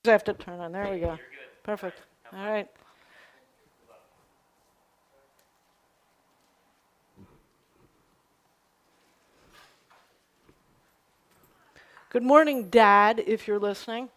I have to turn on. There we go. Perfect. All right. Good morning, Dad, if you're listening.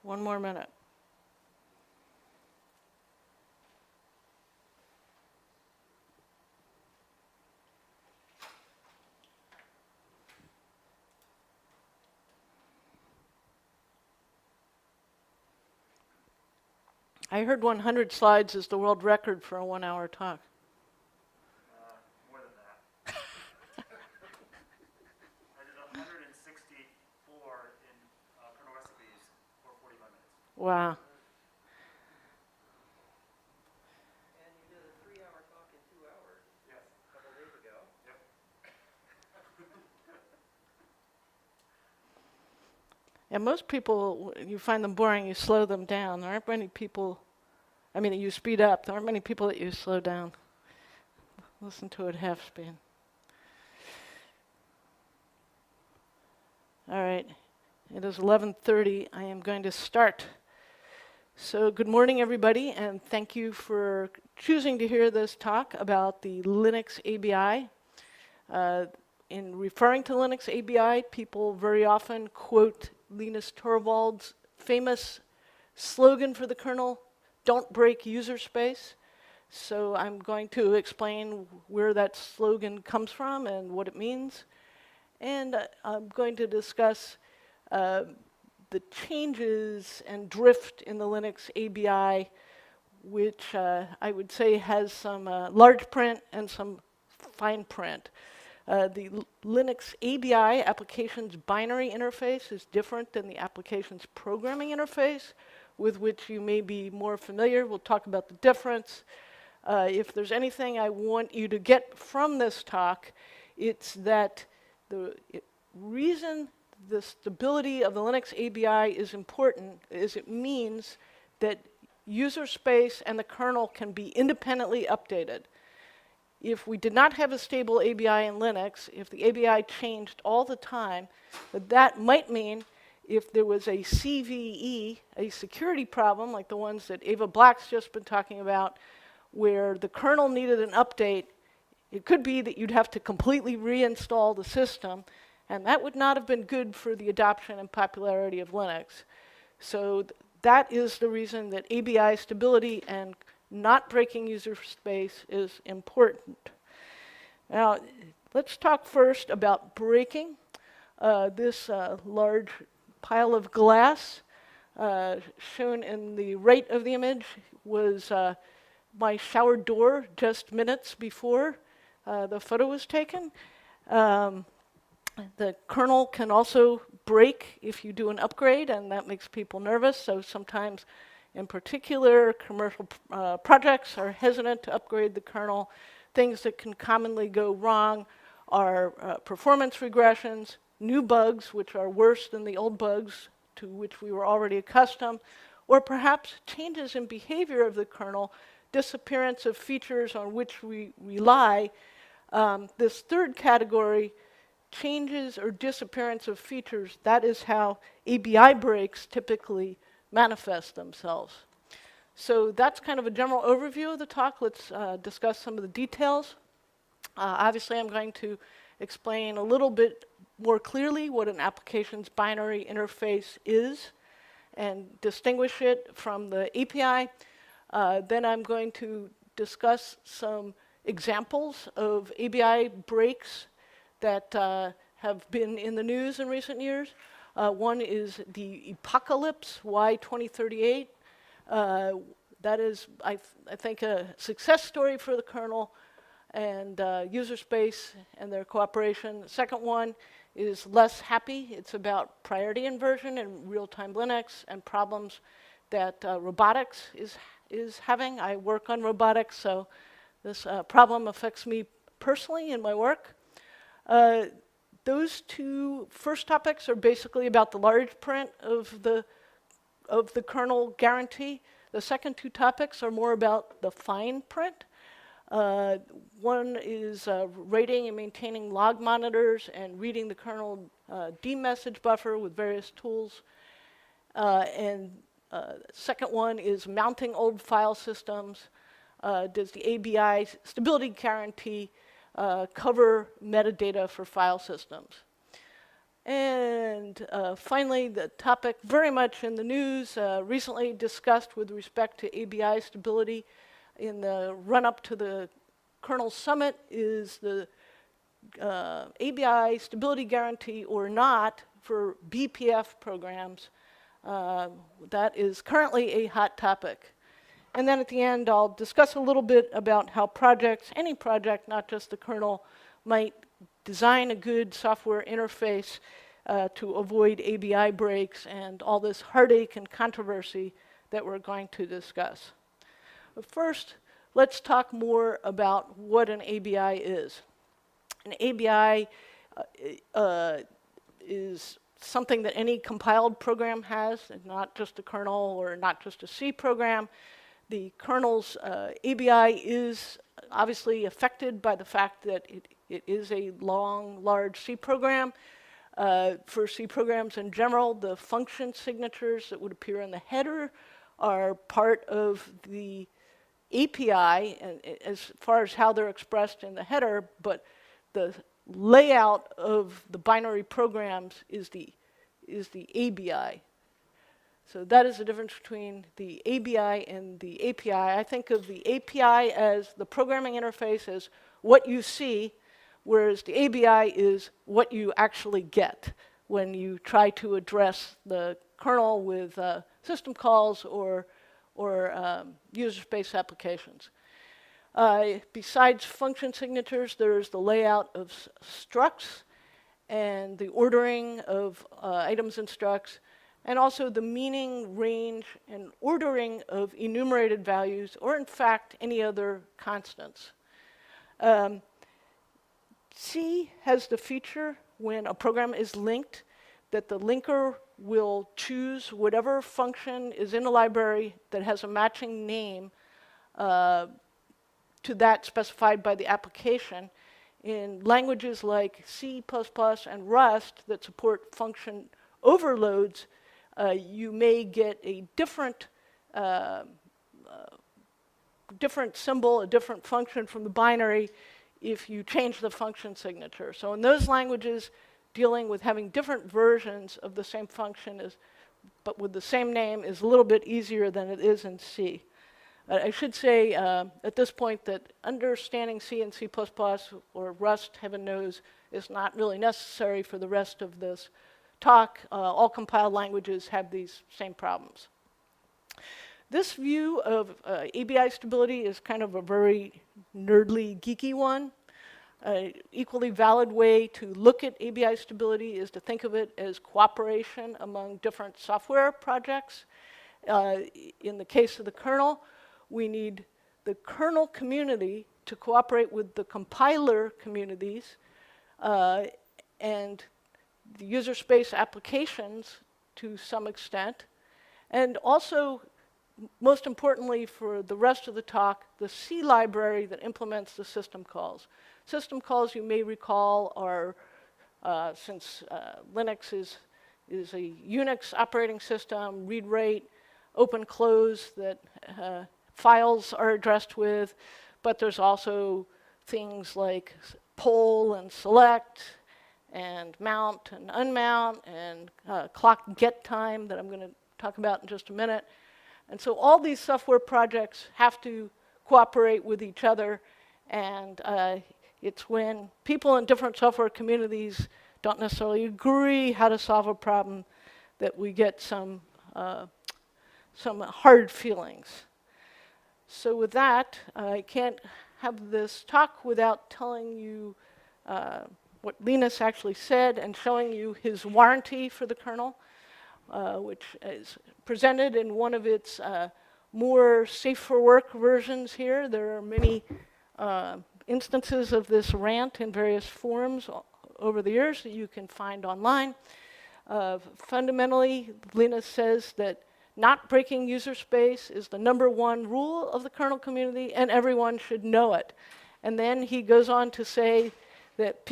One more minute. I heard 100 slides is the world record for a 1-hour talk. More than that. I did 164 in kernel recipes for 45 minutes. Wow. And you did a 3-hour talk in 2 hours. Yes. A couple days ago. Yep. And most people, you find them boring, you slow them down. There aren't many people, you speed up. There aren't many people that you slow down. Listen to it half speed. All right. It is 11:30. I am going to start. So good morning, everybody, and thank you for choosing to hear this talk about the Linux ABI. In referring to Linux ABI, people very often quote Linus Torvalds' famous slogan for the kernel, "Don't break user space." So I'm going to explain where that slogan comes from and what it means. And I'm going to discuss the changes and drift in the Linux ABI, which I would say has some large print and some fine print. The Linux ABI, applications binary interface, is different than the applications programming interface, with which you may be more familiar. We'll talk about the difference. If there's anything I want you to get from this talk, it's that the reason the stability of the Linux ABI is important is it means that user space and the kernel can be independently updated. If we did not have a stable ABI in Linux, if the ABI changed all the time, that might mean if there was a CVE, a security problem, like the ones that Ava Black's just been talking about, where the kernel needed an update, it could be that you'd have to completely reinstall the system, and that would not have been good for the adoption and popularity of Linux. So that is the reason that ABI stability and not breaking user space is important. Now, let's talk first about breaking. This large pile of glass shown in the right of the image was my shower door just minutes before the photo was taken. The kernel can also break if you do an upgrade, and that makes people nervous. So sometimes, in particular, commercial projects are hesitant to upgrade the kernel. Things that can commonly go wrong are performance regressions, new bugs, which are worse than the old bugs to which we were already accustomed, or perhaps changes in behavior of the kernel, disappearance of features on which we rely. This third category, changes or disappearance of features, that is how ABI breaks typically manifest themselves. So that's kind of a general overview of the talk. Let's discuss some of the details. Obviously, I'm going to explain a little bit more clearly what an applications binary interface is and distinguish it from the API. Then I'm going to discuss some examples of ABI breaks that have been in the news in recent years. One is the Apocalypse Y2038. That is, I think, a success story for the kernel and user space and their cooperation. The second one is less happy. It's about priority inversion in real-time Linux and problems that robotics is having. I work on robotics, so This problem affects me personally in my work. Those two first topics are basically about the large print of the kernel guarantee. The second two topics are more about the fine print. One is writing and maintaining log monitors and reading the kernel demessage buffer with various tools. Second one is mounting old file systems. Does the ABI stability guarantee cover metadata for file systems? And finally, the topic very much in the news, recently discussed with respect to ABI stability in the run-up to the kernel summit, is the ABI stability guarantee or not for BPF programs. That is currently a hot topic. And then at the end, I'll discuss a little bit about how projects, any project, not just the kernel, might design a good software interface to avoid ABI breaks and all this heartache and controversy that we're going to discuss. But first, let's talk more about what an ABI is. An ABI is something that any compiled program has, and not just a kernel or not just a C program. The kernel's ABI is obviously affected by the fact that it is a long, large C program. For C programs in general, the function signatures that would appear in the header are part of the API, and as far as how they're expressed in the header, but the layout of the binary programs is the ABI. So that is the difference between the ABI and the API. I think of the API as the programming interface as what you see, whereas the ABI is what you actually get when you try to address the kernel with system calls or user space applications. Besides function signatures, there's the layout of structs and the ordering of items in structs, and also the meaning, range, and ordering of enumerated values, or in fact, any other constants. C has the feature when a program is linked that the linker will choose whatever function is in a library that has a matching name to that specified by the application. In languages like C++ and Rust that support function overloads, you may get a different symbol, a different function from the binary if you change the function signature. So in those languages, dealing with having different versions of the same function but with the same name is a little bit easier than it is in C. I should say at this point that understanding C and C++ or Rust, heaven knows, is not really necessary for the rest of this talk. All compiled languages have these same problems. This view of ABI stability is kind of a very nerdly, geeky one. Equally valid way to look at ABI stability is to think of it as cooperation among different software projects. In the case of the kernel, we need the kernel community to cooperate with the compiler communities and the user space applications to some extent, and also, most importantly for the rest of the talk, the C library that implements the system calls. System calls, you may recall, are, since Linux is a Unix operating system, read, write, open, close that files are addressed with, but there's also things like poll and select and mount and unmount and clock get time that I'm going to talk about in just a minute. And so all these software projects have to cooperate with each other, and it's when people in different software communities don't necessarily agree how to solve a problem that we get some hard feelings. So with that, I can't have this talk without telling you what Linus actually said and showing you his warranty for the kernel, which is presented in one of its more safe for work versions here. There are many instances of this rant in various forums over the years that you can find online. Fundamentally, Linus says that not breaking user space is the #1 rule of the kernel community, and everyone should know it. And then he goes on to say that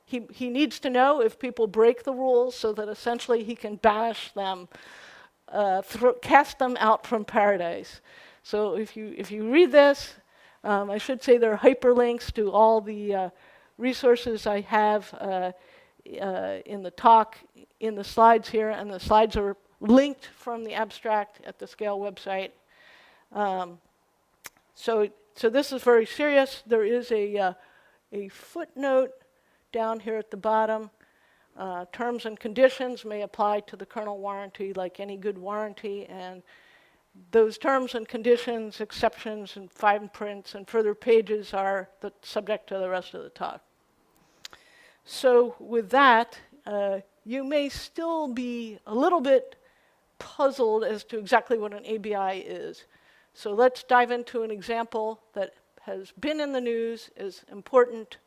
he needs to know if people break the rules so that essentially he can bash them, cast them out from paradise. So if you read this, I should say there are hyperlinks to all the resources I have in the talk, in the slides here, and the slides are linked from the abstract at the SCaLE website. So this is very serious. There is a footnote down here at the bottom. Terms and conditions may apply to the kernel warranty like any good warranty, and those terms and conditions, exceptions, and fine prints and further pages are the subject of the rest of the talk. So with that, you may still be a little bit puzzled as to exactly what an ABI is. So let's dive into an example that has been in the news, is important,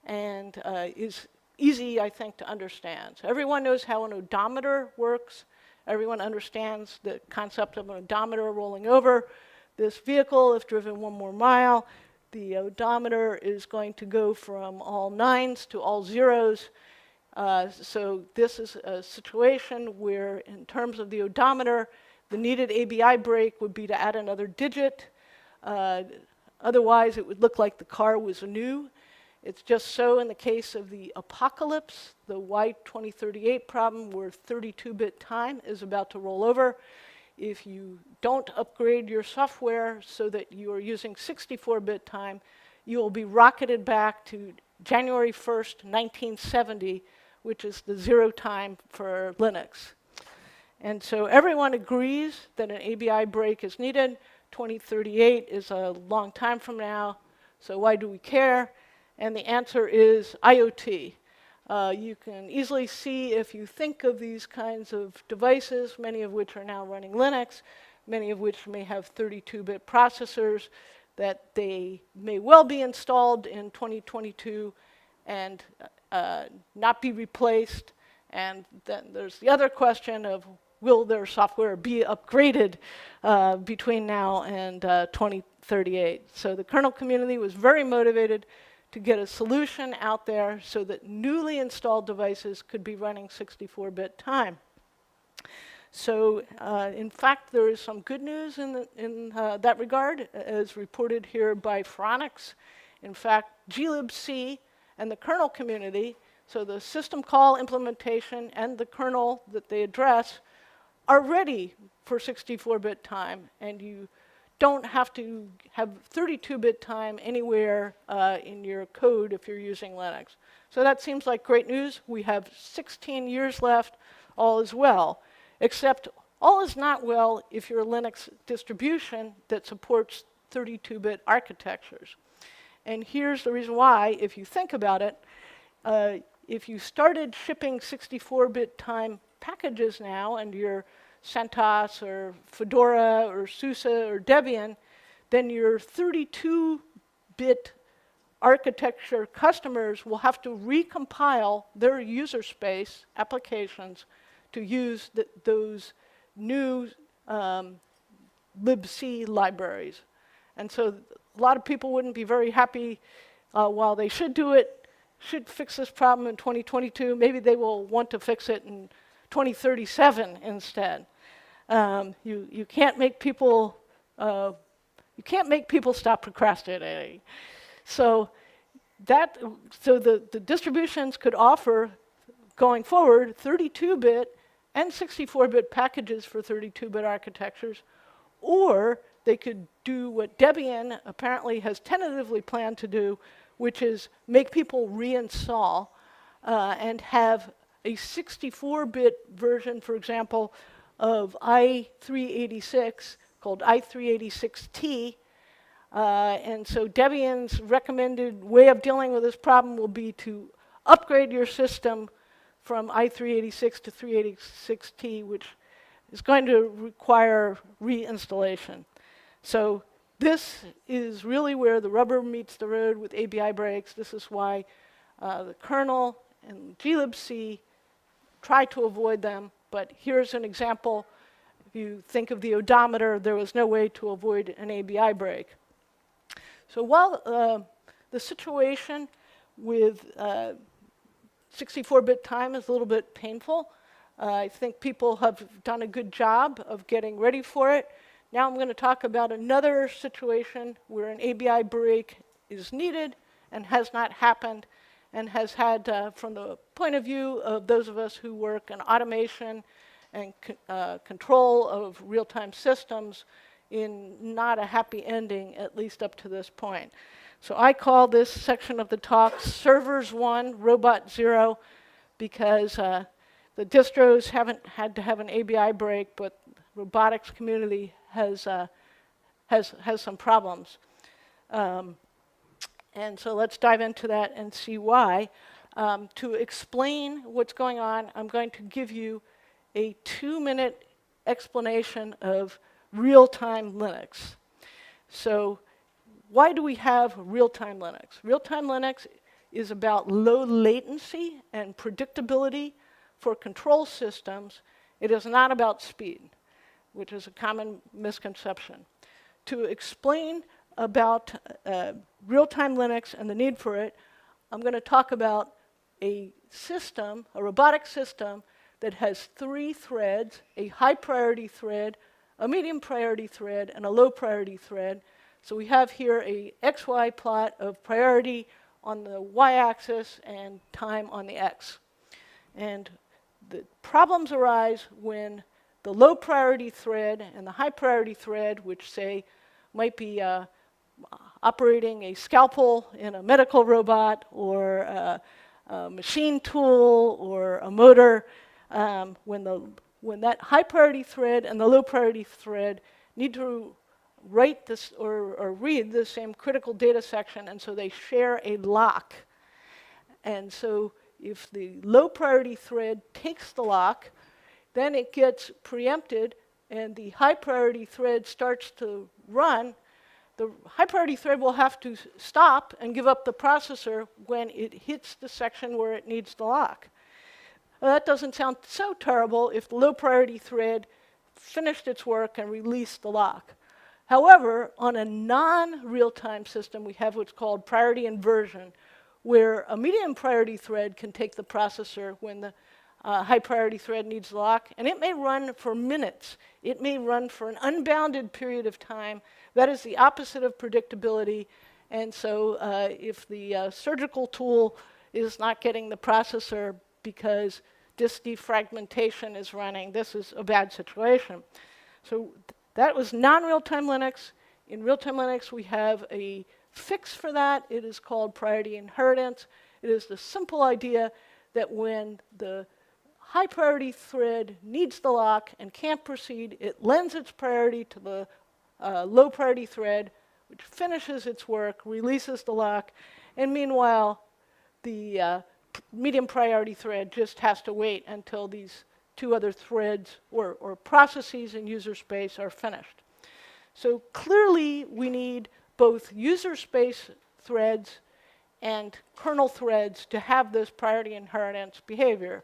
and is easy, I think, to understand. So everyone knows how an odometer works. Everyone understands the concept of an odometer rolling over this vehicle. If driven 1 more mile, the odometer is going to go from all 9s to all 0s. So this is a situation where, in terms of the odometer, the needed ABI break would be to add another digit. Otherwise, it would look like the car was new. It's just so in the case of the apocalypse, the Y2038 problem, where 32-bit time is about to roll over. If you don't upgrade your software so that you are using 64-bit time, you will be rocketed back to January 1st, 1970, which is the 0 time for Linux. And so everyone agrees that an ABI break is needed. 2038 is a long time from now, so why do we care? And the answer is IoT. You can easily see, if you think of these kinds of devices, many of which are now running Linux, many of which may have 32-bit processors, that they may well be installed in 2022 and not be replaced. And then there's the other question of, will their software be upgraded between now and 2038? So the kernel community was very motivated to get a solution out there so that newly installed devices could be running 64-bit time. So in fact, there is some good news in that regard, as reported here by Phoronix. In fact, glibc and the kernel community, so the system call implementation and the kernel that they address, are ready for 64-bit time, and you don't have to have 32-bit time anywhere in your code if you're using Linux. So that seems like great news. We have 16 years left, all is well. Except all is not well if you're a Linux distribution that supports 32-bit architectures. And here's the reason why, if you think about it. If you started shipping 64-bit time packages now, and you're CentOS or Fedora or SUSE or Debian, then your 32-bit architecture customers will have to recompile their user space applications to use those new libc libraries. And so a lot of people wouldn't be very happy while they should do it, should fix this problem in 2022. Maybe they will want to fix it in 2037 instead. You can't make people stop procrastinating. So the distributions could offer, going forward, 32-bit and 64-bit packages for 32-bit architectures, or they could do what Debian apparently has tentatively planned to do, which is make people reinstall and have a 64-bit version, for example, of i386 called i386T. And so Debian's recommended way of dealing with this problem will be to upgrade your system from i386 to 386T, which is going to require reinstallation. So This is really where the rubber meets the road with ABI breaks. This is why the kernel and glibc try to avoid them. But here's an example. If you think of the odometer, there was no way to avoid an ABI break. So while the situation with 64-bit time is a little bit painful, I think people have done a good job of getting ready for it. Now I'm going to talk about another situation where an ABI break is needed and has not happened, and has had, from the point of view of those of us who work in automation and control of real-time systems, in not a happy ending, at least up to this point. So I call this section of the talk Servers 1, Robot 0, because the distros haven't had to have an ABI break, but robotics community has some problems. And so let's dive into that and see why. To explain what's going on, I'm going to give you a 2-minute explanation of real-time Linux. So why do we have real-time Linux? Real-time Linux is about low latency and predictability for control systems. It is not about speed, which is a common misconception. To explain about real-time Linux and the need for it, I'm going to talk about a system, a robotic system, that has 3 threads, a high priority thread, a medium priority thread, and a low priority thread. So we have here a XY plot of priority on the y-axis and time on the x. And the problems arise when the low priority thread and the high priority thread, which say might be operating a scalpel in a medical robot or a machine tool or a motor, when that high priority thread and the low priority thread need to write this or read the same critical data section, and so they share a lock. And so if the low priority thread takes the lock, then it gets preempted and the high priority thread starts to run. The high priority thread will have to stop and give up the processor when it hits the section where it needs the lock. Well, that doesn't sound so terrible if the low priority thread finished its work and released the lock. However, on a non-real-time system, we have what's called priority inversion, where a medium priority thread can take the processor when the high priority thread needs the lock, and it may run for minutes. It may run for an unbounded period of time. That is the opposite of predictability. And so if the surgical tool is not getting the processor because disk defragmentation is running, this is a bad situation. So that was non-real-time Linux. In real-time Linux, we have a fix for that. It is called priority inheritance. It is the simple idea that when the high priority thread needs the lock and can't proceed, it lends its priority to the low priority thread, which finishes its work, releases the lock, and meanwhile, the medium priority thread just has to wait until these 2 other threads or processes in user space are finished. So clearly, we need both user space threads and kernel threads to have this priority inheritance behavior.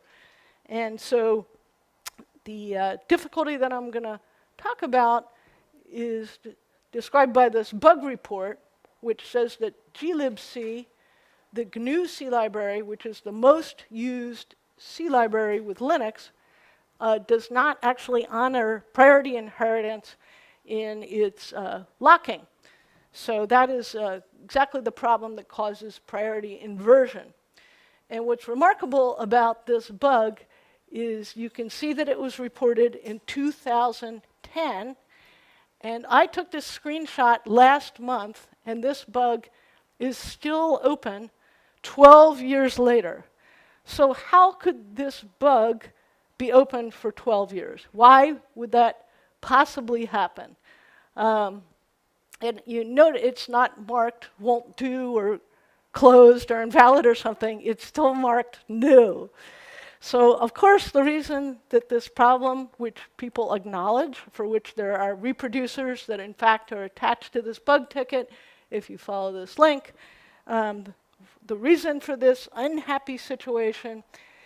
And so the difficulty that I'm going to talk about is described by this bug report, which says that glibc, the GNU C library, which is the most used C library with Linux, does not actually honor priority inheritance in its locking. So that is exactly the problem that causes priority inversion. And what's remarkable about this bug is you can see that it was reported in 2010, and I took this screenshot last month, and this bug is still open 12 years later. So how could this bug be open for 12 years? Why would that possibly happen? And you note it's not marked won't do or closed or invalid or something. It's still marked new. So, of course, the reason that this problem, which people acknowledge, for which there are reproducers that in fact are attached to this bug ticket, if you follow this link, um, the reason for this unhappy situation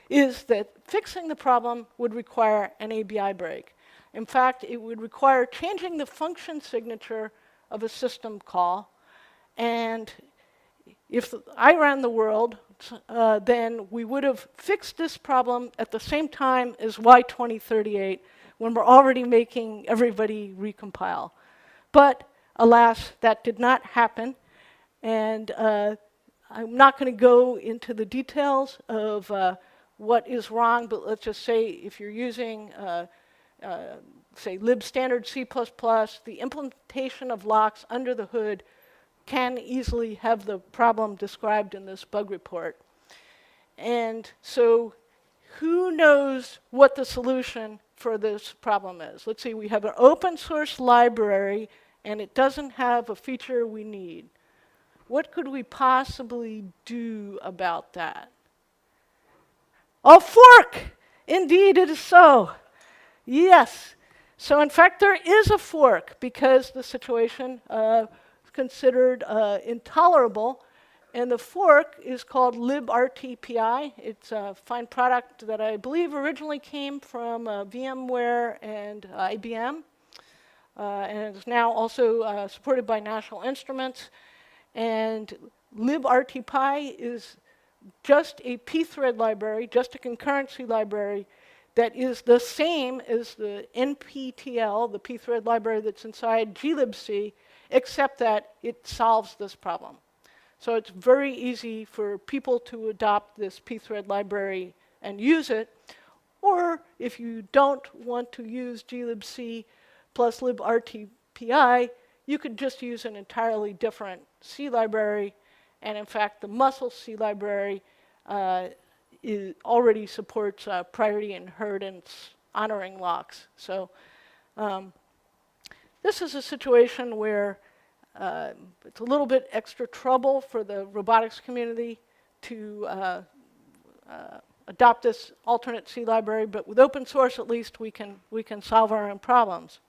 is that fixing the problem would require an ABI break. In fact, it would require changing the function signature of a system call. And if I ran the world, then we would have fixed this problem at the same time as Y2038, when we're already making everybody recompile. But alas, that did not happen. And I'm not going to go into the details of what is wrong, but let's just say if you're using, say, lib standard C++, the implementation of locks under the hood can easily have the problem described in this bug report. And so who knows what the solution for this problem is? Let's see, we have an open source library, and it doesn't have a feature we need. What could we possibly do about that? A fork! Indeed, it is so. Yes. So in fact, there is a fork because the situation is considered intolerable. And the fork is called librtpi. It's a fine product that I believe originally came from VMware and IBM. And is now also supported by National Instruments. And librtpi is just a pthread library, just a concurrency library that is the same as the nptl, the pthread library that's inside glibc, except that it solves this problem. So it's very easy for people to adopt this pthread library and use it. Or if you don't want to use glibc plus librtpi, you could just use an entirely different C library. And in fact, the muscle C library already supports priority inheritance honoring locks. So this is a situation where it's a little bit extra trouble for the robotics community to adopt this alternate C library, but with open source, at least, we can solve our own problems.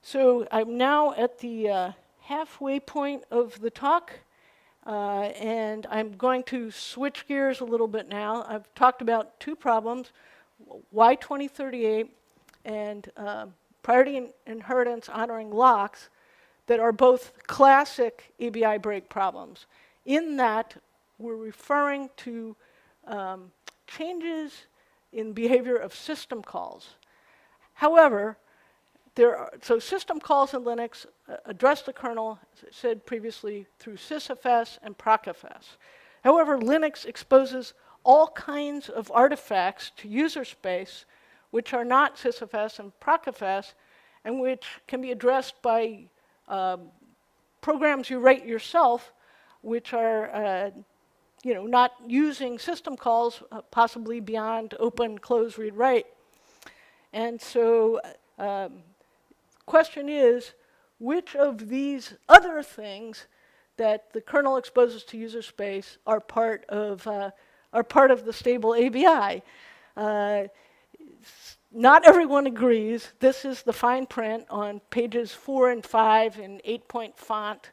So I'm now at the halfway point of the talk, and I'm going to switch gears a little bit now. I've talked about two problems, Y2038 and priority inheritance honoring locks, that are both classic ABI break problems. In that, we're referring to changes in behavior of system calls. However, so system calls in Linux address the kernel, as I said previously, through sysfs and procfs. However, Linux exposes all kinds of artifacts to user space which are not sysfs and procfs, and which can be addressed by programs you write yourself, which are not using system calls, possibly beyond open, close, read, write. And so question is, which of these other things that the kernel exposes to user space are part of the stable ABI? Not everyone agrees. This is the fine print on pages 4 and 5 in 8-point font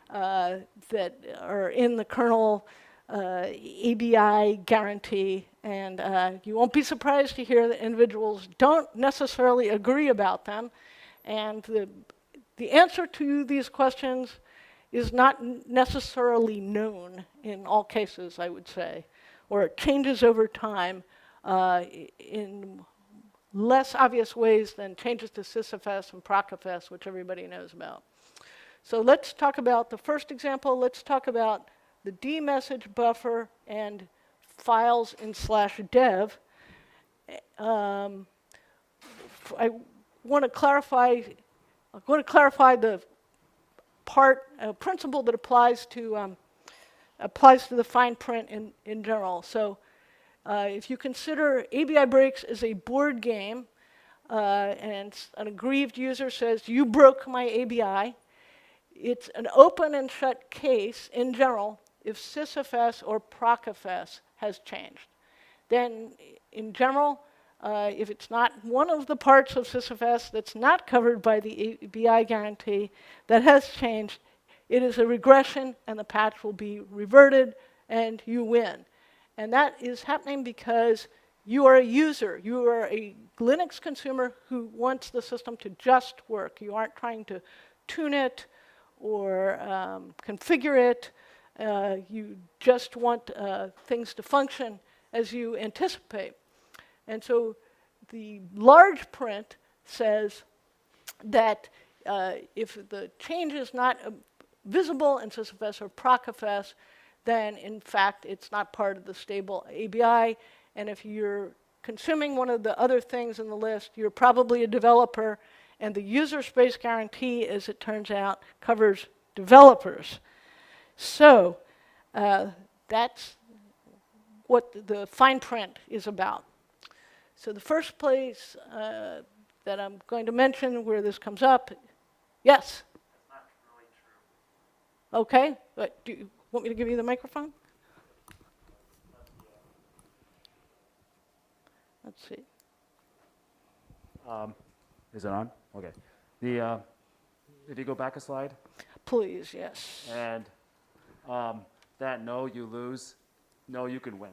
that are in the kernel ABI guarantee. And you won't be surprised to hear that individuals don't necessarily agree about them. And the answer to these questions is not necessarily known in all cases, I would say, or it changes over time in less obvious ways than changes to sysfs and procfs, which everybody knows about. So let's talk about the first example. Let's talk about the D-message buffer and files in /dev. I want to clarify the principle that applies to the fine print in general. So if you consider ABI breaks as a board game, and an aggrieved user says, "You broke my ABI," it's an open and shut case in general if sysfs or procfs has changed. then in general, if it's not one of the parts of SysFS that's not covered by the ABI guarantee that has changed, it is a regression and the patch will be reverted and you win. And that is happening because you are a user. You are a Linux consumer who wants the system to just work. You aren't trying to tune it or configure it. You just want things to function as you anticipate. And so the large print says that if the change is not visible in SysFS or procfs, then in fact it's not part of the stable ABI. And if you're consuming one of the other things in the list, you're probably a developer, and the user space guarantee, as it turns out, covers developers. So that's what the fine print is about. So the first place that I'm going to mention where this comes up, yes? That's not really true. Okay, but do you want me to give you the microphone? Let's see. Is it on? Okay. If you go back a slide, Please, yes. and that no, you lose, no, you can win.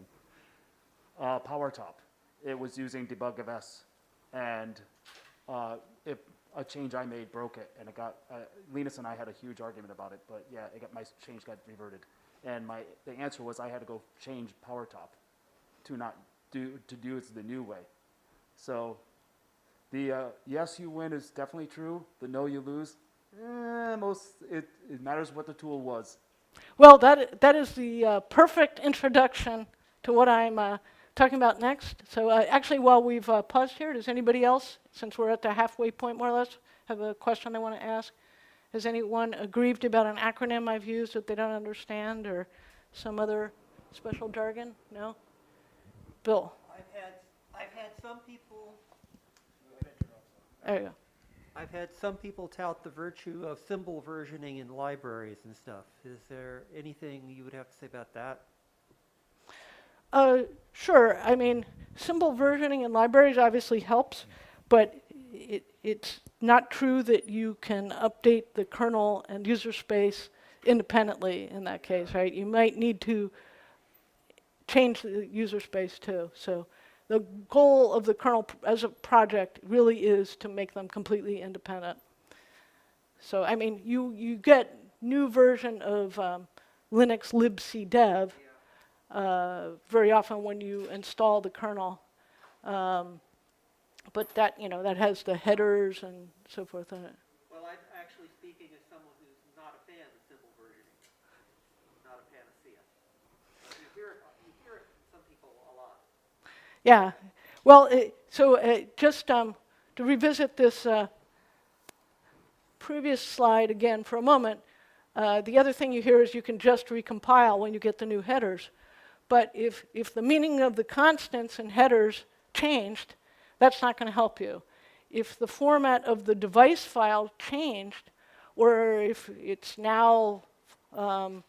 PowerTop, it was using debugfs, and if a change I made broke it, and it got, Linus and I had a huge argument about it, but yeah, my change got reverted. And the answer was I had to go change PowerTop to do it the new way. So the yes, you win is definitely true. The no, you lose. It matters what the tool was. Well, that is the perfect introduction to what I'm talking about next. So actually, while we've paused here, does anybody else, since we're at the halfway point more or less, have a question they want to ask? Has anyone aggrieved about an acronym I've used that they don't understand, or some other special jargon? No? Bill? I've had some people. There you go. I've had some people tout the virtue of symbol versioning in libraries and stuff. Is there anything you would have to say about that? Sure. I mean, symbol versioning in libraries obviously helps, but it's not true that you can update the kernel and user space independently in that case, right? You might need to change the user space too. So the goal of the kernel as a project really is to make them completely independent. So, I mean, you get new version of Linux libcdev very often when you install the kernel. But that, that has the headers and so forth in it. Well, I'm actually speaking as someone who's not a fan of symbol versioning, not a panacea. You hear it from some people a lot. Yeah. Well, just to revisit this previous slide again for a moment, the other thing you hear is you can just recompile when you get the new headers. But if the meaning of the constants and headers changed, that's not going to help you. If the format of the device file changed, or if it's now 600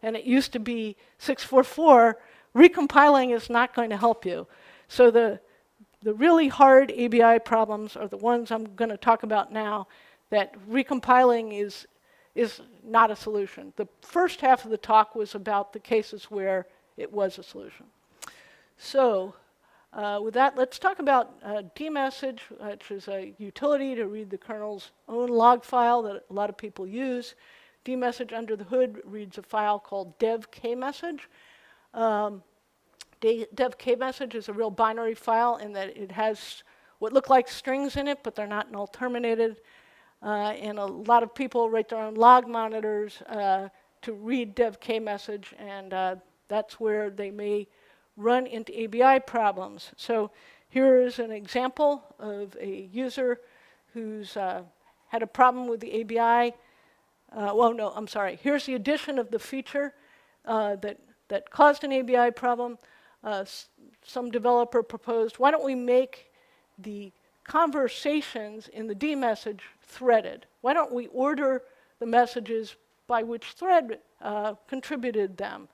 and it used to be 644, recompiling is not going to help you. So the really hard ABI problems are the ones I'm going to talk about now, that recompiling is not a solution. The first half of the talk was about the cases where it was a solution. So with that, let's talk about dmessage, which is a utility to read the kernel's own log file that a lot of people use. Dmessage under the hood reads a file called devkmessage. Devkmessage is a real binary file in that it has what look like strings in it, but they're not null terminated. And a lot of people write their own log monitors to read devkmessage, and that's where they may run into ABI problems. So here is an example of a user who's had a problem with the ABI. Here's the addition of the feature that caused an ABI problem. Some developer proposed, why don't we make the conversations in the dmessage threaded? Why don't we order the messages by which thread contributed them?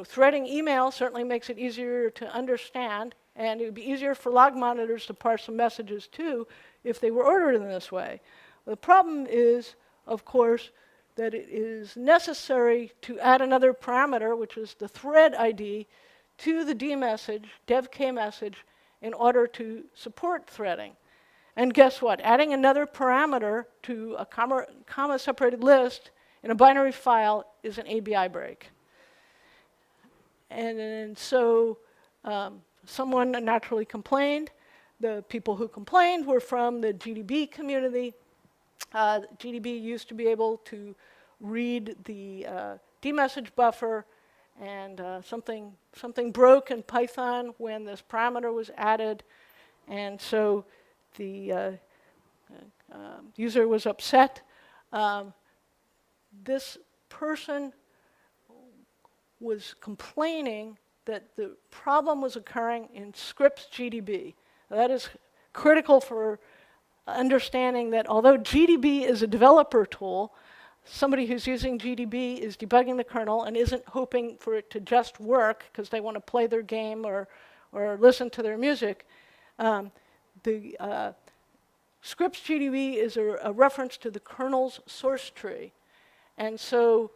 threading email certainly makes it easier to understand, and it would be easier for log monitors to parse the messages too if they were ordered in this way. The problem is, of course, that it is necessary to add another parameter, which is the thread ID, to the D message, dev-k message, in order to support threading. And guess what? Adding another parameter to a comma-separated list in a binary file is an ABI break. And so someone naturally complained. The people who complained were from the GDB community. GDB used to be able to read the dmessage buffer, and something broke in Python when this parameter was added, and so the user was upset. This person was complaining that the problem was occurring in scripts GDB. That is critical for understanding that although GDB is a developer tool, somebody who's using GDB is debugging the kernel and isn't hoping for it to just work because they want to play their game or listen to their music. The scripts GDB is a reference to the kernel's source tree. And so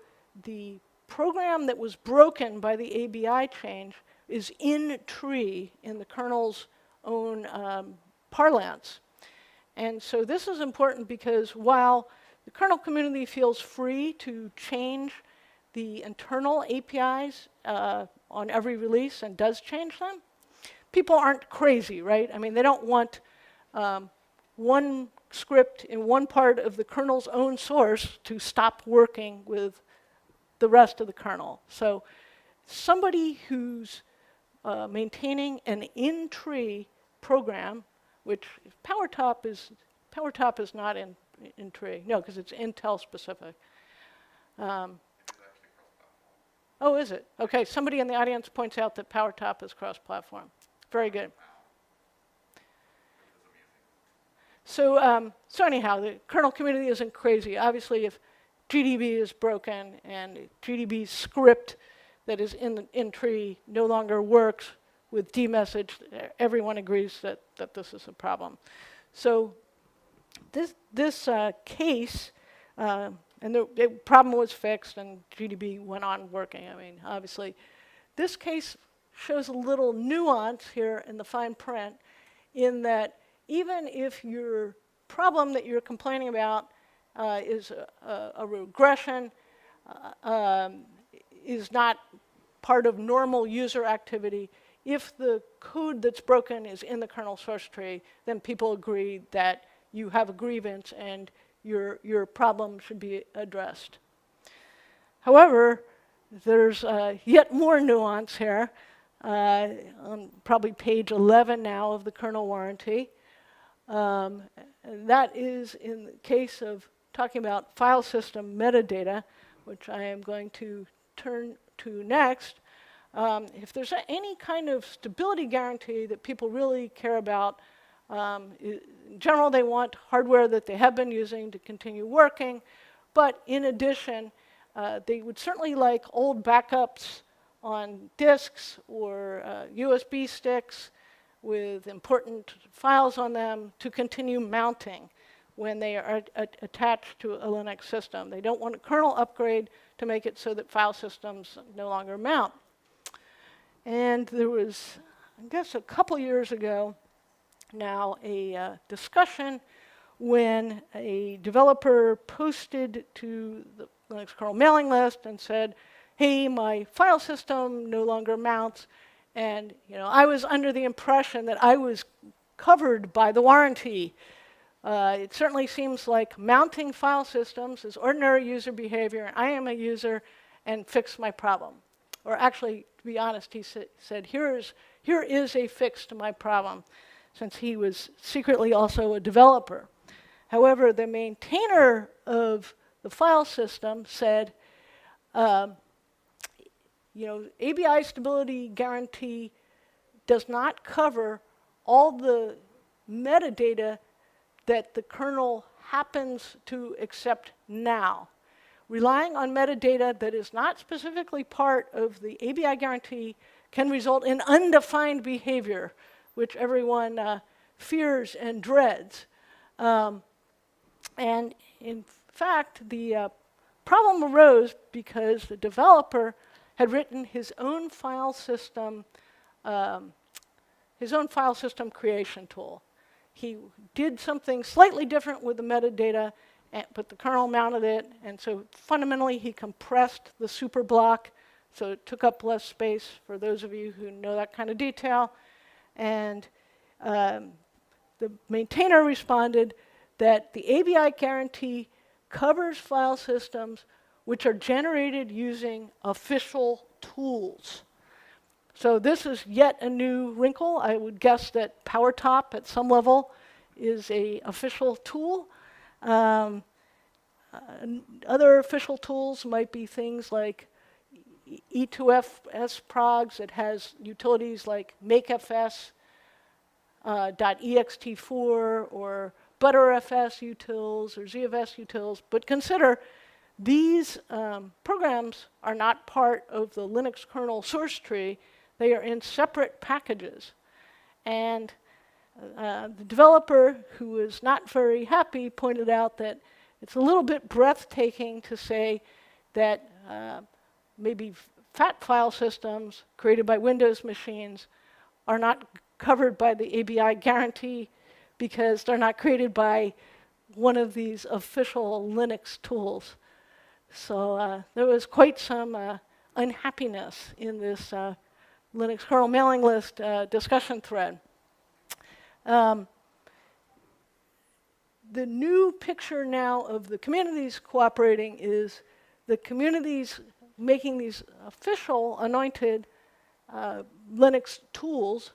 the program that was broken by the ABI change is in tree in the kernel's own parlance. And so this is important because while the kernel community feels free to change the internal APIs on every release and does change them, people aren't crazy, right? I mean, they don't want one script in one part of the kernel's own source to stop working with the rest of the kernel. So somebody who's maintaining an in-tree program, which PowerTop is not in tree. No, because it's Intel specific. Oh, is it? Okay, somebody in the audience points out that PowerTop is cross-platform. Very good. So, so anyhow, the kernel community isn't crazy. Obviously, if GDB is broken and GDB script that is in tree no longer works with dmessage, everyone agrees that this is a problem. So this case, and the problem was fixed and GDB went on working. I mean, obviously, this case shows a little nuance here in the fine print in that even if your problem that you're complaining about is a regression, is not part of normal user activity, if the code that's broken is in the kernel source tree, then people agree that you have a grievance and your problem should be addressed. However, there's yet more nuance here, on probably page 11 now of the kernel warranty. And that is in the case of talking about file system metadata, which I am going to turn to next. If there's any kind of stability guarantee that people really care about, in general, they want hardware that they have been using to continue working, but in addition, they would certainly like old backups on disks or USB sticks with important files on them to continue mounting when they are attached to a Linux system. They don't want a kernel upgrade to make it so that file systems no longer mount. And there was, I guess a couple years ago now, a discussion when a developer posted to the Linux kernel mailing list and said, hey, my file system no longer mounts, and I was under the impression that I was covered by the warranty. It certainly seems like mounting file systems is ordinary user behavior, and I am a user, and fix my problem. Or actually, to be honest, he said, here is a fix to my problem, since he was secretly also a developer. However, the maintainer of the file system said, ABI stability guarantee does not cover all the metadata that the kernel happens to accept now. relying on metadata that is not specifically part of the ABI guarantee can result in undefined behavior, which everyone fears and dreads. And in fact, the problem arose because the developer had written his own file system creation tool. He did something slightly different with the metadata, but the kernel mounted it, and so fundamentally he compressed the super block, so it took up less space for those of you who know that kind of detail. And the maintainer responded that the ABI guarantee covers file systems which are generated using official tools. So this is yet a new wrinkle. I would guess that PowerTop at some level is an official tool. Other official tools might be things like E2FS progs that has utilities like makefs, .ext4 or butterfs utils or zfs utils. But consider these programs are not part of the Linux kernel source tree. They are in separate packages. And the developer, who was not very happy, pointed out that it's a little bit breathtaking to say that maybe fat file systems created by Windows machines are not covered by the ABI guarantee because they're not created by one of these official Linux tools. So there was quite some unhappiness in this Linux kernel mailing list discussion thread. The new picture now of the communities cooperating is the communities making these official anointed Linux tools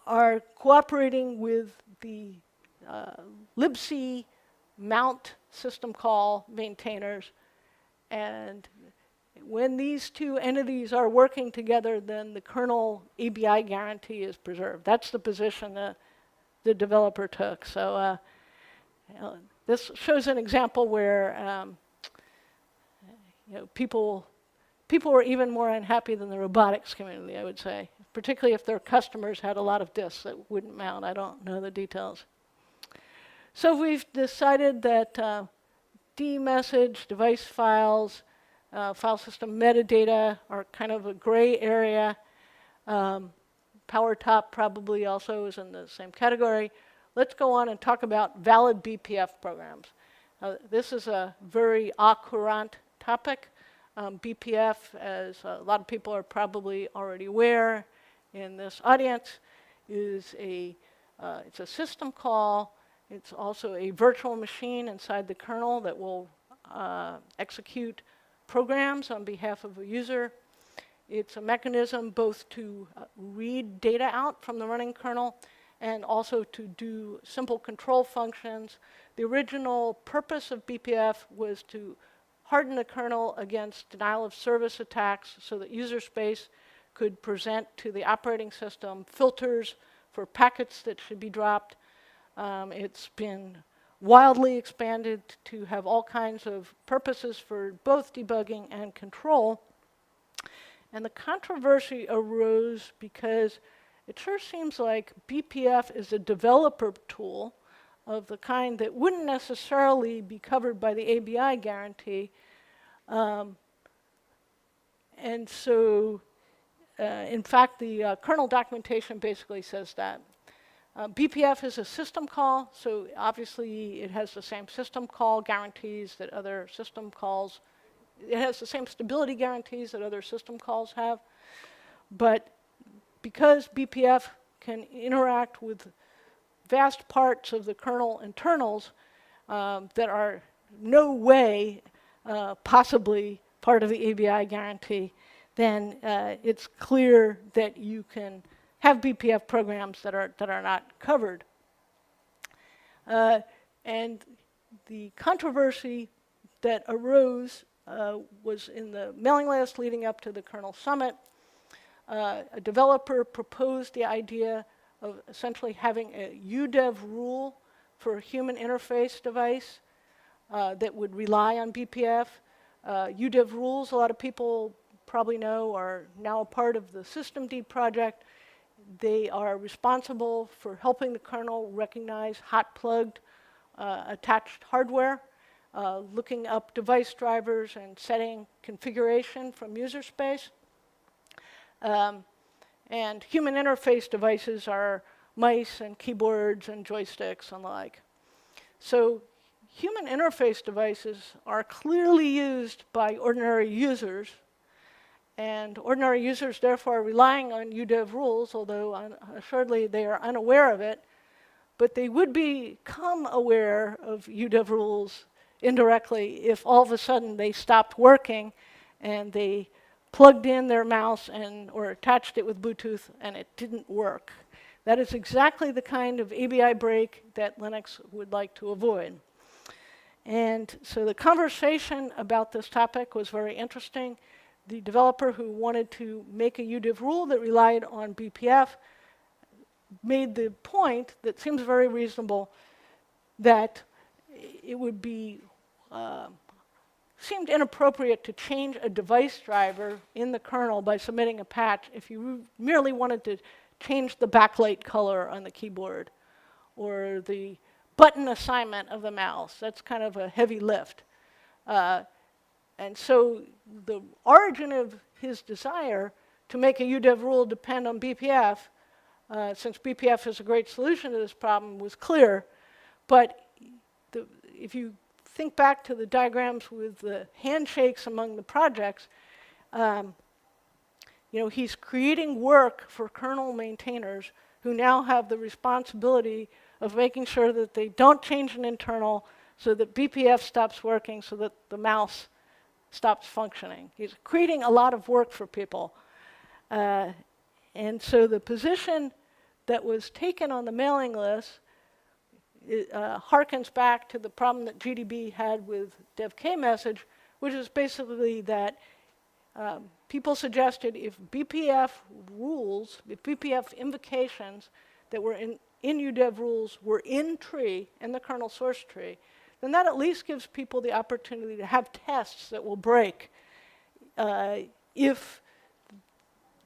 are cooperating with the libc mount system call maintainers. And when these two entities are working together, then the kernel ABI guarantee is preserved. That's the position that the developer took. So this shows an example where people were even more unhappy than the robotics community, I would say, particularly if their customers had a lot of disks that wouldn't mount. I don't know the details. So we've decided that demessage, device files, file system metadata are kind of a gray area. PowerTop probably also is in the same category. Let's go on and talk about valid BPF programs. This is a very courant topic. BPF, as a lot of people are probably already aware in this audience, is it's a system call. It's also a virtual machine inside the kernel that will execute programs on behalf of a user. It's a mechanism both to read data out from the running kernel and also to do simple control functions. The original purpose of BPF was to harden the kernel against denial of service attacks so that user space could present to the operating system filters for packets that should be dropped. It's been wildly expanded to have all kinds of purposes for both debugging and control. And the controversy arose because it sure seems like BPF is a developer tool of the kind that wouldn't necessarily be covered by the ABI guarantee. And so, in fact, the kernel documentation basically says that. BPF is a system call, so obviously it has the same system call guarantees that other system calls. It has the same stability guarantees that other system calls have. But because BPF can interact with vast parts of the kernel internals that are no way possibly part of the ABI guarantee, then it's clear that you can have BPF programs that are not covered. And the controversy that arose was in the mailing list leading up to the kernel summit. A developer proposed the idea of essentially having a UDEV rule for a human interface device. that would rely on BPF. UDEV rules, a lot of people probably know, are now a part of the systemd project. They are responsible for helping the kernel recognize hot-plugged attached hardware, looking up device drivers and setting configuration from user space. And human interface devices are mice and keyboards and joysticks and the like. So human interface devices are clearly used by ordinary users, and ordinary users therefore are relying on UDEV rules, although assuredly they are unaware of it, but they would become aware of UDEV rules indirectly if all of a sudden they stopped working and they plugged in their mouse or attached it with Bluetooth and it didn't work. That is exactly the kind of ABI break that Linux would like to avoid. And so the conversation about this topic was very interesting. The developer who wanted to make a UDEV rule that relied on BPF made the point that seems very reasonable, that it would be seemed inappropriate to change a device driver in the kernel by submitting a patch if you merely wanted to change the backlight color on the keyboard or the button assignment of the mouse. That's kind of a heavy lift. And so the origin of his desire to make a UDEV rule depend on BPF, since BPF is a great solution to this problem, was clear. But if you think back to the diagrams with the handshakes among the projects, he's creating work for kernel maintainers who now have the responsibility of making sure that they don't change an internal so that BPF stops working, so that the mouse stops functioning. He's creating a lot of work for people. And so the position that was taken on the mailing list harkens back to the problem that GDB had with dev-k message, which is basically that people suggested if BPF rules, if BPF invocations that were in UDEV rules were in the kernel source tree, then that at least gives people the opportunity to have tests that will break if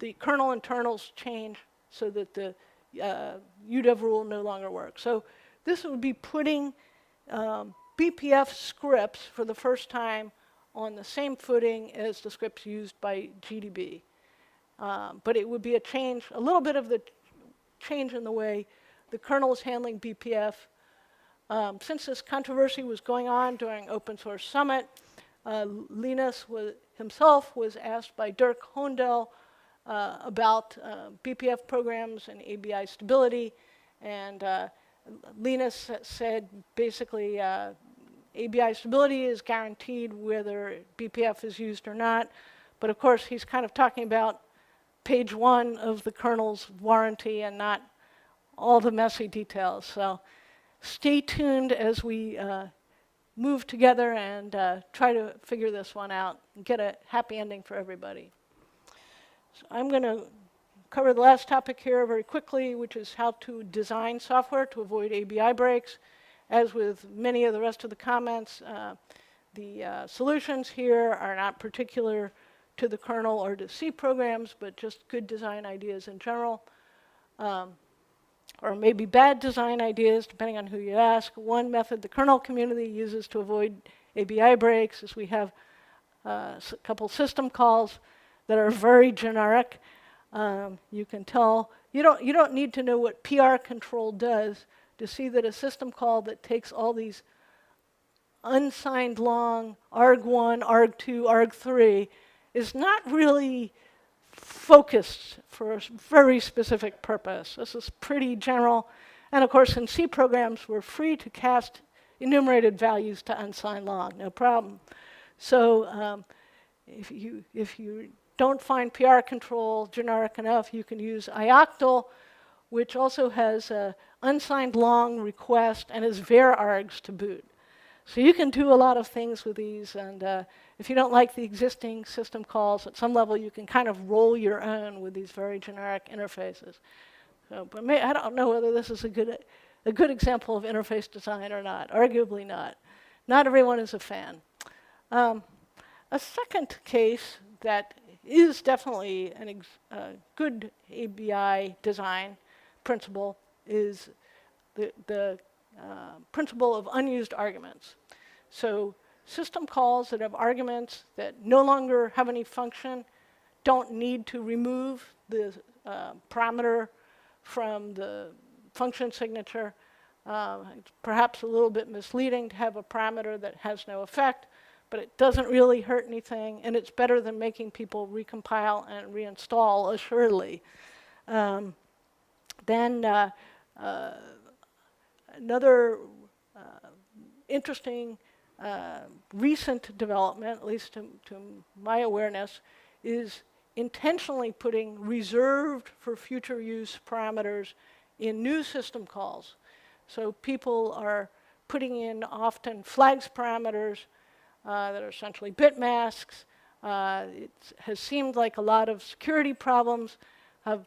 the kernel internals change so that the UDEV rule no longer works. So this would be putting BPF scripts for the first time on the same footing as the scripts used by GDB. But it would be a little bit of the change in the way the kernel is handling BPF. Since this controversy was going on during Open Source Summit, Linus himself was asked by Dirk Hoendel about BPF programs and ABI stability, and Linus said basically ABI stability is guaranteed whether BPF is used or not, but of course he's kind of talking about page 1 of the kernel's warranty and not all the messy details. So stay tuned as we move together and try to figure this one out and get a happy ending for everybody. So I'm going to cover the last topic here very quickly, which is how to design software to avoid ABI breaks. As with many of the rest of the comments, the solutions here are not particular to the kernel or to C programs, but just good design ideas in general. Or maybe bad design ideas, depending on who you ask. One method the kernel community uses to avoid ABI breaks is we have a couple system calls that are very generic. You can tell, you don't need to know what PR control does to see that a system call that takes all these unsigned long arg1, arg2, arg3 is not really focused for a very specific purpose. This is pretty general. And of course, in C programs, we're free to cast enumerated values to unsigned long, no problem. So if you don't find PR control generic enough, you can use ioctl, which also has unsigned long request and is var args to boot. So you can do a lot of things with these, and if you don't like the existing system calls, at some level you can kind of roll your own with these very generic interfaces. So, but I don't know whether this is a good example of interface design or not. Arguably not. not everyone is a fan. A second case that is definitely a good ABI design principle is the principle of unused arguments. So system calls that have arguments that no longer have any function don't need to remove the parameter from the function signature. It's perhaps a little bit misleading to have a parameter that has no effect, but it doesn't really hurt anything, and it's better than making people recompile and reinstall, assuredly. Then another interesting recent development, at least to my awareness, is intentionally putting reserved for future use parameters in new system calls. So people are putting in often flags parameters that are essentially bit masks. It has seemed like a lot of security problems have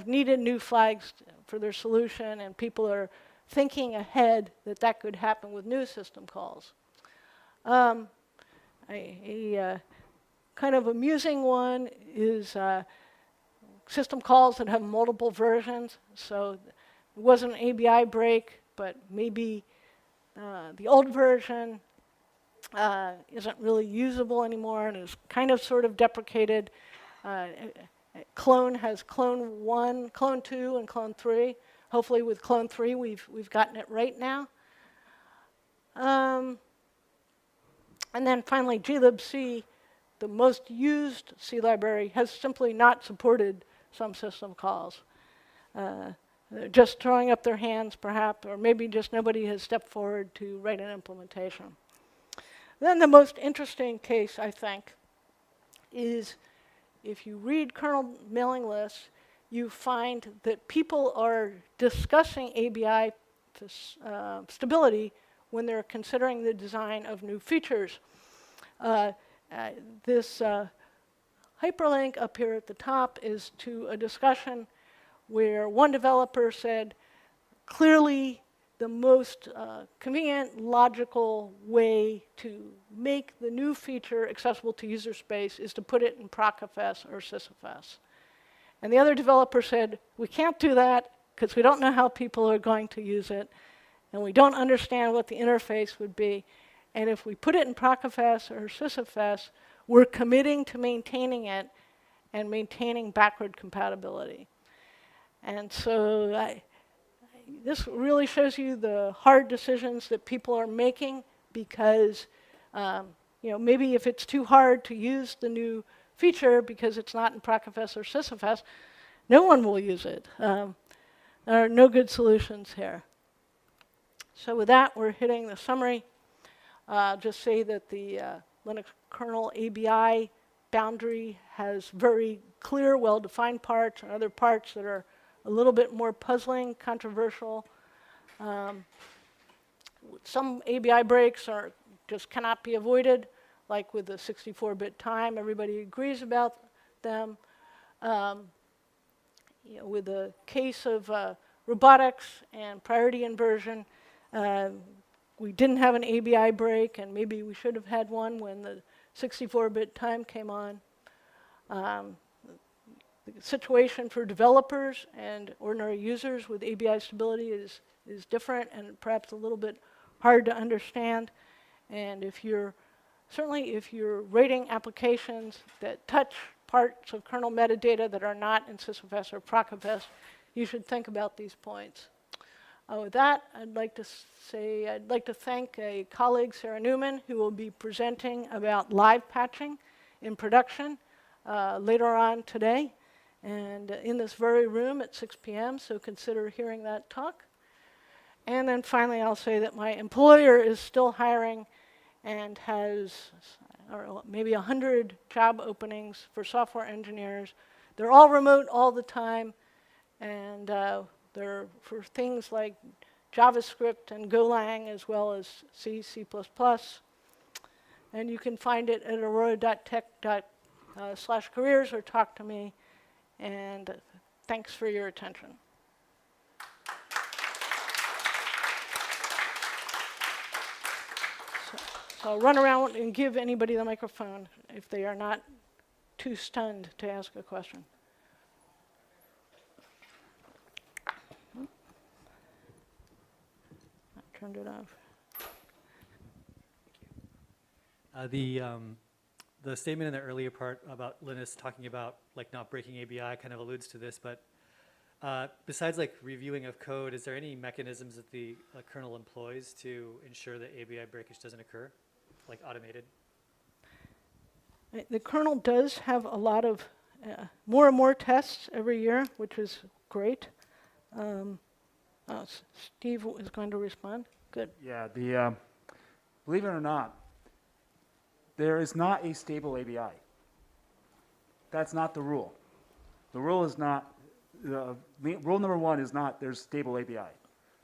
needed new flags for their solution, and people are thinking ahead that that could happen with new system calls. A kind of amusing one is system calls that have multiple versions. So it wasn't an ABI break, but maybe the old version isn't really usable anymore and is kind of sort of deprecated. Clone has clone 1, clone 2, and clone 3. Hopefully with clone 3 we've gotten it right now. And then finally glibc, the most used C library, has simply not supported some system calls. They're just throwing up their hands perhaps, or maybe just nobody has stepped forward to write an implementation. Then the most interesting case, I think, is if you read kernel mailing lists, you find that people are discussing ABI stability when they're considering the design of new features. This hyperlink up here at the top is to a discussion where one developer said, clearly the most convenient, logical way to make the new feature accessible to user space is to put it in procfs or sysfs. And the other developer said, we can't do that because we don't know how people are going to use it, and we don't understand what the interface would be. And if we put it in procfs or sysfs, we're committing to maintaining it and maintaining backward compatibility. And so this really shows you the hard decisions that people are making because maybe if it's too hard to use the new feature because it's not in procfs or sysfs, no one will use it. There are no good solutions here. So with that, we're hitting the summary. Just say that the Linux kernel ABI boundary has very clear, well-defined parts and other parts that are a little bit more puzzling, controversial. Some ABI breaks just cannot be avoided, like with the 64-bit time. Everybody agrees about them. With the case of robotics and priority inversion, we didn't have an ABI break, and maybe we should have had one when the 64-bit time came on. The situation for developers and ordinary users with ABI stability is different and perhaps a little bit hard to understand. And if you're writing applications that touch parts of kernel metadata that are not in sysfs or procfs, you should think about these points. With that, I'd like to thank a colleague, Sarah Newman, who will be presenting about live patching in production later on today, and in this very room at 6 p.m., so consider hearing that talk. And then finally, I'll say that my employer is still hiring and has maybe 100 job openings for software engineers. They're all remote all the time, and they're for things like JavaScript and Golang, as well as C, C++. And you can find it at aurora.tech/careers or talk to me. And thanks for your attention. So I'll run around and give anybody the microphone if they are not too stunned to ask a question. I turned it off. The statement in the earlier part about Linus talking about like not breaking ABI kind of alludes to this, but besides like reviewing of code, is there any mechanisms that the kernel employs to ensure that ABI breakage doesn't occur, like automated? The kernel does have a lot of more and more tests every year, which is great. Steve is going to respond. Good. Yeah, believe it or not, there is not a stable ABI. That's not the rule. The rule is not, rule number one is not there's stable ABI.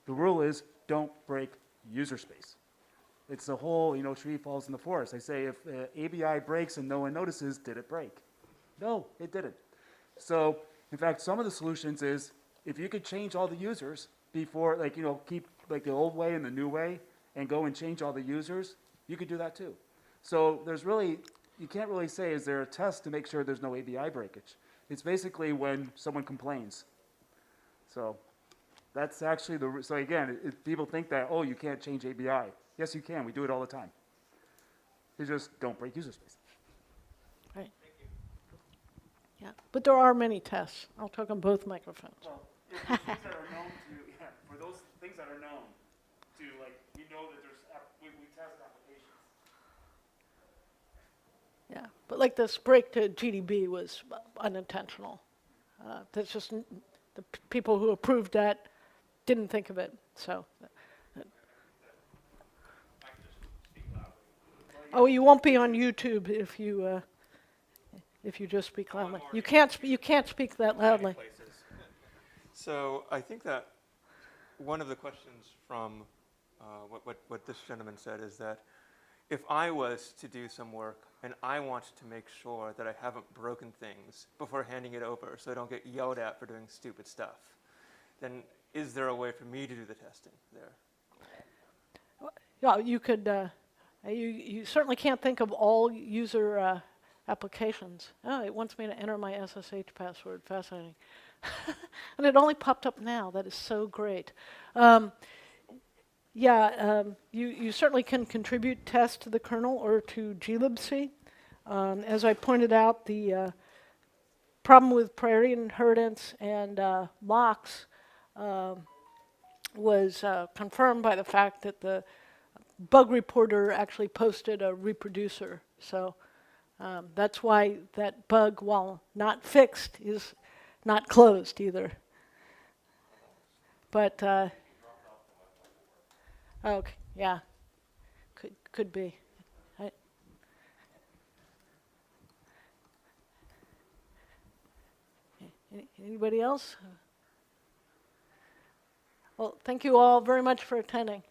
The rule is don't break user space. It's the whole, tree falls in the forest. I say if ABI breaks and no one notices, did it break? No, it didn't. So, in fact, some of the solutions is if you could change all the users before, keep like the old way and the new way and go and change all the users, you could do that too. So there's really, you can't really say, is there a test to make sure there's no ABI breakage? It's basically when someone complains. So that's actually so again, people think that, oh, you can't change ABI. Yes, you can. We do it all the time. You just don't break user space. Right. Yeah, but there are many tests. I'll talk on both microphones. Well, if there's things that are known to, for those things that are known to, that there's, we test applications. Yeah, but like this break to GDB was unintentional. That's just the people who approved that didn't think of it. So. Oh, you won't be on YouTube if you just speak loudly. You can't speak that loudly. So I think that one of the questions from what this gentleman said is that if I was to do some work and I want to make sure that I haven't broken things before handing it over so I don't get yelled at for doing stupid stuff, then is there a way for me to do the testing there? Yeah, you could. You certainly can't think of all user applications. Oh, it wants me to enter my SSH password. Fascinating. And it only popped up now. That is so great. You certainly can contribute tests to the kernel or to glibc. As I pointed out, the problem with priority inheritance and locks was confirmed by the fact that the bug reporter actually posted a reproducer. So that's why that bug, while not fixed, is not closed either. But okay, yeah, could be. Anybody else? Well, thank you all very much for attending.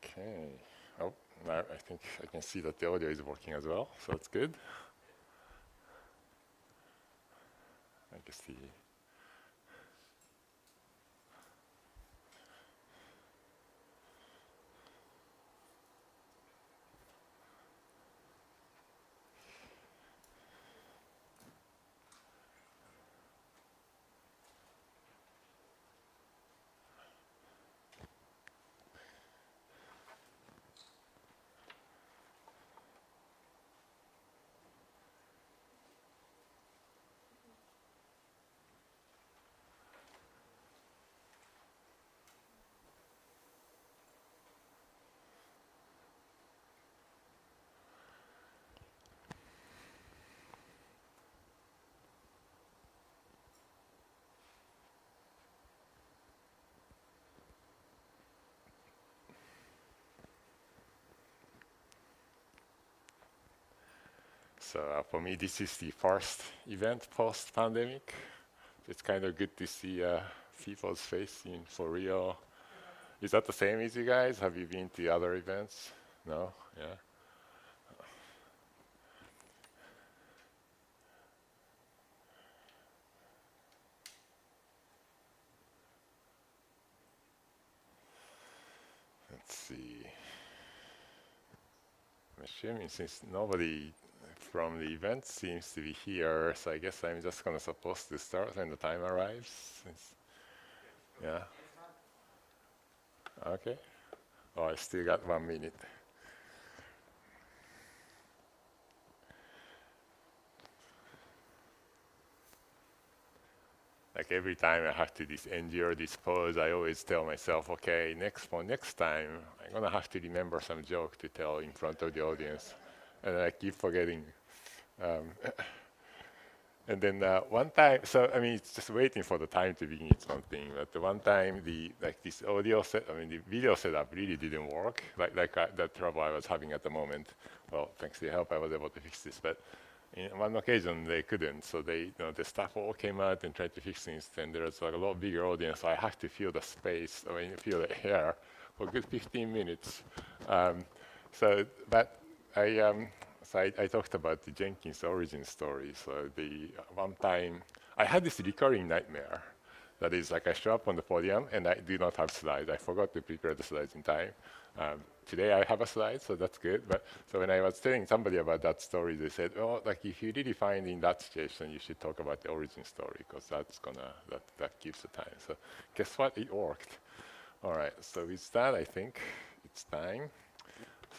Okay. Oh, now I think I can see that the audio is working as well, so that's good. I guess the So for me, this is the first event post-pandemic. It's kind of good to see people's face in for real. Is that the same as you guys? Have you been to other events? No? Yeah? Let's see. I'm assuming since nobody from the event seems to be here, so I guess I'm just going to supposed to start when the time arrives. Yeah. Okay. Oh, I still got 1 minute. Like every time I have to endure this pause, I always tell myself, okay, next time, I'm gonna have to remember some joke to tell in front of the audience, and I keep forgetting. And then one time, so I mean, it's just waiting for the time to begin. It's one thing, but the one time this audio set, I mean, the video setup really didn't work. That trouble I was having at the moment. Well, thanks to your help, I was able to fix this, but. In one occasion, they couldn't, so the staff all came out and tried to fix things, and there was like a lot bigger audience, so I had to fill the space, fill the air for a good 15 minutes. So I talked about the Jenkins origin story. So the one time, I had this recurring nightmare. That is, like I show up on the podium and I do not have slides. I forgot to prepare the slides in time. Today I have a slide, so that's good. But so when I was telling somebody about that story, they said, "Oh, like if you really find in that situation, you should talk about the origin story because that gives the time." So guess what? It worked. All right. So with that, I think it's time.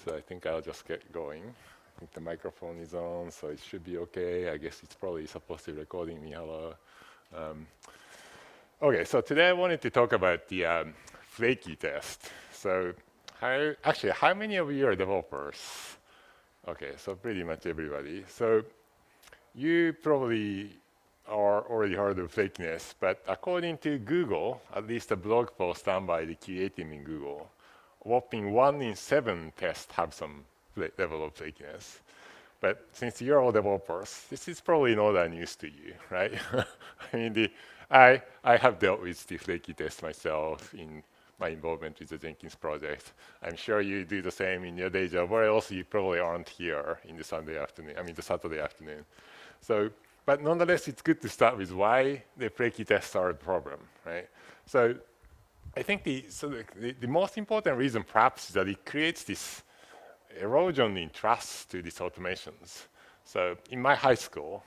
So I think I'll just get going. I think the microphone is on, so it should be okay. I guess it's probably supposed to be recording me. Hello. Okay. So today I wanted to talk about the Flaky test. So. How many of you are developers? Okay, so pretty much everybody. So you probably are already heard of Flakiness, but according to Google, at least a blog post done by the QA team in Google, whopping 1 in 7 tests have some level of Flakiness. But since you're all developers, this is probably not that news to you, right? I mean, I have dealt with the Flaky test myself in my involvement with the Jenkins project. I'm sure you do the same in your day job, or else you probably aren't here in the Saturday afternoon. So, but nonetheless, it's good to start with why the Flaky tests are a problem, right? So, I think the most important reason perhaps is that it creates this erosion in trust to these automations. So, in my high school,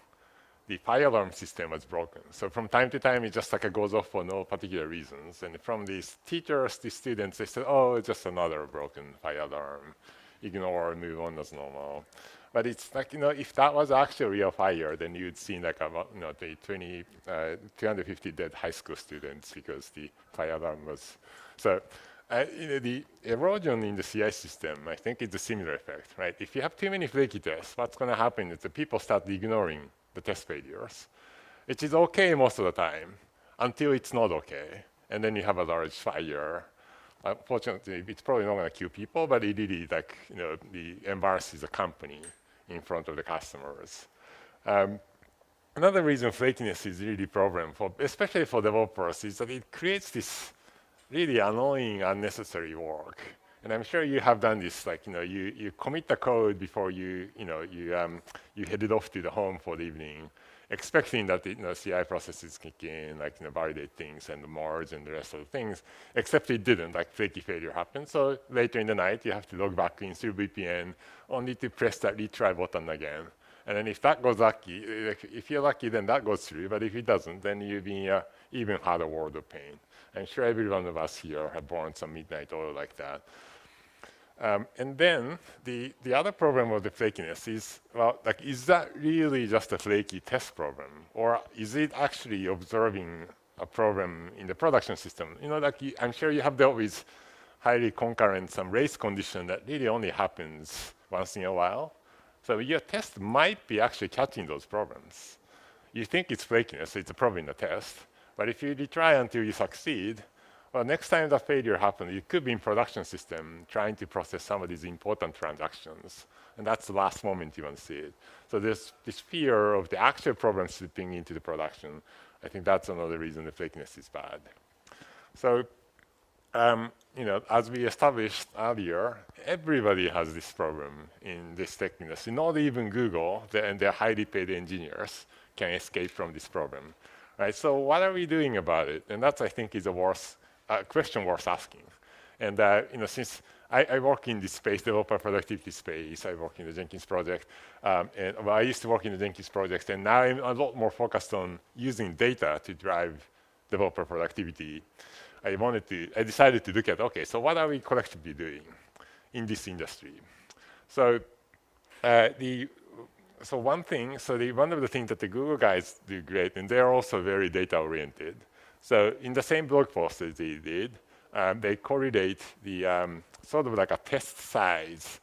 the fire alarm system was broken. So from time to time, it just like goes off for no particular reasons. And from these teachers, the students, they said, "Oh, it's just another broken fire alarm. Ignore, move on as normal." But it's like, if that was actually a real fire, then you'd see like about, the 250 dead high school students because the fire alarm was. So, the erosion in the CI system, I think it's a similar effect, right? If you have too many Flaky tests, what's going to happen is the people start ignoring the test failures, which is okay most of the time, until it's not okay. And then you have a large fire. Unfortunately, it's probably not going to kill people, but it really, embarrasses the company in front of the customers. Another reason flakiness is really a problem, especially for developers, is that it creates this really annoying, unnecessary work. And I'm sure you have done this, like, you commit the code before you headed off to the home for the evening, expecting that the CI processes kick in, like, validate things and merge and the rest of the things, except it didn't, like flaky failure happened. So later in the night, you have to log back in through VPN, only to press that retry button again. And then if that goes lucky, if you're lucky, then that goes through. But if it doesn't, then you'll be in an even harder world of pain. I'm sure every one of us here have borne some midnight oil like that. And then the other problem of the flakiness is, well, like, is that really just a flaky test problem? Or is it actually observing a problem in the production system? Like, I'm sure you have dealt with highly concurrent, some race condition that really only happens once in a while. So your test might be actually catching those problems. You think it's flakiness, it's a problem in the test. But if you retry until you succeed, well, next time the failure happens, it could be in production system trying to process some of these important transactions. And that's the last moment you want to see it. So there's this fear of the actual problem slipping into the production. I think that's another reason the flakiness is bad. So, as we established earlier, everybody has this problem in this flakiness. Not even Google and their highly paid engineers can escape from this problem. Right? So what are we doing about it? And that, I think, is a question worth asking. And since I work in this space, developer productivity space, I work in the Jenkins project, I used to work in the Jenkins project, and now I'm a lot more focused on using data to drive developer productivity. I decided to look at, okay, so what are we collectively doing in this industry? So one of the things that the Google guys do great, and they're also very data-oriented. So in the same blog post that they did, they correlate the sort of like a test size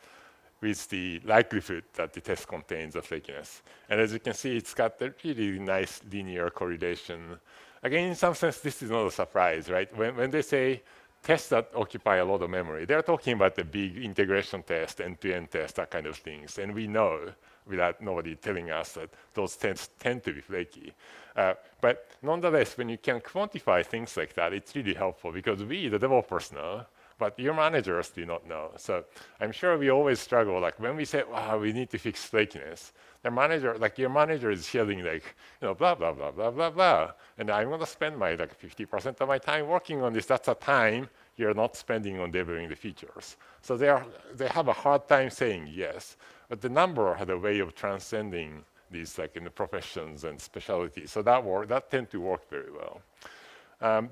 with the likelihood that the test contains a flakiness. And as you can see, it's got a really nice linear correlation. Again, in some sense, this is not a surprise, right? When they say tests that occupy a lot of memory, they're talking about the big integration test, end-to-end test, that kind of things. And we know, without nobody telling us, that those tests tend to be flaky. But nonetheless, when you can quantify things like that, it's really helpful because we, the developers, know, but your managers do not know. So I'm sure we always struggle, like when we say, wow, we need to fix flakiness, your manager is yelling like, blah, blah, blah, blah, blah, blah. And I'm gonna spend my 50% of my time working on this. That's a time you're not spending on debugging the features. So they have a hard time saying yes. But the number had a way of transcending these in the professions and specialties. So that tend to work very well.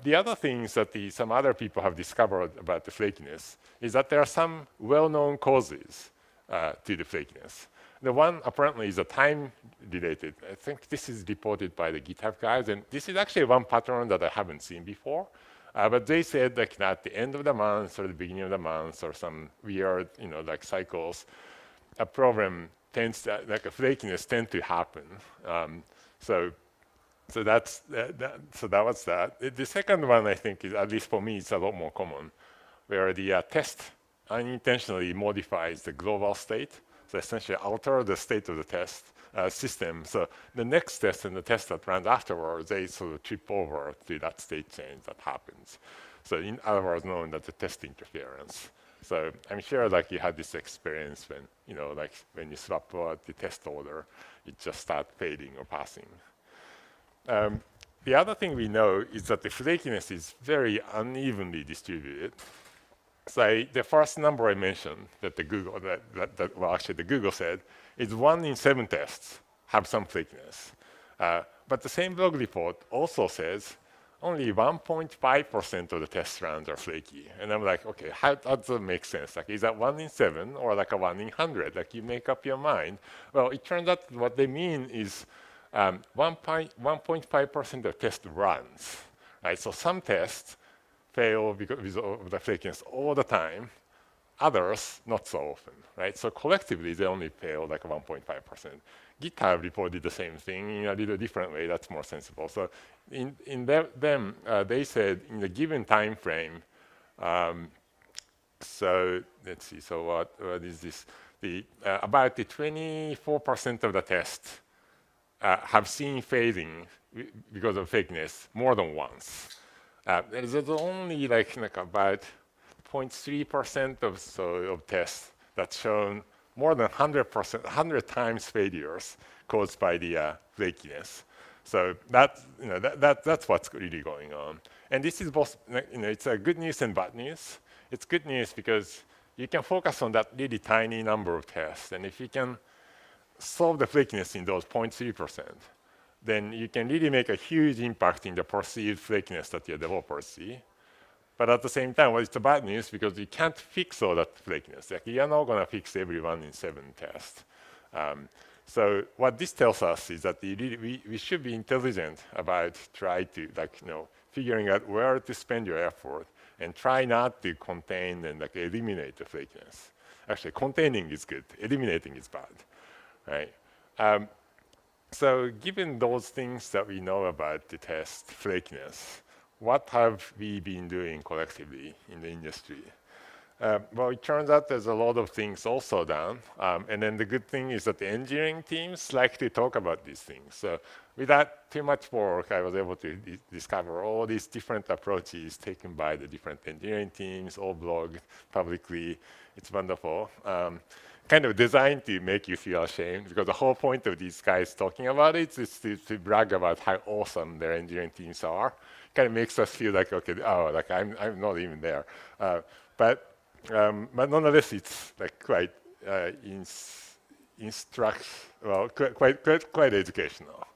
The other things that some other people have discovered about the flakiness is that there are some well-known causes to the flakiness. The one apparently is a time-related. I think this is reported by the GitHub guys, and this is actually one pattern that I haven't seen before. But they said at the end of the month or the beginning of the month or some weird, cycles, a problem tends to, a flakiness tend to happen. So that was that. The second one, I think, is, at least for me, it's a lot more common, where the test unintentionally modifies the global state. So essentially alter the state of the test system. So the next test and the test that runs afterwards, they sort of trip over to that state change that happens. So in other words, known as the test interference. So I'm sure you had this experience when, when you swap out the test order, it just starts fading or passing. The other thing we know is that the flakiness is very unevenly distributed. So the first number I mentioned that the Google said is 1 in 7 tests have some flakiness. But the same blog report also says only 1.5% of the test runs are flaky. And I'm like, okay, how does that make sense? Is that 1 in 7 or a 1 in 100? You make up your mind. Well, it turns out what they mean is 1.5% of test runs. Right? So some tests fail because of the flakiness all the time. Others, not so often, right? So collectively, they only fail 1.5%. GitHub reported the same thing in a little different way. That's more sensible. So they said in a given time frame, so let's see, so what is this? About the 24% of the tests have seen fading because of fakeness more than once. There's only about 0.3% of tests that's shown more than 100%, 100 times failures caused by the flakiness. So that's what's really going on. And this is both, it's a good news and bad news. It's good news because you can focus on that really tiny number of tests. And if you can solve the flakiness in those 0.3%, then you can really make a huge impact in the perceived flakiness that your developers see. But at the same time, well, it's a bad news because you can't fix all that flakiness. Like, you're not going to fix every 1 in 7 tests. So what this tells us is that we should be intelligent about figuring out where to spend your effort and try not to contain and eliminate the flakiness. Actually, containing is good. Eliminating is bad, right? So given those things that we know about the test flakiness, what have we been doing collectively in the industry? Well, it turns out there's a lot of things also done. And then the good thing is that the engineering teams like to talk about these things. So without too much work, I was able to discover all these different approaches taken by the different engineering teams, all blogged publicly. It's wonderful. Kind of designed to make you feel ashamed, because the whole point of these guys talking about it is to brag about how awesome their engineering teams are. Kind of makes us feel like, okay, I'm not even there. But nonetheless, it's quite quite educational.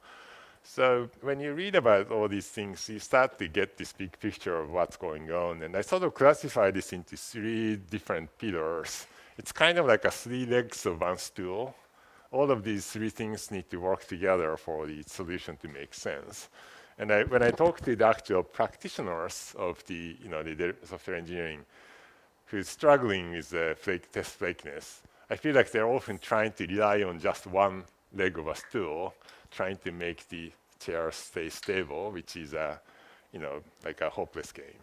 So when you read about all these things, you start to get this big picture of what's going on. And I sort of classify this into 3 different pillars. It's kind of like a 3 legs of one stool. All of these 3 things need to work together for the solution to make sense. And when I talk to the actual practitioners of the software engineering who's struggling with test flakiness, I feel like they're often trying to rely on just one leg of a stool, trying to make the chair stay stable, which is like a hopeless game.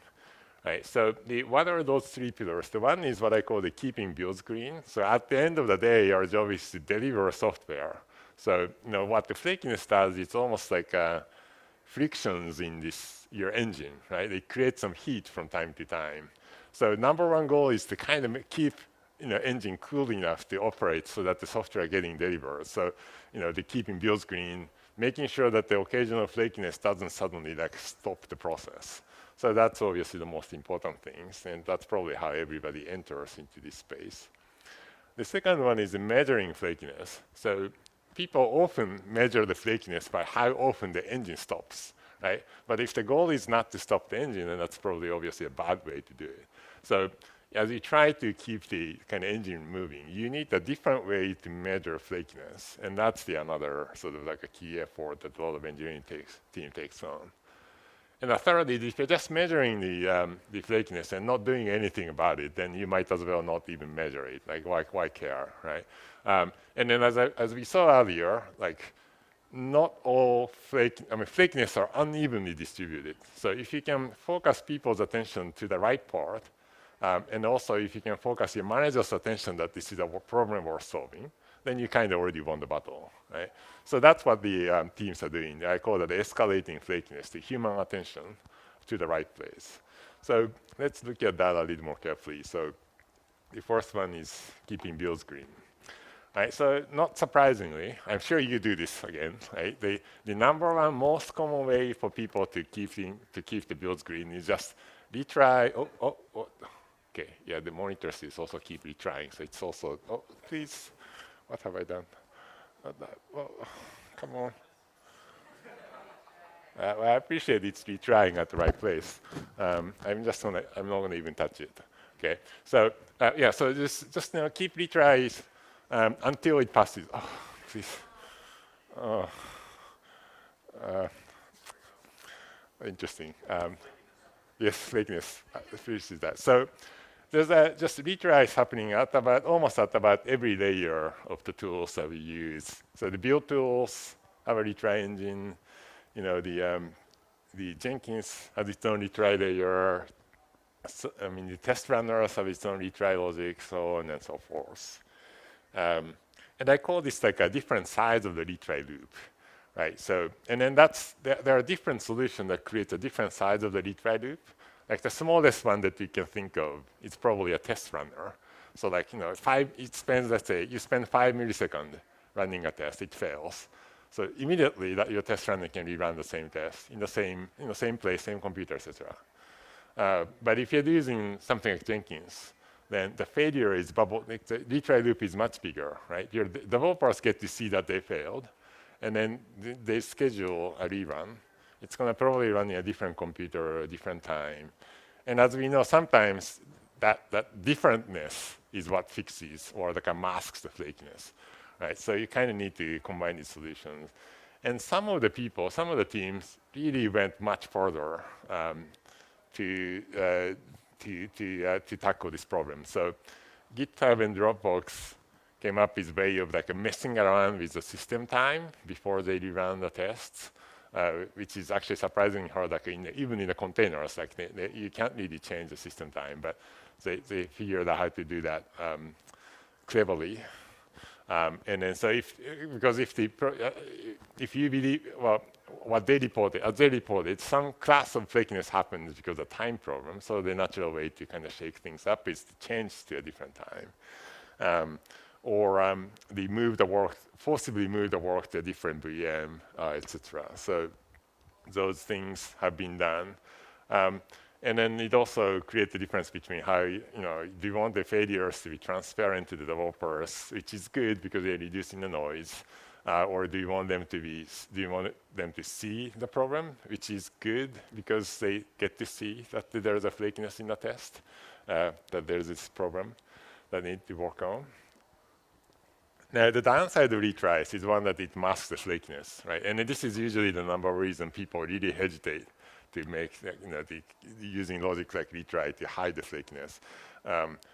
Right, so what are those 3 pillars? The one is what I call the keeping builds green. So at the end of the day, our job is to deliver software. So what the flakiness does, it's almost like frictions in your engine, right? They create some heat from time to time. So number 1 goal is to kind of keep engine cool enough to operate so that the software is getting delivered. So the keeping builds green, making sure that the occasional flakiness doesn't suddenly stop the process. So that's obviously the most important things, and that's probably how everybody enters into this space. The second one is measuring flakiness. So people often measure the flakiness by how often the engine stops, right? But if the goal is not to stop the engine, then that's probably obviously a bad way to do it. So as you try to keep the kind of engine moving, you need a different way to measure flakiness, and that's another sort of like a key effort that a lot of engineering team takes on. And thirdly, if you're just measuring the flakiness and not doing anything about it, then you might as well not even measure it. Like, why care, right? And then as we saw earlier, not all flakiness are unevenly distributed. So if you can focus people's attention to the right part, and also if you can focus your manager's attention that this is a problem worth solving, then you kind of already won the battle, right? So that's what the teams are doing. I call that escalating flakiness, the human attention to the right place. So let's look at that a little more carefully. So the first one is keeping builds green. Right, so not surprisingly, I'm sure you do this again, right? The number 1 most common way for people to keep the builds green is just retry. Okay, yeah, the monitors is also keep retrying, so it's also, please. What have I done? Not that. Well, come on. Well, I appreciate it's retrying at the right place. I'm not gonna even touch it. Okay. So yeah. So just keep retries until it passes. Oh, please. Oh. Interesting. Yes, flakiness. Finishes that. So. There's just retries happening almost at about every layer of the tools that we use. So the build tools have a retry engine. The Jenkins has its own retry layer. So, the test runners have its own retry logic, so on and so forth. And I call this like a different size of the retry loop, right? So, and then there are different solutions that create a different size of the retry loop. Like the smallest one that you can think of is probably a test runner. So like, it spends, let's say, you spend 5 milliseconds running a test, it fails. So immediately that your test runner can rerun the same test in the same place, same computer, etc. But if you're using something like Jenkins, then the failure is bubble, like the retry loop is much bigger, right? Your developers get to see that they failed, and then they schedule a rerun. It's going to probably run in a different computer, a different time. And as we know, sometimes that differentness is what fixes or that masks the flakiness, right? So you kind of need to combine these solutions. And some of the people, some of the teams really went much further to tackle this problem. So GitHub and Dropbox came up with a way of like messing around with the system time before they rerun the tests, which is actually surprisingly hard. Like even in the containers, like you can't really change the system time, but they figured out how to do that cleverly. And then so because if you believe, well, what they reported, as they reported, some class of flakiness happens because of time problem. So the natural way to kind of shake things up is to change to a different time. Or they forcibly move the work to a different VM, etc. So those things have been done. And then it also creates the difference between how, do you want the failures to be transparent to the developers, which is good because they're reducing the noise, or do you want them to see the problem, which is good because they get to see that there's a flakiness in the test, that there's this problem that need to work on. Now, the downside of retries is one that it masks the flakiness, right? And this is usually the number of reasons people really hesitate to make, using logic like retry to hide the flakiness.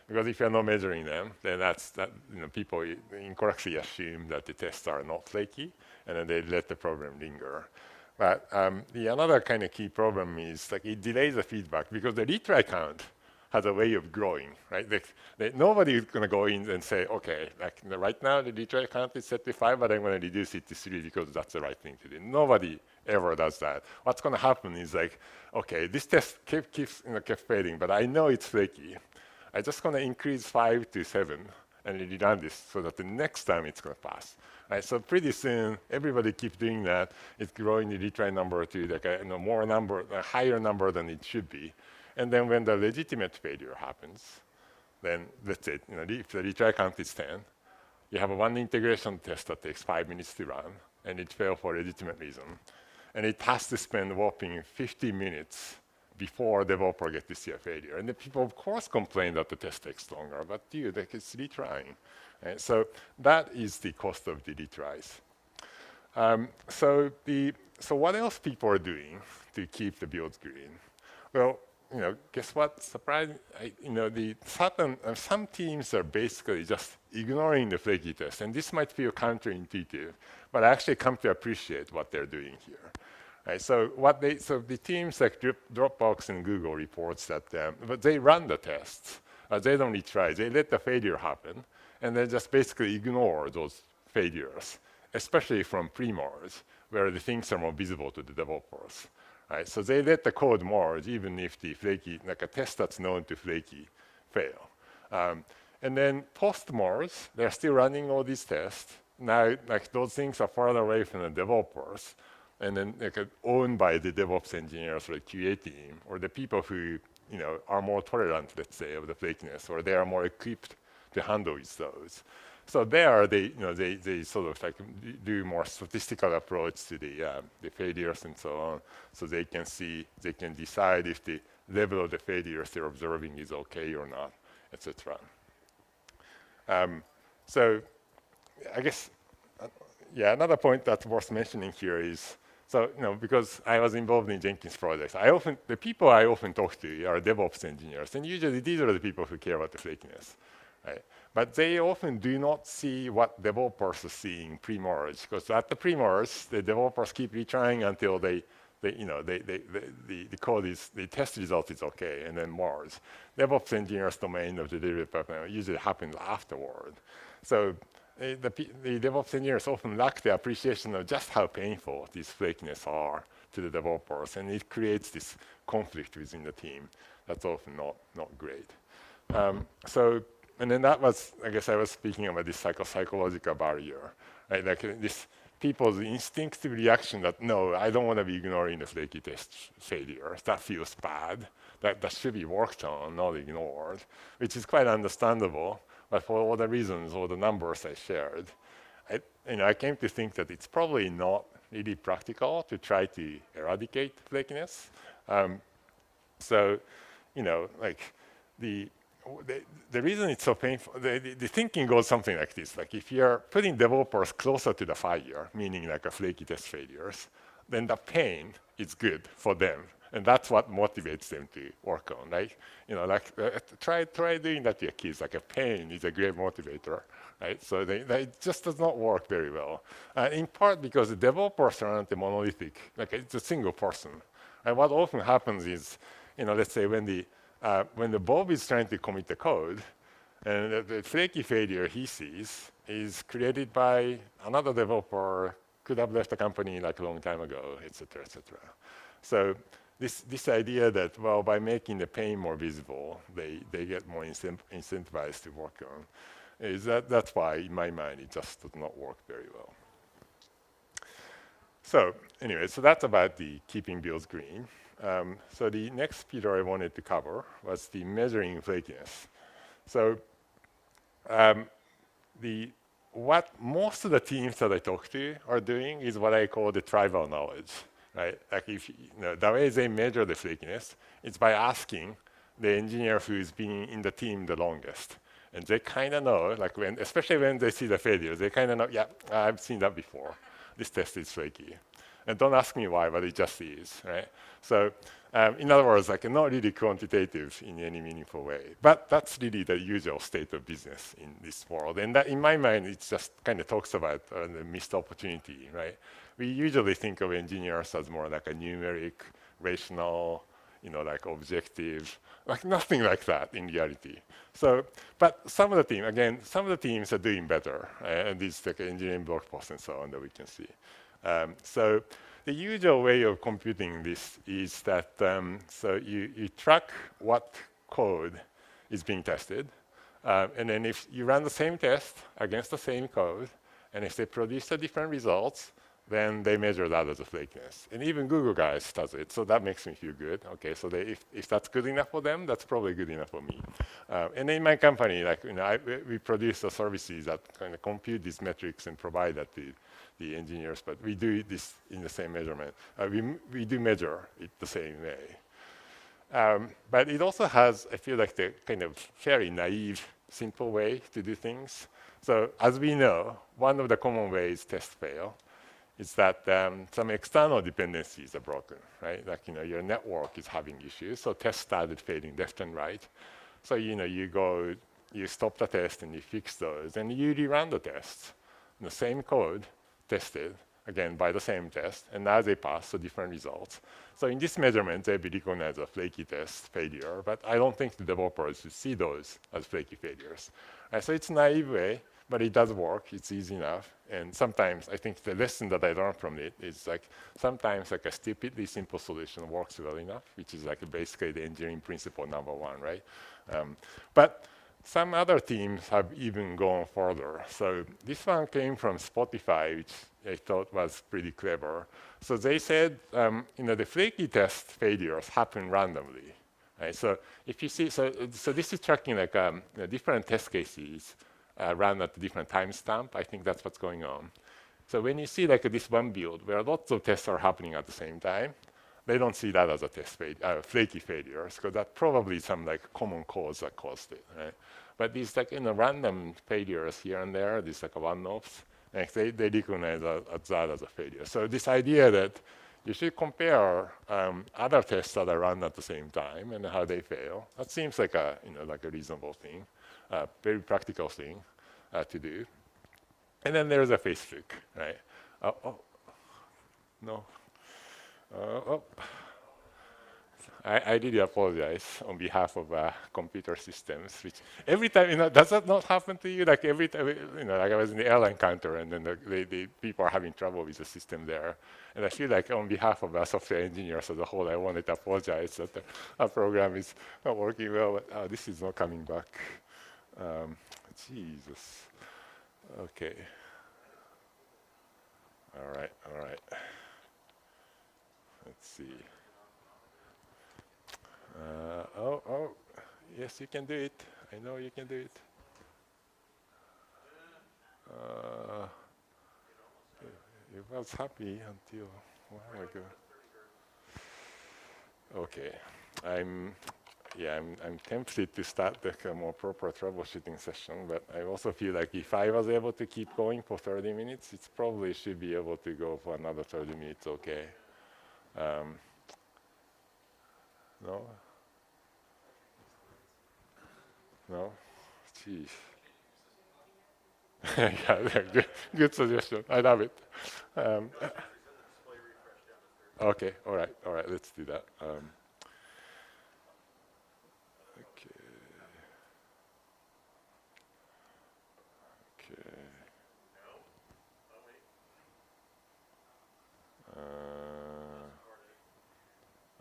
Because if you're not measuring them, then people incorrectly assume that the tests are not flaky, and then they let the problem linger. But another kind of key problem is like it delays the feedback because the retry count has a way of growing, right? Nobody is going to go in and say, okay, like right now the retry count is set to 5, but I'm going to reduce it to 3 because that's the right thing to do. Nobody ever does that. What's going to happen is like, okay, this test kept failing, but I know it's flaky. I'm just going to increase 5 to 7 and rerun this so that the next time it's going to pass. Right? So pretty soon, everybody keeps doing that. It's growing the retry number to like a higher number than it should be. And then when the legitimate failure happens, then let's say if the retry count is 10, you have one integration test that takes 5 minutes to run, and it failed for a legitimate reason. And it has to spend whopping 50 minutes before the developer gets to see a failure. And the people, of course, complain that the test takes longer, but dude, it's retrying. Right? So that is the cost of the retries. So what else people are doing to keep the builds green? Well, guess what? Surprising, some teams are basically just ignoring the flaky test, and this might feel counterintuitive, but I actually come to appreciate what they're doing here. Right? So the teams like Dropbox and Google reports that, but they run the tests. They don't retry. They let the failure happen, and they just basically ignore those failures, especially from pre-merge, where the things are more visible to the developers. Right, so they let the code merge even if the flaky, like a test that's known to flaky, fail. And then post-merge, they're still running all these tests. Now, like those things are farther away from the developers, and then owned by the DevOps engineers or the QA team, or the people who are more tolerant, let's say, of the flakiness, or they are more equipped to handle those. So there, they sort of like do more statistical approach to the failures and so on, so they can decide if the level of the failures they're observing is okay or not, etc. So I guess, another point that's worth mentioning here is, so because I was involved in Jenkins projects, the people I often talk to are DevOps engineers, and usually these are the people who care about the flakiness. Right? But they often do not see what developers are seeing pre-merge, because at the pre-merge, the developers keep retrying until the code is, the test result is okay, and then merge. DevOps engineers domain of the delivery pipeline usually happens afterward. So the DevOps engineers often lack the appreciation of just how painful these flakiness are to the developers, and it creates this conflict within the team. That's often not great. And then that was, I guess I was speaking about this psychological barrier, right? Like this people's instinctive reaction that, no, I don't want to be ignoring the flaky test failures. That feels bad. That should be worked on, not ignored, which is quite understandable. But for all the reasons or the numbers I shared, I came to think that it's probably not really practical to try to eradicate flakiness. So, like the reason it's so painful, the thinking goes something like this. Like if you're putting developers closer to the fire, meaning like a flaky test failures, then the pain is good for them. And that's what motivates them to work on, right? Try doing that to your kids. Like a pain is a great motivator, right? So it just does not work very well. In part because the developers aren't monolithic, like it's a single person. And what often happens is, let's say when the Bob is trying to commit the code, and the flaky failure he sees is created by another developer, could have left the company like a long time ago, et cetera, et cetera. So this idea that, well, by making the pain more visible, they get more incentivized to work on, that's why, in my mind, it just does not work very well. So anyway, so that's about the keeping builds green. So the next pillar I wanted to cover was the measuring flakiness. So what most of the teams that I talk to are doing is what I call the tribal knowledge, right? Like the way they measure the flakiness is by asking the engineer who's been in the team the longest. And they kind of know, like especially when they see the failures, they kind of know, yeah, I've seen that before. This test is flaky. And don't ask me why, but it just is, right? So in other words, like not really quantitative in any meaningful way. But that's really the usual state of business in this world. And that, in my mind, it just kind of talks about the missed opportunity, right? We usually think of engineers as more like a numeric, rational, like objective, like nothing like that in reality. So, but some of the teams are doing better. And these like engineering blog posts and so on that we can see. So the usual way of computing this is that so you track what code is being tested, and then if you run the same test against the same code, and if they produce different results, then they measure that as a flakiness. And even Google guys does it, so that makes me feel good. Okay, so if that's good enough for them, that's probably good enough for me. And in my company, like we produce the services that kind of compute these metrics and provide that to the engineers, but we do this in the same measurement. We do measure it the same way. But it also has, I feel like, the kind of very naive, simple way to do things. So as we know, one of the common ways tests fail is that some external dependencies are broken, right? Like, your network is having issues, so tests started failing left and right. So, you stop the test and you fix those, and you rerun the tests. The same code tested, again, by the same test, and now they pass to different results. So in this measurement, they be recognized as flaky test failure, but I don't think the developers should see those as flaky failures. So it's a naive way, but it does work. It's easy enough. And sometimes I think the lesson that I learned from it is like sometimes like a stupidly simple solution works well enough, which is like basically the engineering principle #1, right? But some other teams have even gone further. So this one came from Spotify, which I thought was pretty clever. So they said, the flaky test failures happen randomly. Right? So if you see, so this is tracking like different test cases run at a different timestamp. I think that's what's going on. So when you see like this one build where lots of tests are happening at the same time, they don't see that as a flaky failures, because that's probably some like common cause that caused it. Right? But these like random failures here and there, these like one-offs, like they recognize that as a failure. So this idea that you should compare other tests that are run at the same time and how they fail, that seems like a reasonable thing, very practical thing to do. And then there's a Facebook, right? No. I really apologize on behalf of computer systems, which every time, does that not happen to you? Like every time, like I was in the airline counter and then the people are having trouble with the system there. And I feel like on behalf of software engineers as a whole, I wanted to apologize that our program is not working well, but this is not coming back. Jesus. Okay. All right. Let's see. Oh, yes, you can do it. I know you can do it. It was happy until a while ago. Okay, I'm tempted to start the more proper troubleshooting session, but I also feel like if I was able to keep going for 30 minutes, it probably should be able to go for another 30 minutes. Okay. No? No? Jeez. Yeah, good suggestion. I love it. Okay, all right, let's do that. Okay.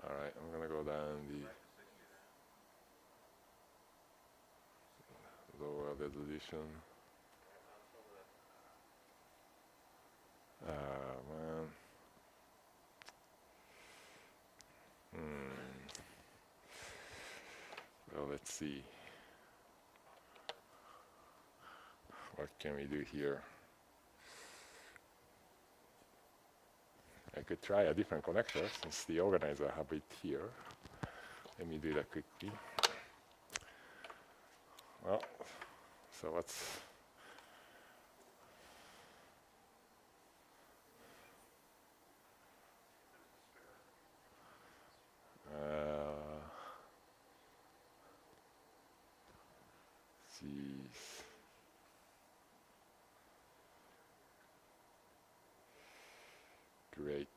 All right, I'm gonna go down the lower resolution. Man. Well, let's see. What can we do here? I could try a different connector since the organizer have it here. Let me do that quickly. Well, so what's geez. Great.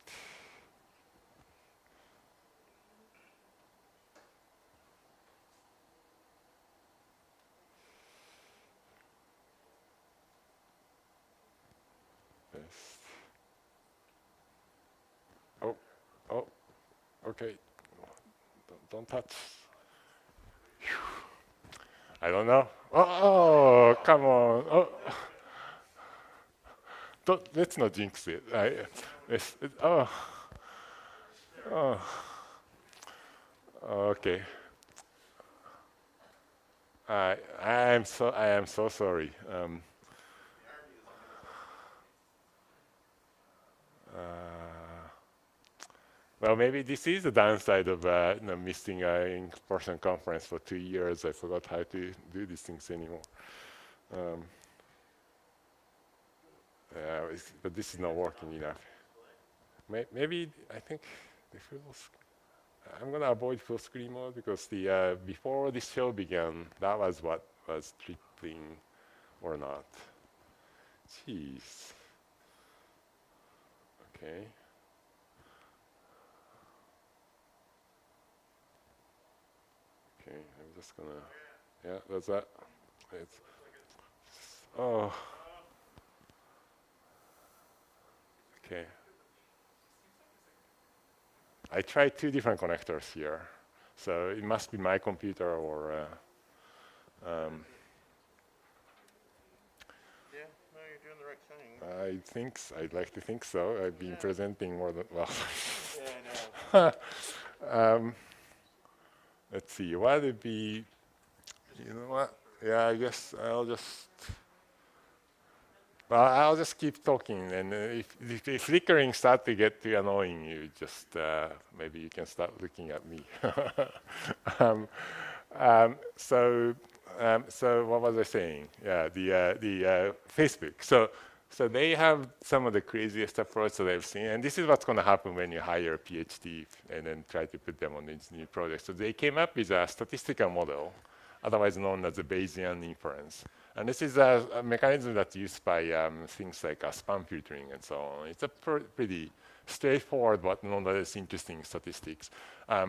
Best. Oh, okay. Don't touch. Whew. I don't know. Oh, come on. Let's not jinx it. Okay. I am so sorry. Well, maybe this is the downside of missing an in-person conference for 2 years. I forgot how to do these things anymore. But this is not working enough. Maybe I think I'm going to avoid full screen mode because the before this show began, that was what was tripping or not. Jeez. Okay. Okay, I'm just gonna, yeah, that's that. Oh. Okay. I tried 2 different connectors here, so it must be my computer or. Yeah, no, you're doing the right thing. I'd like to think so. I've been presenting more than well. Yeah, I know. Let's see. What would be? You know what? Yeah, I guess I'll just keep talking, and if the flickering start to get too annoying, you just maybe you can start looking at me. So what was I saying? Yeah, the Facebook. So they have some of the craziest approach that I've seen, and this is what's going to happen when you hire a PhD and then try to put them on these new projects. So they came up with a statistical model, otherwise known as the Bayesian inference. And this is a mechanism that's used by things like spam filtering and so on. It's a pretty straightforward but nonetheless interesting statistics.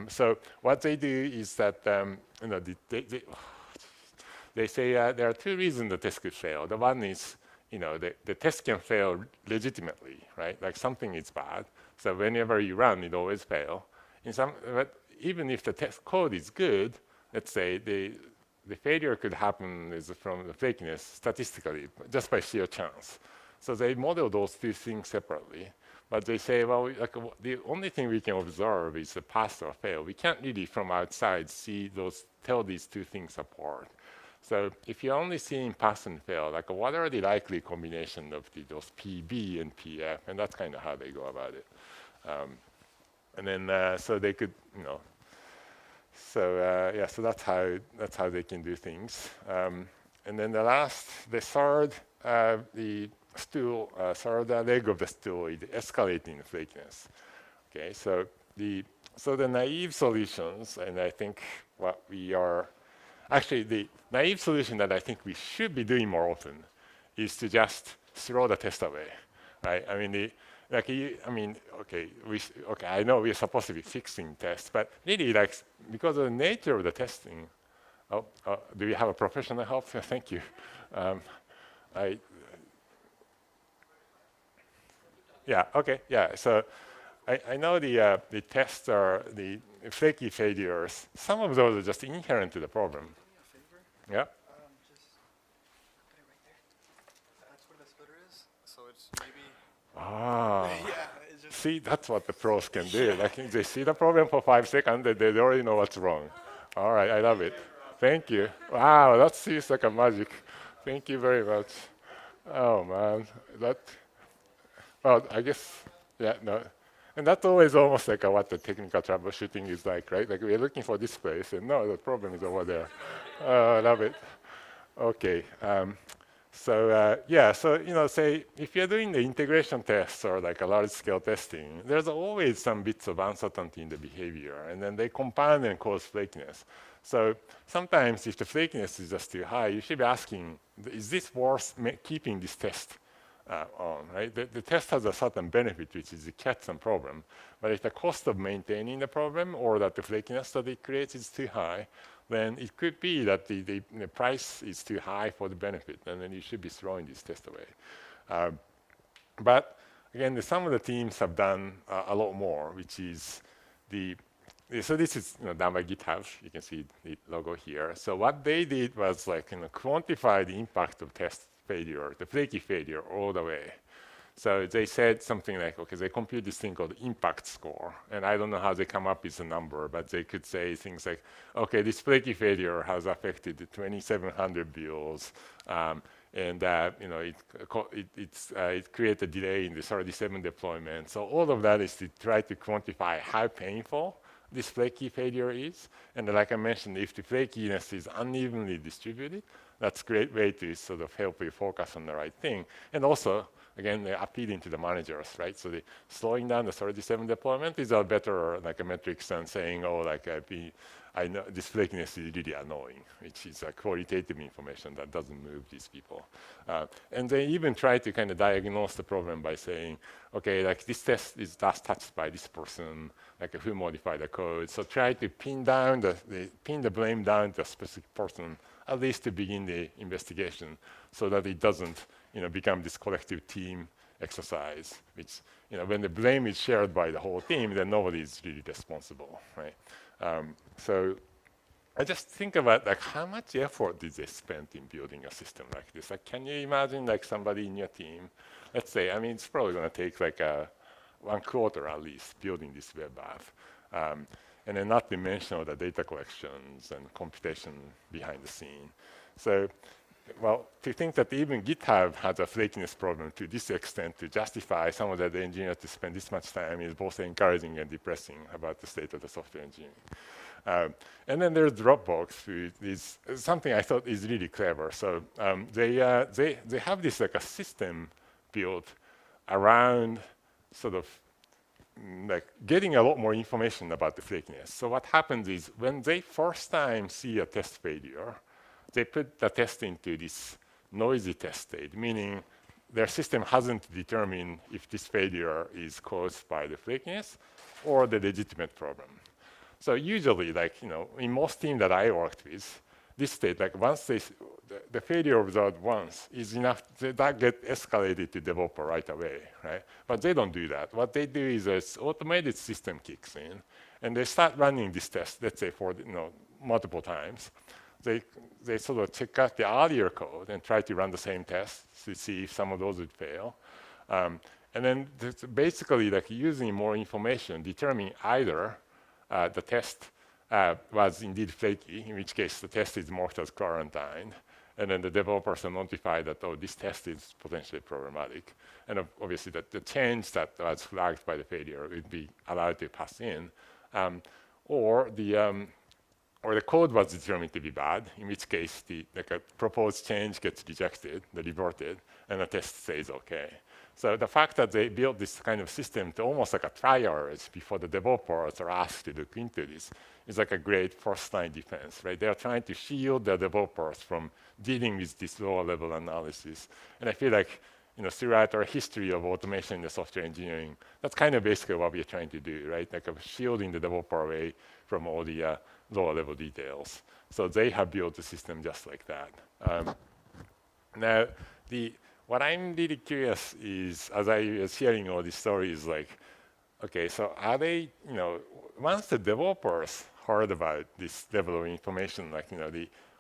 So what they do is that you know, they say there are two reasons the test could fail. The one is, you know, the test can fail legitimately, right? Like something is bad, so whenever you run, it always fail. But even if the test code is good, let's say the failure could happen is from the flakiness statistically, just by sheer chance. So they model those two things separately. But they say, well, like, the only thing we can observe is the pass or fail. We can't really, from outside, tell these two things apart. So if you're only seeing pass and fail, like, what are the likely combination of those PB and PF? And that's kind of how they go about it. And then, so they could, you know, so yeah, so that's how they can do things. And then the third leg of the stool is escalating flakiness. Okay, so the naive solutions, and I think what we are actually the naive solution that I think we should be doing more often is to just throw the test away, right? I mean, okay, I know we're supposed to be fixing tests, but really, like, because of the nature of the testing. Do we have a professional help? Thank you. Yeah, okay, yeah. So I know the tests are the flaky failures. Some of those are just inherent to the problem. Yeah. Just put it right there. That's where the splitter is. So it's maybe. Ah. Yeah. It's just See, that's what the pros can do. Like, they see the problem for 5 seconds, they already know what's wrong. All right, I love it. Thank you. Wow, that seems like a magic. Thank you very much. Oh man, well, I guess, yeah, no. And that's always almost like what the technical troubleshooting is like, right? Like, we're looking for this place, and no, the problem is over there. Oh, I love it. Okay. Yeah, so, you know, say, if you're doing the integration tests or like a large-scale testing, there's always some bits of uncertainty in the behavior, and then they compound and cause flakiness. So sometimes if the flakiness is just too high, you should be asking, is this worth keeping this test on, right? The test has a certain benefit, which is to catch some problem. But if the cost of maintaining the problem or that the flakiness that it creates is too high, then it could be that the price is too high for the benefit, and then you should be throwing this test away. But again, some of the teams have done a lot more, which is so this is, you know, done by GitHub. You can see the logo here. So what they did was, like, you know, quantify the impact of test failure, the flaky failure, all the way. So they said something like, okay, they compute this thing called impact score. And I don't know how they come up with a number, but they could say things like, okay, this flaky failure has affected 2,700 builds, and you know, it created a delay in the 37 deployment. So all of that is to try to quantify how painful this flaky failure is. And like I mentioned, if the flakiness is unevenly distributed, that's a great way to sort of help you focus on the right thing. And also, again, they're appealing to the managers, right? So the slowing down the 37 deployment is a better, like, a metrics than saying, oh, like, I know this flakiness is really annoying, which is a qualitative information that doesn't move these people. And they even try to kind of diagnose the problem by saying, okay, like, this test is just touched by this person, like, who modified the code. So try to pin the blame down to a specific person, at least to begin the investigation, so that it doesn't, you know, become this collective team exercise, which, you know, when the blame is shared by the whole team, then nobody is really responsible, right? So I just think about, like, how much effort did they spend in building a system like this? Like, can you imagine, like, somebody in your team, let's say, I mean, it's probably going to take like 1 quarter at least building this web app. And then not to mention all the data collections and computation behind the scene. So, well, to think that even GitHub has a flakiness problem to this extent to justify some of the engineers to spend this much time is both encouraging and depressing about the state of the software engineering. And then there's Dropbox, which is something I thought is really clever. So they have this, like, a system built around sort of like getting a lot more information about the flakiness. So what happens is when they first time see a test failure, they put the test into this noisy test state, meaning their system hasn't determined if this failure is caused by the flakiness or the legitimate problem. So usually, like, in most teams that I worked with, this state, like once the failure observed once is enough, that get escalated to developer right away, right? But they don't do that. What they do is this automated system kicks in, and they start running this test, let's say for multiple times. They sort of check out the earlier code and try to run the same test to see if some of those would fail. And then basically, like using more information, determining either the test was indeed flaky, in which case the test is marked as quarantined, and then the developers are notified that, oh, this test is potentially problematic. And obviously, the change that was flagged by the failure would be allowed to pass in, or the code was determined to be bad, in which case a proposed change gets rejected, reverted, and the test stays okay. So the fact that they built this kind of system to almost like a triage before the developers are asked to look into this is like a great first-line defense, right? They are trying to shield the developers from dealing with this lower-level analysis. And I feel like, throughout our history of automation in the software engineering, that's kind of basically what we're trying to do, right? Like shielding the developer away from all the lower-level details. So they have built the system just like that. Now, what I'm really curious is, as I was hearing all these stories, like, okay, so are they, once the developers heard about this level of information, like,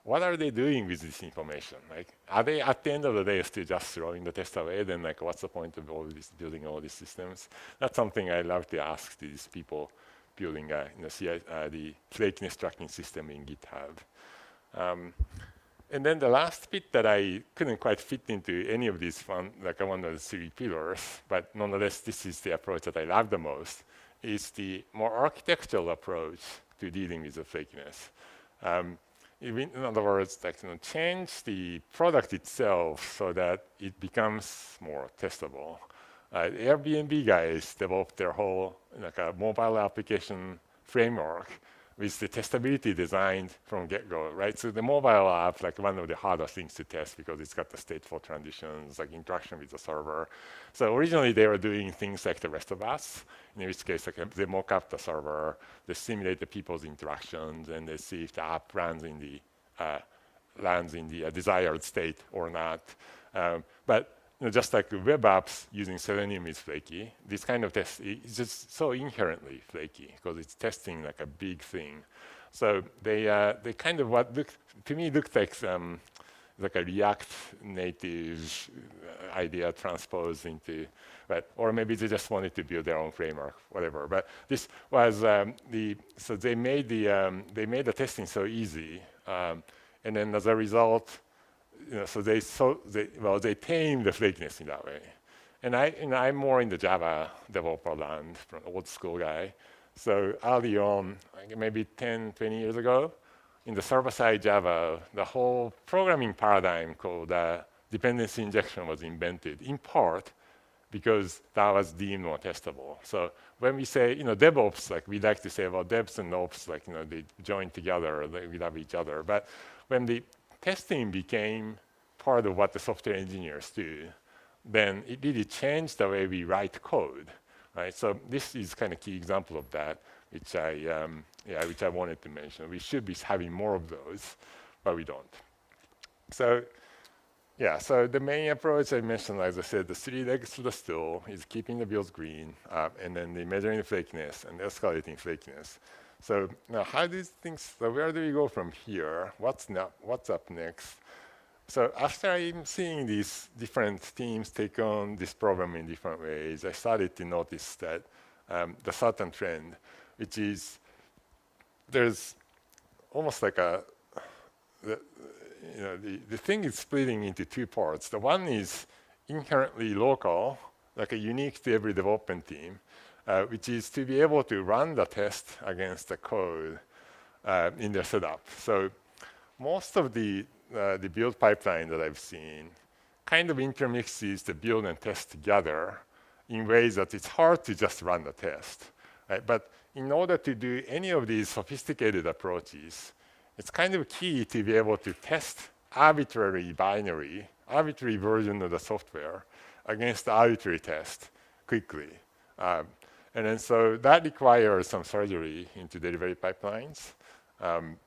what are they doing with this information? Like, are they at the end of the day still just throwing the test away? Then, like, what's the point of all this building all these systems? That's something I love to ask these people building the flakiness tracking system in GitHub. And then the last bit that I couldn't quite fit into any of these one of the three pillars, but nonetheless, this is the approach that I love the most, is the more architectural approach to dealing with the flakiness. In other words, like, change the product itself so that it becomes more testable. Airbnb guys developed their whole a mobile application framework with the testability designed from get-go, right? So the mobile app, like one of the hardest things to test because it's got the stateful transitions, like interaction with the server. So originally they were doing things like the rest of us, in which case like, they mock up the server, they simulate the people's interactions, and they see if the app lands in the desired state or not. But just like web apps using Selenium is flaky, this kind of test is just so inherently flaky because it's testing like a big thing. So they kind of to me looked like a React native idea transposed into, or maybe they just wanted to build their own framework, whatever. But this was so they made the testing so easy, and then as a result, so they tame the flakiness in that way. And I'm more in the Java developer land, from old school guy. So early on, like maybe 10, 20 years ago, in the server-side Java, the whole programming paradigm called dependency injection was invented, in part because that was deemed more testable. So when we say, DevOps, like we like to say, well, devs and ops, like, they join together, we love each other. But when the testing became part of what the software engineers do, then it really changed the way we write code, right? So this is kind of key example of that, which I wanted to mention. We should be having more of those, but we don't. So so the main approach I mentioned, as I said, the three legs to the stool is keeping the builds green, and then the measuring the flakiness and escalating flakiness. So now how do these things, so where do we go from here? What's up next? So after I'm seeing these different teams take on this problem in different ways, I started to notice that the Saturn Trend, which is, there's almost like the thing is splitting into two parts. The one is inherently local, like a unique to every development team, which is to be able to run the test against the code in their setup. So most of the build pipeline that I've seen kind of intermixes the build and test together in ways that it's hard to just run the test. Right? But in order to do any of these sophisticated approaches, it's kind of key to be able to test arbitrary binary arbitrary version of the software against the arbitrary test quickly. And then so that requires some surgery into delivery pipelines. And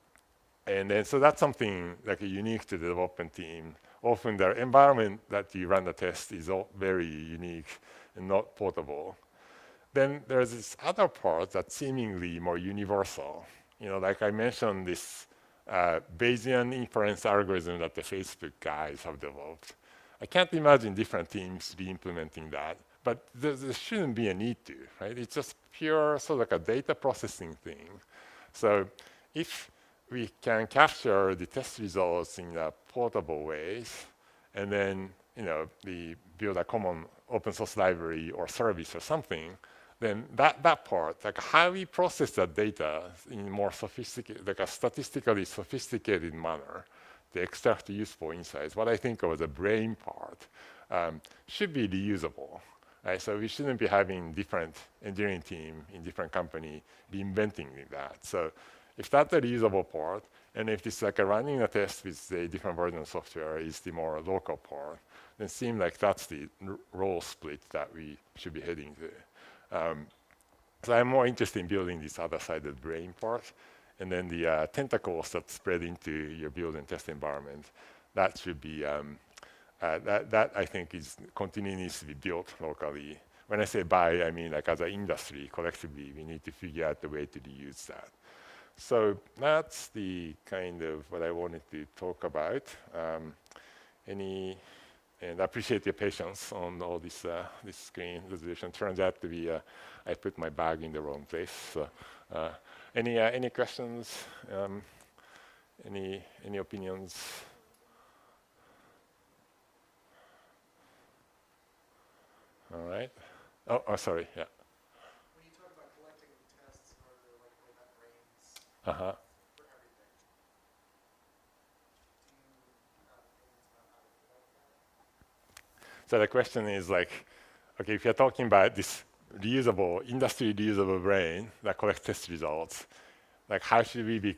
then so that's something like unique to the development team. Often the environment that you run the test is all very unique and not portable. Then there's this other part that's seemingly more universal. You know, like I mentioned, this Bayesian inference algorithm that the Facebook guys have developed. I can't imagine different teams re-implementing that, but there shouldn't be a need to, right? It's just pure sort of like a data processing thing. So if we can capture the test results in portable ways, and then we build a common open source library or service or something, then that part, like how we process that data in more sophisticated, like a statistically sophisticated manner to extract useful insights, what I think of as the brain part, should be reusable. Right? So we shouldn't be having different engineering team in different company reinventing that. So if that's the reusable part, and if it's like running a test with a different version of software is the more local part, then it seems like that's the role split that we should be heading to. So I'm more interested in building this other side of the brain part, and then the tentacles that spread into your build and test environment. That should be that I think is continuing needs to be built locally. When I say by, I mean like as an industry collectively, we need to figure out the way to reuse that. So that's the kind of what I wanted to talk about. And I appreciate your patience on all this this screen resolution. Turns out to be I put my bag in the wrong place. So, any questions? Any opinions? All right. Oh, sorry. Yeah. When you talk about collecting tests in order to like build that brains Uh huh. for everything, do you have opinions about how to do that? So the question is like, okay, if you're talking about this reusable, industry reusable brain that collects test results, like how should we be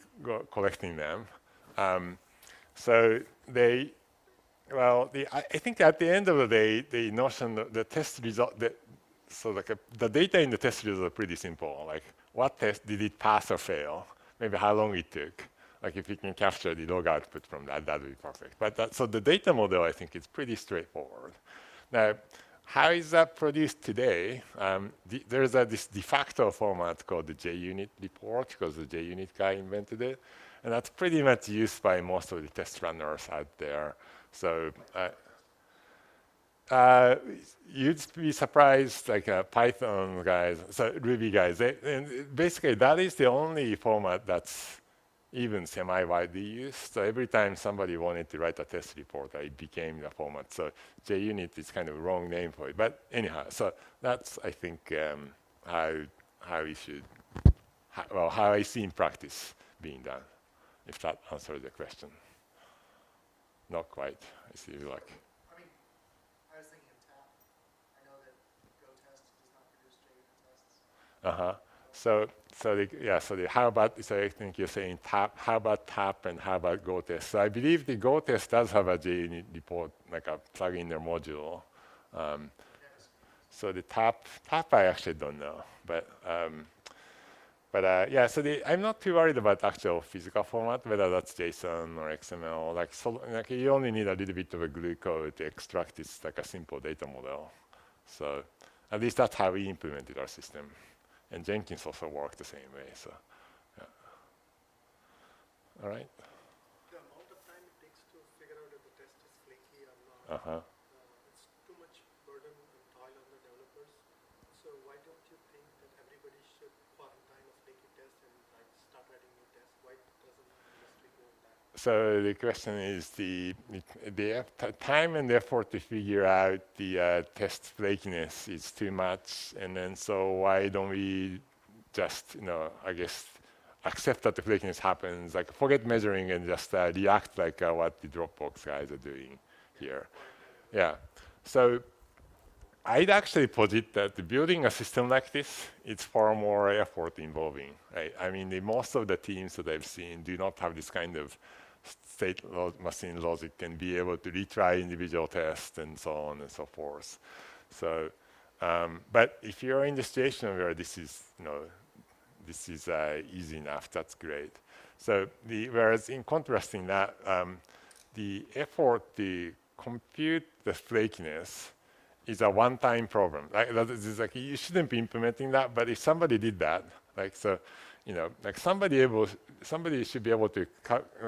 collecting them? So I think at the end of the day, the notion of the test result, so like the data in the test results are pretty simple. Like what test did it pass or fail? Maybe how long it took. Like if you can capture the log output from that, that would be perfect. But so the data model, I think, is pretty straightforward. Now, how is that produced today? There's this de facto format called the JUnit report, because the JUnit guy invented it. And that's pretty much used by most of the test runners out there. So you'd be surprised, like Python guys, so Ruby guys, and basically that is the only format that's even semi-widely used. So every time somebody wanted to write a test report, it became the format. So JUnit is kind of a wrong name for it. But anyhow, so that's, I think, how we should, how I see in practice being done, if that answers the question. Not quite. I see you like. I mean, I was thinking of TAP. I know that Go test does not produce JUnit tests. How about, so I think you're saying TAP, how about TAP and how about Go test? So I believe the Go test does have a JUnit report, like a plug in their module. So the TAP I actually don't know, but yeah, so I'm not too worried about actual physical format, whether that's JSON or XML. Like you only need a little bit of a glue code to extract this like a simple data model. So at least that's how we implemented our system. And Jenkins also worked the same way. So, yeah. All right. The amount of time it takes to figure out if the test is flaky or not, it's too much burden and toil on the developers. So why don't you think that everybody should quarantine a flaky test and like start writing new tests? Why doesn't the industry go on that? So the question is the time and effort to figure out the test flakiness is too much, and then so why don't we just, I guess, accept that the flakiness happens, like forget measuring and just react like what the Dropbox guys are doing here. Yeah. So I'd actually posit that building a system like this, it's far more effort involving, right? I mean, most of the teams that I've seen do not have this kind of machine logic and be able to retry individual tests and so on and so forth. So, but if you're in the situation where this is, easy enough, that's great. So whereas in contrasting that, the effort to compute the flakiness is a one-time problem. Like you shouldn't be implementing that, but if somebody did that, somebody should be able to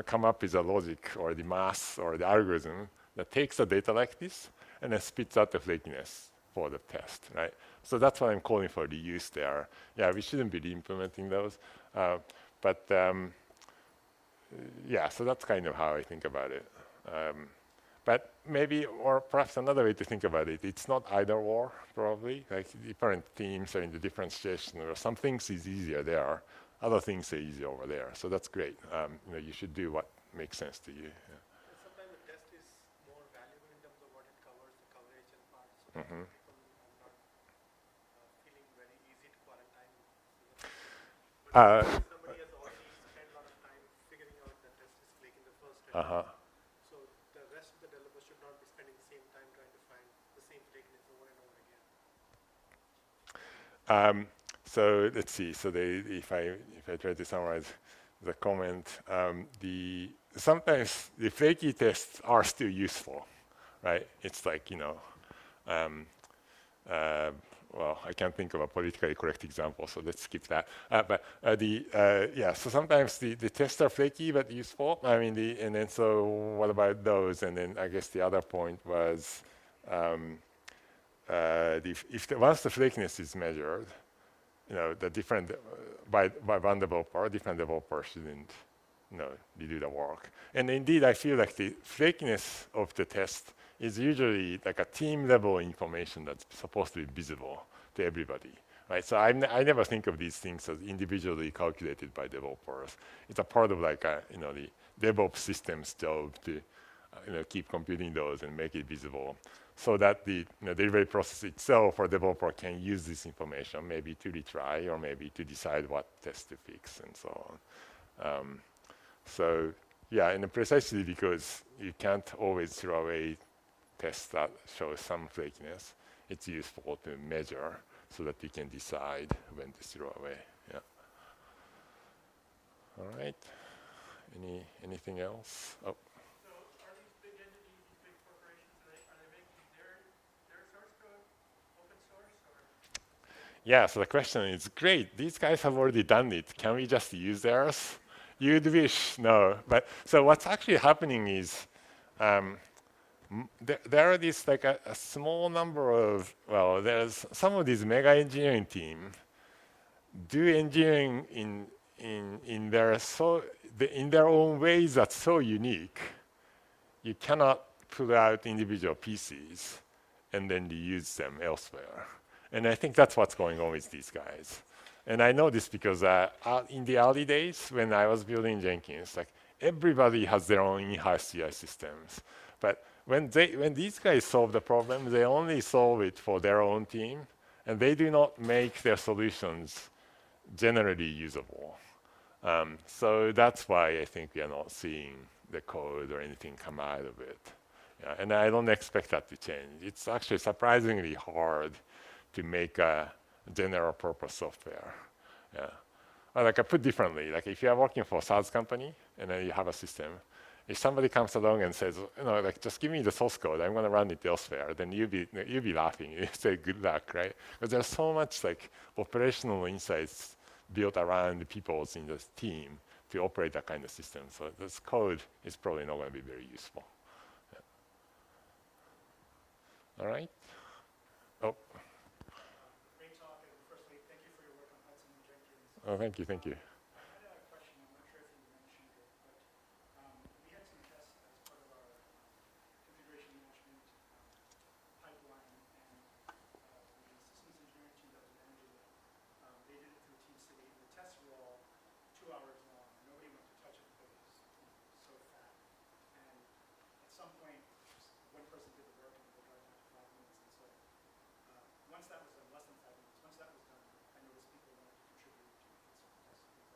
come up with a logic or the math or the algorithm that takes a data like this and then spits out the flakiness for the test, right? So that's what I'm calling for reuse there. Yeah, we shouldn't be re-implementing those, yeah, so that's kind of how I think about it. But maybe, or perhaps another way to think about it, it's not either or, probably. Like different teams are in the different situations, or some things is easier there, other things are easier over there. So that's great. You should do what makes sense to you. Yeah. Sometimes the test is more valuable in terms of what it covers, the coverage and part. So people are not feeling very easy to quarantine. But somebody has already spent a lot of time figuring out that test is flaky in the first test. So the rest of the developers should not be spending the same time trying to find the same flakiness over and over again. So let's see. So if I try to summarize the comment, sometimes the flaky tests are still useful, right? It's like well, I can't think of a politically correct example, so let's skip that. So sometimes the tests are flaky but useful. I mean, and then so what about those? And then I guess the other point was once the flakiness is measured, the different by one developer, different developers shouldn't redo the work. And indeed, I feel like the flakiness of the test is usually like a team level information that's supposed to be visible to everybody, right? So I never think of these things as individually calculated by developers. It's a part of like the DevOps system's job to keep computing those and make it visible, so that the delivery process itself or developer can use this information maybe to retry or maybe to decide what test to fix and so on. So yeah, and precisely because you can't always throw away tests that show some flakiness, it's useful to measure so that you can decide when to throw away. Yeah. All right. Anything else? Oh. So are these big entities, these big corporations, are they making their source code open source? Or? Yeah, so the question is, great, these guys have already done it. Can we just use theirs? You'd wish, no. But so what's actually happening is there are these like a small number of, well, there's some of these mega engineering teams do engineering in their own ways that's so unique. You cannot pull out individual pieces and then reuse them elsewhere. And I think that's what's going on with these guys. And I know this because in the early days when I was building Jenkins, like everybody has their own in-house CI systems. But when these guys solve the problem, they only solve it for their own team, and they do not make their solutions generally usable. So that's why I think we are not seeing the code or anything come out of it. Yeah, and I don't expect that to change. It's actually surprisingly hard to make a general purpose software. Yeah. Or like I put differently, like if you are working for a SaaS company and then you have a system, if somebody comes along and says, like just give me the source code, I'm going to run it elsewhere, then you'll be laughing. You say good luck, right? Because there's so much like operational insights built around the people in the team to operate that kind of system. So this code is probably not going to be very useful. Yeah. All right. Oh. Great talk, and firstly, thank you for your work on Hudson and Jenkins. Oh, thank you, thank you. I had a question. I'm not sure if you mentioned it, but we had some tests as part of our configuration management pipeline, and the systems engineering team that was managing it, they did it through Team City. The tests were all 2 hours long. Nobody went to touch it because it was so fat. And at some point, one person did the work and they got down to 5 minutes. And so once that was done, less than 5 minutes, once that was done, I noticed people wanted to contribute to fix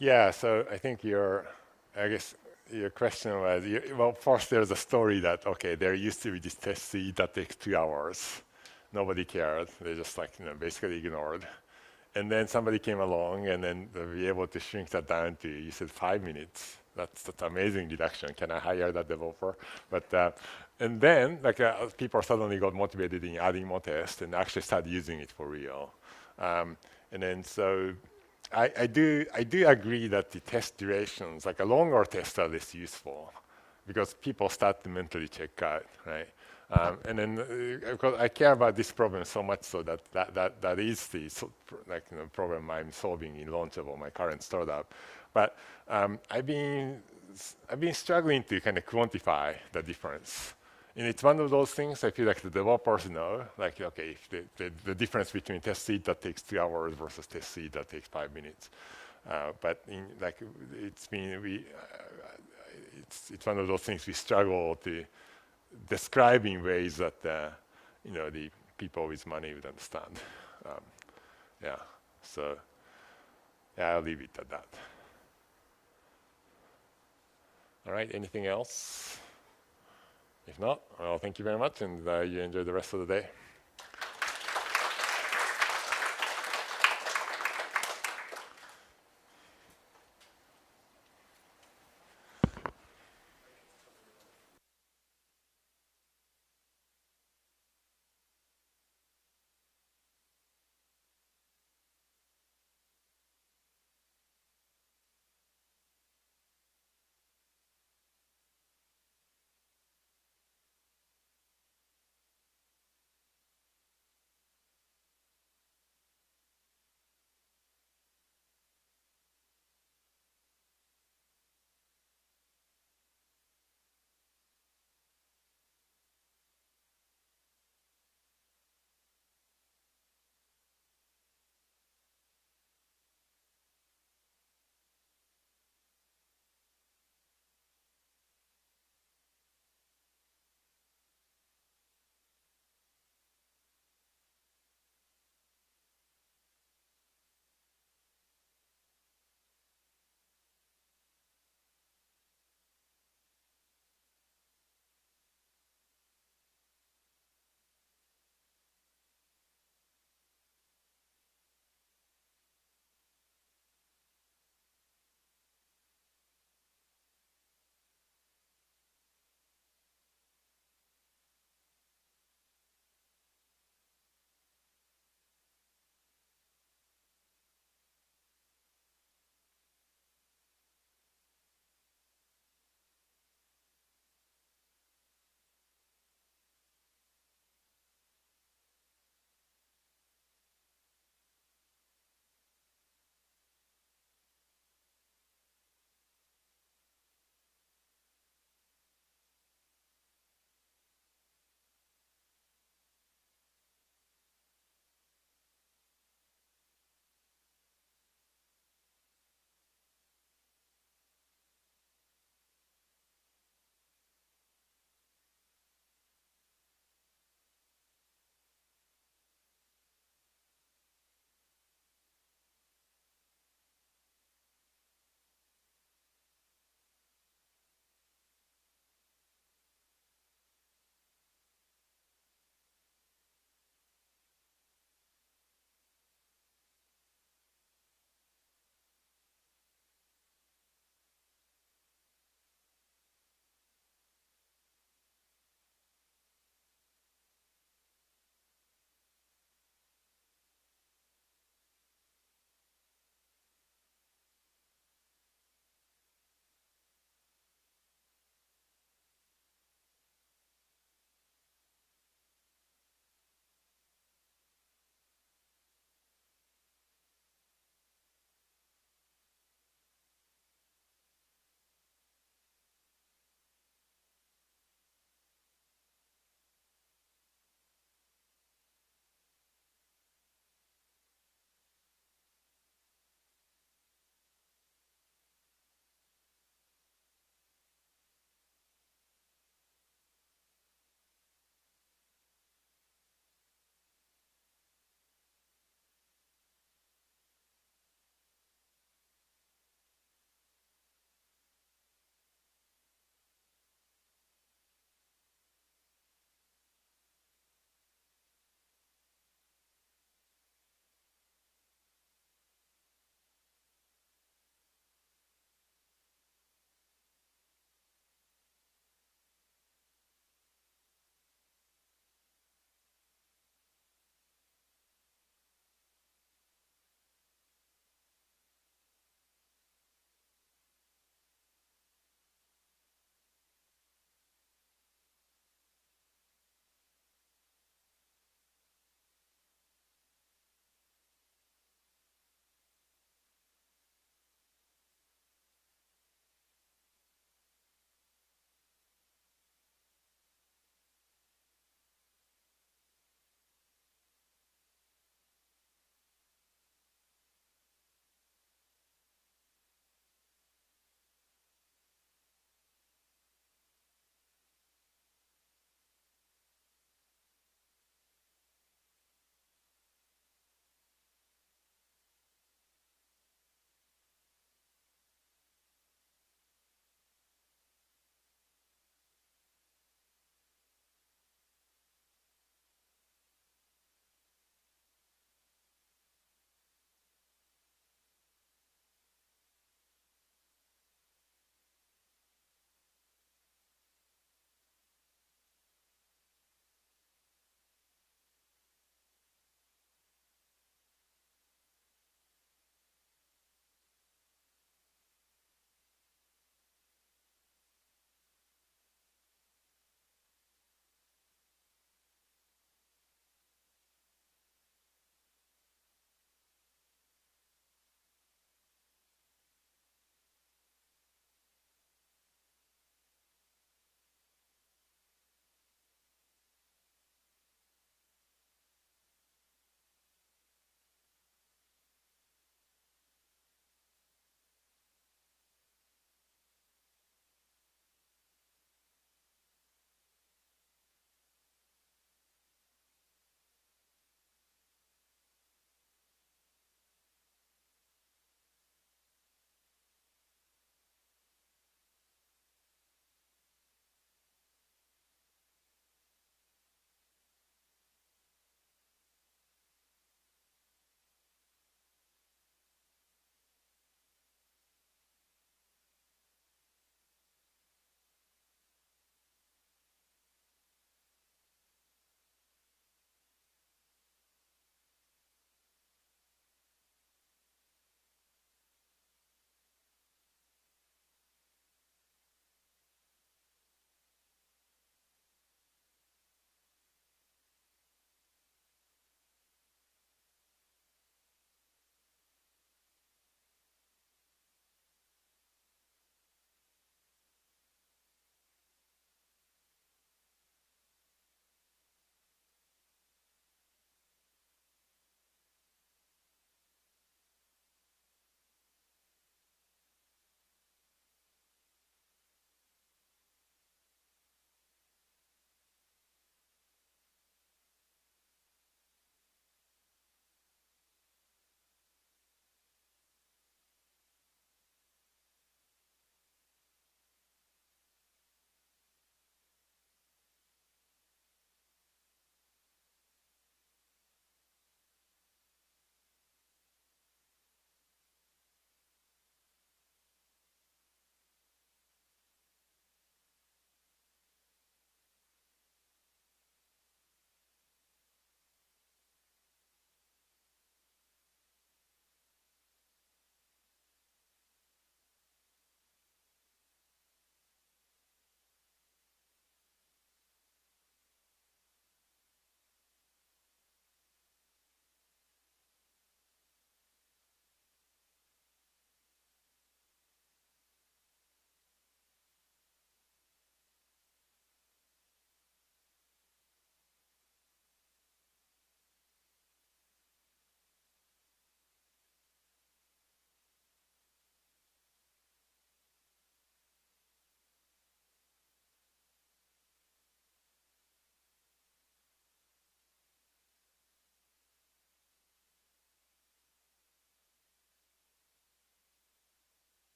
Yeah, so I think I guess your question was, well, first there's a story that, okay, there used to be this test suite that takes 2 hours. Nobody cared. They just like, basically ignored. And then somebody came along and then they were able to shrink that down to, you said 5 minutes. That's amazing reduction. Can I hire that developer? But, and then people suddenly got motivated in adding more tests and actually started using it for real. And then so I do agree that the test durations, like a longer test, are less useful because people start to mentally check out, right? And then because I care about this problem so much, so that is the problem I'm solving in Launchable, my current startup. But I've been struggling to kind of quantify the difference. And it's one of those things I feel like the developers know, like, okay, if the difference between test suite that takes 2 hours versus test suite that takes 5 minutes. But it's one of those things we struggle to describe in ways that the people with money would understand. Yeah, so yeah, I'll leave it at that. All right, anything else? If not, well, thank you very much, and you enjoy the rest of the day.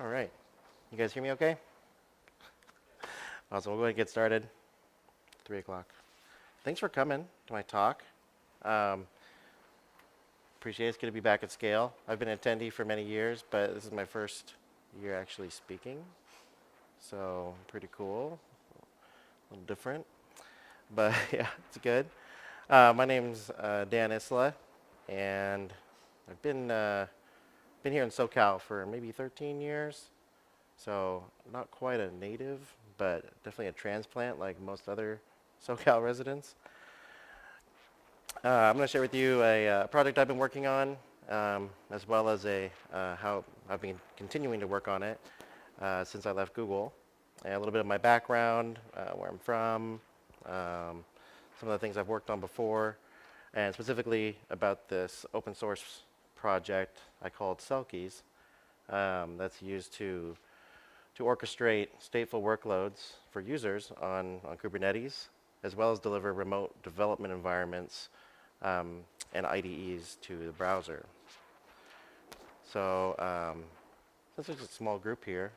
All right. You guys hear me okay? Awesome. We'll go ahead and get started. 3 o'clock. Thanks for coming to my talk. Appreciate it. It's good to be back at SCaLE. I've been an attendee for many years, but this is my first year actually speaking. So pretty cool. A little different. But yeah, it's good. My name's Dan Isla, and I've been here in SoCal for maybe 13 years. So not quite a native, but definitely a transplant like most other SoCal residents. I'm going to share with you a project I've been working on, as well as how I've been continuing to work on it since I left Google. And a little bit of my background, where I'm from, some of the things I've worked on before, and specifically about this open source project I called SCaLE, that's used to orchestrate stateful workloads for users on Kubernetes, as well as deliver remote development environments and IDEs to the browser. So since it's a small group here,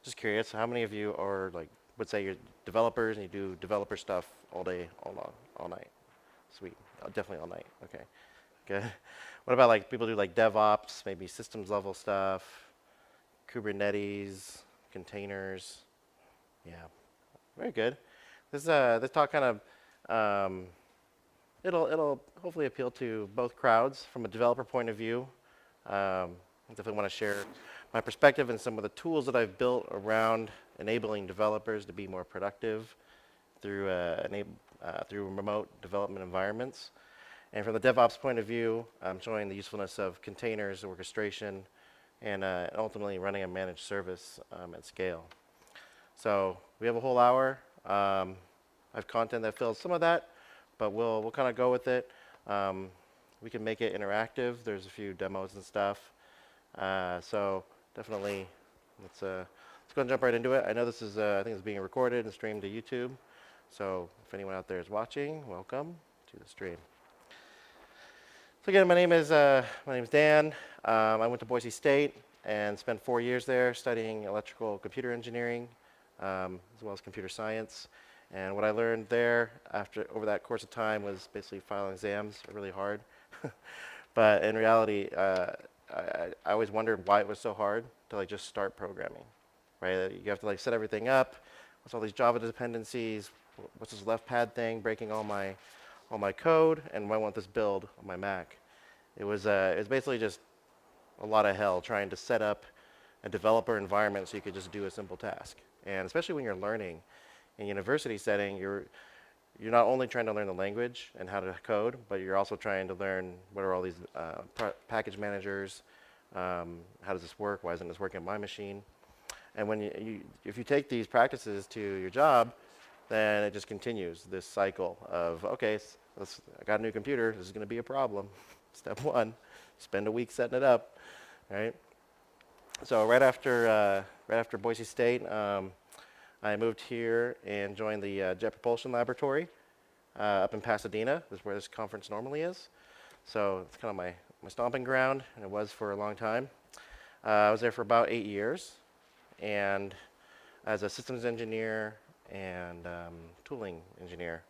just curious, how many of you are would say you're developers and you do developer stuff all day, all night? Sweet. Oh, definitely all night. Okay. Good. What about people do DevOps, maybe systems level stuff, Kubernetes, containers? Yeah. Very good. This talk kind of it'll hopefully appeal to both crowds from a developer point of view. I definitely want to share my perspective and some of the tools that I've built around enabling developers to be more productive through remote development environments. And from the DevOps point of view, I'm showing the usefulness of containers, orchestration, and ultimately running a managed service at SCaLE. So we have a whole hour. I have content that fills some of that, but we'll kind of go with it. We can make it interactive. There's a few demos and stuff. So definitely, let's go and jump right into it. I know this is, I think it's being recorded and streamed to YouTube. So if anyone out there is watching, welcome to the stream. So again, my name is Dan. I went to Boise State and spent 4 years there studying electrical computer engineering, as well as computer science. And what I learned there over that course of time was basically final exams are really hard. But in reality, I always wondered why it was so hard to just start programming, right? You have to set everything up. What's all these Java dependencies? What's this left pad thing breaking all my code? And I want this build on my Mac. It was basically just a lot of hell trying to set up a developer environment so you could just do a simple task. And especially when you're learning in university setting, you're not only trying to learn the language and how to code, but you're also trying to learn what are all these package managers, how does this work, why isn't this working on my machine? And when if you take these practices to your job, then it just continues this cycle of, okay, I got a new computer, this is going to be a problem. Step one, spend a week setting it up, right? So right after Boise State, I moved here and joined the Jet Propulsion Laboratory up in Pasadena. This is where this conference normally is. So it's kind of my stomping ground, and it was for a long time. I was there for about 8 years, and as a systems engineer and tooling engineer.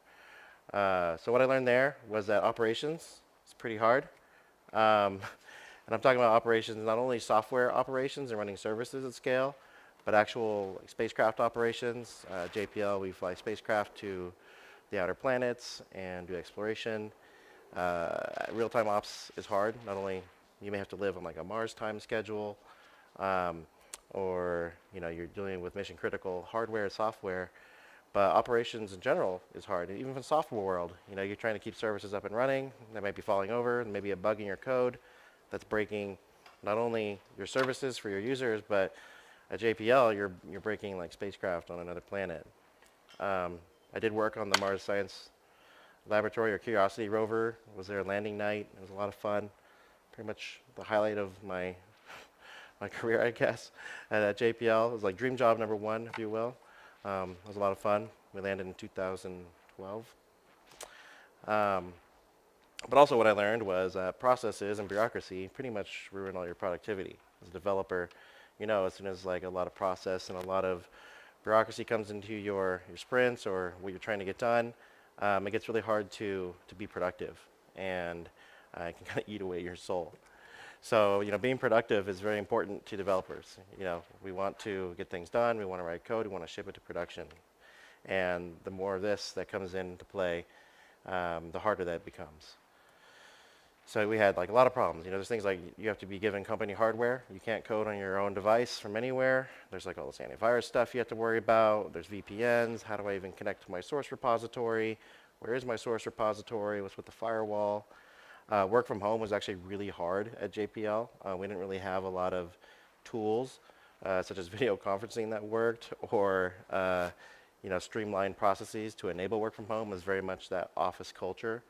So what I learned there was that operations is pretty hard. And I'm talking about operations, not only software operations and running services at SCaLE, but actual spacecraft operations. JPL, we fly spacecraft to the outer planets and do exploration. Real-time ops is hard. Not only you may have to live on a Mars time schedule, or you're dealing with mission-critical hardware, software, but operations in general is hard. Even in the software world, you're trying to keep services up and running. They might be falling over, and maybe a bug in your code that's breaking not only your services for your users, but at JPL, you're breaking spacecraft on another planet. I did work on the Mars Science Laboratory, or Curiosity rover. It was their landing night. It was a lot of fun. Pretty much the highlight of my career, I guess, at JPL. It was dream job number one, if you will. It was a lot of fun. We landed in 2012. But also what I learned was processes and bureaucracy pretty much ruin all your productivity. As a developer, you know, as soon as like a lot of process and a lot of bureaucracy comes into your sprints or what you're trying to get done, it gets really hard to be productive, and it can kind of eat away your soul. So, you know, being productive is very important to developers. You know, we want to get things done, we want to write code, we want to ship it to production. And the more of this that comes into play, the harder that becomes. So we had like a lot of problems. You know, there's things like you have to be given company hardware. You can't code on your own device from anywhere. There's like all this antivirus stuff you have to worry about. There's VPNs. How do I even connect to my source repository? Where is my source repository? What's with the firewall? Work from home was actually really hard at JPL. We didn't really have a lot of tools, such as video conferencing that worked, or you know, streamlined processes to enable work from home. Was very much that office culture.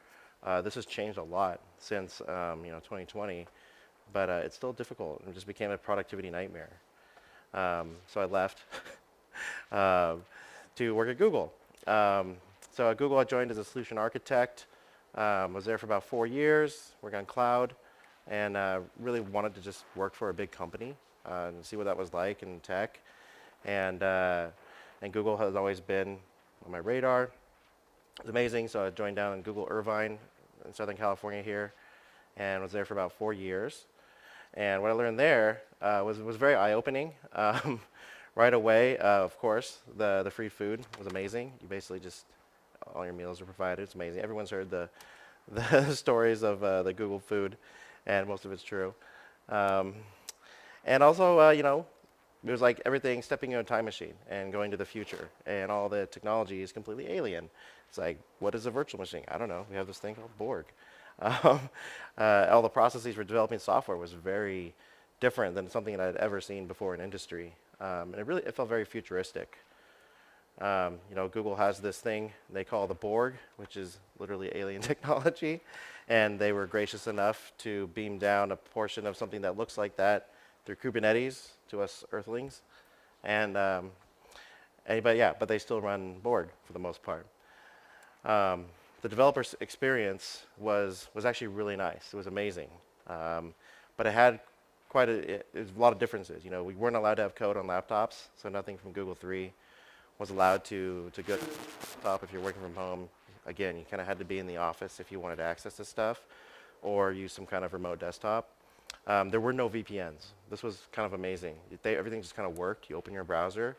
This has changed a lot since you know, 2020, but it's still difficult. It just became a productivity nightmare. So I left to work at Google. So at Google, I joined as a solution architect. Was there for about 4 years, working on cloud, and really wanted to just work for a big company and see what that was like in tech. And Google has always been on my radar. It was amazing, so I joined down in Google Irvine in Southern California here, and was there for about 4 years. And what I learned there was very eye-opening. Right away, of course, the free food was amazing. You basically just, all your meals are provided. It's amazing. Everyone's heard the stories of the Google food, and most of it's true. And also, you know, it was like everything stepping in a time machine and going to the future, and all the technology is completely alien. It's like, what is a virtual machine? I don't know. We have this thing called Borg. All the processes for developing software was very different than something that I'd ever seen before in industry. And it felt very futuristic. You know, Google has this thing they call the Borg, which is literally alien technology, and they were gracious enough to beam down a portion of something that looks like that through Kubernetes to us Earthlings, and but they still run Borg for the most part. The developer experience was actually really nice. It was amazing, but it had it was a lot of differences. You know, we weren't allowed to have code on laptops, so nothing from Google 3 was allowed to go to the laptop if you're working from home. Again, you kind of had to be in the office if you wanted to access this stuff, or use some kind of remote desktop. There were no VPNs. This was kind of amazing. Everything just kind of worked. You open your browser,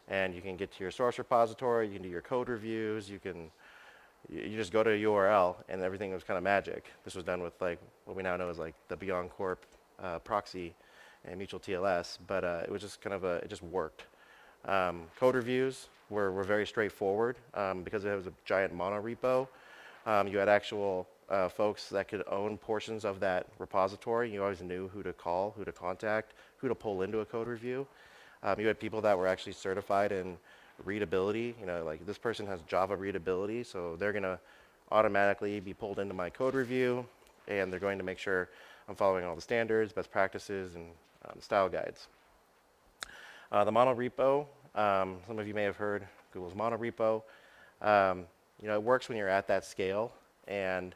and you can get to your source repository. You can do your code reviews. You just go to a URL, and everything was kind of magic. This was done with like what we now know as like the Beyond Corp proxy and mutual TLS, but it was just kind of it just worked. Code reviews were very straightforward because it was a giant mono repo. You had actual folks that could own portions of that repository. You always knew who to call, who to contact, who to pull into a code review. You had people that were actually certified in readability. You know, like this person has Java readability, so they're going to automatically be pulled into my code review, and they're going to make sure I'm following all the standards, best practices, and style guides. The mono repo, some of you may have heard Google's mono repo. You know, it works when you're at that scale, and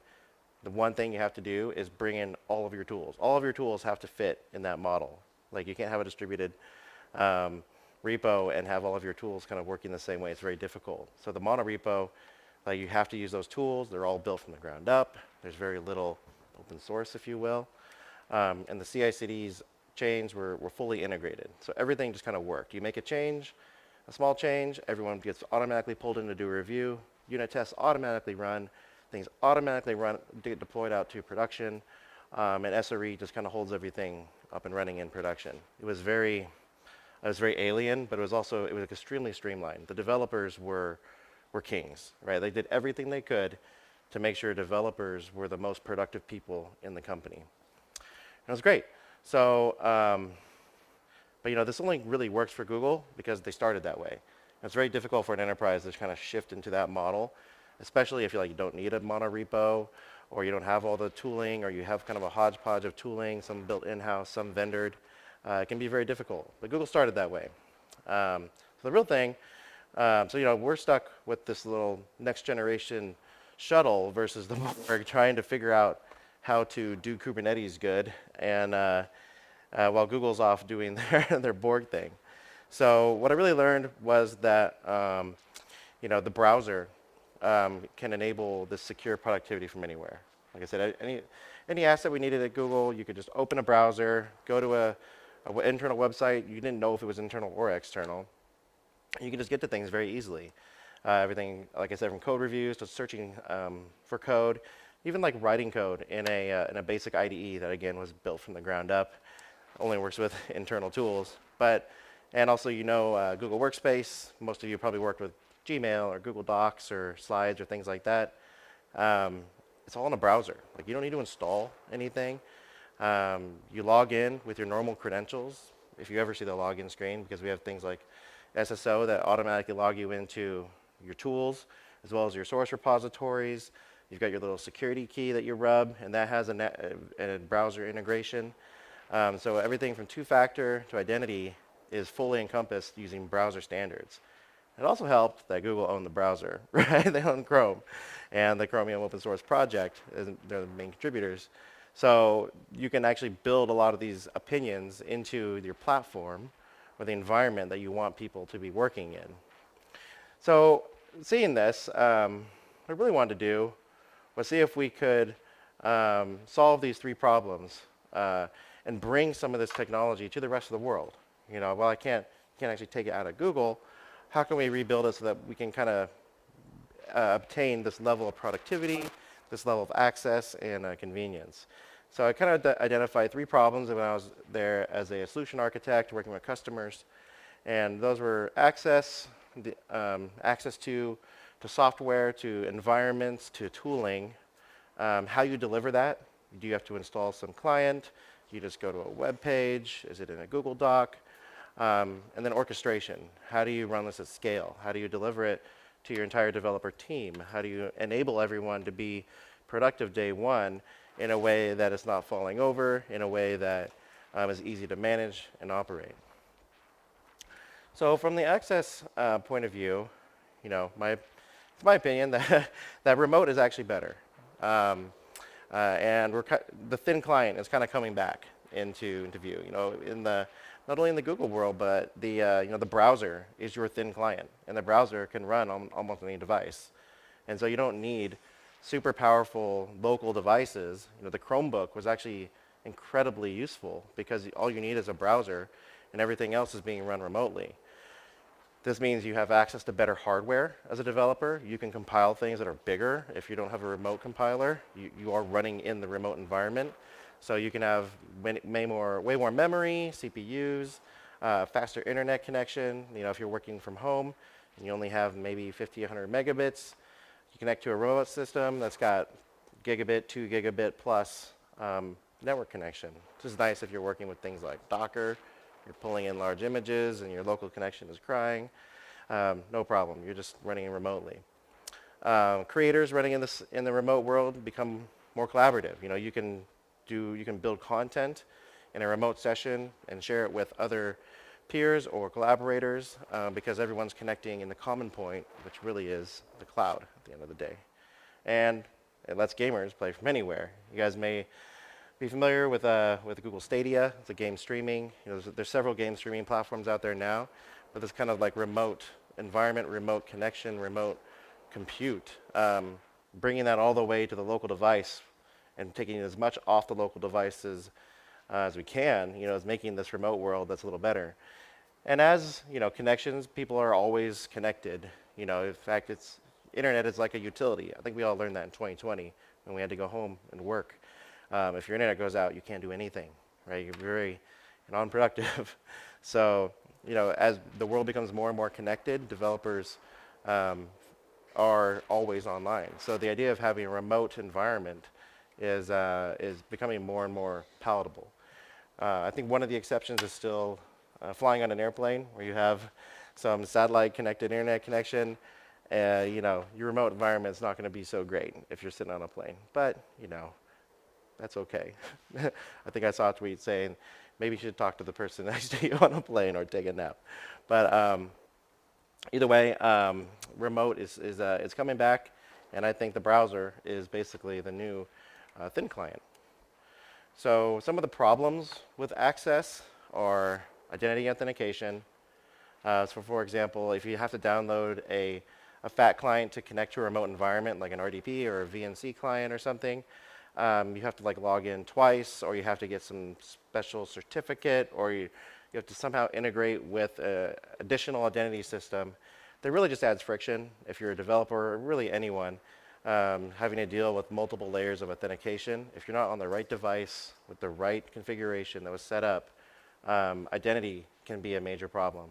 the one thing you have to do is bring in all of your tools. All of your tools have to fit in that model. Like you can't have a distributed repo and have all of your tools kind of working the same way. It's very difficult. So the mono repo, like you have to use those tools. They're all built from the ground up. There's very little open source, if you will. And the CI/CDs chains were fully integrated. So everything just kind of worked. You make a change, a small change, everyone gets automatically pulled in to do a review. Unit tests automatically run. Things automatically get deployed out to production. And SRE just kind of holds everything up and running in production. It was very alien, but it was extremely streamlined. The developers were kings, right? They did everything they could to make sure developers were the most productive people in the company. And it was great. So, but you know, this only really works for Google because they started that way. And it's very difficult for an enterprise to kind of shift into that model, especially if you don't need a mono repo, or you don't have all the tooling, or you have kind of a hodgepodge of tooling, some built in-house, some vendored. It can be very difficult. But Google started that way. So the real thing, so you know, we're stuck with this little next generation shuttle versus the Borg, trying to figure out how to do Kubernetes good. And while Google's off doing their Borg thing. So what I really learned was that the browser can enable this secure productivity from anywhere. Like I said, any asset we needed at Google, you could just open a browser, go to a internal website. You didn't know if it was internal or external. You can just get to things very easily. Everything, like I said, from code reviews to searching for code, even like writing code in a basic IDE that again was built from the ground up. Only works with internal tools, and also Google Workspace. Most of you probably worked with Gmail or Google Docs or Slides or things like that. It's all in a browser. Like you don't need to install anything. You log in with your normal credentials. If you ever see the login screen, because we have things like SSO that automatically log you into your tools, as well as your source repositories. You've got your little security key that you rub, and that has a browser integration. So everything from two-factor to identity is fully encompassed using browser standards. It also helped that Google owned the browser, right? They own Chrome, and the Chromium open source project, they're the main contributors. So you can actually build a lot of these opinions into your platform or the environment that you want people to be working in. So seeing this, what I really wanted to do was see if we could solve these three problems and bring some of this technology to the rest of the world. While I can't actually take it out of Google, how can we rebuild it so that we can kind of obtain this level of productivity, this level of access, and convenience? So I kind of identified three problems when I was there as a solution architect working with customers, and those were access to software, to environments, to tooling. How you deliver that? Do you have to install some client? Do you just go to a web page? Is it in a Google Doc? And then orchestration. How do you run this at scale? How do you deliver it to your entire developer team? How do you enable everyone to be productive day one in a way that is not falling over, in a way that is easy to manage and operate? So from the access point of view, it's my opinion that remote is actually better. And the thin client is kind of coming back into view. Not only in the Google world, but the browser is your thin client, and the browser can run on almost any device. And so you don't need super powerful local devices. The Chromebook was actually incredibly useful because all you need is a browser, and everything else is being run remotely. This means you have access to better hardware as a developer. You can compile things that are bigger. If you don't have a remote compiler, you are running in the remote environment. So you can have way more memory, CPUs, faster internet connection. If you're working from home and you only have maybe 50, 100 megabits, you connect to a remote system that's got gigabit, 2 gigabit plus network connection. This is nice if you're working with things like Docker. You're pulling in large images and your local connection is crying. No problem. You're just running remotely. Creators running in the remote world become more collaborative. You can build content in a remote session and share it with other peers or collaborators because everyone's connecting in the common point, which really is the cloud at the end of the day. And it lets gamers play from anywhere. You guys may be familiar with Google Stadia. It's a game streaming. There's several game streaming platforms out there now, but this kind of like remote environment, remote connection, remote compute, bringing that all the way to the local device and taking as much off the local devices as we can, is making this remote world that's a little better. And as connections, people are always connected. In fact, internet is like a utility. I think we all learned that in 2020 when we had to go home and work. If your internet goes out, you can't do anything, right? You're very unproductive. So, as the world becomes more and more connected, developers are always online. So the idea of having a remote environment is becoming more and more palatable. I think one of the exceptions is still flying on an airplane, where you have some satellite-connected internet connection. Your remote environment is not going to be so great if you're sitting on a plane, but that's okay. I think I saw a tweet saying maybe you should talk to the person next to you on a plane or take a nap. But either way, remote is coming back, and I think the browser is basically the new thin client. So some of the problems with access are identity authentication. So for example, if you have to download a FAT client to connect to a remote environment like an RDP or a VNC client or something, you have to like log in twice, or you have to get some special certificate, or you have to somehow integrate with an additional identity system. That really just adds friction if you're a developer, or really anyone, having to deal with multiple layers of authentication. If you're not on the right device with the right configuration that was set up, identity can be a major problem.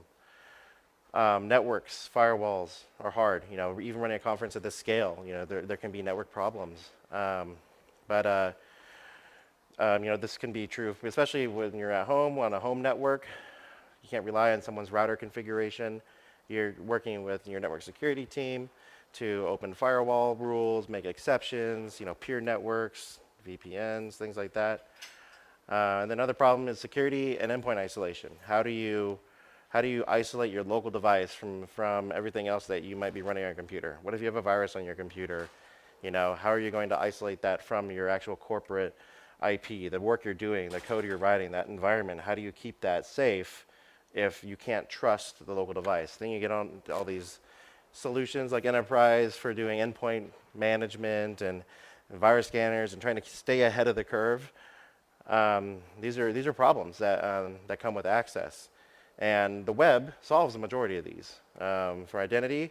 Networks, firewalls are hard. You know, even running a conference at this scale, you know, there can be network problems. You know, this can be true, especially when you're at home on a home network. You can't rely on someone's router configuration. You're working with your network security team to open firewall rules, make exceptions, you know, peer networks, VPNs, things like that. And then another problem is security and endpoint isolation. How do you isolate your local device from everything else that you might be running on your computer? What if you have a virus on your computer? You know, how are you going to isolate that from your actual corporate IP, the work you're doing, the code you're writing, that environment? How do you keep that safe if you can't trust the local device? Then you get on to all these solutions like Enterprise for doing endpoint management and virus scanners and trying to stay ahead of the curve. These are problems that come with access. And the web solves the majority of these. For identity,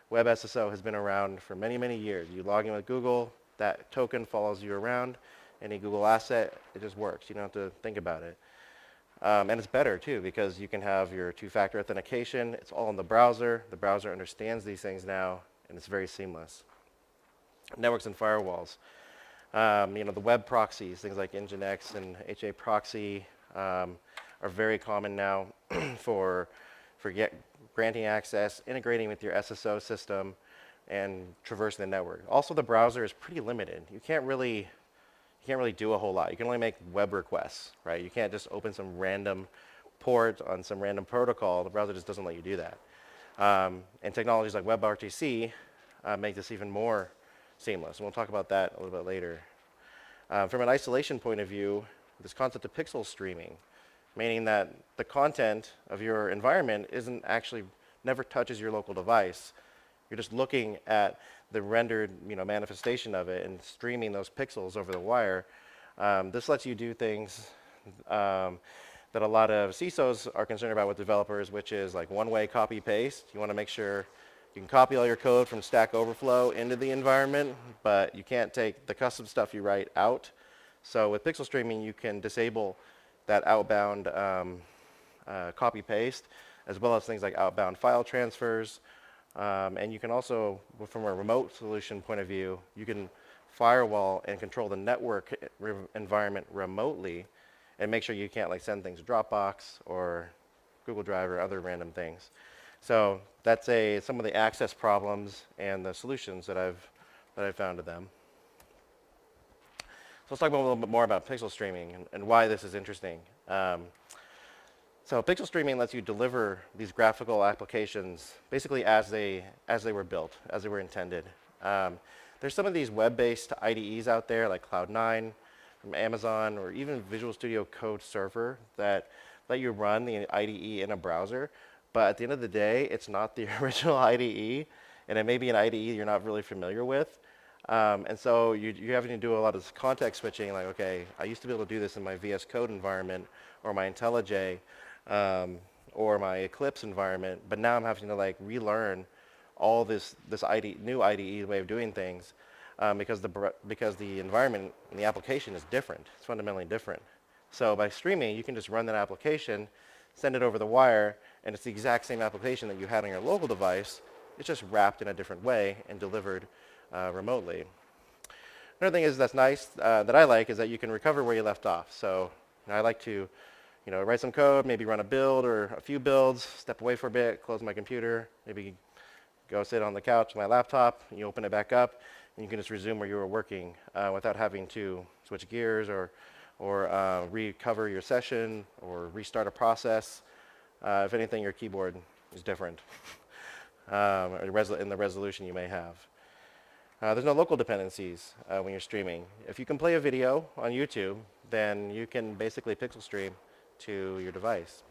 Web SSO has been around for many, many years. You log in with Google, that token follows you around. Any Google asset, it just works. You don't have to think about it. And it's better too, because you can have your two-factor authentication. It's all in the browser. The browser understands these things now, and it's very seamless. Networks and firewalls. You know, the web proxies, things like Nginx and HA proxy, are very common now for granting access, integrating with your SSO system, and traversing the network. Also, the browser is pretty limited. You can't really do a whole lot. You can only make web requests, right? You can't just open some random port on some random protocol. The browser just doesn't let you do that. And technologies like WebRTC make this even more seamless. And we'll talk about that a little bit later. From an isolation point of view, this concept of pixel streaming, meaning that the content of your environment never touches your local device. You're just looking at the rendered, you know, manifestation of it and streaming those pixels over the wire. This lets you do things that a lot of CISOs are concerned about with developers, which is like one-way copy-paste. You want to make sure you can copy all your code from Stack Overflow into the environment, but you can't take the custom stuff you write out. So with pixel streaming, you can disable that outbound copy-paste, as well as things like outbound file transfers. And you can also, from a remote solution point of view, you can firewall and control the network environment remotely and make sure you can't like send things to Dropbox or Google Drive or other random things. So that's some of the access problems and the solutions that I've found to them. So let's talk a little bit more about pixel streaming and why this is interesting. So pixel streaming lets you deliver these graphical applications basically as they were built, as they were intended. There's some of these web-based IDEs out there like Cloud9 from Amazon, or even Visual Studio Code Server, that let you run the IDE in a browser. But at the end of the day, it's not the original IDE, and it may be an IDE you're not really familiar with. And so you're having to do a lot of context switching, like, okay, I used to be able to do this in my VS Code environment or my IntelliJ or my Eclipse environment, but now I'm having to like relearn all this new IDE way of doing things because the environment and the application is different. It's fundamentally different. So by streaming, you can just run that application, send it over the wire, and it's the exact same application that you had on your local device. It's just wrapped in a different way and delivered remotely. Another thing that's nice that I like is that you can recover where you left off. So I like to, write some code, maybe run a build or a few builds, step away for a bit, close my computer, maybe go sit on the couch on my laptop, and you open it back up, and you can just resume where you were working without having to switch gears or recover your session or restart a process. If anything, your keyboard is different in the resolution you may have. There's no local dependencies when you're streaming. If you can play a video on YouTube, then you can basically pixel stream to your device.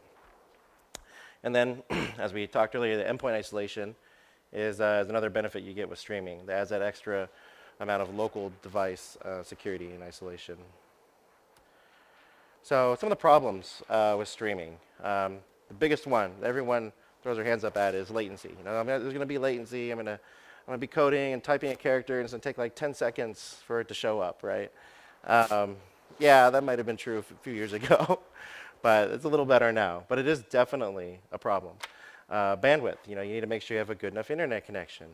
And then, as we talked earlier, the endpoint isolation is another benefit you get with streaming. That adds that extra amount of local device security and isolation. So some of the problems with streaming. The biggest one that everyone throws their hands up at is latency. There's going to be latency. I'm going to be coding and typing a character, and it's going to take like 10 seconds for it to show up, right? Yeah, that might have been true a few years ago, but it's a little better now. But it is definitely a problem. Bandwidth, you need to make sure you have a good enough internet connection.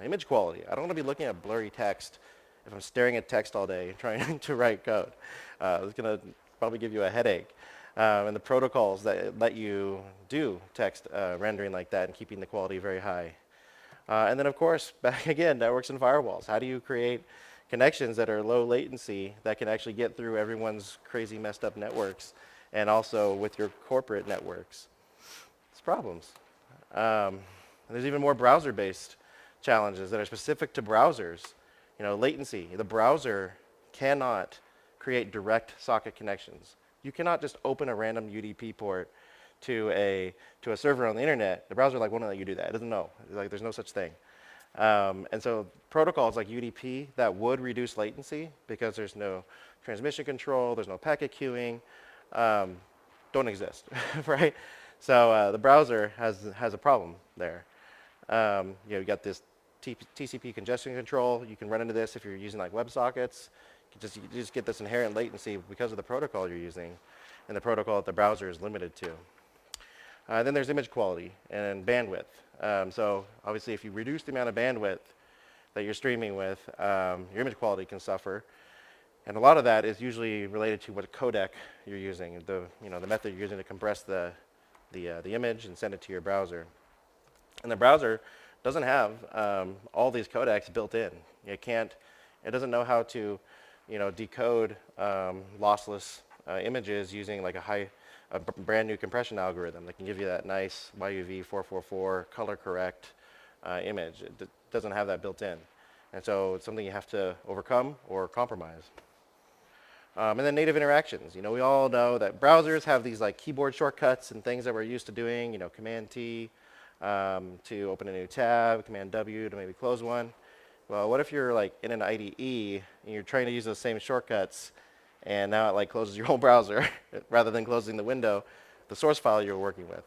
Image quality, I don't want to be looking at blurry text if I'm staring at text all day trying to write code. It's going to probably give you a headache. And the protocols that let you do text rendering like that and keeping the quality very high. And then, of course, back again, networks and firewalls. How do you create connections that are low latency that can actually get through everyone's crazy messed up networks and also with your corporate networks? It's problems. And there's even more browser-based challenges that are specific to browsers. Latency. The browser cannot create direct socket connections. You cannot just open a random UDP port to a server on the internet. The browser won't let you do that. It doesn't know. There's no such thing. And so protocols like UDP that would reduce latency because there's no transmission control, there's no packet queuing, don't exist, right? So the browser has a problem there. You got this TCP congestion control. You can run into this if you're using WebSockets. You just get this inherent latency because of the protocol you're using and the protocol that the browser is limited to. Then there's image quality and bandwidth. So obviously, if you reduce the amount of bandwidth that you're streaming with, your image quality can suffer. And a lot of that is usually related to what codec you're using, the method you're using to compress the image and send it to your browser. And the browser doesn't have all these codecs built in. It doesn't know how to decode lossless images using a brand new compression algorithm that can give you that nice YUV 444 color correct image. It doesn't have that built in. And so it's something you have to overcome or compromise. And then native interactions. We all know that browsers have these keyboard shortcuts and things that we're used to doing, Command T to open a new tab, Command W to maybe close one. Well, what if you're in an IDE and you're trying to use those same shortcuts and now it closes your whole browser rather than closing the window, the source file you're working with.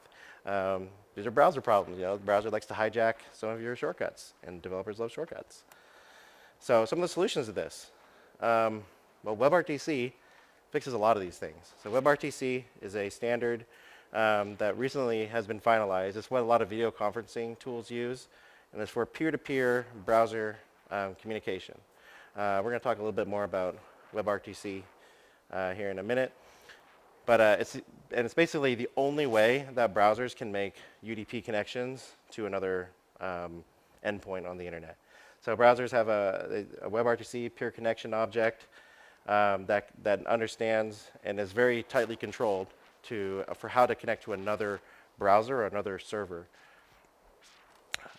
These are browser problems. The browser likes to hijack some of your shortcuts, and developers love shortcuts. So some of the solutions to this. Well, WebRTC fixes a lot of these things. So WebRTC is a standard that recently has been finalized. It's what a lot of video conferencing tools use, and it's for peer-to-peer browser communication. We're going to talk a little bit more about WebRTC here in a minute. But it's basically the only way that browsers can make UDP connections to another endpoint on the internet. So browsers have a WebRTC peer connection object that understands and is very tightly controlled for how to connect to another browser or another server.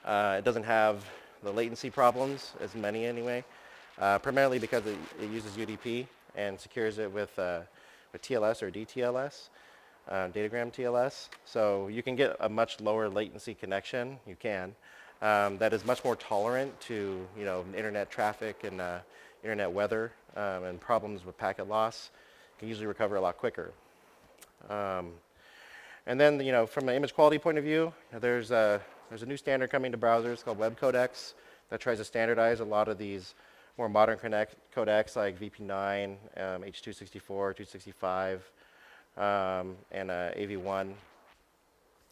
It doesn't have the latency problems, as many anyway, primarily because it uses UDP and secures it with TLS or DTLS, datagram TLS. So you can get a much lower latency connection. You can. That is much more tolerant to internet traffic and internet weather and problems with packet loss. You can usually recover a lot quicker. And then from an image quality point of view, there's a new standard coming to browsers called Web Codex that tries to standardize a lot of these more modern codecs like VP9, H.264, 265, and AV1.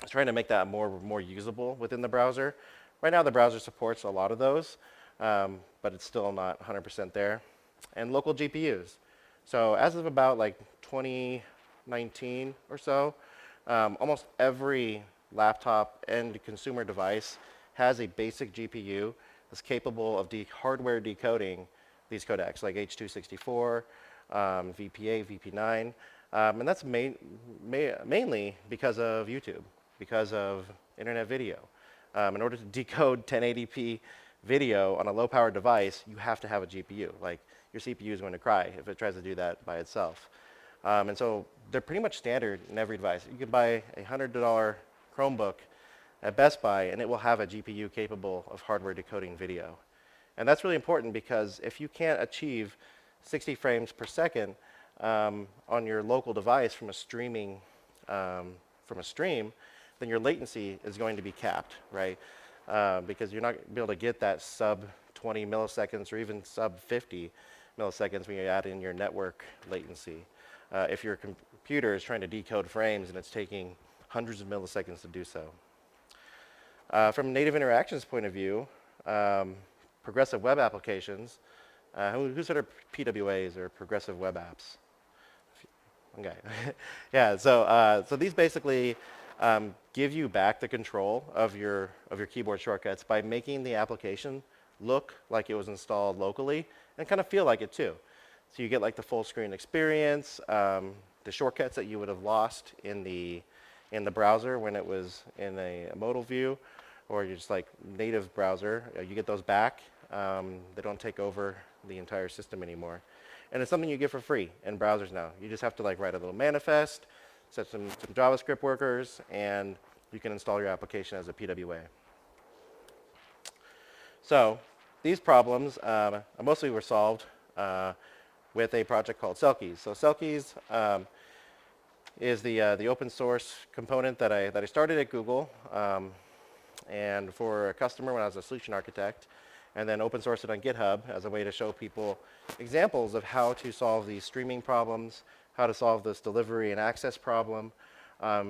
It's trying to make that more usable within the browser. Right now, the browser supports a lot of those, but it's still not 100% there. And local GPUs. So as of about 2019 or so, almost every laptop and consumer device has a basic GPU that's capable of hardware decoding these codecs like H.264, VP8, VP9, and that's mainly because of YouTube, because of internet video. In order to decode 1080p video on a low-powered device, you have to have a GPU. Your CPU is going to cry if it tries to do that by itself. And so they're pretty much standard in every device. You can buy a $100 Chromebook at Best Buy, and it will have a GPU capable of hardware decoding video. And that's really important because if you can't achieve 60 frames per second on your local device from a stream, then your latency is going to be capped, right? Because you're not going to be able to get that sub 20 milliseconds or even sub 50 milliseconds when you add in your network latency. If your computer is trying to decode frames and it's taking hundreds of milliseconds to do so. From a native interactions point of view, progressive web applications, who's heard of PWAs or progressive web apps? Okay, yeah, so these basically give you back the control of your keyboard shortcuts by making the application look like it was installed locally and kind of feel like it too. So you get like the full screen experience, the shortcuts that you would have lost in the browser when it was in a modal view, or you're just like native browser, you get those back. They don't take over the entire system anymore. And it's something you get for free in browsers now. You just have to like write a little manifest, set some JavaScript workers, and you can install your application as a PWA. So these problems mostly were solved with a project called SCaLE. So SCaLE is the open source component that I started at Google and for a customer when I was a solution architect, and then open sourced it on GitHub as a way to show people examples of how to solve these streaming problems, how to solve this delivery and access problem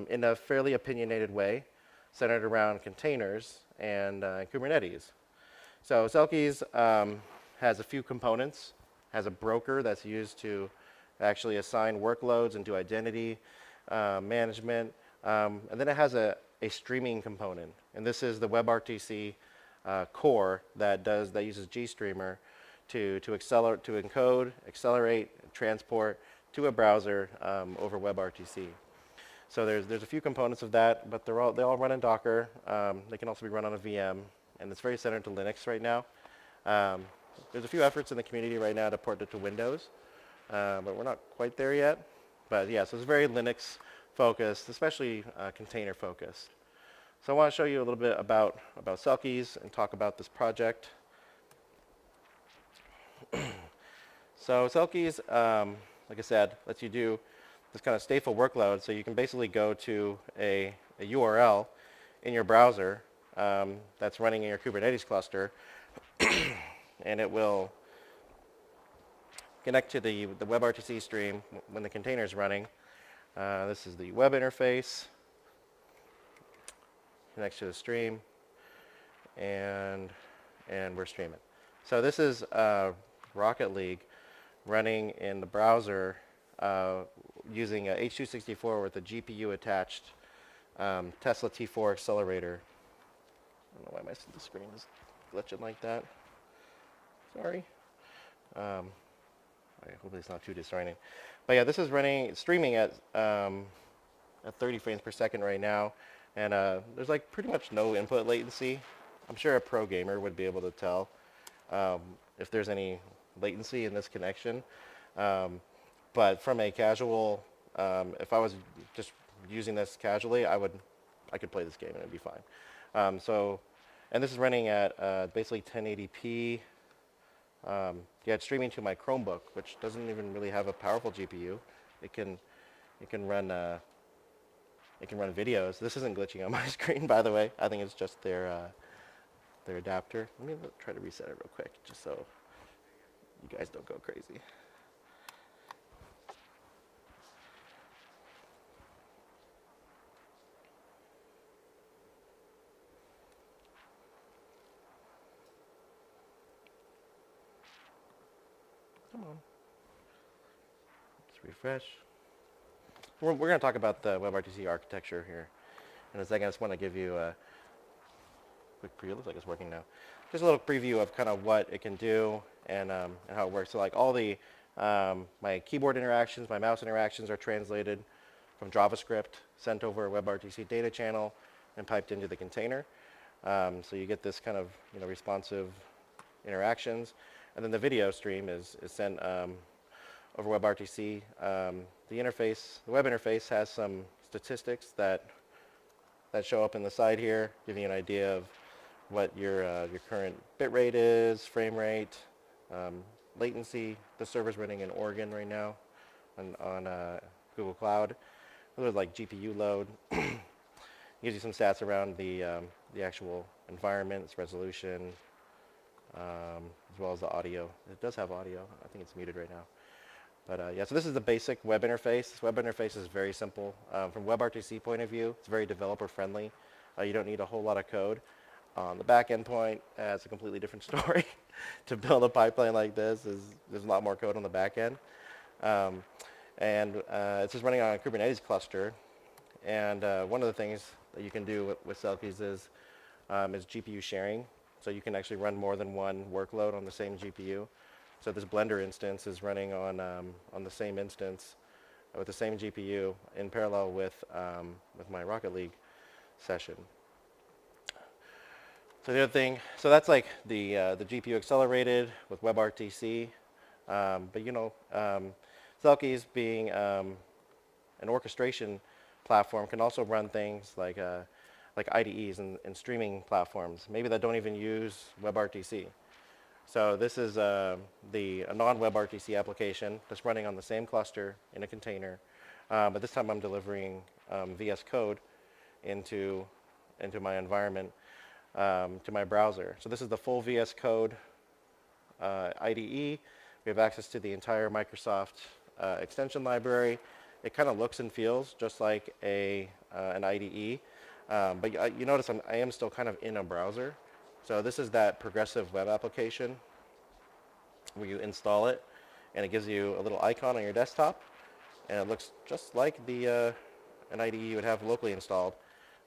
in a fairly opinionated way, centered around containers and Kubernetes. So SCaLE has a few components, has a broker that's used to actually assign workloads and do identity management, and then it has a streaming component, and this is the WebRTC core that uses GStreamer to encode, accelerate, transport to a browser over WebRTC. So there's a few components of that, but they all run in Docker. They can also be run on a VM, and it's very centered to Linux right now. There's a few efforts in the community right now to port it to Windows, but we're not quite there yet. But yeah, so it's very Linux focused, especially container focused. So I want to show you a little bit about SCaLE and talk about this project. So SCaLE, like I said, lets you do this kind of stateful workload. So you can basically go to a URL in your browser that's running in your Kubernetes cluster, and it will connect to the WebRTC stream when the container is running. This is the web interface. Connects to the stream, and we're streaming. So this is Rocket League running in the browser using a H.264 with a GPU attached Tesla T4 accelerator. I don't know why the screen is glitching like that. Sorry. Hopefully it's not too disorienting. But yeah, this is streaming at 30 frames per second right now. And there's like pretty much no input latency. I'm sure a pro gamer would be able to tell if there's any latency in this connection. But from a casual, if I was just using this casually, I could play this game and it'd be fine. And this is running at basically 1080p. Yeah, it's streaming to my Chromebook, which doesn't even really have a powerful GPU. It can run videos. This isn't glitching on my screen, by the way. I think it's just their adapter. Let me try to reset it real quick, just so you guys don't go crazy. Come on. Let's refresh. We're going to talk about the WebRTC architecture here in a second. I just want to give you a quick preview. Looks like it's working now. Just a little preview of kind of what it can do and how it works. So like all the my keyboard interactions, my mouse interactions are translated from JavaScript, sent over a WebRTC data channel, and piped into the container. So you get this kind of responsive interactions, and then the video stream is sent over WebRTC the interface, the web interface has some statistics that show up in the side here, giving you an idea of what your current bit rate is, frame rate, latency. The server's running in Oregon right now on Google Cloud. Those are like GPU load. Gives you some stats around the actual environment, its resolution, as well as the audio. It does have audio. I think it's muted right now. But yeah, so this is the basic web interface. This web interface is very simple. From WebRTC point of view, it's very developer friendly. You don't need a whole lot of code. On the back end point, it's a completely different story. To build a pipeline like this, there's a lot more code on the back end. It's just running on a Kubernetes cluster. And one of the things that you can do with Selkies is GPU sharing. So you can actually run more than one workload on the same GPU. So this Blender instance is running on the same instance with the same GPU in parallel with my Rocket League session. So the other thing, so that's like the GPU accelerated with WebRTC. But you know, Selkies being an orchestration platform can also run things like IDEs and streaming platforms, maybe that don't even use WebRTC. So this is a non-WebRTC application that's running on the same cluster in a container, but this time I'm delivering VS Code into my environment, to my browser. So this is the full VS Code IDE. We have access to the entire Microsoft extension library. It kind of looks and feels just like an IDE, but you notice I am still kind of in a browser. So this is that progressive web application where you install it, and it gives you a little icon on your desktop, and it looks just like an IDE you would have locally installed.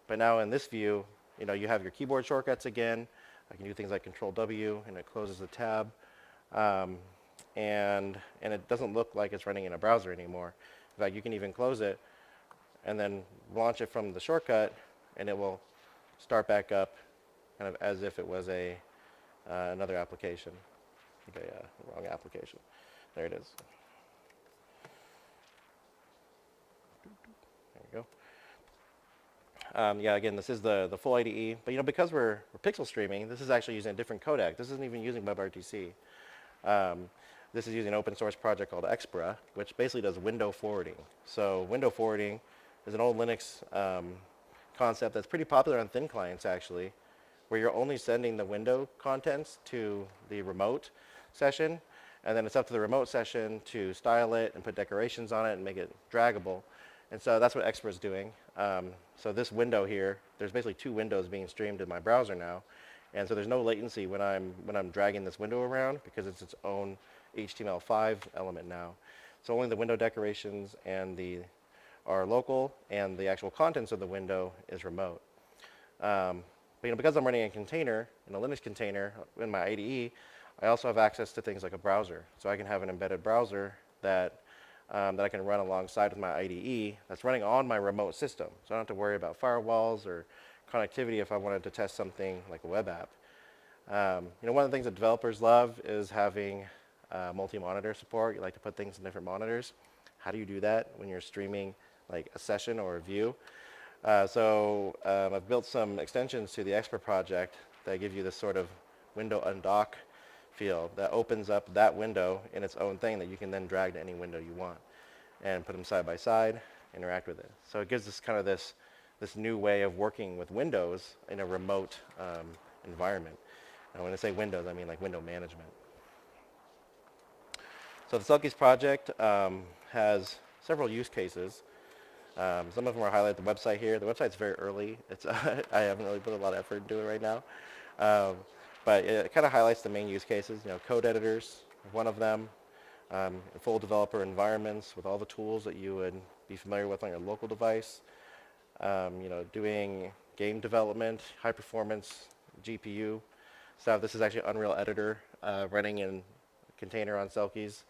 But now in this view, you know, you have your keyboard shortcuts again. I can do things like Control W, and it closes the tab, and it doesn't look like it's running in a browser anymore. In fact, you can even close it and then launch it from the shortcut, and it will start back up kind of as if it was another application. Okay, wrong application. There it is. There you go. Yeah, again, this is the full IDE, but you know, because we're pixel streaming, this is actually using a different codec. This isn't even using WebRTC. This is using an open source project called Xpra, which basically does window forwarding. So window forwarding is an old Linux concept that's pretty popular on thin clients, actually, where you're only sending the window contents to the remote session, and then it's up to the remote session to style it and put decorations on it and make it draggable. And so that's what Xpra is doing. So this window here, there's basically two windows being streamed in my browser now, and so there's no latency when I'm dragging this window around because it's its own HTML5 element now. So only the window decorations are local, and the actual contents of the window is remote. But you know, because I'm running a container, in a Linux container in my IDE, I also have access to things like a browser. So I can have an embedded browser that I can run alongside with my IDE that's running on my remote system. So I don't have to worry about firewalls or connectivity if I wanted to test something like a web app. You know, one of the things that developers love is having multi-monitor support. You like to put things in different monitors. How do you do that when you're streaming like a session or a view? So I've built some extensions to the Xpra project that give you this sort of window undock feel that opens up that window in its own thing that you can then drag to any window you want and put them side by side, interact with it. So it gives us kind of this new way of working with Windows in a remote environment. And when I say Windows, I mean like window management. So the Selkies project has several use cases. Some of them are highlighted at the website here. The website's very early. I haven't really put a lot of effort into it right now. But it kind of highlights the main use cases. You know, code editors, one of them, full developer environments with all the tools that you would be familiar with on your local device. You know, doing game development, high performance GPU stuff. This is actually Unreal Editor running in a container on Selkies.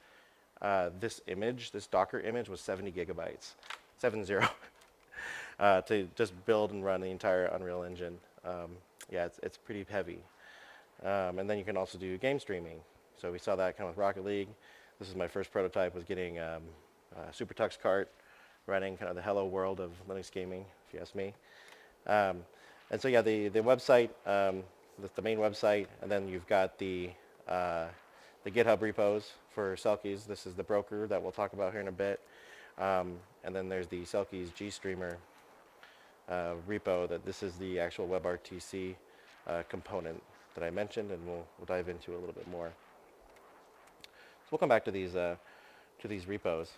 This Docker image was 70 gigabytes, 70, to just build and run the entire Unreal Engine. Yeah, it's pretty heavy. And then you can also do game streaming. So we saw that kind of with Rocket League. This is my first prototype, was getting SuperTux cart running kind of the hello world of Linux gaming, if you ask me. And so yeah, the website, the main website, and then you've got the GitHub repos for Selkies. This is the broker that we'll talk about here in a bit. And then there's the Selkies GStreamer repo. That this is the actual WebRTC component that I mentioned, and we'll dive into a little bit more. So we'll come back to these repos.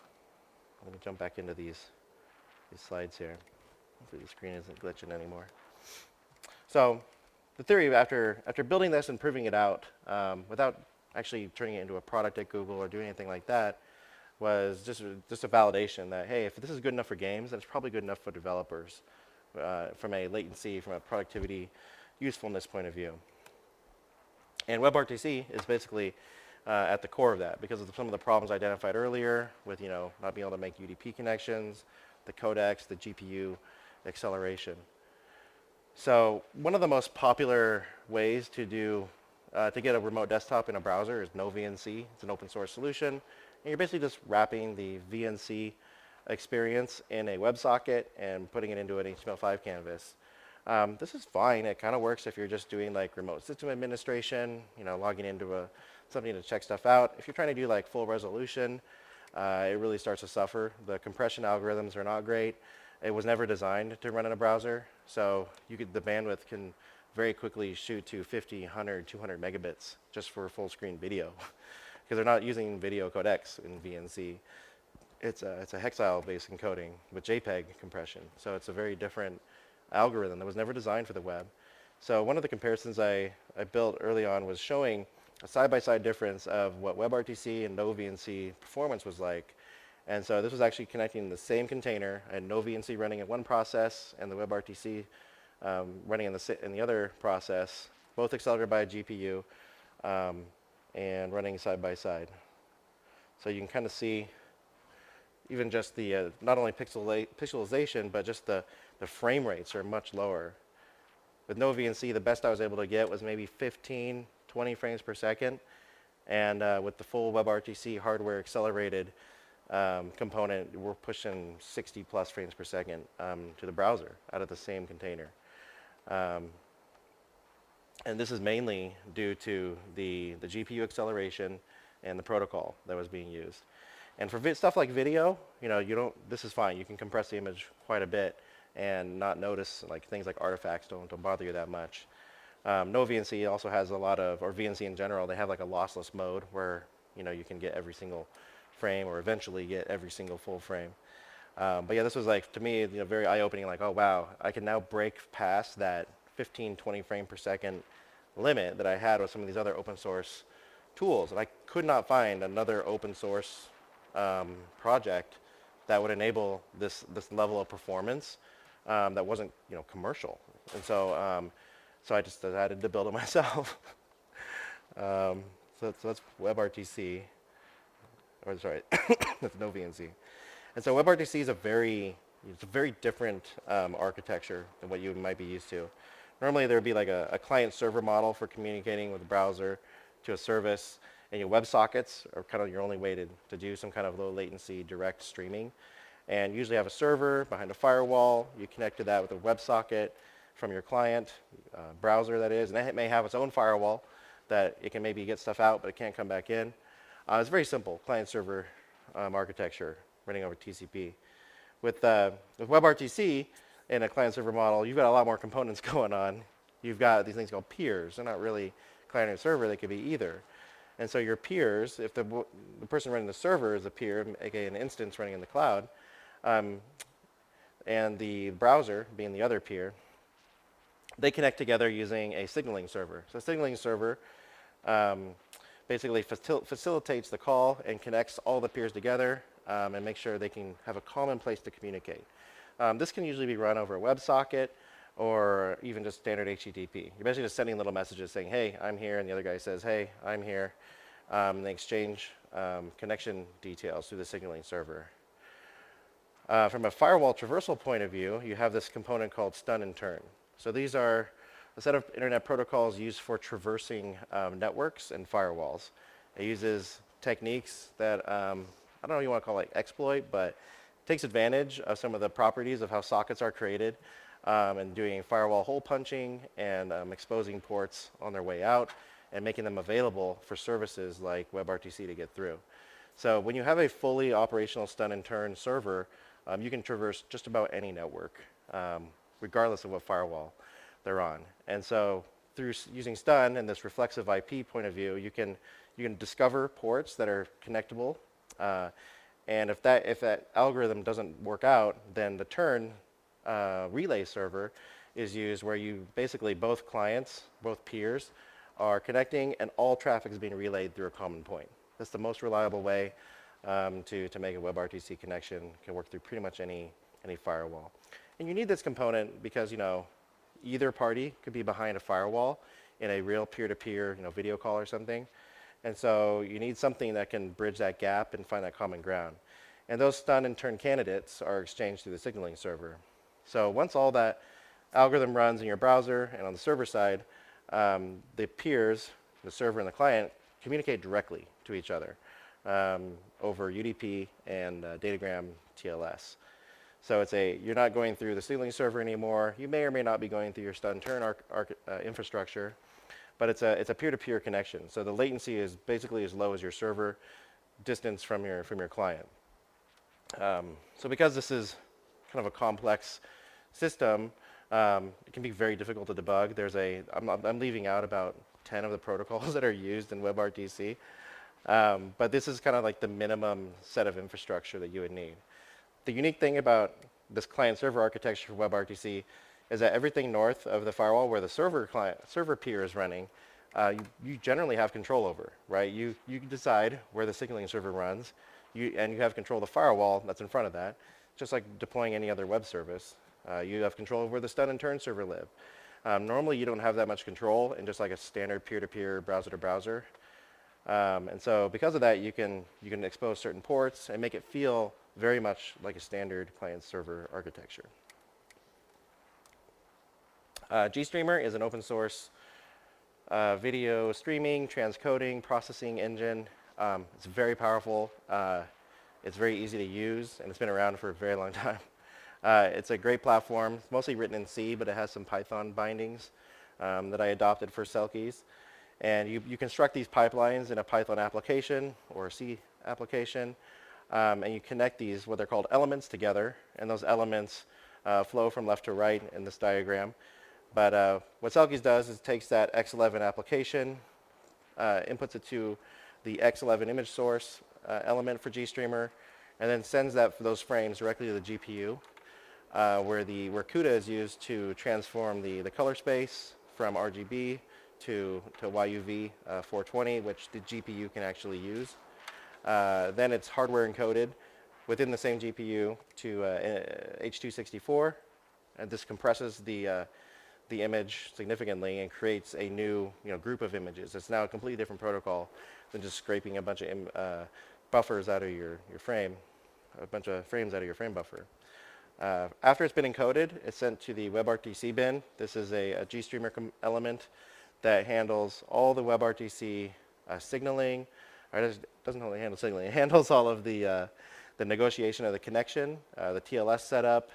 Let me jump back into these slides here. Hopefully the screen isn't glitching anymore. So the theory after building this and proving it out without actually turning it into a product at Google or doing anything like that was just a validation that, hey, if this is good enough for games, then it's probably good enough for developers from a latency, from a productivity, usefulness point of view. And WebRTC is basically at the core of that because of some of the problems identified earlier with not being able to make UDP connections, the Codex, the GPU acceleration. So one of the most popular ways to get a remote desktop in a browser is NoVNC. It's an open source solution. And you're basically just wrapping the VNC experience in a WebSocket and putting it into an HTML5 canvas. This is fine. It kind of works if you're just doing like remote system administration, logging into something to check stuff out. If you're trying to do like full resolution, it really starts to suffer. The compression algorithms are not great. It was never designed to run in a browser, so the bandwidth can very quickly shoot to 50, 100, 200 megabits just for full screen video, because they're not using video codecs in VNC. It's a hexile-based encoding with JPEG compression, so it's a very different algorithm that was never designed for the web. So one of the comparisons I built early on was showing a side-by-side difference of what WebRTC and NoVNC performance was like. And so this was actually connecting the same container. I had NoVNC running in one process and the WebRTC running in the other process, both accelerated by a GPU and running side by side. So you can kind of see even just the not only pixelization, but just the frame rates are much lower. With NoVNC, the best I was able to get was maybe 15, 20 frames per second. And with the full WebRTC hardware accelerated component, we're pushing 60 plus frames per second to the browser out of the same container. And this is mainly due to the GPU acceleration and the protocol that was being used. And for stuff like video, this is fine. You can compress the image quite a bit and not notice like things like artifacts don't bother you that much. NoVNC also has or VNC in general, they have like a lossless mode where you can get every single frame or eventually get every single full frame. But yeah, this was like, to me, very eye-opening, like, oh wow, I can now break past that 15, 20 frame per second limit that I had with some of these other open source tools. And I could not find another open source project that would enable this level of performance that wasn't commercial. And so so I just decided to build it myself. So that's WebRTC, or sorry, that's NoVNC. And so WebRTC is a very different architecture than what you might be used to. Normally there would be like a client-server model for communicating with the browser to a service, and your WebSockets are kind of your only way to do some kind of low latency direct streaming. And usually have a server behind a firewall. You connect to that with a WebSocket from your client, browser that is, and it may have its own firewall that it can maybe get stuff out, but it can't come back in. It's very simple, client-server architecture running over TCP. With WebRTC in a client-server model, you've got a lot more components going on. You've got these things called peers. They're not really client or server, they could be either. And so your peers, if the person running the server is a peer, aka an instance running in the cloud, and the browser being the other peer, they connect together using a signaling server. So a signaling server basically facilitates the call and connects all the peers together and makes sure they can have a common place to communicate. This can usually be run over a WebSocket or even just standard HTTP. You're basically just sending little messages saying, hey, I'm here, and the other guy says, hey, I'm here. And they exchange connection details through the signaling server. From a firewall traversal point of view, you have this component called stun and turn. So these are a set of internet protocols used for traversing networks and firewalls. It uses techniques that I don't know if you want to call it exploit, but takes advantage of some of the properties of how sockets are created and doing firewall hole punching and exposing ports on their way out and making them available for services like WebRTC to get through. So when you have a fully operational stun and turn server, you can traverse just about any network, regardless of what firewall they're on. And so through using stun and this reflexive IP point of view, you can discover ports that are connectable. And if that algorithm doesn't work out, then the turn relay server is used where you basically both clients, both peers, are connecting and all traffic is being relayed through a common point. That's the most reliable way to make a WebRTC connection. Can work through pretty much any firewall. And you need this component because, either party could be behind a firewall in a real peer-to-peer, video call or something. And so you need something that can bridge that gap and find that common ground. And those stun and turn candidates are exchanged through the signaling server. So once all that algorithm runs in your browser and on the server side, the peers, the server and the client, communicate directly to each other over UDP and datagram TLS. So you're not going through the signaling server anymore. You may or may not be going through your stun turn infrastructure, but it's a peer-to-peer connection. So the latency is basically as low as your server distance from your client. So because this is kind of a complex system, it can be very difficult to debug. I'm leaving out about 10 of the protocols that are used in WebRTC, but this is kind of like the minimum set of infrastructure that you would need. The unique thing about this client-server architecture for WebRTC is that everything north of the firewall where the server peer is running, you generally have control over, right? You can decide where the signaling server runs, and you have control of the firewall that's in front of that, just like deploying any other web service. You have control over where the stun and turn server live. Normally, you don't have that much control in just like a standard peer-to-peer, browser-to-browser. And so because of that, you can expose certain ports and make it feel very much like a standard client-server architecture. GStreamer is an open source video streaming, transcoding, processing engine. It's very powerful. It's very easy to use, and it's been around for a very long time. It's a great platform. It's mostly written in C, but it has some Python bindings that I adopted for SCaLE. And you construct these pipelines in a Python application or a C application, and you connect these, what they're called elements, together, and those elements flow from left to right in this diagram. But what SCaLE does is takes that X11 application, inputs it to the X11 image source element for GStreamer, and then sends those frames directly to the GPU, where CUDA is used to transform the color space from RGB to YUV 420, which the GPU can actually use. Then it's hardware encoded within the same GPU to H.264, and this compresses the image significantly and creates a new group of images. It's now a completely different protocol than just scraping a bunch of buffers out of your frame, a bunch of frames out of your frame buffer. After it's been encoded, it's sent to the WebRTC bin. This is a GStreamer element that handles all the WebRTC signaling. It doesn't only handle signaling. It handles all of the negotiation of the connection, the TLS setup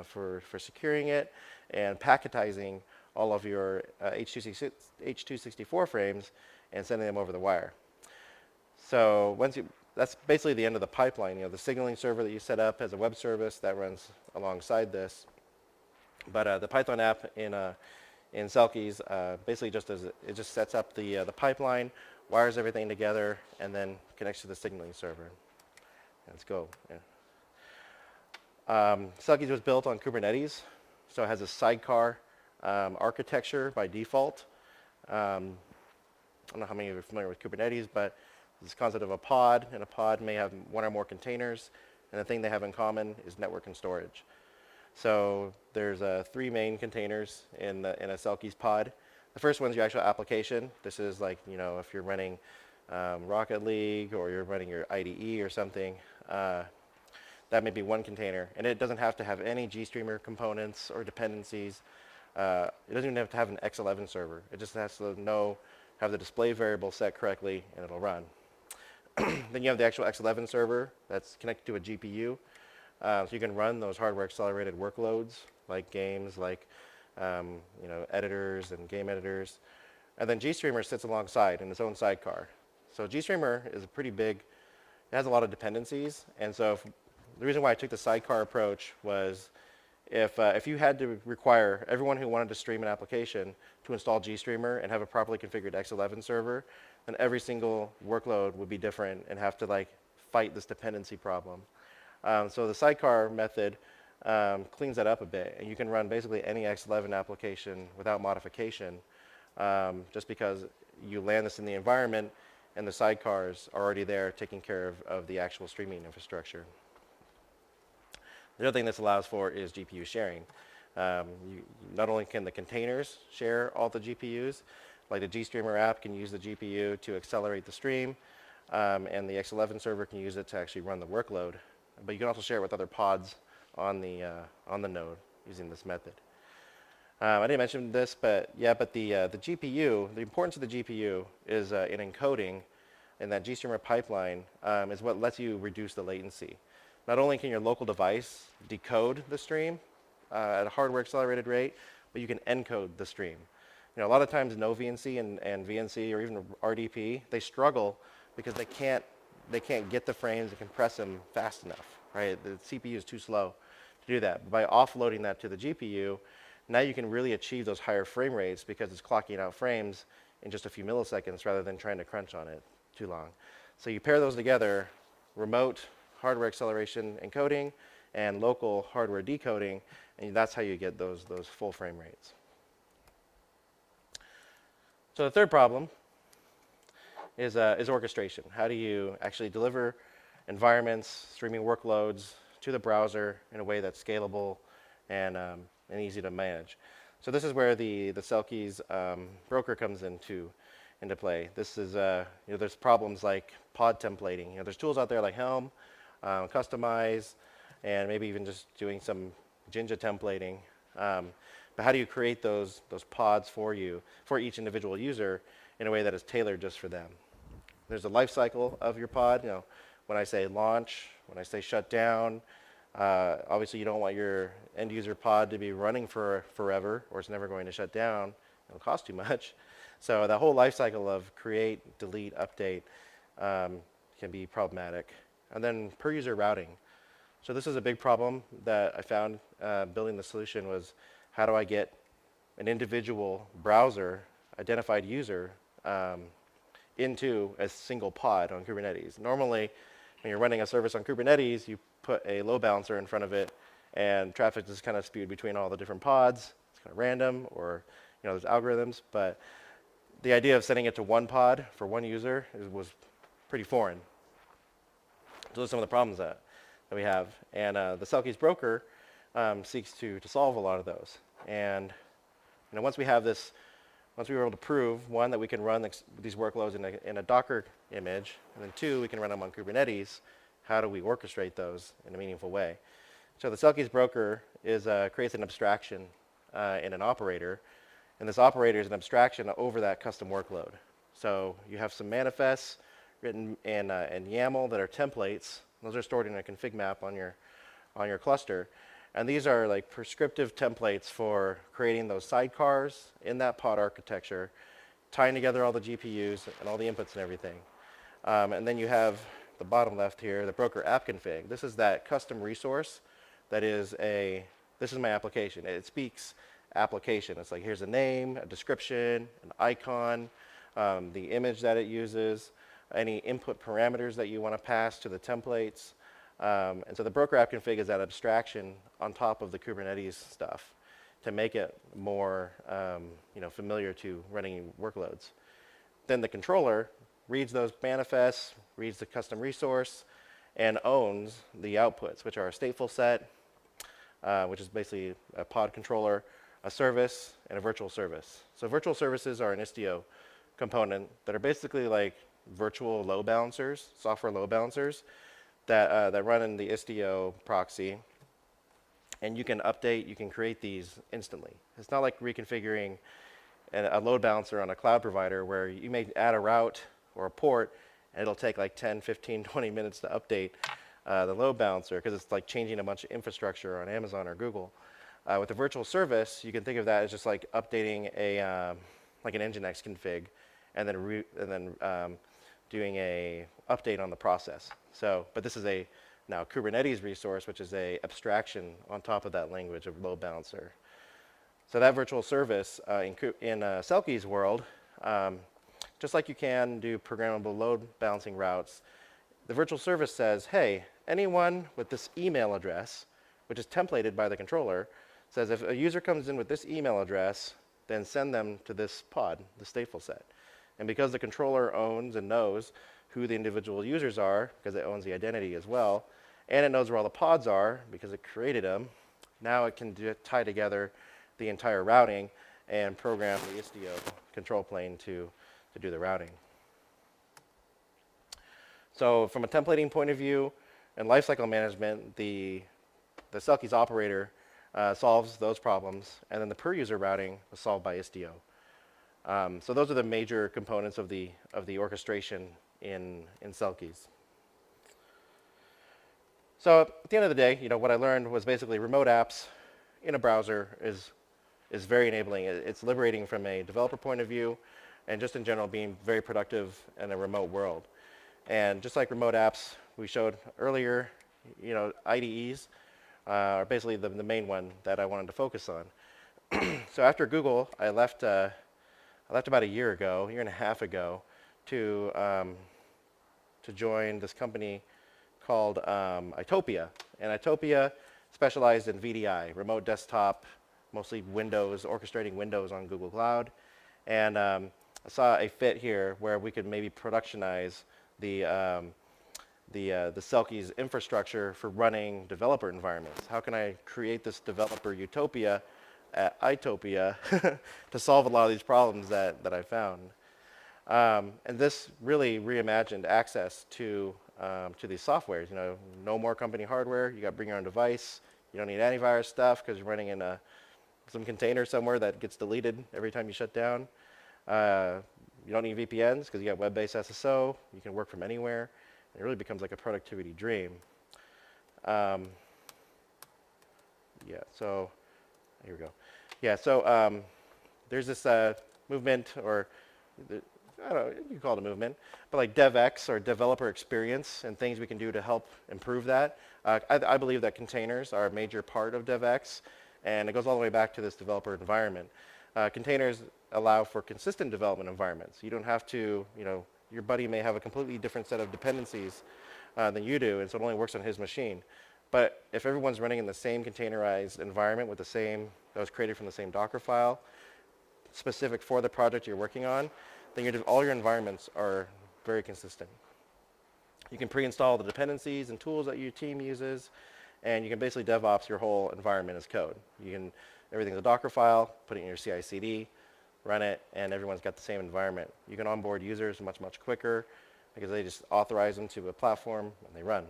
for securing it, and packetizing all of your H.264 frames and sending them over the wire. So that's basically the end of the pipeline. The signaling server that you set up as a web service that runs alongside this. But the Python app in SCaLE basically just sets up the pipeline, wires everything together, and then connects to the signaling server. Let's go. Yeah. SCaLE was built on Kubernetes, so it has a sidecar architecture by default. I don't know how many of you are familiar with Kubernetes, but this concept of a pod, and a pod may have one or more containers, and the thing they have in common is network and storage. So there's 3 main containers in a SCaLE pod. The first one is your actual application. This is like, if you're running Rocket League or you're running your IDE or something, that may be one container. And it doesn't have to have any GStreamer components or dependencies. It doesn't even have to have an X11 server. It just has to have the display variable set correctly, and it'll run. Then you have the actual X11 server that's connected to a GPU. So you can run those hardware accelerated workloads like games, like editors and game editors. And then GStreamer sits alongside in its own sidecar. So GStreamer is pretty big. It has a lot of dependencies. And so the reason why I took the sidecar approach was if you had to require everyone who wanted to stream an application to install GStreamer and have a properly configured X11 server, then every single workload would be different and have to fight this dependency problem. So the sidecar method cleans that up a bit, and you can run basically any X11 application without modification, just because you land this in the environment and the sidecars are already there taking care of the actual streaming infrastructure. The other thing this allows for is GPU sharing. Not only can the containers share all the GPUs, like the GStreamer app can use the GPU to accelerate the stream, and the X11 server can use it to actually run the workload. But you can also share it with other pods on the node using this method. I didn't mention this, but the GPU, the importance of the GPU is in encoding, and that GStreamer pipeline is what lets you reduce the latency. Not only can your local device decode the stream at a hardware accelerated rate, but you can encode the stream. A lot of times no VNC and VNC or even RDP, they struggle because they can't get the frames and compress them fast enough, right? The CPU is too slow to do that. But by offloading that to the GPU, now you can really achieve those higher frame rates because it's clocking out frames in just a few milliseconds rather than trying to crunch on it too long. So you pair those together, remote hardware acceleration encoding and local hardware decoding, and that's how you get those full frame rates. So the third problem is orchestration. How do you actually deliver environments, streaming workloads to the browser in a way that's scalable and easy to manage? So this is where the Selkies broker comes into play. This is there's problems like pod templating. There's tools out there like Helm, Customize, and maybe even just doing some Jinja templating. But how do you create those pods for each individual user in a way that is tailored just for them? There's a life cycle of your pod. When I say launch, when I say shut down, obviously you don't want your end user pod to be running for forever, or it's never going to shut down. It'll cost too much. So the whole life cycle of create, delete, update can be problematic. And then per user routing. So this is a big problem that I found building the solution was, how do I get an individual browser identified user into a single pod on Kubernetes? Normally, when you're running a service on Kubernetes, you put a load balancer in front of it, and traffic is kind of spewed between all the different pods. It's kind of random, or there's algorithms. But the idea of sending it to one pod for one user was pretty foreign. So those are some of the problems that we have. And the Selkies broker seeks to solve a lot of those. And once we have this, once we were able to prove, one, that we can run these workloads in a Docker image, and then two, we can run them on Kubernetes, how do we orchestrate those in a meaningful way? So the Selkies broker creates an abstraction in an operator, and this operator is an abstraction over that custom workload. So you have some manifests written in YAML that are templates. Those are stored in a config map on your cluster. And these are like prescriptive templates for creating those sidecars in that pod architecture, tying together all the GPUs and all the inputs and everything. And then you have the bottom left here, the broker app config. This is that custom resource that is this is my application. It speaks application. It's like, here's a name, a description, an icon, the image that it uses, any input parameters that you want to pass to the templates. And so the broker app config is that abstraction on top of the Kubernetes stuff to make it more familiar to running workloads. Then the controller reads those manifests, reads the custom resource, and owns the outputs, which are a stateful set, which is basically a pod controller, a service, and a virtual service. So virtual services are an Istio component that are basically like virtual load balancers, software load balancers that run in the Istio proxy. And you can update, you can create these instantly. It's not like reconfiguring a load balancer on a cloud provider where you may add a route or a port and it'll take like 10, 15, 20 minutes to update the load balancer because it's like changing a bunch of infrastructure on Amazon or Google. With a virtual service, you can think of that as just like updating a like an Nginx config, and then doing a update on the process. So, but this is a now Kubernetes resource, which is a abstraction on top of that language of load balancer. So that virtual service in SCaLE's world, just like you can do programmable load balancing routes, the virtual service says, hey, anyone with this email address, which is templated by the controller, says if a user comes in with this email address, then send them to this pod, the stateful set. And because the controller owns and knows who the individual users are, because it owns the identity as well, and it knows where all the pods are because it created them, now it can tie together the entire routing and program the Istio control plane to do the routing. So from a templating point of view and lifecycle management, the SCaLE's operator solves those problems, and then the per-user routing is solved by Istio. So those are the major components of the orchestration in SCaLE's. So at the end of the day, what I learned was basically remote apps in a browser is very enabling. It's liberating from a developer point of view, and just in general being very productive in a remote world. And just like remote apps we showed earlier, IDEs are basically the main one that I wanted to focus on. So after Google, I left about a year and a half ago, to join this company called Itopia. And Itopia specialized in VDI, remote desktop, mostly Windows, orchestrating Windows on Google Cloud. And I saw a fit here where we could maybe productionize the SCaLE's infrastructure for running developer environments. How can I create this developer utopia at Itopia to solve a lot of these problems that I found? And this really reimagined access to these softwares. No more company hardware. You got to bring your own device. You don't need antivirus stuff because you're running in some container somewhere that gets deleted every time you shut down. You don't need VPNs because you got web-based SSO. You can work from anywhere. It really becomes like a productivity dream. Yeah, so here we go. Yeah, so there's this movement, or I don't know, you can call it a movement, but like DevX, or developer experience, and things we can do to help improve that. I believe that containers are a major part of DevX, and it goes all the way back to this developer environment. Containers allow for consistent development environments. You don't have to, your buddy may have a completely different set of dependencies than you do, and so it only works on his machine. But if everyone's running in the same containerized environment with the same, that was created from the same Docker file, specific for the project you're working on, then all your environments are very consistent. You can pre-install the dependencies and tools that your team uses, and you can basically DevOps your whole environment as code. Everything's a Docker file, put it in your CI/CD, run it, and everyone's got the same environment. You can onboard users much, much quicker because they just authorize them to a platform and they run.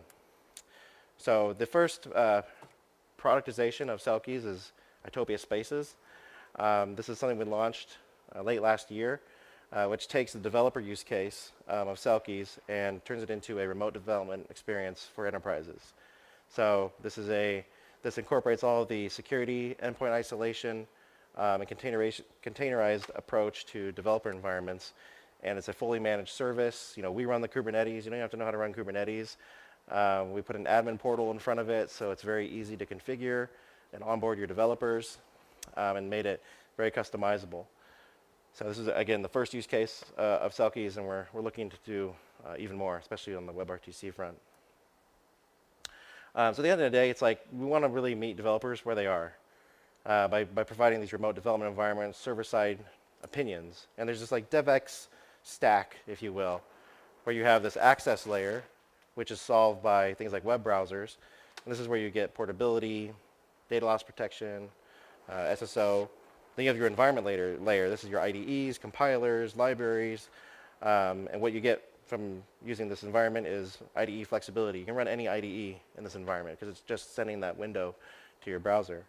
So the first productization of SCaLE's is Itopia Spaces. This is something we launched late last year, which takes the developer use case of SCaLE's and turns it into a remote development experience for enterprises. So this incorporates all of the security, endpoint isolation, and containerized approach to developer environments. And it's a fully managed service. We run the Kubernetes. You don't have to know how to run Kubernetes. We put an admin portal in front of it, so it's very easy to configure and onboard your developers, and made it very customizable. So this is, again, the first use case of SCaLE's, and we're looking to do even more, especially on the WebRTC front. So at the end of the day, it's like we want to really meet developers where they are by providing these remote development environments, server-side opinions. And there's this like DevX stack, if you will, where you have this access layer, which is solved by things like web browsers. And this is where you get portability, data loss protection, SSO. Then you have your environment layer. This is your IDEs, compilers, libraries. And what you get from using this environment is IDE flexibility. You can run any IDE in this environment because it's just sending that window to your browser.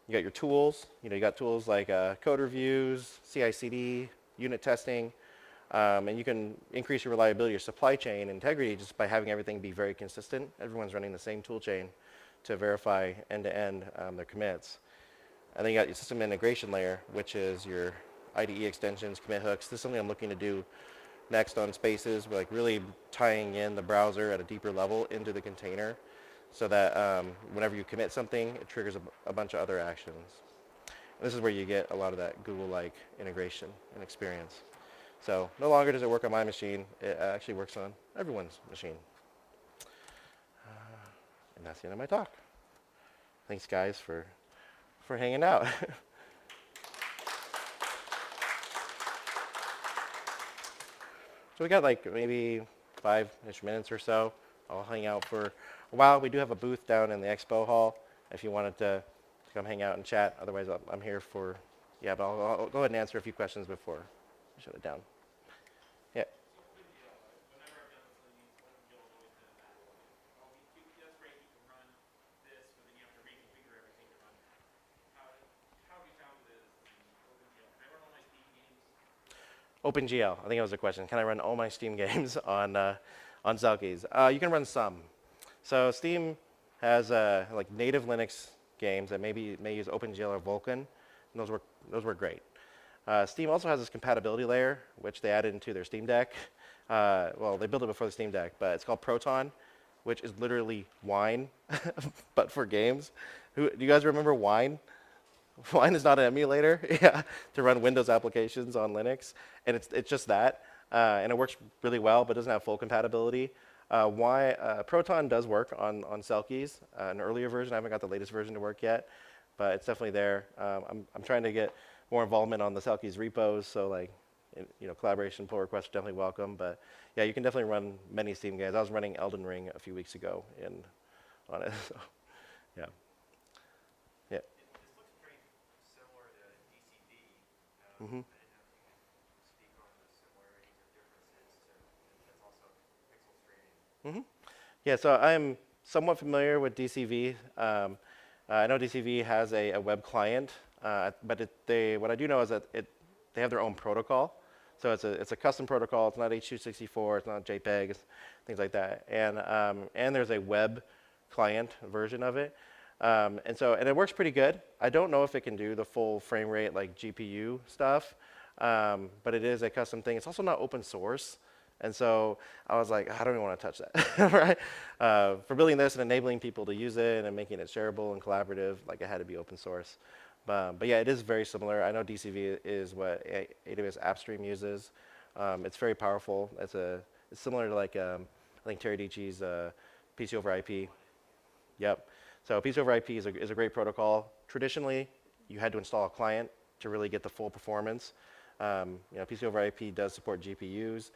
You got your tools. You got tools like code reviews, CI/CD, unit testing. And you can increase your reliability, your supply chain integrity just by having everything be very consistent. Everyone's running the same tool chain to verify end-to-end their commits. And then you got your system integration layer, which is your IDE extensions, commit hooks. This is something I'm looking to do next on Spaces, like really tying in the browser at a deeper level into the container so that whenever you commit something, it triggers a bunch of other actions. And this is where you get a lot of that Google-like integration and experience. So no longer does it work on my machine. It actually works on everyone's machine. And that's the end of my talk. Thanks, guys, for hanging out. So we got like maybe 5-ish minutes or so. I'll hang out for a while. We do have a booth down in the expo hall if you wanted to come hang out and chat. Otherwise, I'm here for, yeah, but I'll go ahead and answer a few questions before I shut it down. Yeah. OpenGL, I think that was the question. Can I run all my Steam games on SCaLE? You can run some. So Steam has like native Linux games that may use OpenGL or Vulkan, and those work great. Steam also has this compatibility layer, which they added into their Steam Deck. Well, they built it before the Steam Deck, but it's called Proton, which is literally Wine, but for games. Do you guys remember Wine? Wine is not an emulator, yeah, to run Windows applications on Linux, and it's just that, and it works really well, but doesn't have full compatibility. Proton does work on SCaLE, an earlier version. I haven't got the latest version to work yet, but it's definitely there. I'm trying to get more involvement on the SCaLE repos, so like, collaboration, pull requests are definitely welcome. But yeah, you can definitely run many Steam games. I was running Elden Ring a few weeks ago on it, so yeah. Yeah. This looks pretty similar to DCV. Mm-hmm. I didn't know if you could speak on the similarities or differences that's also pixel streaming. Mm-hmm. Yeah, so I'm somewhat familiar with DCV. I know DCV has a web client, but what I do know is that they have their own protocol. So it's a custom protocol. It's not H.264. It's not JPEG. Things like that. And there's a web client version of it. And it works pretty good. I don't know if it can do the full frame rate like GPU stuff, but it is a custom thing. It's also not open source. And so I was like, I don't even want to touch that, right? For building this and enabling people to use it and making it shareable and collaborative, like it had to be open source. But yeah, it is very similar. I know DCV is what AWS AppStream uses. It's very powerful. It's similar to like I think Terry Dietschy's PC over IP. Yep. So PC over IP is a great protocol. Traditionally, you had to install a client to really get the full performance. PC over IP does support GPUs.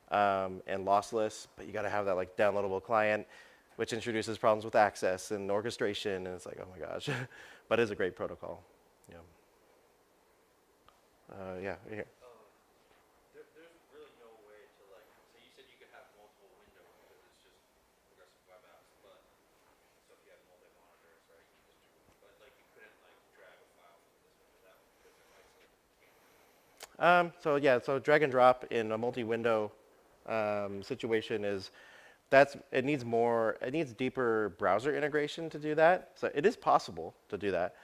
And lossless, but you got to have that like downloadable client, which introduces problems with access and orchestration, and it's like, oh my gosh, but it is a great protocol. Yeah. Yeah, right here. There's really no way to like, so you said you could have multiple windows because it's just progressive web apps, but so if you have multi-monitors, right, you just do, but like you couldn't like drag a file from this one to that one because they're isolated. So drag and drop in a multi-window situation it needs deeper browser integration to do that. So it is possible to do that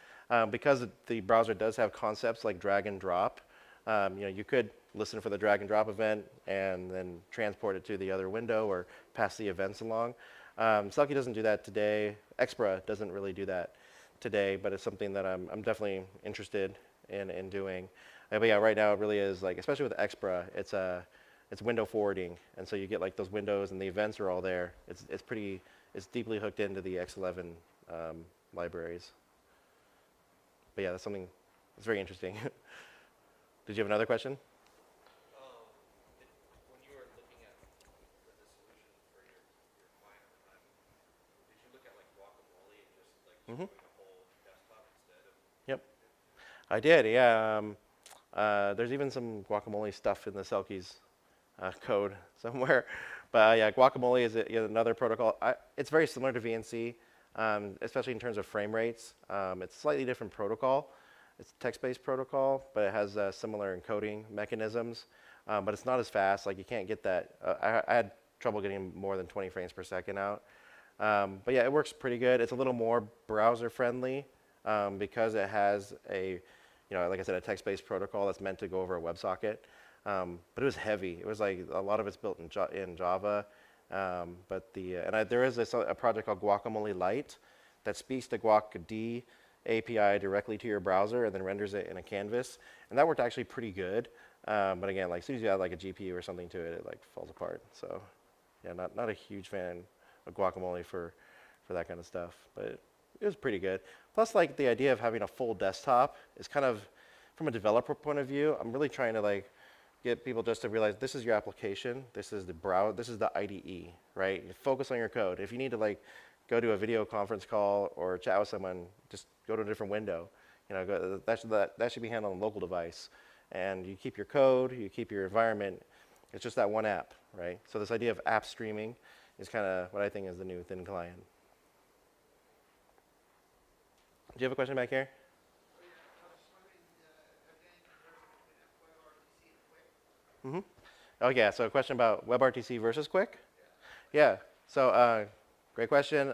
because the browser does have concepts like drag and drop. You could listen for the drag and drop event and then transport it to the other window or pass the events along. SCaLE doesn't do that today. Xpra doesn't really do that today, but it's something that I'm definitely interested in doing. But yeah, right now it really is like, especially with Xpra, it's window forwarding, and so you get like those windows and the events are all there. It's deeply hooked into the X11 libraries. But yeah, that's something that's very interesting. Did you have another question? When you were looking at the solution for your client at the time, did you look at like Guacamole and just like doing a whole desktop instead of? Yep, I did. Yeah, there's even some Guacamole stuff in the SCaLE's code somewhere, but yeah, Guacamole is another protocol. It's very similar to VNC, especially in terms of frame rates. It's a slightly different protocol. It's a text-based protocol, but it has similar encoding mechanisms. but it's not as fast. Like you can't get that. I had trouble getting more than 20 frames per second out. But yeah, it works pretty good. It's a little more browser friendly because it has a, like I said, a text-based protocol that's meant to go over a WebSocket. But it was heavy. It was like a lot of it's built in Java. There is a project called Guacamole Lite that speaks to Guac-D API directly to your browser and then renders it in a canvas. And that worked actually pretty good. But again, like as soon as you add like a GPU or something to it, it like falls apart. So yeah, not a huge fan of Guacamole for that kind of stuff. But it was pretty good. Plus, like the idea of having a full desktop is kind of, from a developer point of view, I'm really trying to like get people just to realize this is your application, this is the browser, this is the IDE, right? You focus on your code. If you need to like go to a video conference call or chat with someone, just go to a different window. That should be handled on a local device. And you keep your code, you keep your environment. It's just that one app, right? So this idea of app streaming is kind of what I think is the new thin client. Do you have a question back here? Mm-hmm. Oh yeah, so a question about WebRTC versus Quick? Yeah, so great question.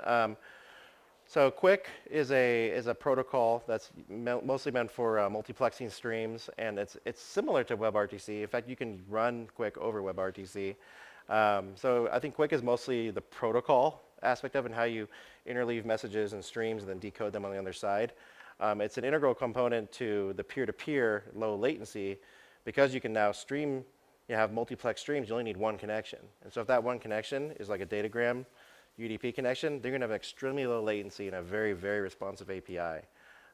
So Quick is a protocol that's mostly meant for multiplexing streams, and it's similar to WebRTC. In fact, you can run Quick over WebRTC. So I think Quick is mostly the protocol aspect of it and how you interleave messages and streams and then decode them on the other side. It's an integral component to the peer-to-peer low latency because you can now stream, have multiplex streams, you only need one connection. And so if that one connection is like a datagram UDP connection, they're going to have extremely low latency and a very, very responsive API.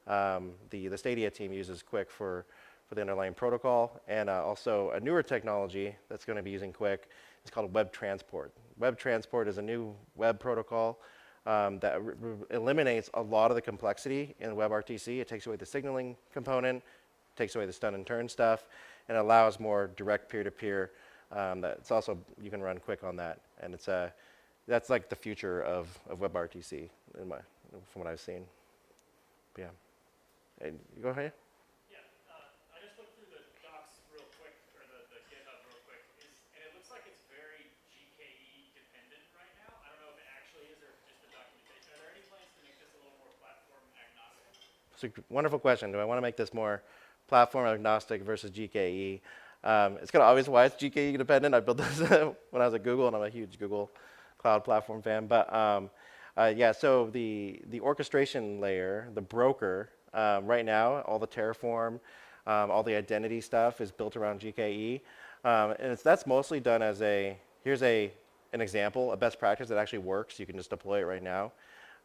The Stadia team uses Quick for the underlying protocol, and also a newer technology that's going to be using Quick is called Web Transport. Web Transport is a new web protocol that eliminates a lot of the complexity in WebRTC. It takes away the signaling component, takes away the stun and turn stuff, and allows more direct peer-to-peer. That's also, you can run Quick on that, and that's like the future of WebRTC from what I've seen. But yeah. Hey, you go ahead. Yeah, I just looked through the docs real quick, or the GitHub real quick, and it looks like it's very GKE dependent right now. I don't know if it actually is or just the documentation. Are there any plans to make this a little more platform agnostic? It's a wonderful question. Do I want to make this more platform agnostic versus GKE? It's kind of obvious why it's GKE dependent. I built this when I was at Google, and I'm a huge Google Cloud Platform fan. But yeah, so the orchestration layer, the broker, right now, all the Terraform, all the identity stuff is built around GKE. And that's mostly done as here's an example, a best practice that actually works. You can just deploy it right now.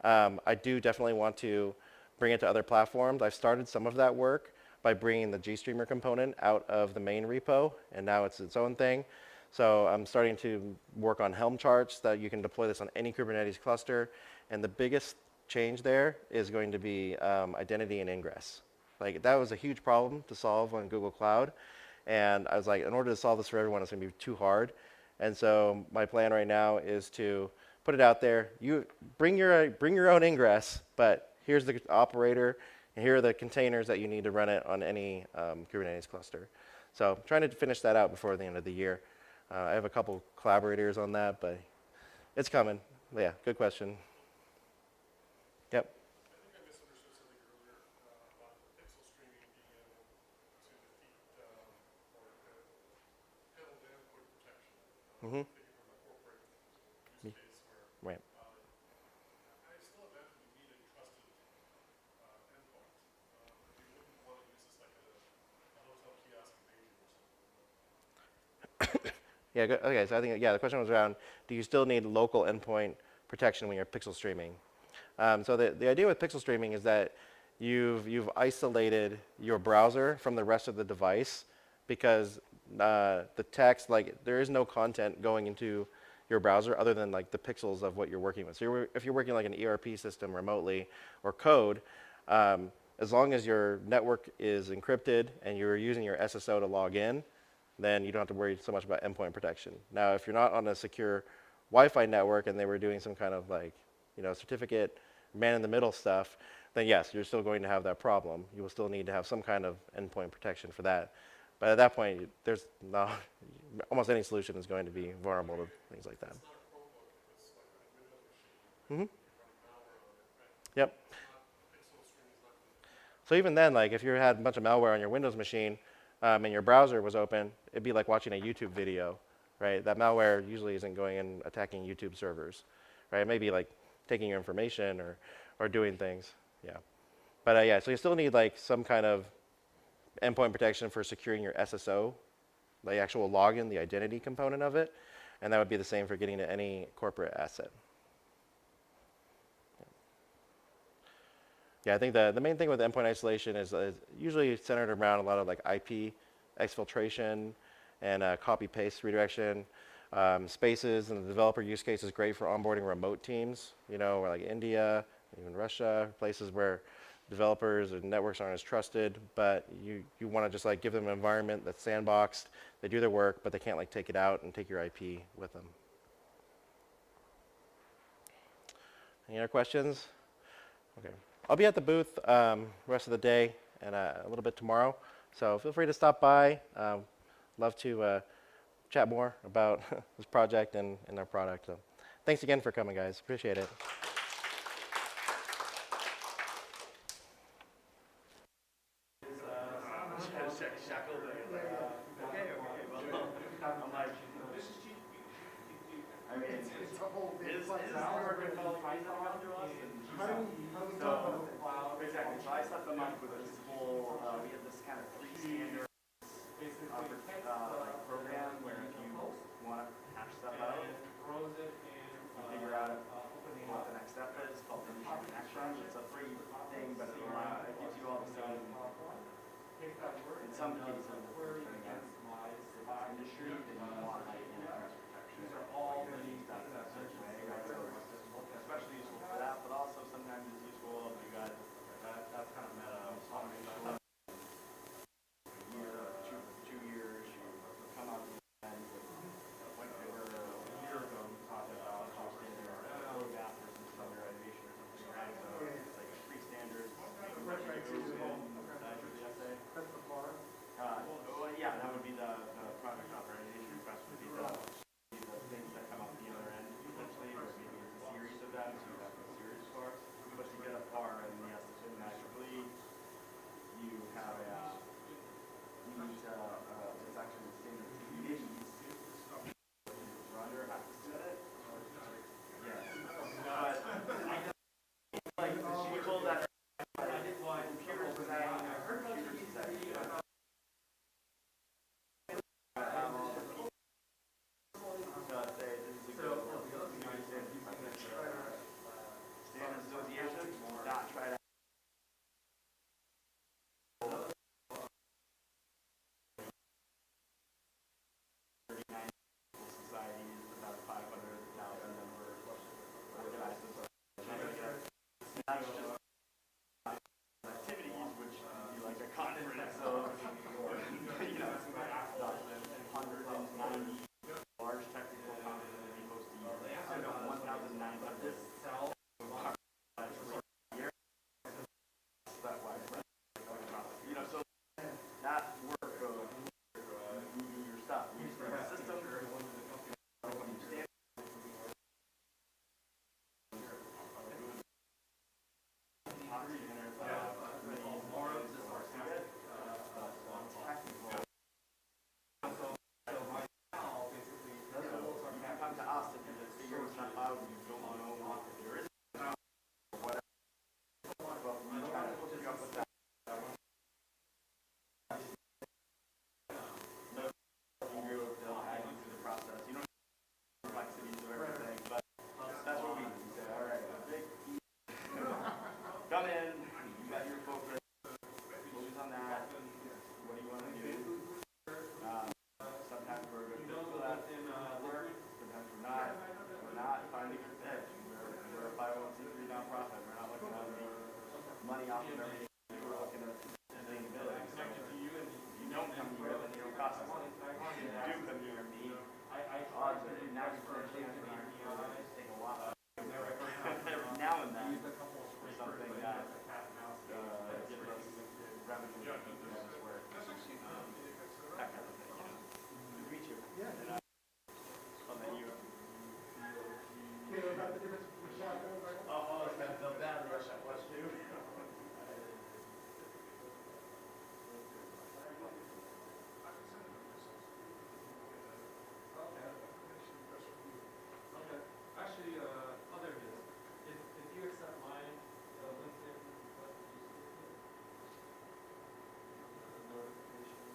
I do definitely want to bring it to other platforms. I've started some of that work by bringing the GStreamer component out of the main repo, and now it's its own thing. So I'm starting to work on Helm charts that you can deploy this on any Kubernetes cluster. And the biggest change there is going to be identity and ingress. Like that was a huge problem to solve on Google Cloud. And I was like, in order to solve this for everyone, it's going to be too hard. And so my plan right now is to put it out there. You bring your own ingress, but here's the operator, and here are the containers that you need to run it on any Kubernetes cluster. So I'm trying to finish that out before the end of the year. I have a couple collaborators on that, but it's coming. But yeah, good question. Yep. I think I misunderstood something earlier about the pixel streaming being able to defeat or handle the endpoint protection. Mm-hmm. Thinking from a corporate use case where Right. I still imagine you need a trusted endpoint. You wouldn't want to use this like a hotel kiosk invasion or something. Yeah, okay, so I think, yeah, the question was around, do you still need local endpoint protection when you're pixel streaming? So the idea with pixel streaming is that you've isolated your browser from the rest of the device because the text, like there is no content going into your browser other than like the pixels of what you're working with. So if you're working like an ERP system remotely or code, as long as your network is encrypted and you're using your SSO to log in, then you don't have to worry so much about endpoint protection. Now, if you're not on a secure Wi-Fi network and they were doing some kind of like, certificate, man-in-the-middle stuff, then yes, you're still going to have that problem. You will still need to have some kind of endpoint protection for that. But at that point, there's no, almost any solution is going to be vulnerable to things like that. Mm-hmm. Yep. So even then, like if you had a bunch of malware on your Windows machine and your browser was open, it'd be like watching a YouTube video, right? That malware usually isn't going and attacking YouTube servers, right? It may be like taking your information or doing things, yeah. But yeah, so you still need like some kind of endpoint protection for securing your SSO, the actual login, the identity component of it, and that would be the same for getting to any corporate asset. Yeah, I think the main thing with endpoint isolation is usually centered around a lot of like IP exfiltration and copy-paste redirection. Spaces and the developer use case is great for onboarding remote teams, you know, or like India, even Russia, places where developers and networks aren't as trusted, but you want to just like give them an environment that's sandboxed, they do their work, but they can't like take it out and take your IP with them. Any other questions? Okay. I'll be at the booth rest of the day and a little bit tomorrow, so feel free to stop by. Love to chat more about this project and our product. So thanks again for coming, guys. Appreciate it. Exactly. So I set them up with this whole, we have this kind of free standard program where if you want to hash stuff out, you figure out what the next step is, called the connection. It's a free thing, but it gives you all the same, in some cases, depending on industry, then you want like internet protection. These are all things done in a certain way, right? So it's especially useful for that, but also sometimes it's useful if you got that's kind of meta. Two years, you come out the end with like they were a year ago talking about how standard code masters and standardization or something, right? So it's like free standards. The essay. That's the bar. Well, yeah, that would be the project authorization request would be the things that come up the other end potentially, or maybe it's a series of them, so you have a series of bars. But to get a bar in the IEEE, you have a you need to it's actually standard deviations. You're under have to set it. Yes. But like people that are computer design or computer design. Standard association, not try to societies, about 500,000 member organized associations. That's just activities, which would be like a conference of, you know, 190 large technical conferences that we host a year. 1,900 you know, so that work of moving your stuff, using the system, come to us if you're just figuring stuff out and you don't know if there is whatever. But we try to hook you up with that. They'll guide you through the process. You don't know the complexities of everything, but that's what we do. We say, all right, big come in, you got your focus, focus on that. What do you want to do? Sometimes we're going to do that work, sometimes we're not. We're not finding a fit. We're a 501c3 nonprofit. We're not looking to make money off of everything. We're looking at sustainability. So if you don't come here, then you don't cost us money. If you do come here, odds are 90% chance of being here take a while. Every now and then, for something that gives us revenue to keep doing this work. Oh, it's got built down, rush that was too. Okay. Actually, oh, there it is. If you accept my LinkedIn notification.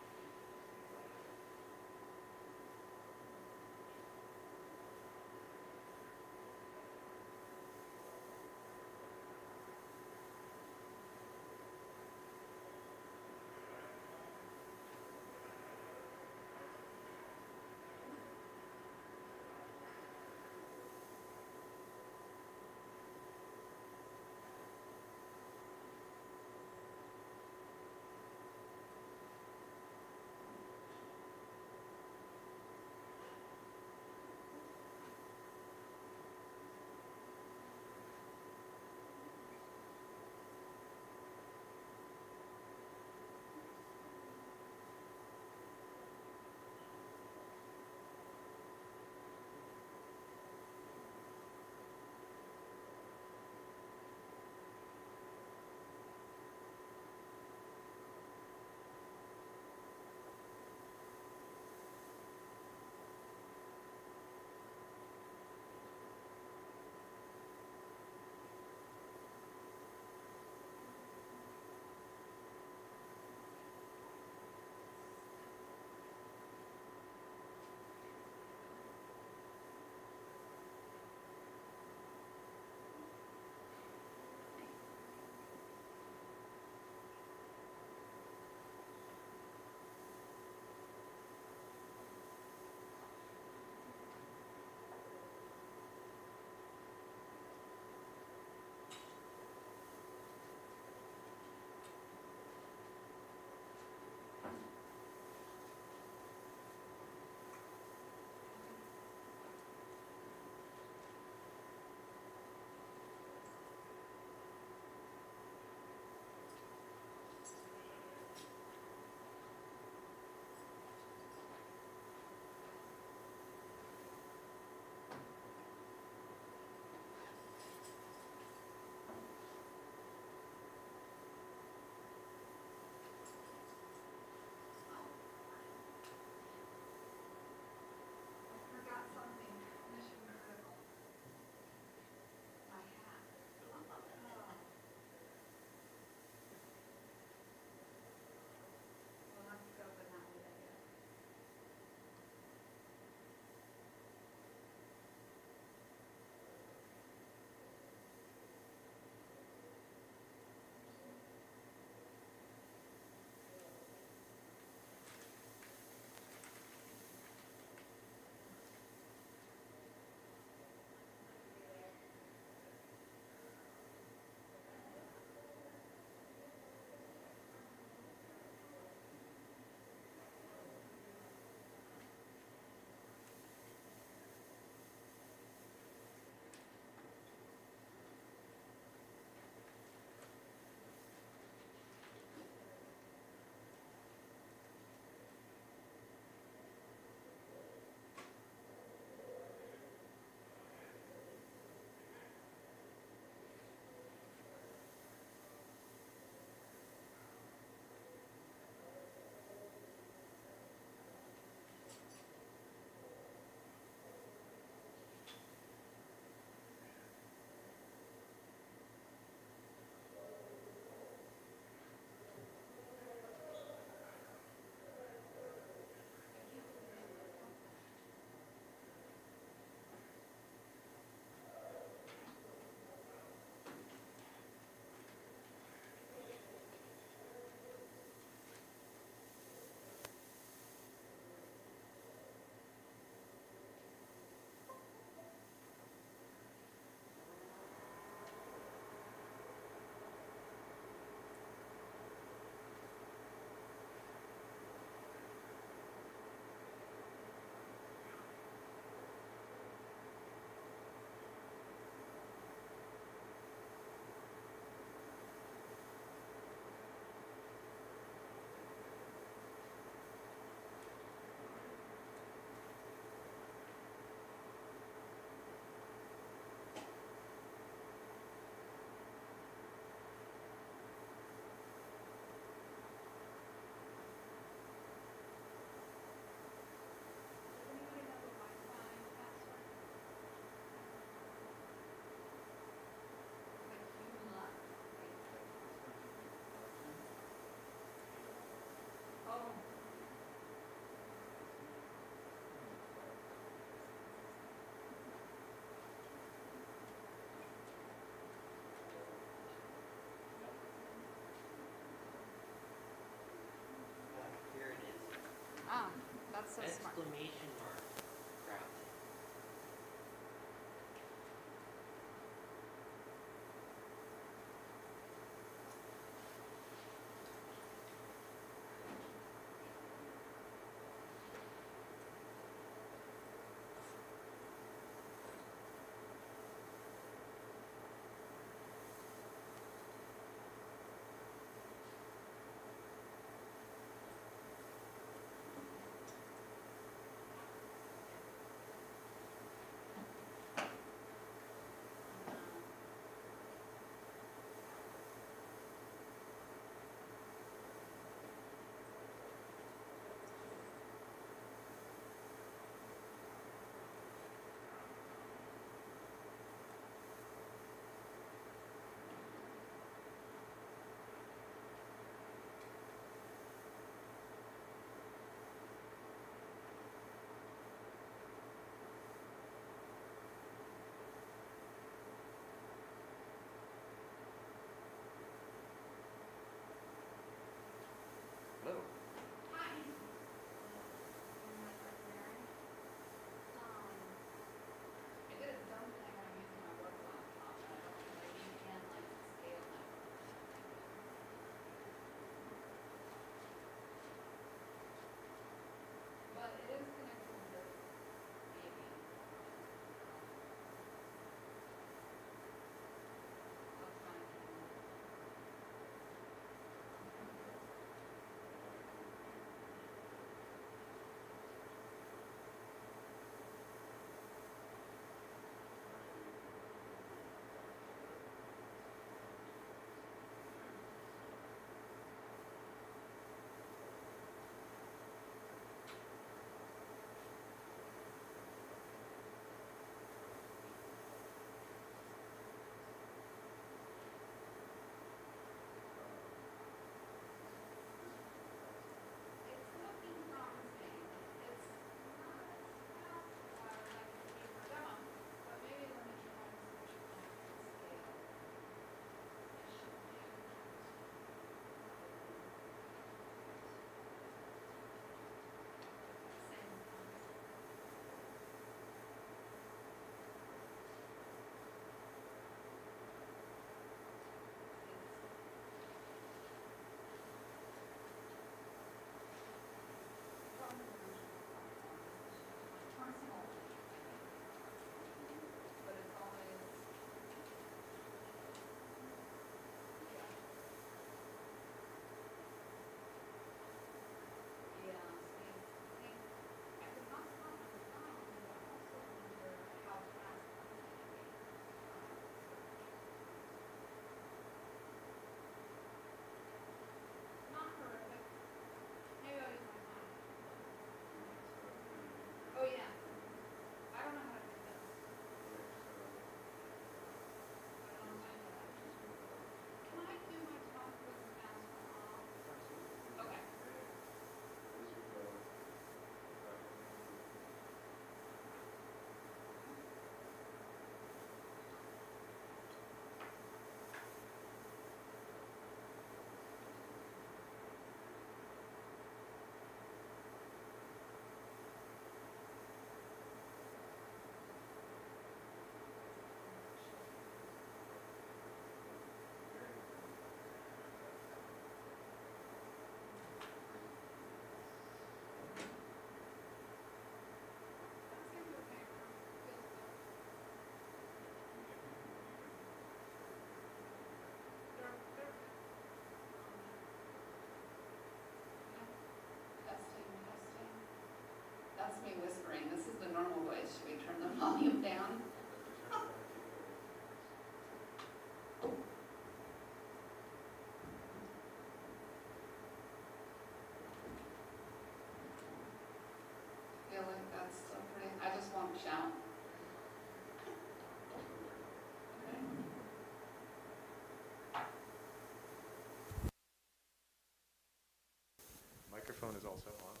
microphone is also on.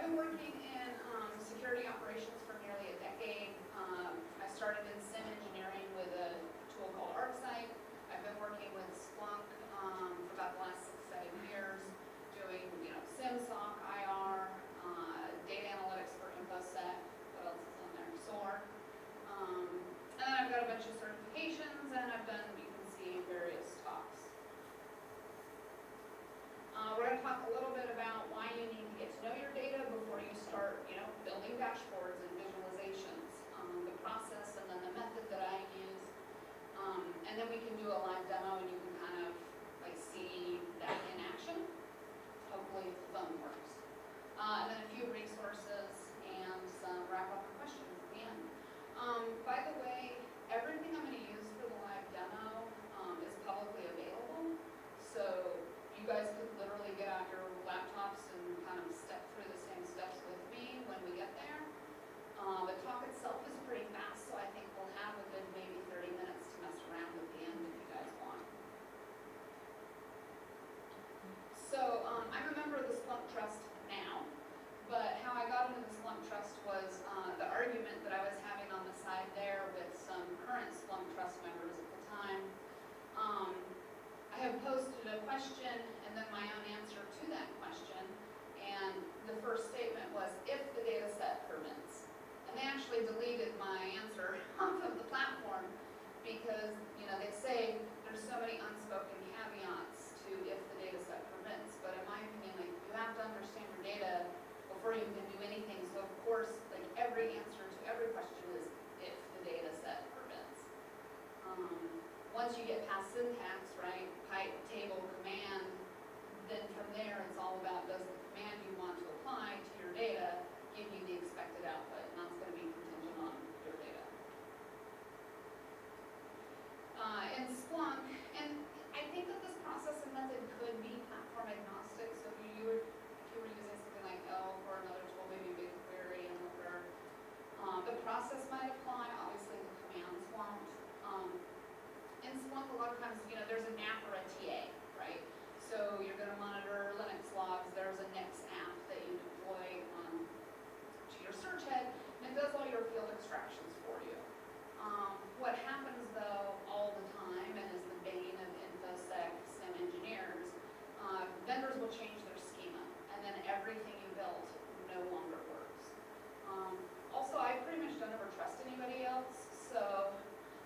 I've been working in security operations for nearly a decade. I started in SIM engineering with a tool called ArcSight. I've been working with Splunk for about the last 6-7 years, doing SIM, SOC, IR, data analytics for InfoSec. What else is on there? SOAR. And then I've got a bunch of certifications, and I've done, you can see, various talks. We're going to talk a little bit about why you need to get to know your data before you start, building dashboards and visualizations, the process, and then the method that I use. And then we can do a live demo, and you can kind of see that in action. Hopefully, if the phone works. And then a few resources and some wrap-up questions at the end. By the way, everything I'm going to use for the live demo is publicly available. So you guys could literally get out your laptops and kind of step through the same steps with me when we get there. The talk itself is pretty fast, so I think we'll have a good maybe 30 minutes to mess around at the end if you guys want. So I'm a member of the Splunk Trust now, but how I got into the Splunk Trust was the argument that I was having on the side there with some current Splunk Trust members at the time. I have posted a question and then my own answer to that question, and the first statement was, if the data set permits. And they actually deleted my answer off of the platform because, they say there's so many unspoken caveats to if the data set permits. But in my opinion, you have to understand your data before you can do anything. So of course, every answer to every question is if the data set permits. Once you get past syntax, right, pipe, table, command, then from there it's all about, does the command you want to apply to your data give you the expected output, and that's going to be contingent on your data. In Splunk, and I think that this process and method could be platform agnostic, so if you were using something like ELK or another tool, maybe BigQuery and Looker, the process might apply, obviously the commands won't. In Splunk, a lot of times, there's an app or a TA, right? So you're going to monitor Linux logs. There's a Nix app that you deploy to your search head, and it does all your field extractions for you. What happens, though, all the time, and is the bane of InfoSec SIM engineers, vendors will change their schema, and then everything you built no longer works. Also, I pretty much don't ever trust anybody else, so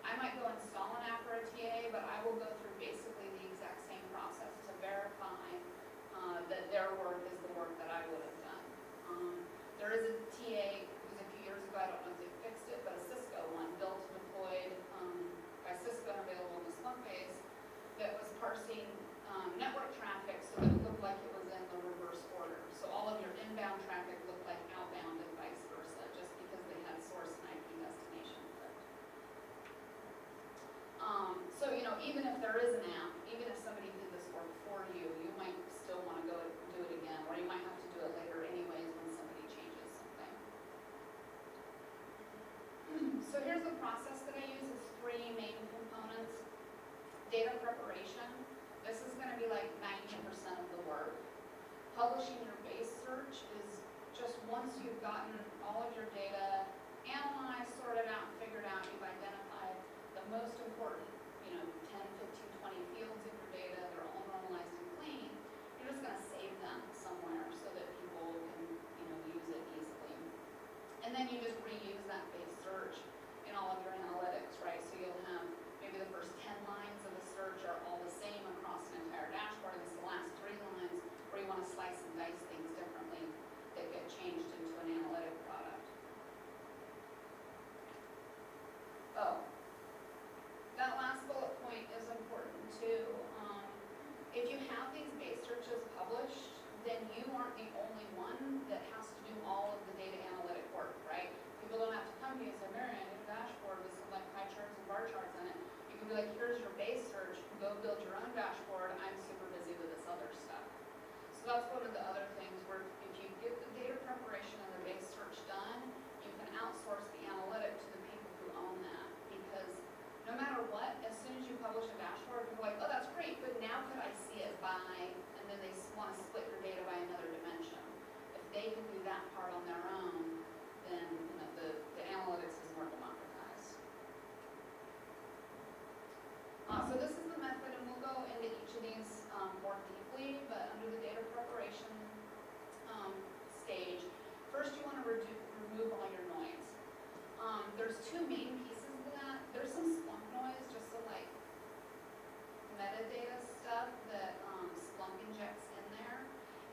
I might go install an app or a TA, but I will go through basically the exact same process to verify that their work is the work that I would have done. There is a TA, it was a few years ago, I don't know if they fixed it, but a Cisco one, built and deployed by Cisco and available in the Splunk base, that was parsing network traffic so that it looked like it was in the reverse order. So all of your inbound traffic looked like outbound and vice versa, just because they had source and IP destination flipped. So, even if there is an app, even if somebody did this work for you, you might still want to go do it again, or you might have to do it later anyways when somebody changes something. So here's the process that I use. It's 3 main components. Data preparation. This is going to be like 90% of the work. Publishing your base search is just once you've gotten all of your data analyzed, sorted out, and figured out, you've identified the most important 10, 15, 20 fields in your data. They're all normalized and clean. You're just going to save them somewhere so that people can use it easily. And then you just reuse that base search in all of your analytics, right? So you'll have maybe the first 10 lines of the search are all the same across an entire dashboard, and it's the last 3 lines where you want to slice and dice things differently that get changed into an analytic product. Oh, that last bullet point is important too. If you have these base searches published, then you aren't the only one that has to do all of the data analytic work, right? People don't have to come to you and say, Mary, I need a dashboard with some pie charts and bar charts in it. You can be like, here's your base search, go build your own dashboard. I'm super busy with this other stuff. So that's one of the other things where if you get the data There's two main pieces to that. There's some Splunk noise, just some like metadata stuff that Splunk injects in there,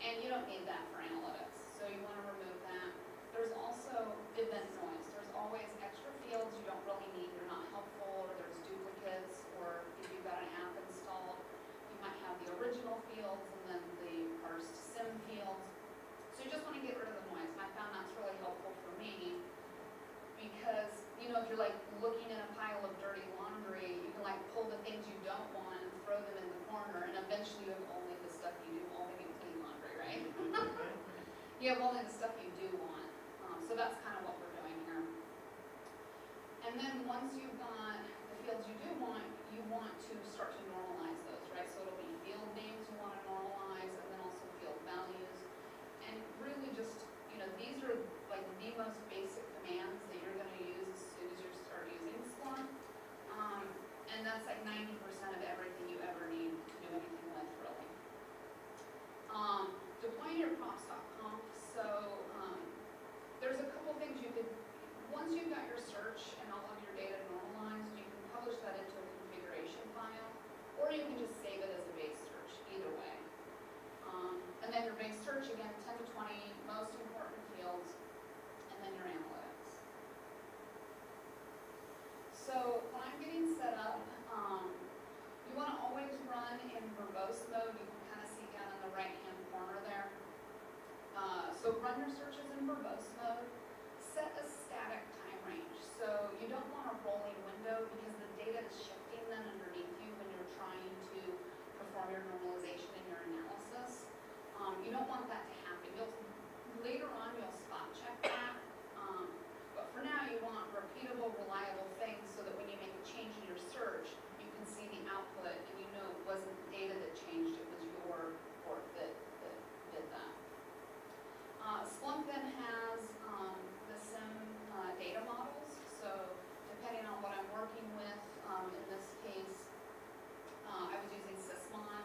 and you don't need that for analytics, so you want to remove that. There's also event noise. There's always extra fields you don't really need, they're not helpful, or there's duplicates, or if you've got an app installed, you might have the original fields and then the parsed sim fields. So you just want to get rid of the noise, and I found that's really helpful for me because, you know, if you're like looking in a pile of dirty laundry, you can like pull the things you don't want and throw them in the corner, and eventually you have only the stuff you do, only the clean laundry, right? You have only the stuff you do want. So that's kind of what we're doing here. And then once you've got the fields you do want, you want to start to normalize those, right? So it'll be field names you want to normalize, and then also field values. And really just, you know, these are like the most basic commands that you're going to use as soon as you start using Splunk. And that's like 90% of everything you ever need to do anything with, really. Deploying your props.conf. So there's a couple things you could, once you've got your search and all of your data normalized, you can publish that into a configuration file, or you can just save it as a base search, either way. And then your base search, again, 10 to 20 most important fields, and then your analytics. So when I'm getting set up, you want to always run in verbose mode. You can kind of see down in the right-hand corner there. So run your searches in verbose mode. Set a static time range. So you don't want a rolling window because the data is shifting then underneath you when you're trying to perform your normalization and your analysis. You don't want that to happen. Later on you'll spot check that. But for now you want repeatable, reliable things so that when you make a change in your search, you can see the output and you know it wasn't the data that changed, it was your report that did that. Splunk then has the SIM data models. So depending on what I'm working with, in this case, I was using Sysmon.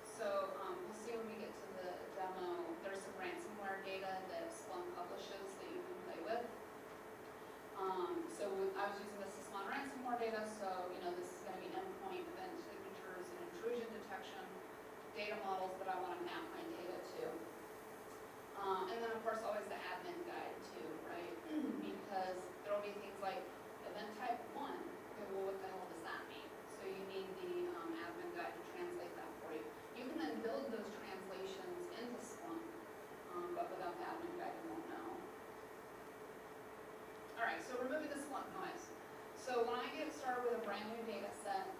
So we'll see when we get to the demo. There's some ransomware data that Splunk publishes that you can play with. I was using the Sysmon ransomware data, so you know this is going to be endpoint event signatures and intrusion detection data models that I want to map my data to. And then of course always the admin guide too, right? Because there will be things like event type 1. Okay, well what the hell does that mean? So you need the admin guide to translate that for you. You can then build those translations into Splunk, but without the admin guide you won't know. Alright, so removing the Splunk noise. So when I get started with a brand new data set,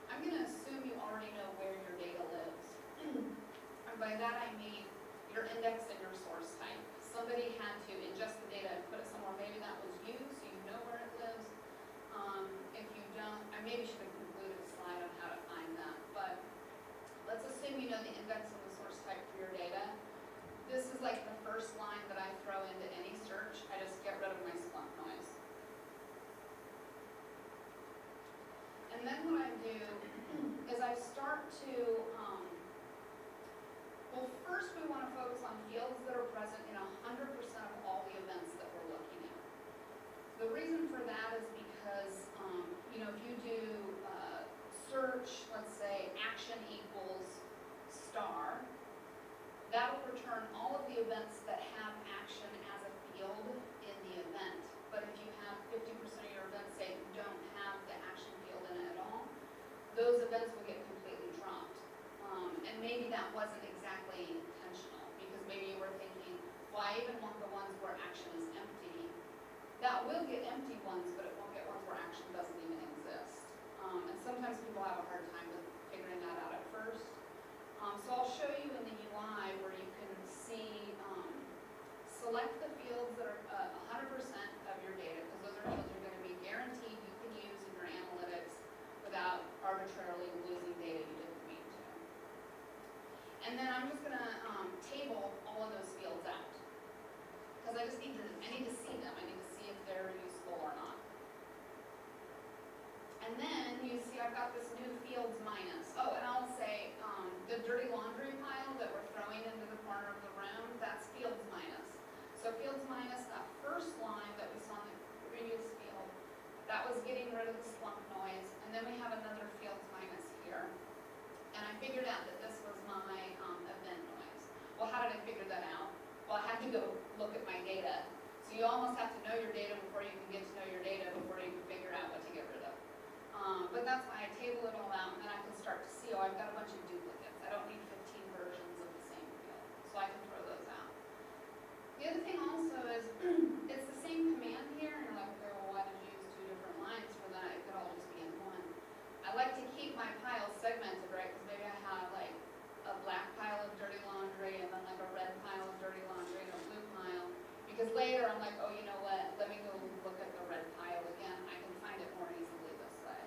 I'm going to assume you already know where your data lives. And by that I mean your index and your source type. Somebody had to ingest the data and put it somewhere. Maybe that was you, so you know where it lives. If you don't, I maybe should have included a slide on how to find that. But let's assume you know the index and the source type for your data. This is like the first line that I throw into any search. I just get rid of my Splunk noise. And then what I do is I start to, well, first we want to focus on fields that are present in 100% of all the events that we're looking at. The reason for that is because, you know, if you do search, let's say action equals star, that'll return all of the events that have action as a field in the event. But if you have 50% of your events say don't have the action field in it at all, those events will get completely dropped. And maybe that wasn't exactly intentional, because maybe you were thinking, well, I even want the ones where action is empty. That will get empty ones, but it won't get ones where action doesn't even exist. And sometimes people have a hard time with figuring that out at first. So I'll show you in the UI where you can see, select the fields that are 100% of your data, because those are fields you're going to be guaranteed you can use in your analytics without arbitrarily losing data you didn't mean to. And then I'm just going to table all of those fields out, because I need to see them. I need to see if they're useful or not. And then you see I've got this new fields minus. Oh, and I'll say the dirty laundry pile that we're throwing into the corner of the room, that's fields minus. So fields minus, that first line that we saw in the previous field, getting rid of the Splunk noise, and then we have another field minus here. And I figured out that this was my event noise. Well, how did I figure that out? Well, I had to go look at my data. So you almost have to know your data before you can get to know your data, before you can figure out what to get rid of. But that's why I table it all out, and then I can start to see, oh, I've got a bunch of duplicates. I don't need 15 versions of the same field, so I can throw those out. The other thing also is, it's the same command here, and you're like, okay, well, why did you use 2 different lines for that? It could all just be in one. I like to keep my piles segmented, right? Because maybe I have like a black pile of dirty laundry, and then like a red pile of dirty laundry, and a blue pile. Because later I'm like, oh, you know what? Let me go look at the red pile again. I can find it more easily this way.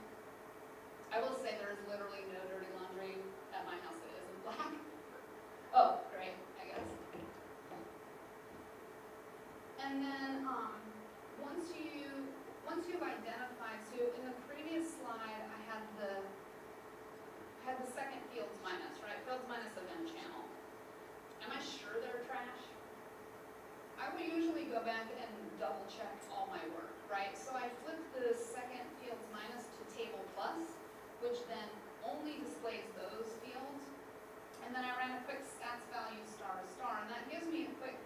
I will say there is literally no dirty laundry at my house that isn't black. Oh, great, I guess. And then once you've identified, so in the previous slide I had the second fields minus, right? Fields minus event channel. Am I sure they're trash? I would usually go back and double check all my work, right? So I flipped the second fields minus to table plus, which then only displays those fields. And then I ran a quick stats value star to star, and that gives me a quick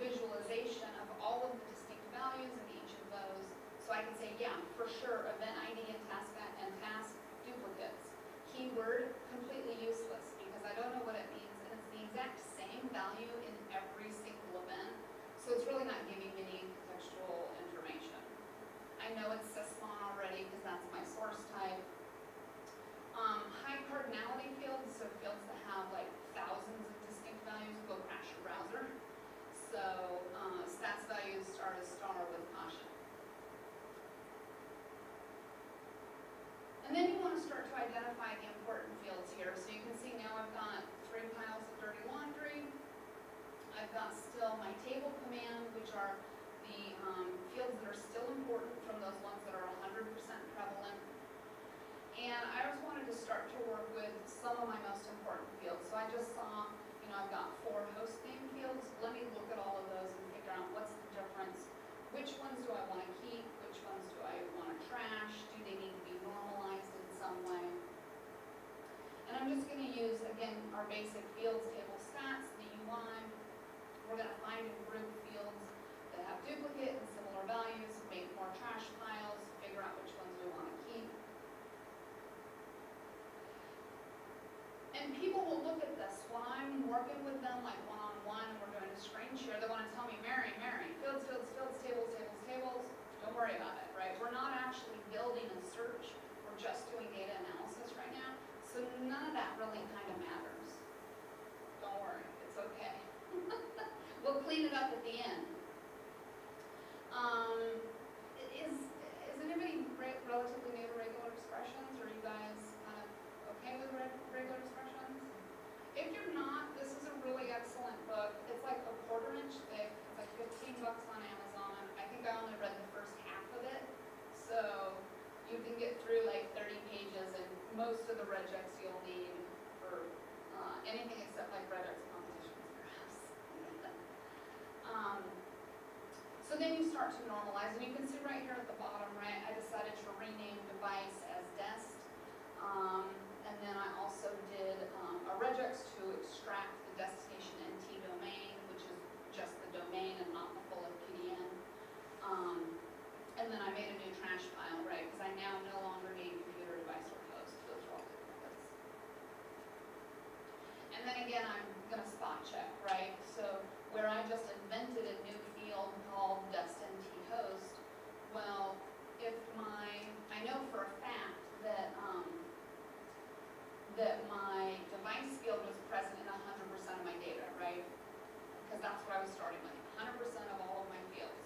visualization of all of the distinct values in each of those. So I can say, yeah, for sure, event ID and task duplicates. Keyword, completely useless, because I don't know what it means, and it's the exact same value in every single event. So it's really not giving me any contextual information. I know it's sysmon already, because that's my source type. High cardinality fields, so fields that have like thousands of distinct values, will crash your browser. So stats values star to star with caution. And then you want to start to identify the important fields here. So you can see now I've got 3 piles of dirty laundry. I've got still my table command, which are the fields that are still important from those ones that are 100% prevalent. And I just wanted to start to work with some of my most important fields. So I just saw, you know, I've got 4 host name fields. Let me look at all of those and figure out what's the difference. Which ones do I want to keep? Which ones do I want to trash? Do they need to be normalized in some way? And I'm just going to use, again, our basic fields table stats, the UI. We're going to find and group fields that have duplicate and similar values, make more trash piles, figure out which ones we want to keep. And people will look at this when I'm working with them, like one-on-one, and we're doing a screen share. They want to tell me, Mary, fields, tables. Don't worry about it, right? We're not actually building a search. We're just doing data analysis right now. So none of that really kind of matters. Don't worry, it's okay. We'll clean it up at the end. Is anybody relatively new to regular expressions? Or are you guys kind of okay with regular expressions? If you're not, this is a really excellent book. It's like a 1/4 inch thick. It's like $15 on Amazon. I think I only read the first half of it. So you can get through like 30 pages and most of the regex you'll need for anything except like regex competitions, perhaps. So then you start to normalize, and you can see right here at the bottom, right, I decided to rename device as dest. And then I also did a regex to extract the destination NT domain, which is just the domain and not the full of KDN. And then I made a new trash pile, right, because I now no longer need computer device or host. Those are all duplicates. And then again, I'm going to spot check, right? So where I just invented a new field called dest_nt host, well, if I know for a fact that that my device field was present in 100% of my data, right? Because that's what I was starting with, 100% of all of my fields.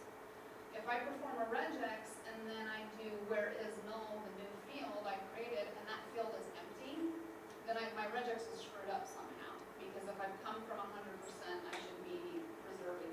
If I perform a regex and then I do where is null, the new field I created, and that field is empty, then my regex is screwed up somehow. Because if I've come from 100%, I should be preserving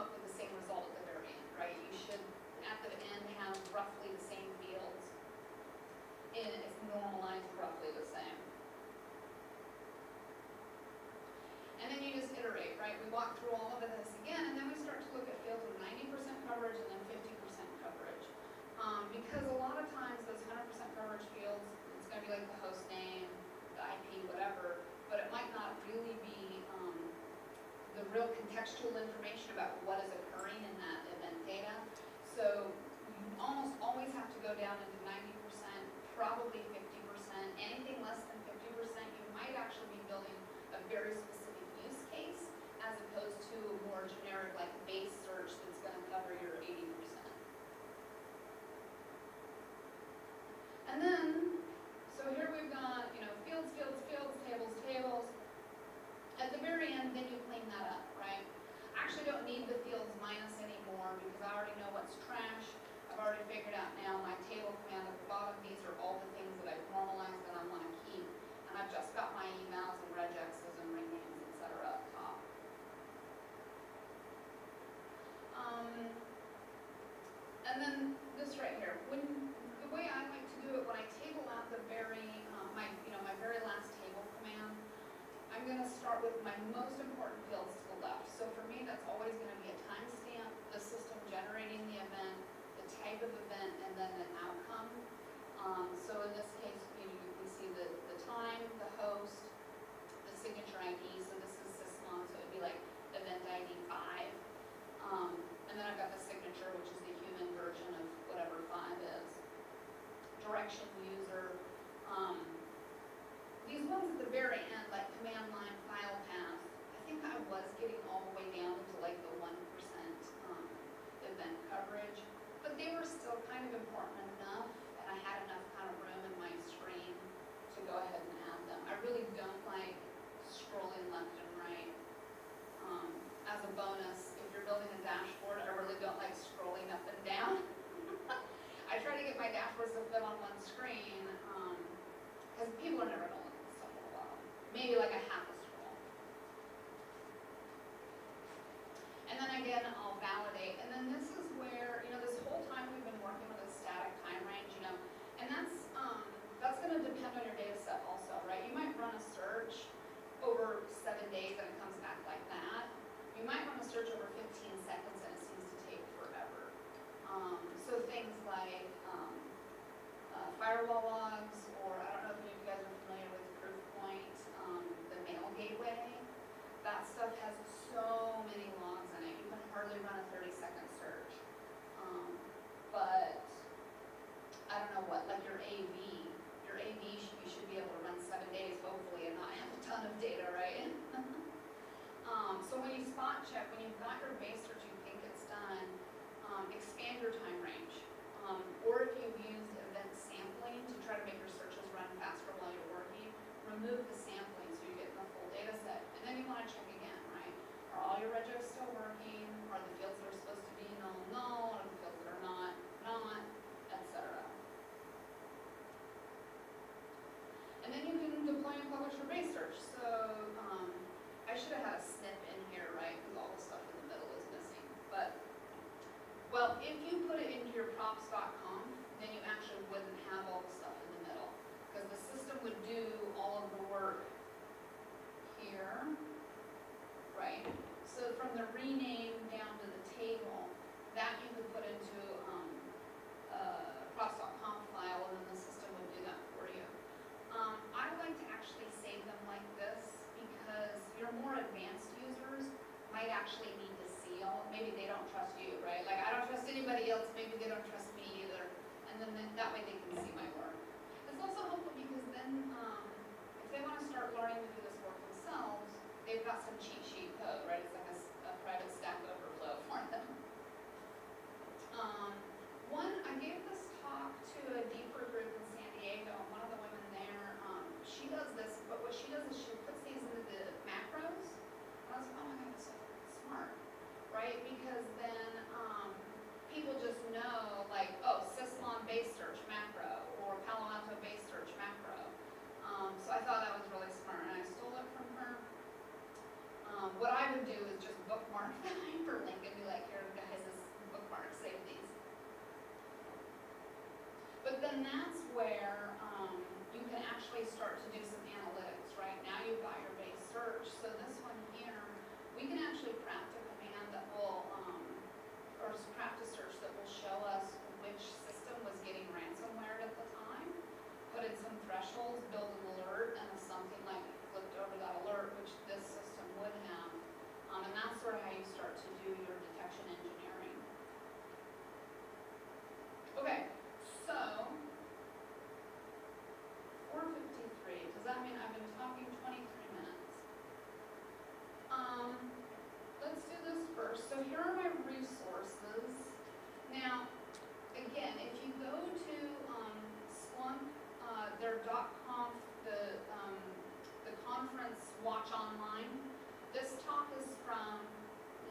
come up with the same result at the very end, right? You should, at the end, have roughly the same fields. And it's normalized roughly the same. And then you just iterate, right? We walk through all of this again, and then we start to look at fields with 90% coverage and then 50% coverage. Because a lot of times those 100% coverage fields, it's going to be like the host name, the IP, whatever, but it might not really be the real contextual information about what is occurring in that event data. So you almost always have to go down into 90%, probably 50%. Anything less than 50%, you might actually be building a very specific use case as opposed to a more generic like base search that's going to cover your 80%. And then, so here we've got, fields, fields, fields, tables, tables. At the very end, then you clean that up, right? I actually don't need the fields minus anymore because I already know what's trash. I've already figured out now my table command at the bottom. These are all the things that I've normalized that I want to keep. And I've just got my emails and regexes and ring names, etc. up top. And then this right here. The way I like to do it, when I table out the very, my very last table command, I'm going to start with my most important fields to the left. So for me, that's always going to be a timestamp, the system generating the event, the type of event, and then an outcome. So in this case, you can see the time, the host, the signature ID. So this is sysmon, so it would be like event ID 5. And then I've got the signature, which is the human version of whatever 5 is. Direction user. These ones at the very end, like command line, file path, I think I was getting all the way down to like the 1% event coverage, but they were still kind of important enough, and I had enough kind of room in my screen to go ahead and add them. I really don't like scrolling left and right. As a bonus, if you're building a dashboard, I really don't like scrolling up and down. I try to get my dashboards to fit on one screen, because people are never going to look at this stuff for a while. Maybe like a half a scroll. And then again, I'll validate. And then this is where, this whole time we've been working with a static time range, and that's going to depend on your data set also, right? You might run a search over 7 days and it comes back like that. You might run a search over 15 seconds and it seems to take forever. So things like firewall logs, or I don't know if you guys are familiar with Proofpoint, the mail gateway. That stuff has so many logs in it. You can hardly run a 30-second search. But I don't know what, like your AV, you should be able to run 7 days hopefully and not have a ton of data, right? So when you spot check, when you've got your base search, you think it's done, expand your time range. Or if you've used event sampling to try to make your searches run faster while you're working, remove the sampling so you're getting the full data set. And then you want to check again, right? Are all your registers still working? Are the fields that are supposed to be null? Are the fields that are not, etc. And then you can deploy and publish your base search. So I should have had a snip in here, right? Because all the stuff in the middle is missing. But, well, if you put it into your props.conf, then you actually wouldn't have all the stuff in the middle. Because the system would do all of the work here, right? So from the rename down to the table, that you could put into props.conf file, and then the system would do that for you. I like to actually save them like this because your more advanced users might actually need to SCaLE. Maybe they don't trust you, right? Like I don't trust anybody else, maybe they don't trust me either. And then that way they can see my work. It's also helpful because then if they want to start learning to do this work themselves, they've got some cheat sheet code, right? It's like a private Stack Overflow for them. I gave this talk to a deeper group in San Diego, and one of the women there, she does this, but what she does is she puts these into the macros. And I was like, oh my god, that's so smart, right? Because then people just know, like, oh, sysmon base search macro, or Palo Alto base search macro. So I thought that was really smart, and I stole it from her. What I would do is just bookmark the hyperlink and be like, we can actually craft a command that will, or craft a search that will show us which system was getting ransomware at the time, put in some thresholds, build an alert, and if something like flipped over that alert, which this system would have, and that's sort of how you start to do your detection engineering. Okay, so 4:53. Does that mean I've been talking 23 minutes? Let's do this first. So here are my resources. Now, again, if you go to Splunk, their .conf, the conference Watch Online, this talk is from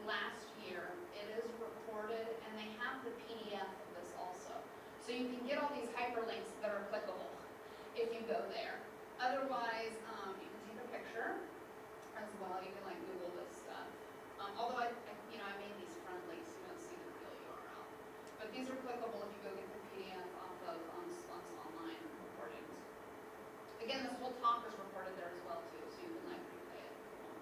last year. It is recorded, and they have the PDF of this also. So you can get all these hyperlinks that are clickable if you go there. Otherwise, you can take a picture as well. You can like Google this stuff. Although I made these friendly so you don't see the real URL. But these are clickable if you go get the PDF off of Splunk's online recordings. Again, this whole talk is recorded there as well too, so you can like replay it if you want.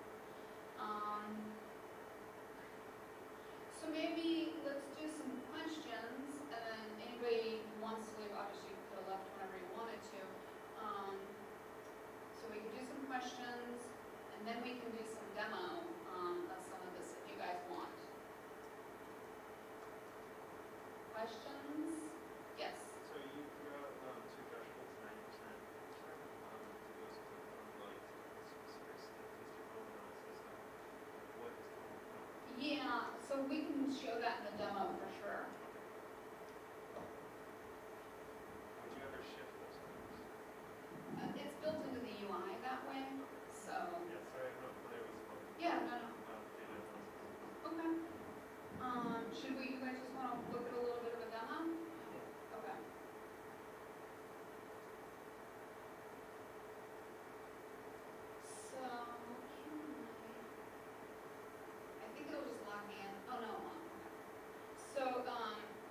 So maybe let's do some questions, and then anybody who wants to leave, obviously you could have left whenever you wanted to. So we can do some questions, and then we can do some demo of some of this if you guys want. Questions? Yes? So you threw out two thresholds, 90%. To go from like specific statistical analysis of what is going on. Yeah, so we can show that in the demo for sure. Would you ever shift those numbers? It's built into the UI that way, so. Yeah, sorry, I'm not familiar with Splunk. Yeah, no. Data analysis. Okay. Should you guys just want to look at a little bit of a demo? Okay. So, I think it'll just log me in. Oh, no, it won't. Okay. So,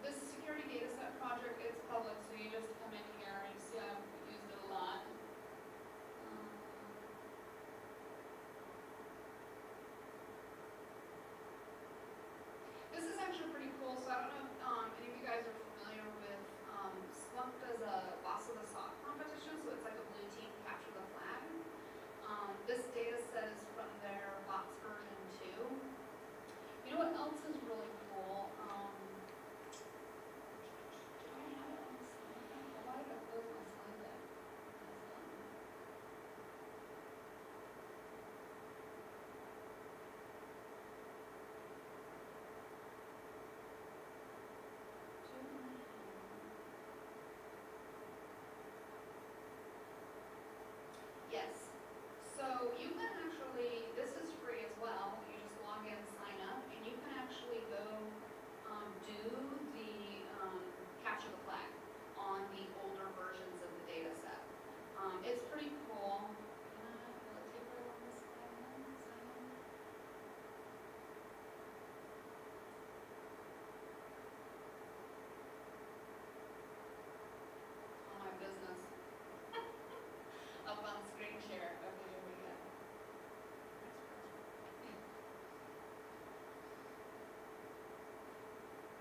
this security data set project, it's public, so you just come in here and you see I've used it a lot. This is actually pretty cool, so I don't know if any of you guys are familiar with, Splunk does a Boss of the SOC competition, so it's like a blue team capture the flag. This data set is from their bots version 2. You know what else is really cool? Do I have it on the slide deck? Why did I close my slide deck? Yes. So you can actually, this is free as well. You just log in, sign up, and you can actually go do the capture the flag on the older versions of the data set. It's pretty cool. Can I take right on this slide then? Sign in? Oh my business. Up on screen share. Okay, here we go.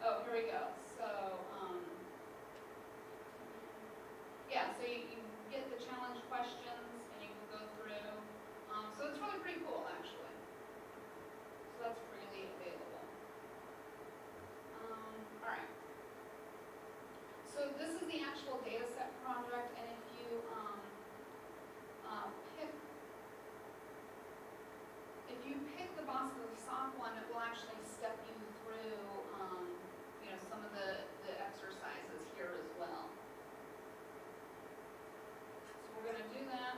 Oh, here we go. So, yeah, so you get the challenge questions and you can go through. So it's really pretty cool, actually. So that's freely available. All right. So this is the actual data set project, and if you pick the Boss of the SOC one, it will actually step you through, some of the exercises here as well. So we're going to do that.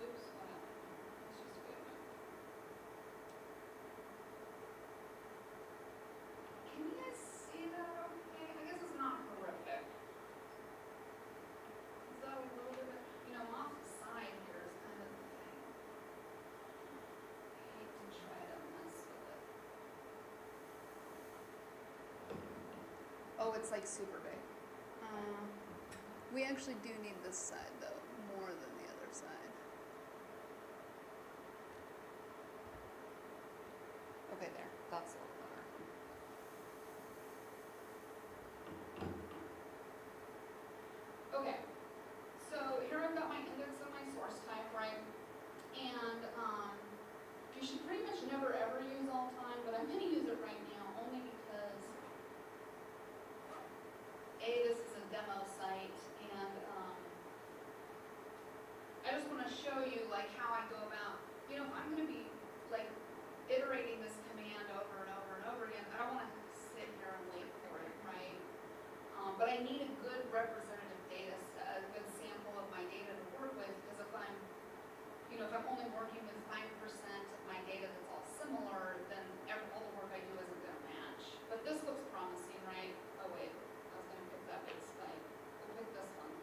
Oops, what happened? Let's just go back. Can you guys see that okay? I guess it's not horrific. Is that a little bit, I'm off the side here is kind of the thing. I hate to try to mess with it. Oh, it's like super big. We actually do need this side though, more than the other side. That's a little better. Okay, so here I've got my index and my source type, right? And you should pretty much never ever use all time, but I'm going to use it right now only because this is a demo site, and I just want to show you like how I go about, you know, if I'm going to be like iterating this command over and over and over again, I don't want to sit here and wait for it, right? But I need a good representative data set, a good sample of my data to work with, because if I'm, you know, if I'm only working with 5% of my data that's all similar, then all the work I do isn't going to match. But this looks promising, right? Oh wait, I was going to pick that big spike. We'll pick this one.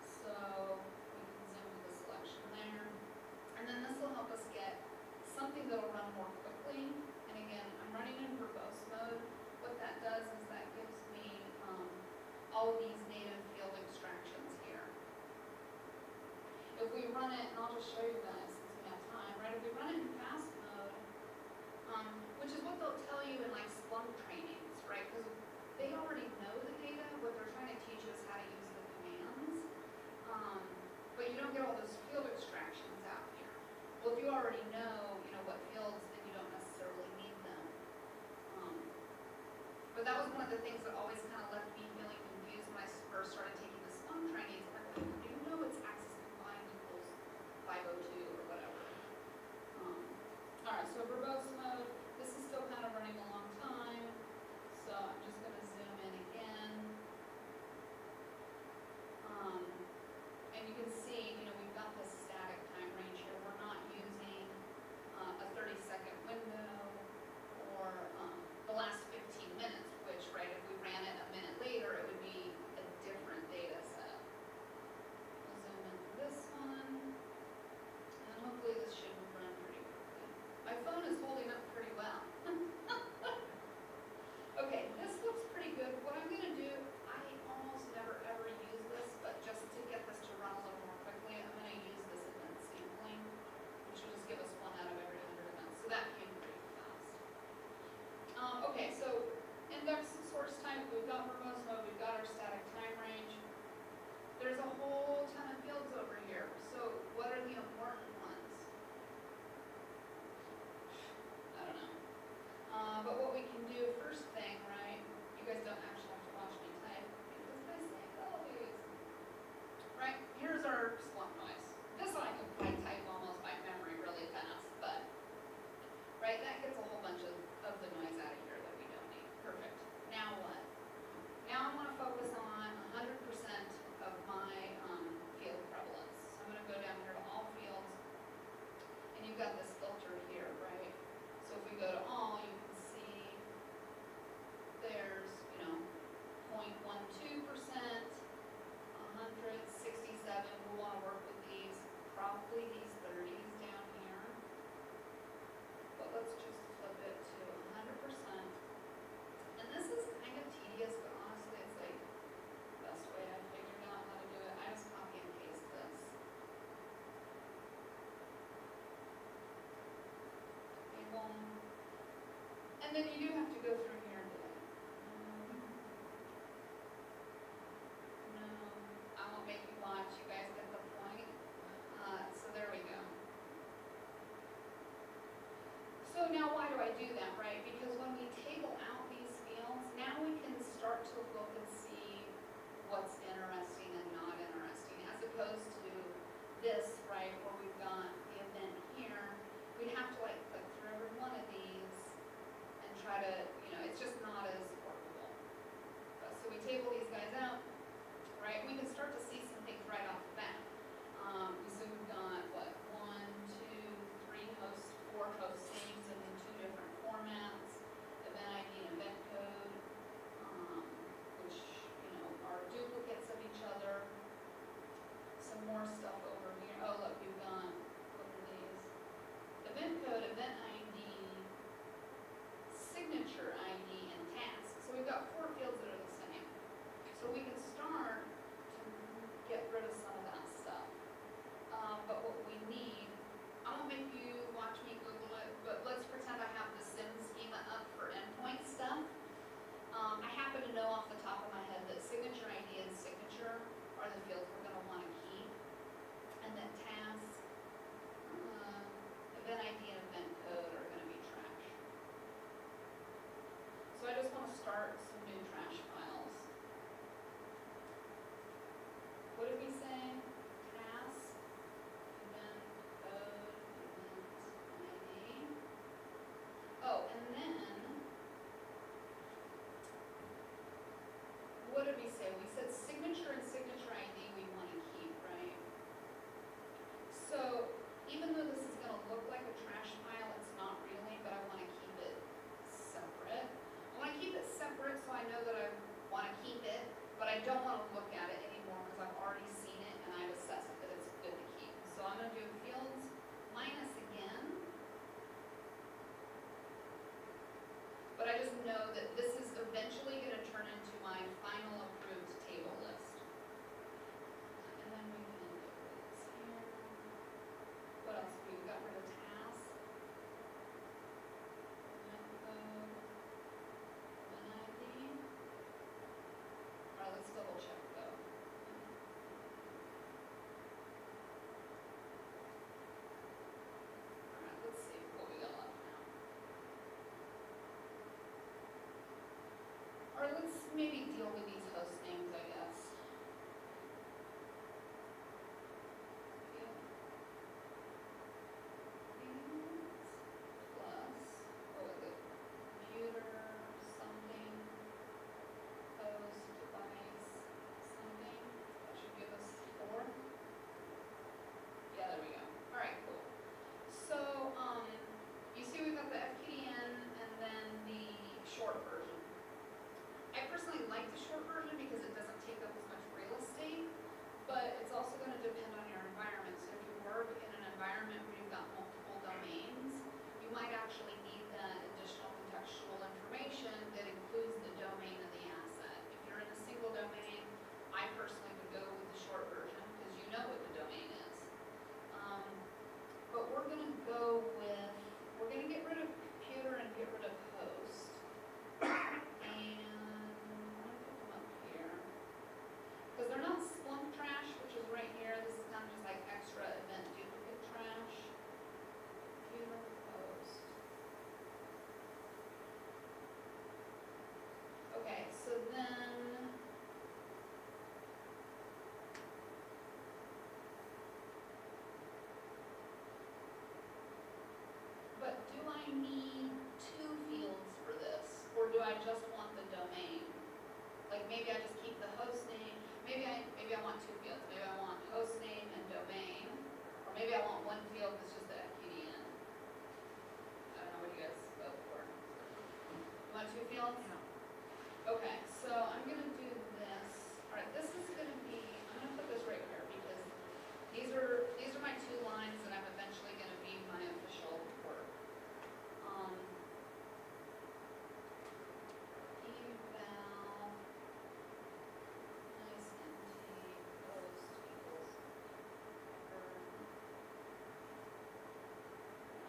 So we can zoom to the selection there. And then this will help us get something that will run more quickly. And again, I'm running in verbose mode. What that does is that gives me all of these native field extractions here. If we run it, and I'll just show you guys since we have time, right? If we run it in fast mode, which is what they'll tell you in like Splunk trainings, right? Because they already know the data. What they're trying to teach you is how to use the commands. But you don't get all those field extractions out here. Well, if you already know, you know, what fields, then you don't necessarily need them. But that was one of the things that always kind of left me feeling confused when I first started taking the Splunk trainings. I'm like, do you know it's access confined equals 502 or whatever? All right, so verbose mode. This is still kind of running a long time, so I'm just going to zoom in again. And you can see, you know, we've got this static time range here. We're not using a 30-second window or the last 15 minutes, which, right, if we ran it a minute later, it would be a different data set. We'll zoom into this one, and hopefully this should run pretty quickly. My phone is holding up pretty well. Okay, this looks pretty good. What I'm going to do, I almost never ever use this, but just to get this to run a little more quickly, I'm going to use this event sampling, which will just give us 1 out of every 100 events. So that came pretty fast. Okay, so index source type, we've got verbose mode, we've got our static time range. There's a whole ton of fields over here. So what are the important ones? I don't know. But what we can do first thing, right? You guys don't actually have to watch me type because I say all these. Right? Here's our Splunk noise. This I can probably type almost by memory really fast, but right, that gets a whole bunch of the noise out of here that we don't need. Perfect. Now what? Now I want to focus on 100% of my field prevalence. So I'm going to go down here to all fields, and you've got this filter here, right? So if we go to all, you can see there's, you know, 0.12%, 100, 67. We'll want to work with these, probably these 30s down here. But let's just flip it to 100%. And this is kind of tedious, but honestly, it's like the best way I figured out how to do it. I just copy and paste this. Okay, boom. And then you do have to go through here and do it. No, I won't make you watch. You guys get the point. So there we go. So now why do I do that, right? Because when we table out these fields, now we can start to look and see what's interesting and not interesting, as opposed to this, right, where we've got the event here. We'd have to like click through every one of these and try to, you know, it's just not as workable. So we table these guys out, right? We can start to see some things right off the bat. So we've got, what, 1, 2, 3 hosts, 4 host names in 2 different formats, event ID and event code, which, you know, are duplicates of each other. Some more stuff over here. Oh, look, we've got, what are these? Event code, event say? We said signature and signature ID we want to keep, right? So even though this is going to look like a trash pile, it's not really, but I want to keep it separate. I want to keep it separate so I know that I want to keep it, but I don't want to look at it anymore because I've already seen it and I've assessed that it's good to keep. So I'm going to do fields minus again. But I just know that this is eventually going to turn into my final approved table list. And then we can get rid of this here. What else? We got rid of tasks. Code. ID. All right, let's double check though. All right, let's see what we got left now. Or let's maybe deal with these host names, I guess. Plus, what was it? Computer, something, host, device, something. That should give us 4. Yeah, there we go. All right, cool. So, you see we've got the FKDN and then the short version. I personally like the short version because it doesn't take up as much real estate, but it's also going to depend on your environment. So if you work in an environment where you've got multiple domains, you might actually need that additional contextual information that includes the domain and the asset. If you're in a single domain, I personally would go with the short version because you know what the domain is. But we're going to go with, we're going to get rid of computer and get rid of host. And I'm going to put them up here. Because they're not Splunk trash, which is right here. This is kind of just like extra event duplicate trash. Computer, host. Okay, so then but do I need 2 fields for this? Or do I just want the domain? Like maybe I just keep the host name. Maybe I want 2 fields. Maybe I want host name and domain. Or maybe I want 1 field that's just the FQDN. I don't know what you guys vote for. You want 2 fields? Okay, so I'm going to do this. All right, this is going to be, I'm going to put this right here because these are my 2 lines that I'm eventually going to be my official work. Eval nice empty post equals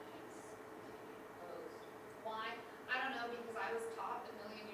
nice empty post. Why? I don't know because I was taught a million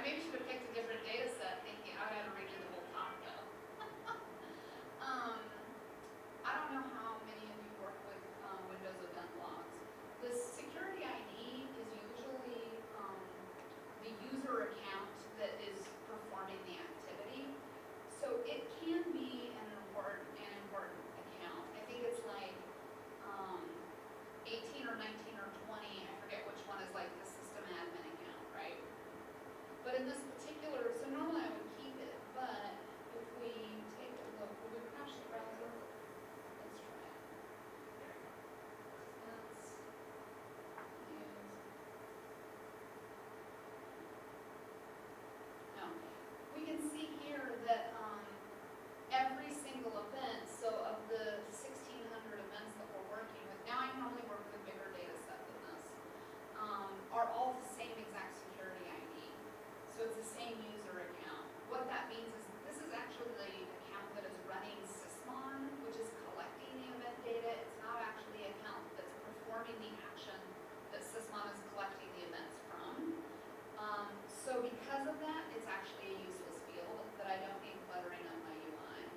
maybe should have picked a different data set thinking I had to redo the whole talk though. I don't know how many of you work with Windows event logs. The security ID is usually the user account that is performing the activity. So it can be an important account. I think it's like 18 or 19 or 20, I forget which one is like the system admin account, right? But in this particular, so normally I would keep it, but if we take a look, will we crash the browser? Let's try it. Let's use, no. We can see here that every single event, so of the 1,600 events that we're working with, now I normally work with a bigger data set than this, are all the same exact security ID. So it's the same user account. What that means is this is actually the account that is running Sysmon, which is collecting the event data. It's not actually an account that's performing the action that Sysmon is collecting the events from. So because of that, it's actually a useless field that I don't need cluttering up my UI.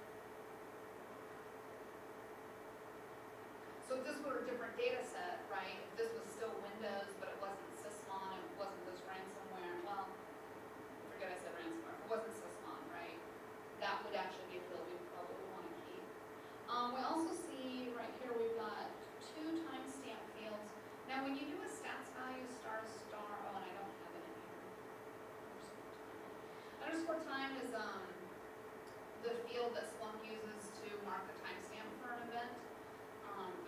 So if this were a different data set, right, if this was still Windows, but it wasn't Sysmon, it wasn't this ransomware, well, forget I said ransomware, if it wasn't Sysmon, right, that would actually be a field we'd probably want to keep. We also see right here we've got 2 timestamp fields. Now when you do a stats value star, oh, and I don't have it in here. Underscore time is the field that Splunk uses to mark the timestamp for an event.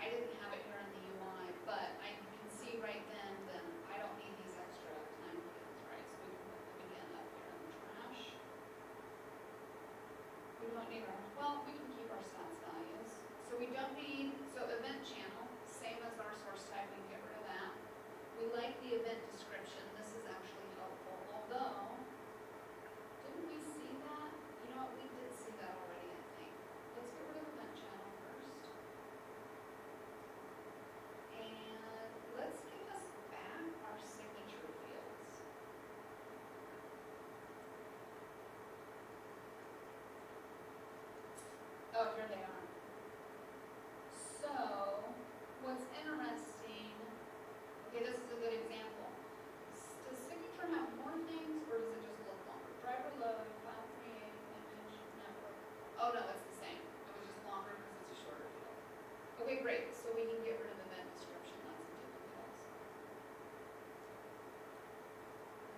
I didn't have it here in the UI, but I can see right then that I don't need these extra time fields, right? So we can put them again up here in the trash. We don't need our, well, we can keep our stats values. So we don't need, so event channel, same as our source type, we can get rid of that. We like the event description. This is actually helpful, although, didn't we see that? You know what, we did see that already, I think. Let's get rid of event channel first. And let's give us back our signature fields. Oh, here they are. So, what's interesting, okay, this is a good example. Does signature have more things, or does it just look longer? Driver load, file create, image, network. Oh no, it's the same. It was just longer because it's a shorter field. Okay, great. So we can get rid of event description. That's a different field.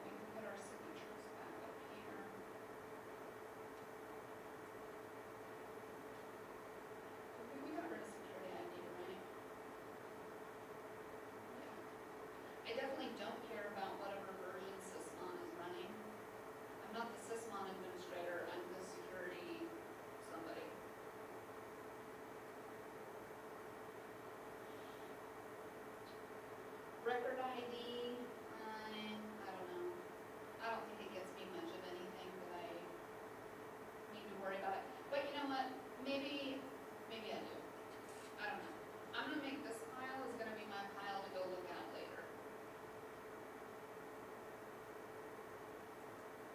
We can put our signatures back up here. Okay, we got rid of security ID, right? Yeah. I definitely don't care about whatever version Sysmon is running. I'm not the Sysmon administrator, I'm the security somebody. Record ID, I don't know. I don't think it gets me much of anything that I need to worry about it. But you know what? Maybe I do. I don't know. I'm gonna make this file is gonna be my file to go look at later.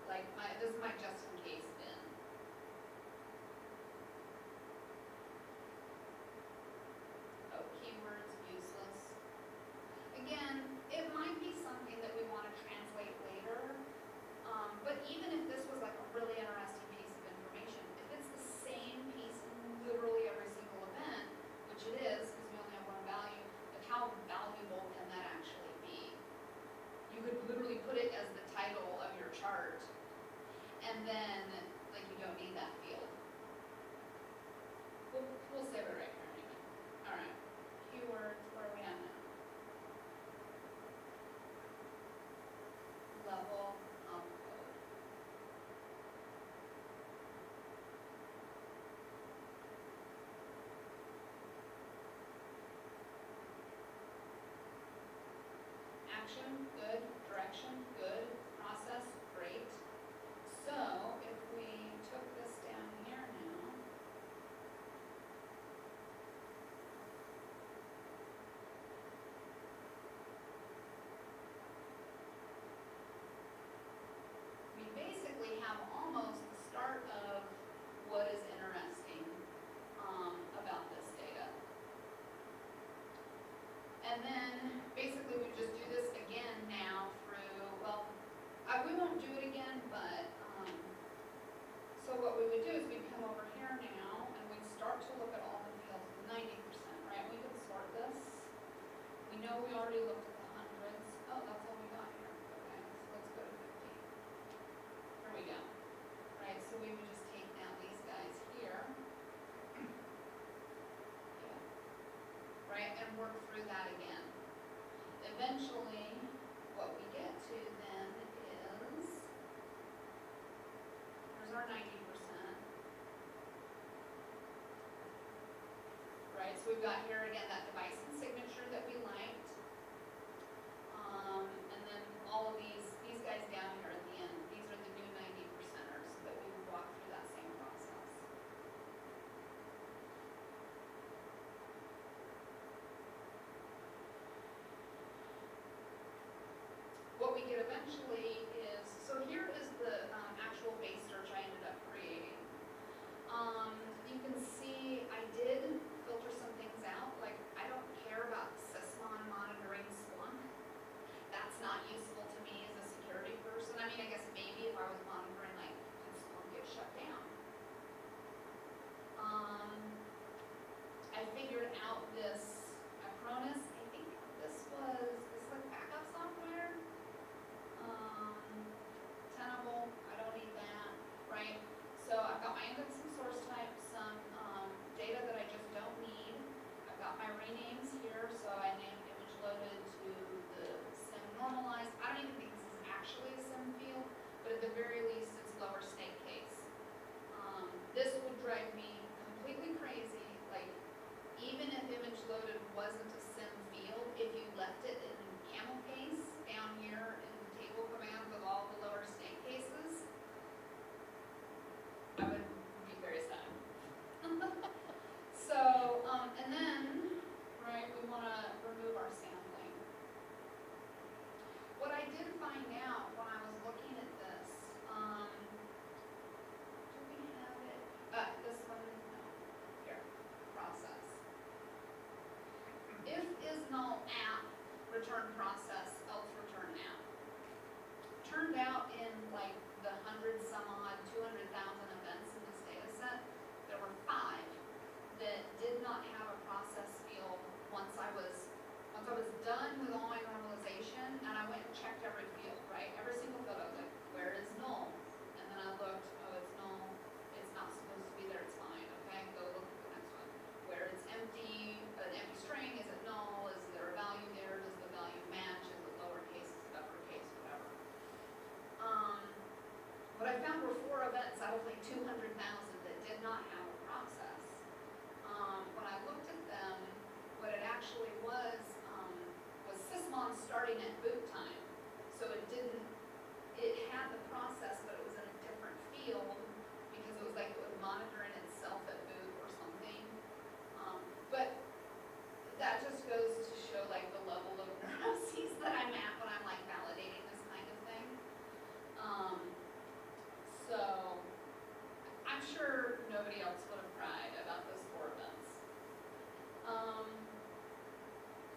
Like this is my just in case bin. Oh, keywords useless. Again, it might be something that we want to translate later. But even if this was like a really interesting piece of information, if it's the same piece in literally every single event, which it is, because we only have one value, but how valuable can that actually be? You could literally put it as the title of your chart, and then, like, you don't need that field. We'll save it right here anyway. All right, keywords, where are we at now? Level of code. Action, good. Direction, good. Process, great. So if we took this down here now, we 90%. Right, so we've got here again that device and signature that we liked. And then all of these guys down here at the end, these are the new 90%ers that we would walk through that same process. What we get eventually is, so here is the actual base search I ended up creating. You can see I did filter some things out, like I don't care about sysmon monitoring Splunk. That's not useful to me as a security person. I mean, I guess maybe if I was monitoring, like, did Splunk get shut down? I figured out this Acronis, I think this like backup software. Tenable, I don't need that, right? So I've got my index and source type, some data that I just don't need. I've got my renames here, so I named image loaded to the sim normalized. I don't even think this is actually a sim field, but at the very least it's lower snake case. This would drive me completely crazy, like even if image loaded wasn't a sim field, if you left it in camel case down here in the table command with all the lower snake cases, I would be very sad. So, and then, right, we want to remove our sampling. What I did find out when I was looking at this, do we have it? This one, no, here, process. If is null app, return process, else return app. Turned out in like the 100 some odd, 200,000 events in this data set, there were 5 that did not have a process field once I was done with all my normalization, and I went and checked every field, right? Every single field, I was like, where is null? And then I looked, oh, it's null, it's not supposed to be there, it's fine, okay? Go look at the next one. Where it's empty, an empty string, is it null? Is there a value there? Does the value match? Is it lowercase, is it uppercase, whatever? What I found were 4 events out of like 200,000 that did not have a process. When I looked at them, what it actually was sysmon starting at boot time. So it had the process, but it was in a different field because it was like it was monitoring itself at boot or something. But that just goes to show like the level of neuroses that I'm at when I'm like validating this kind of thing. So I'm sure nobody else would have cried about those 4 events.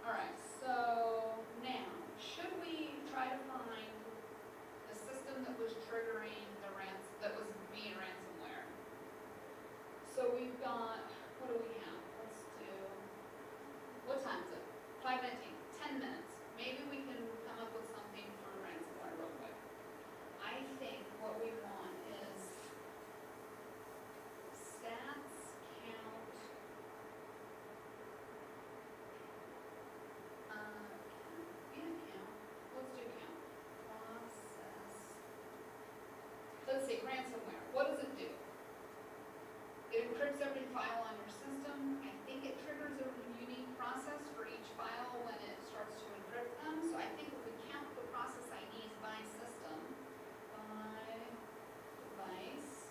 All right, so now, should we try to find the system that was triggering that was being ransomware? So we've got, what do we have? Let's do, what time is it? 5:19, 10 minutes. Maybe we can come up with something for ransomware real quick. I think what we want is stats count. Let's do count. Process. Let's see, ransomware. What does it do? It encrypts every file on your system. I think it triggers a unique process for each file when it starts to encrypt them. So I think if we count the process IDs by system, by device.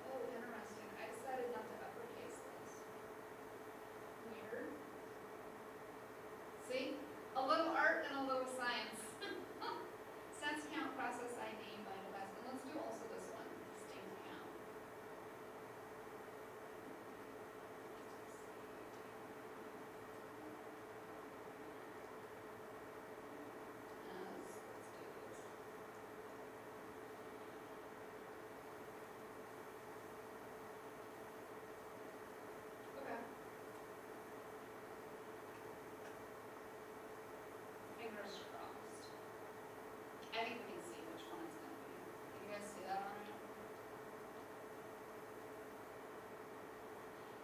Oh, interesting. I decided not to uppercase this. Weird. See? A little art and a little science. Sense count process ID by device. And let's do also this one, distinct count. Let's do this. Okay. Fingers crossed. I think we can see which one it's going to be. Can you guys see that on it?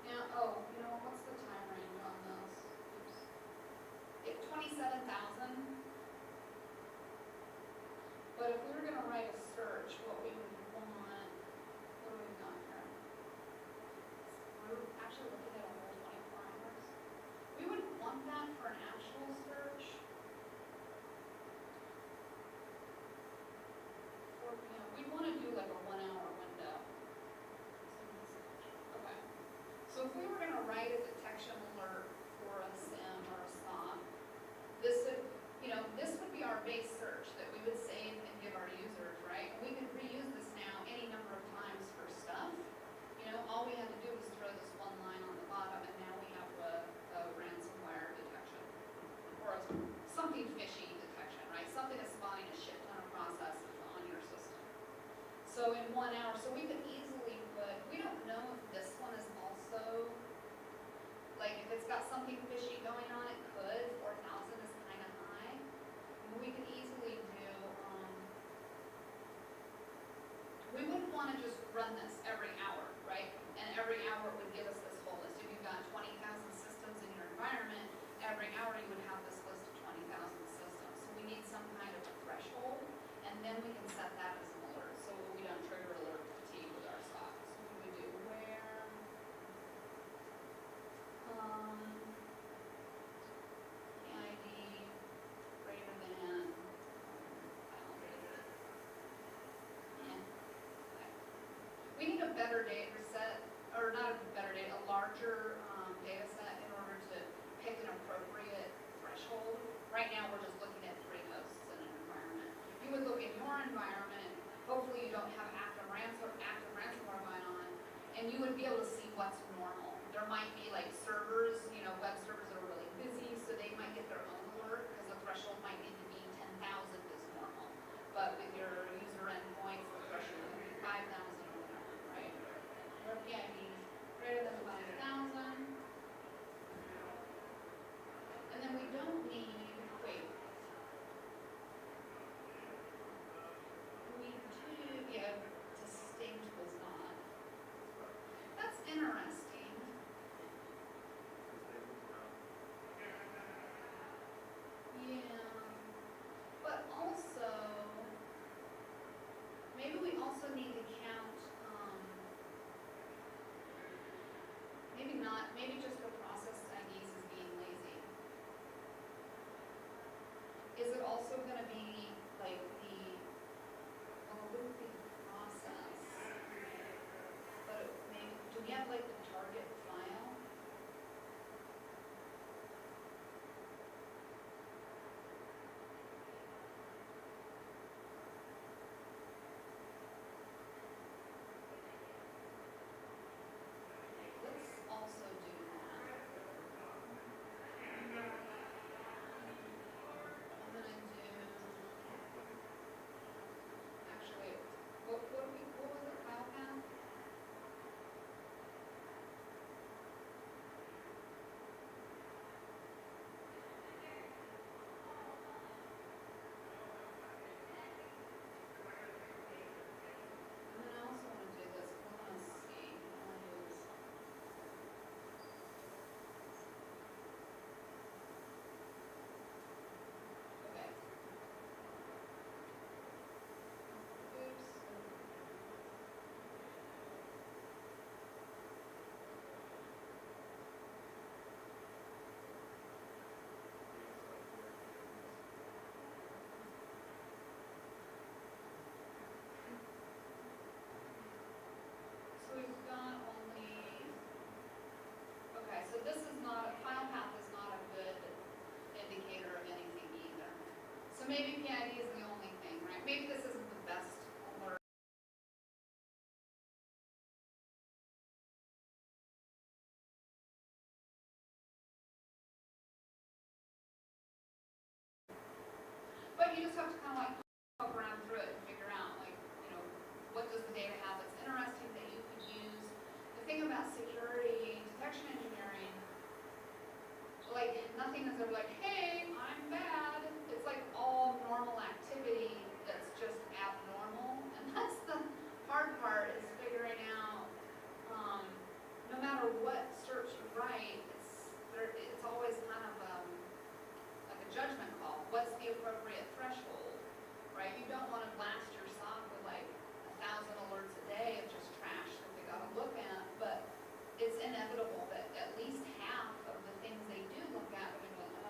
Now, oh, you know, what's the time range on those? Oops. 27,000. But if we were going to write a search, what run this every hour, right? And every hour would give us this whole list. If you've got 20,000 systems in your environment, every hour you would have this list of 20,000 systems. So we need some kind of a threshold, and then we can set that as an alert, so we don't trigger alert fatigue with our stocks. So we would do where, PID greater than, yeah. We need a better data set, or not a better data, a larger data set in order to pick an appropriate threshold. Right now, we're just looking at 3 hosts in an environment. You would look in your environment, hopefully you don't have active ransomware going on, and you would be able to see what's normal. There might be like servers, web servers that are really busy, so they might get their own alert, because the threshold might need to be 10,000 is normal. But with your user endpoints, the threshold would be 5,000 or whatever, right? Your PID greater than 5,000. And then we don't need, wait. We do, yeah, distinct was not. That's interesting. Yeah. But also, maybe we also need to count, maybe just go process IDs as being lazy. Is it also going to be like well, it wouldn't be the process, but do we have like the target file? Let's also do that. I'm gonna do, actually, what was the file path? And then I also want to do this, I want to see, I want to use, okay. Oops. So we've got only, okay, so this is not, file path is not a good indicator of anything either. So maybe PID is the only thing, right? Maybe this isn't the best alert. But you just have to kind of like poke around through it and figure out, like, what does the data have that's interesting that you could use. The thing about security detection engineering, like, nothing is ever like, hey, I'm bad. It's like all normal activity that's just abnormal. And that's the hard part, is figuring out, no matter what search you write, it's always kind of like a judgment call. What's the appropriate threshold, right? You don't want to blast your SOC with like 1,000 alerts a day of just trash that they got to look at, but it's inevitable that at least half of the things they do look at are going to be like,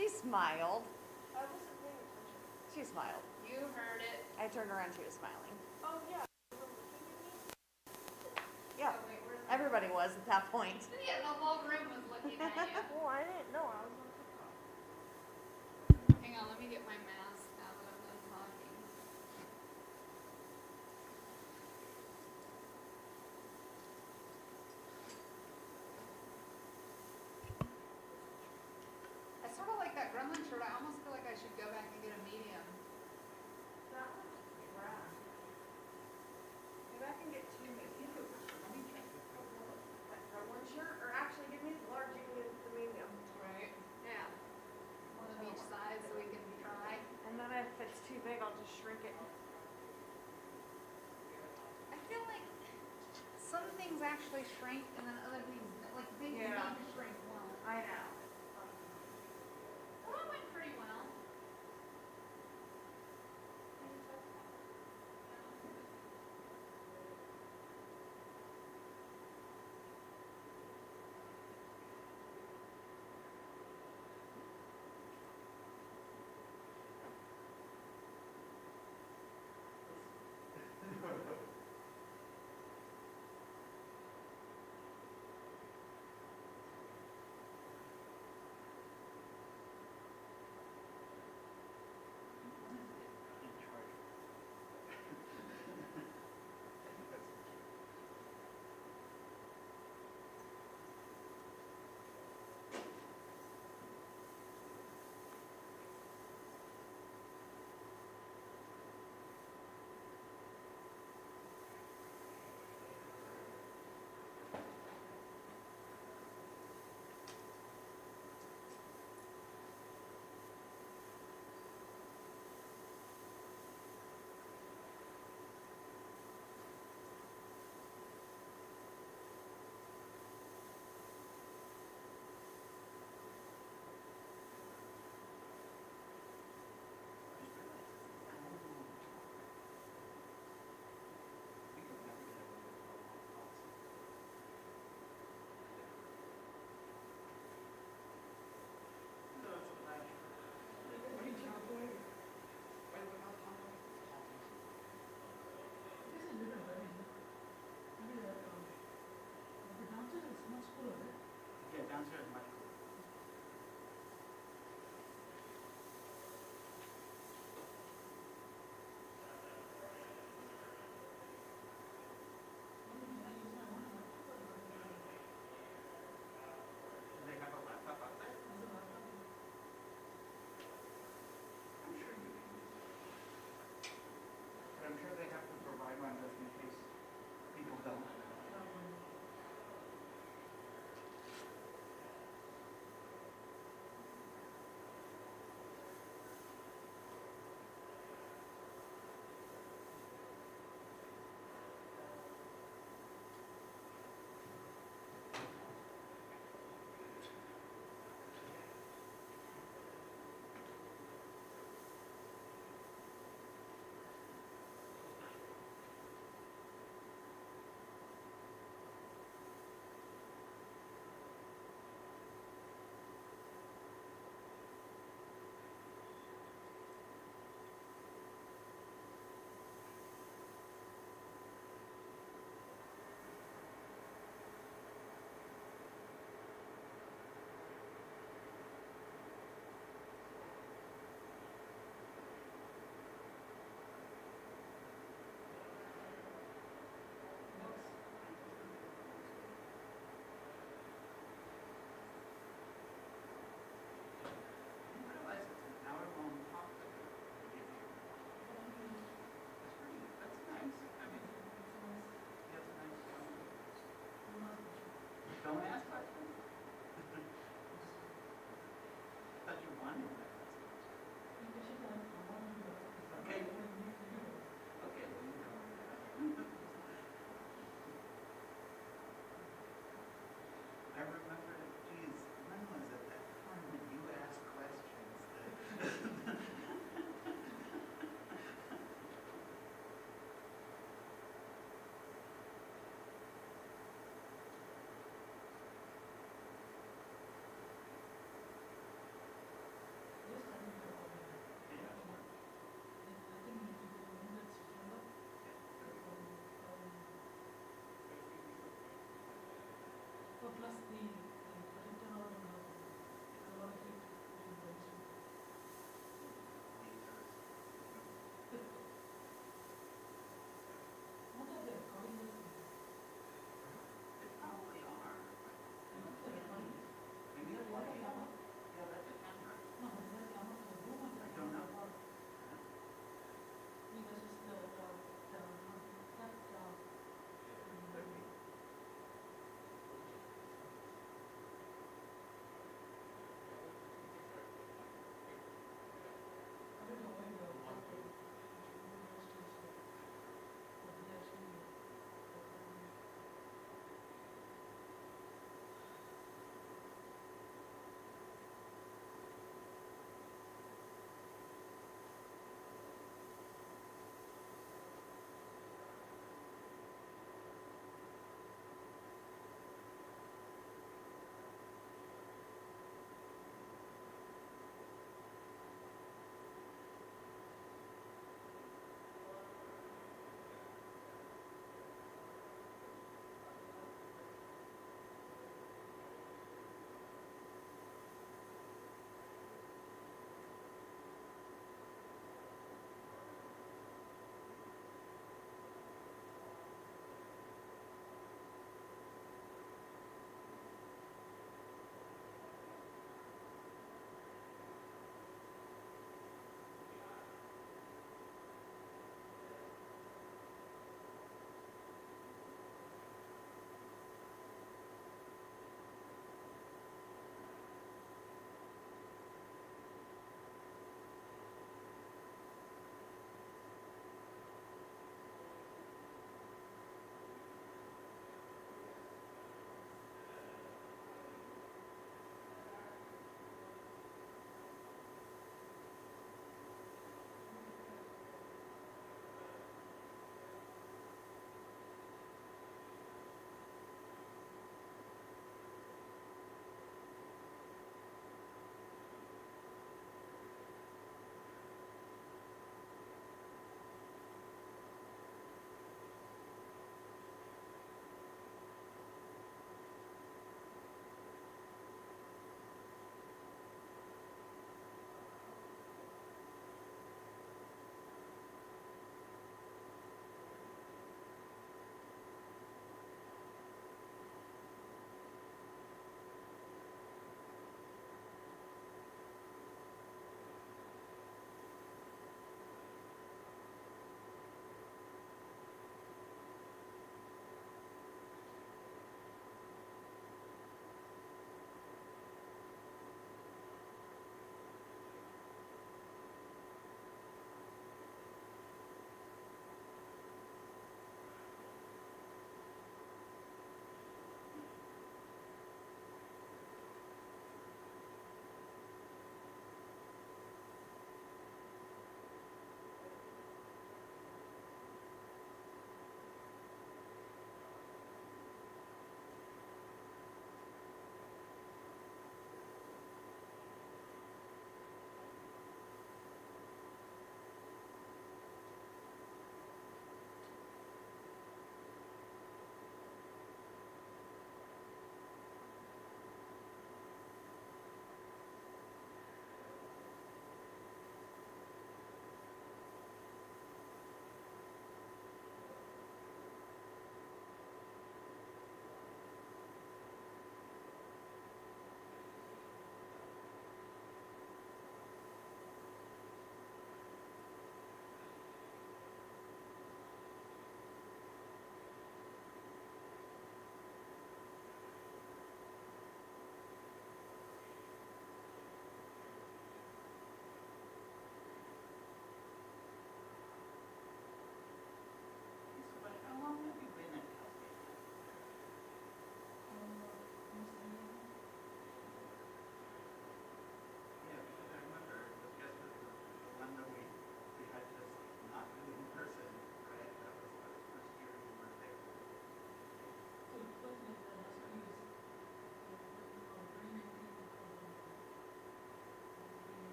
She smiled. I wasn't paying attention. She smiled. You heard it. I turned around, she was smiling. Oh, yeah. You were looking at me? Yeah, Oh, wait, where's my... everybody was at that point. Yeah, the whole room was looking at you. Oh, I didn't know. I was on TikTok. Hang on, let me get my mask now that I'm done talking. I sort of like that gremlin shirt. I almost feel like I should go back and get a medium. That was rad. Maybe I can get two mediums. Let me get Like from one shirt, or actually give me the large, you can get the medium. right. Yeah. One of each size so we can try. And then if it's too big, I'll just shrink it. I feel like some things actually shrink and then other things, like things Yeah. don't shrink well. I know. Well, that went pretty well.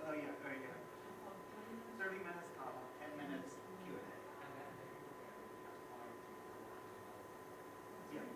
oh yeah, 30 minutes talk, 10 minutes Q&A. Yeah.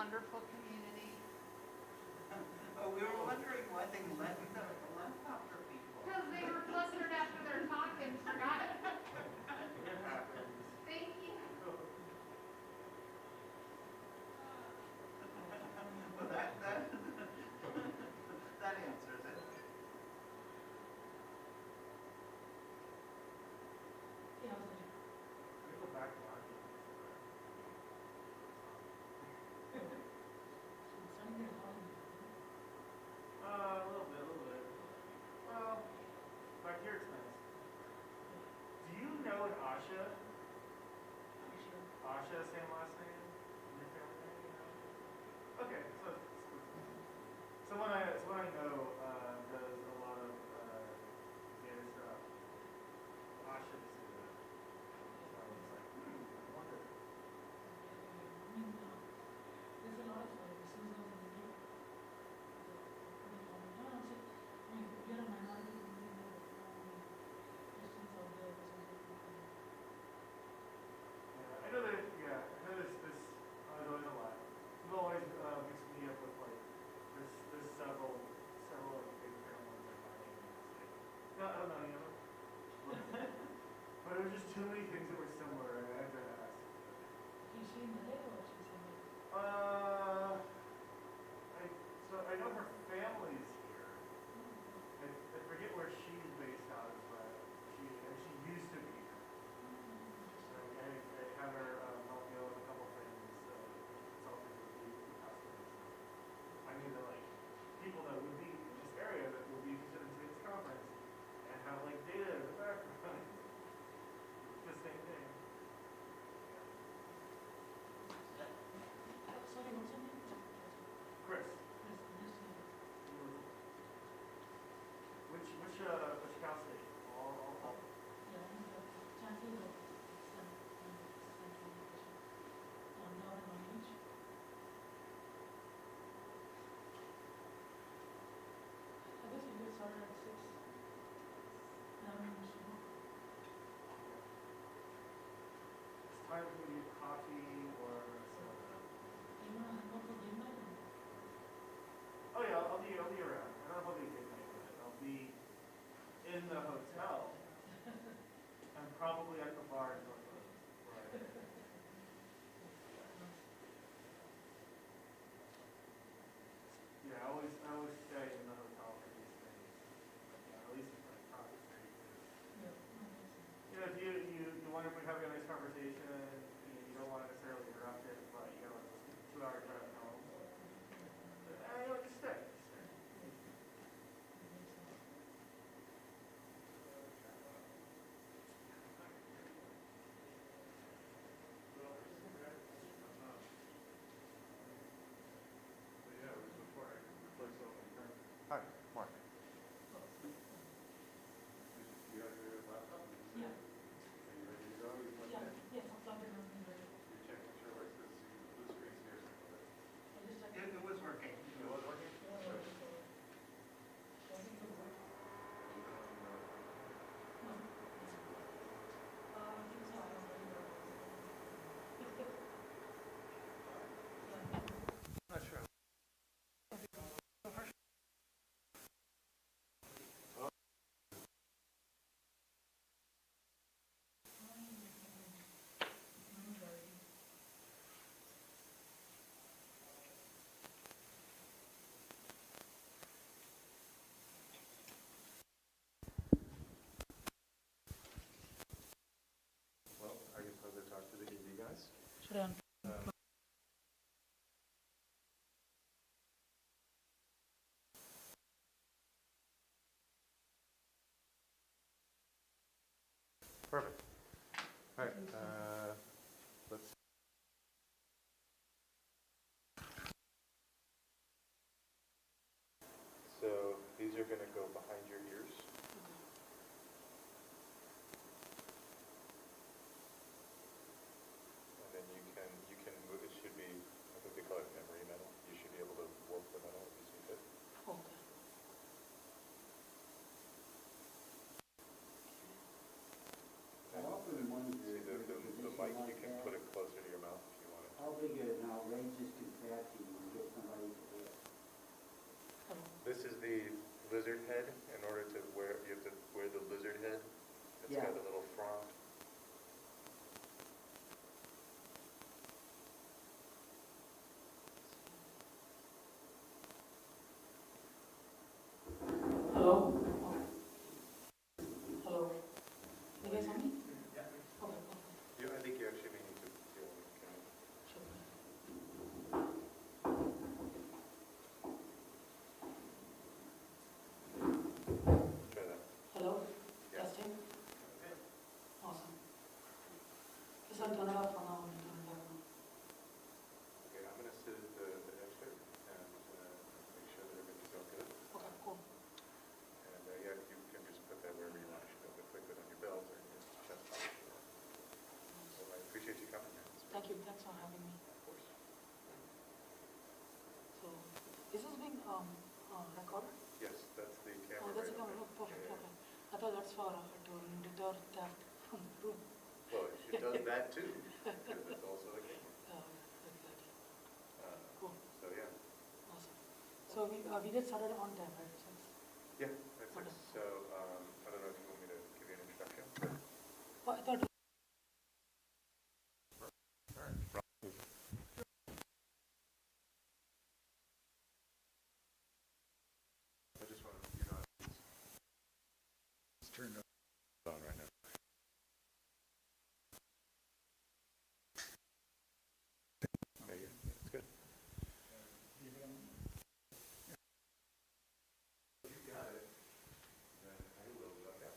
wonderful community. Oh, we were wondering why they left the laptop for people. Because they were flustered after their talk and forgot it. It happens. Thank you. Well, that answers it. Can we go back to our meeting? A little bit. Well, back here it's nice. Do you know an Asha? Asha, same last name? In your family name, you know? Okay, so someone I know does a lot of data stuff. Asha just did that. So I was like, I wonder. There's a lot of resources in India. You're a minority in India, Christians out there. Yeah, I know that. Yeah, I know this. I know there's a lot. People always mix me up with like there's several like big families like my name. And it's like, no, I don't know any of them. But there were just too many things that were similar. I had to ask. Is she Malay or she's Indian? I know her family's here. I forget where she's based out of, but she used to be here. So I had her help me out with a couple things. Consulting with the customers. I knew that like people that would be in this area that would be interested in today's conference and have like data in the background. It's the same thing. Sorry, what's your name? Chris. Yes, just Which Cal State? All. yeah, I'm the chancellor of Stanford Education. Down in Long Beach. I guess we get started at 6. Down in Michigan. It's time for you coffee or soda. You want to go for dinner? Oh yeah, I'll be around. I don't know if I'll be good night, but I'll be in the hotel. And probably at the bar in Brooklyn. Right. Yeah, I always stay in the hotel for these things. At least it's like across the street. You know, if you want to be having a nice conversation and you don't want to necessarily interrupt it, but you know, it's 2 hour drive home. You know, just stay. Hi, Mark. Yeah. Yeah, yes, I'll plug it on here. I just checked. It was working. Not sure. Well, I guess I'll go talk to the AV guys. Should I Perfect. All right, let's. So these are going to go behind your ears. And then you can move, it should be, I think they call it memory metal. You should be able to warp the metal if you see fit. Okay. How often in one year, the lizard head, in order to wear, you have to wear the lizard head. It's Yeah. got a little front. Hello? Hello? You guys hear me? Yeah. Okay, okay. I think you actually may need to deal with it. Sure. Try that. Hello? Yeah. Testing? Awesome. Just I'll turn it off for now and turn it back on. Okay, I'm going to sit at the edge there and make sure that everything's all good. Okay, cool. And yeah, you can just put that wherever you want. You should be able to click it on your belt or your chest pocket. So I appreciate you coming. Thank you. Thanks for having me. Of course. So, is this being recorded? Yes, that's the camera. Oh, that's a right camera. up Oh, there. perfect. Yeah, Okay. I thought that's for to deter theft from the room. yeah. Well, it does that too, because it's also a camera. Exactly. Uh, Cool. So yeah, Awesome. So we get started on time, right? Since yeah, that's it. Okay. So I don't know if you want me to give you an introduction. I thought. I just want to, it's turned on right now. Okay, yeah, that's good. You got it. Then I will log out.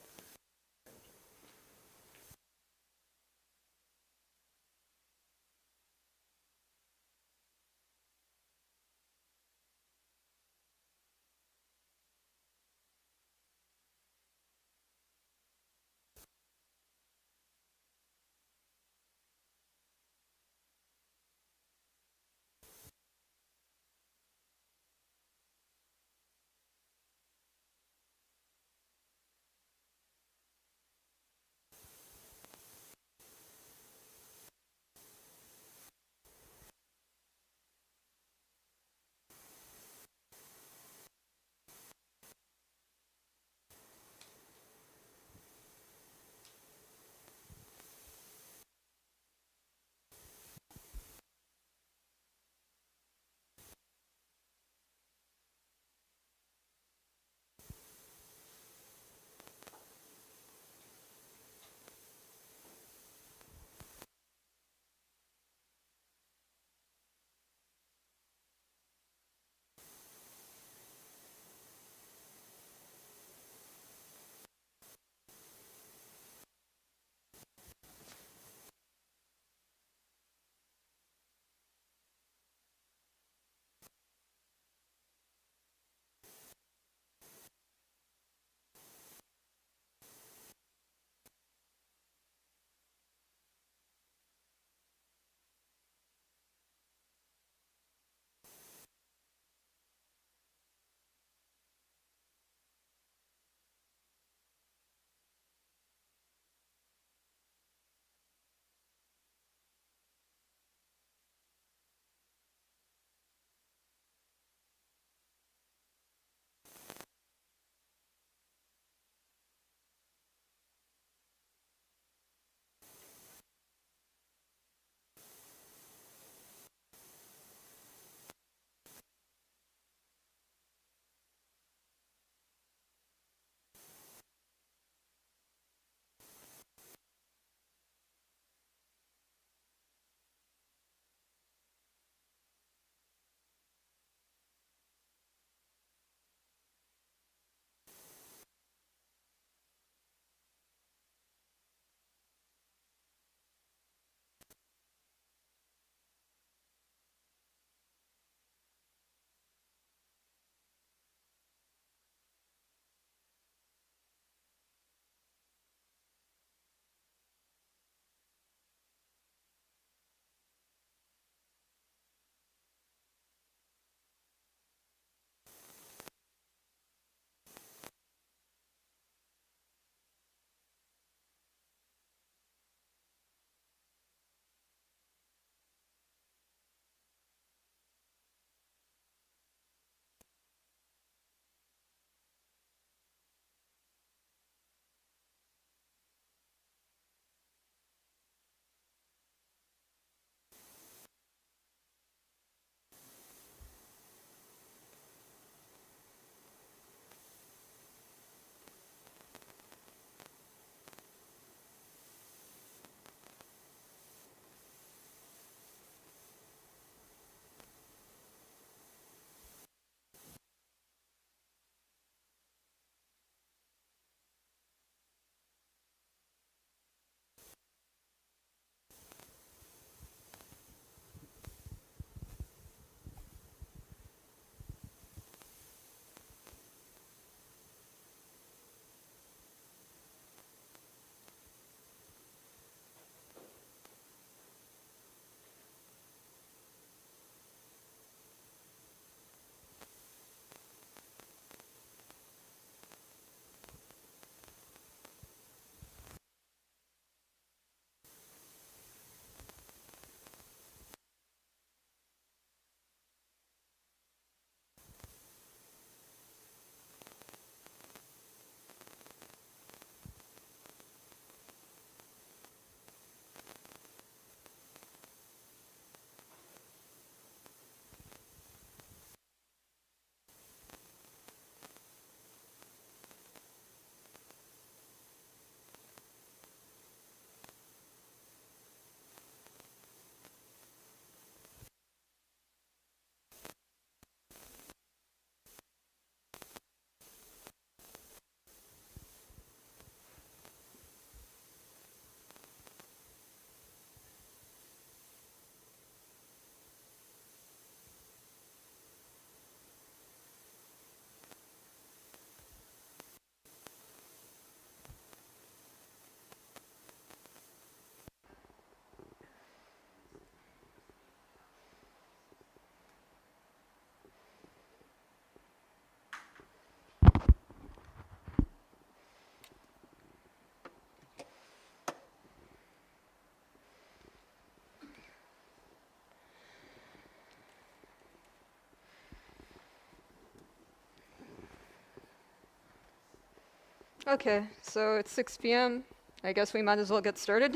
Okay, so it's 6 p.m. I guess we might as well get started.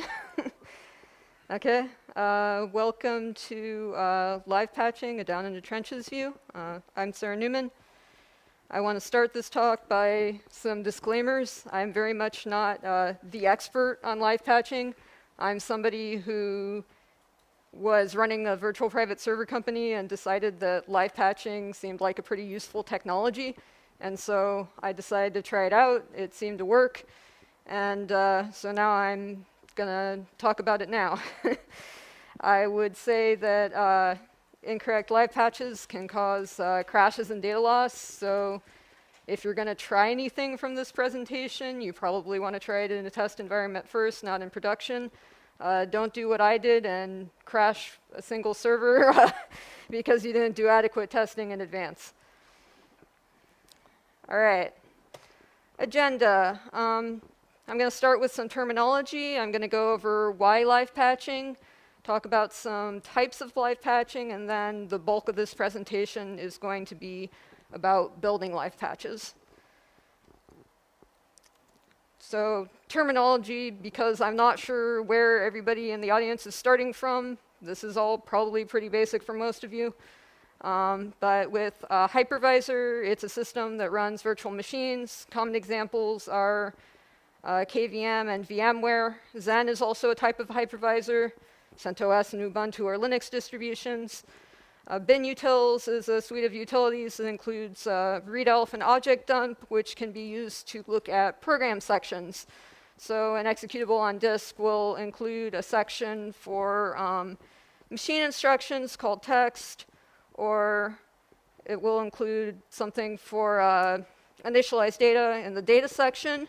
Okay, welcome to live patching, a down in the trenches view. I'm Sarah Newman. I want to start this talk by some disclaimers. I'm very much not the expert on live patching. I'm somebody who was running a virtual private server company and decided that live patching seemed like a pretty useful technology. And so I decided to try it out. It seemed to work. And so now I'm going to talk about it now. I would say that incorrect live patches can cause crashes and data loss. So if you're going to try anything from this presentation, you probably want to try it in a test environment first, not in production. Don't do what I did and crash a single server because you didn't do adequate testing in advance. All right, agenda. I'm going to start with some terminology. I'm going to go over why live patching, talk about some types of live patching, and then the bulk of this presentation is going to be about building live patches. So terminology, because I'm not sure where everybody in the audience is starting from. This is all probably pretty basic for most of you. But with a hypervisor, it's a system that runs virtual machines. Common examples are KVM and VMware. Xen is also a type of hypervisor. CentOS and Ubuntu are Linux distributions. Binutils is a suite of utilities that includes readelf and object dump, which can be used to look at program sections. So an executable on disk will include a section for machine instructions called text, or it will include something for initialize data in the data section.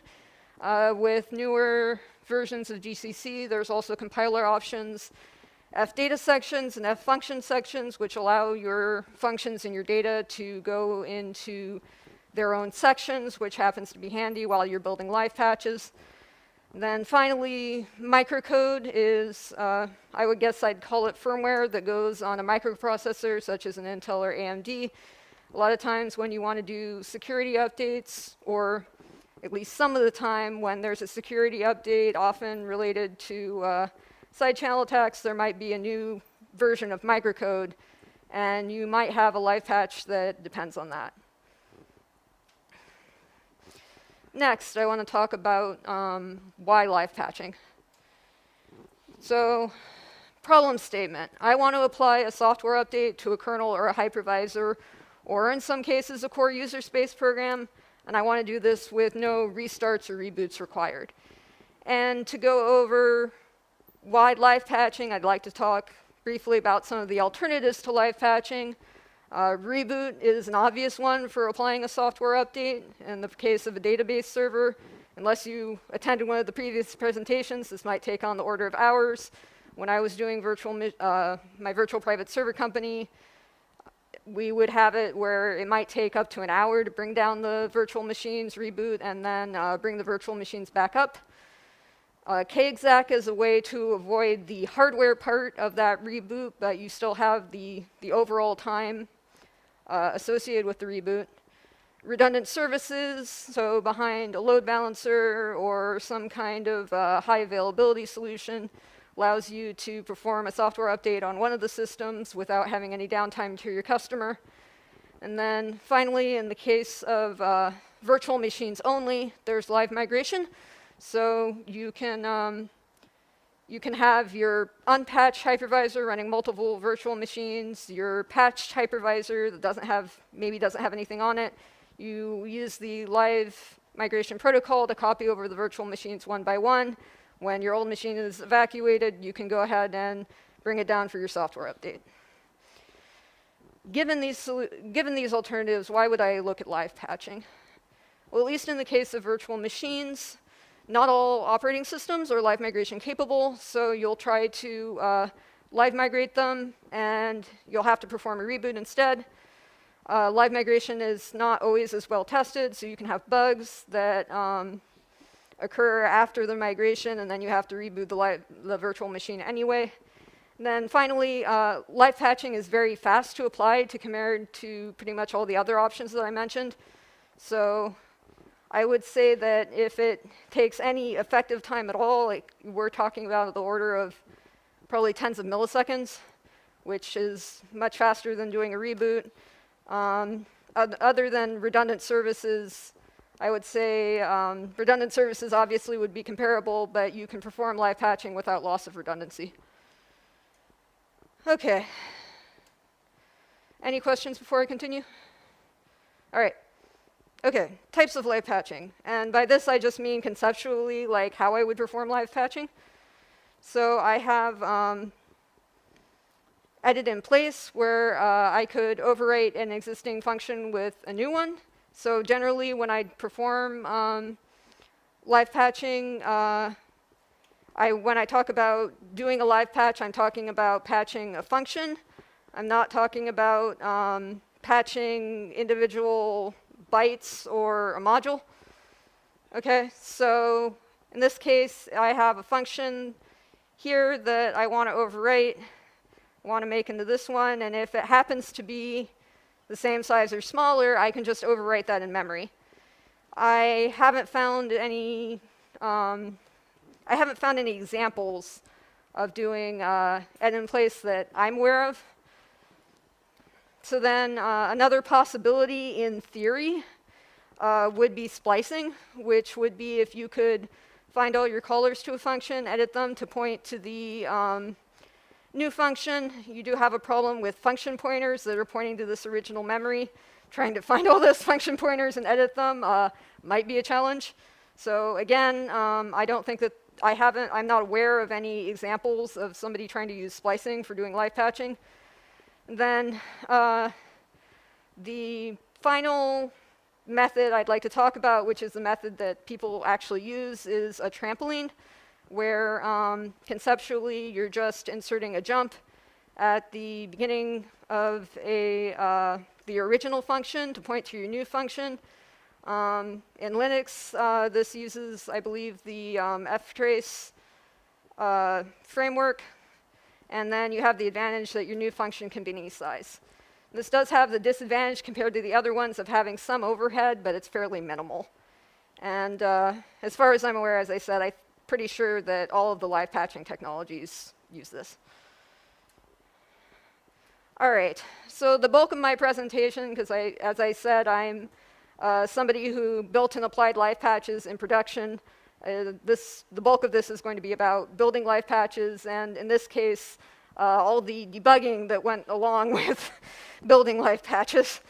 With newer versions of GCC, there's also compiler options, fdata sections and ffunction sections, which allow your functions in your data to go into their own sections, which happens to be handy while you're building live patches. Then finally, microcode is, I would guess I'd call it firmware that goes on a microprocessor, such as an Intel or AMD. A lot of times when you want to do security updates, or at least some of the time when there's a security update, often related to side channel attacks, there might be a new version of microcode, and you might have a live patch that depends on that. Next, I want to talk about why live patching. So, problem statement. I want to apply a software update to a kernel or a hypervisor, or in some cases, a core user space program, and I want to do this with no restarts or reboots required. And to go over why live patching, I'd like to talk briefly about some of the alternatives to live patching. Reboot is an obvious one for applying a software update. In the case of a database server, unless you attended one of the previous presentations, this might take on the order of hours. When I was doing my virtual private server company, we would have it where it might take up to an hour to bring down the virtual machines, reboot, and then bring the virtual machines back up. KExec is a way to avoid the hardware part of that reboot, but you still have the overall time associated with the reboot. Redundant services, so behind a load balancer or some kind of high availability solution, allows you to perform a software update on one of the systems without having any downtime to your customer. And then finally, in the case of virtual machines only, there's live migration. So you can have your unpatched hypervisor running multiple virtual machines, your patched hypervisor that maybe doesn't have anything on it. You use the live migration protocol to copy over the virtual machines one by one. When your old machine is evacuated, you can go ahead and bring it down for your software update. Given these alternatives, why would I look at live patching? Well, at least in the case of virtual machines, not all operating systems are live migration capable, so you'll try to live migrate them, and you'll have to perform a reboot instead. Live migration is not always as well tested, so you can have bugs that occur after the migration, and then you have to reboot the virtual machine anyway. And then finally, live patching is very fast to apply compared to pretty much all the other options that I mentioned. So I would say that if it takes any effective time at all, like we're talking about the order of probably tens of milliseconds, which is much faster than doing a reboot. Other than redundant services, I would say redundant services obviously would be comparable, but you can perform live patching without loss of redundancy. Okay. Any questions before I continue? All right. Okay, types of live patching. And by this, I just mean conceptually, like how I would perform live patching. So I have edit in place where I could overwrite an existing function with a new one. So generally, when I perform live patching, when I talk about doing a live patch, I'm talking about patching a function. I'm not talking about patching individual bytes or a module. Okay, so in this case, I have a function here that I want to overwrite. I want to make into this one, and if it happens to be the same size or smaller, I can just overwrite that in memory. I haven't found any examples of doing edit in place that I'm aware of. So then another possibility in theory would be splicing, which would be if you could find all your callers to a function, edit them to point to the new function. You do have a problem with function pointers that are pointing to this original memory. Trying to find all those function pointers and edit them might be a challenge. So again, I don't think that I'm not aware of any examples of somebody trying to use splicing for doing live patching. And then the final method I'd like to talk about, which is the method that people actually use, is a trampoline, where conceptually you're just inserting a jump at the beginning of the original function to point to your new function. In Linux, this uses, I believe, the ftrace framework. And then you have the advantage that your new function can be any size. This does have the disadvantage compared to the other ones of having some overhead, but it's fairly minimal. And as far as I'm aware, as I said, I'm pretty sure that all of the live patching technologies use this. All right, so the bulk of my presentation, because as I said, I'm somebody who built and applied live patches in production. The bulk of this is going to be about building live patches, and in this case, all the debugging that went along with building live patches.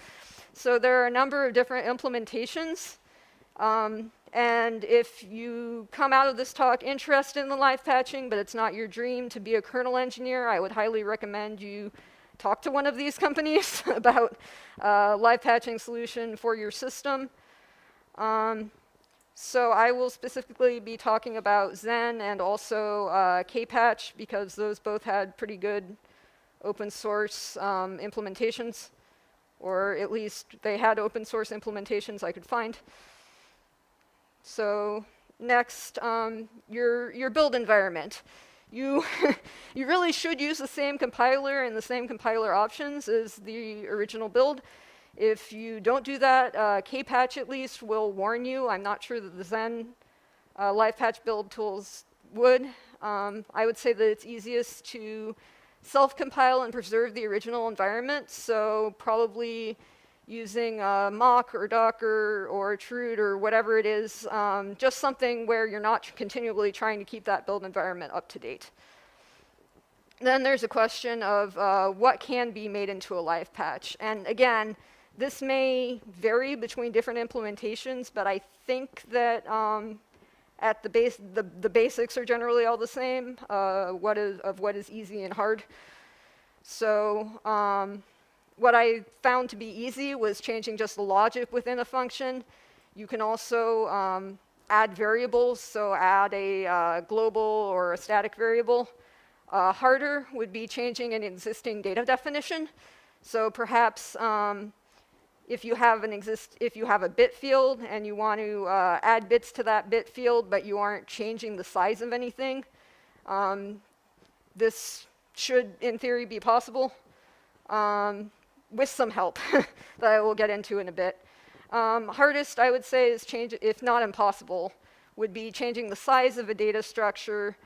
So there are a number of different implementations. And if you come out of this talk interested in the live patching, but it's not your dream to be a kernel engineer, I would highly recommend you talk to one of these companies about live patching solution for your system. So I will specifically be talking about Zen and also Kpatch, because those both had pretty good open source implementations, or at least they had open source implementations I could find. So next, your build environment. You really should use the same compiler and the same compiler options as the original build. If you don't do that, Kpatch at least will warn you. I'm not sure that the Zen live patch build tools would. I would say that it's easiest to self-compile and preserve the original environment, so probably using mock or Docker or Chroot or whatever it is, just something where you're not continually trying to keep that build environment up to date. Then there's a question of what can be made into a live patch. And again, this may vary between different implementations, but I think that at the base, the basics are generally all the same, what is easy and hard. So what I found to be easy was changing just the logic within a function. You can also add variables, so add a global or a static variable. Harder would be changing an existing data definition. So perhaps if you have a bit field and you want to add bits to that bit field, but you aren't changing the size of anything, this should, in theory, be possible with some help that I will get into in a bit. Hardest, I would say, is change, if not impossible, would be changing the size of a data structure,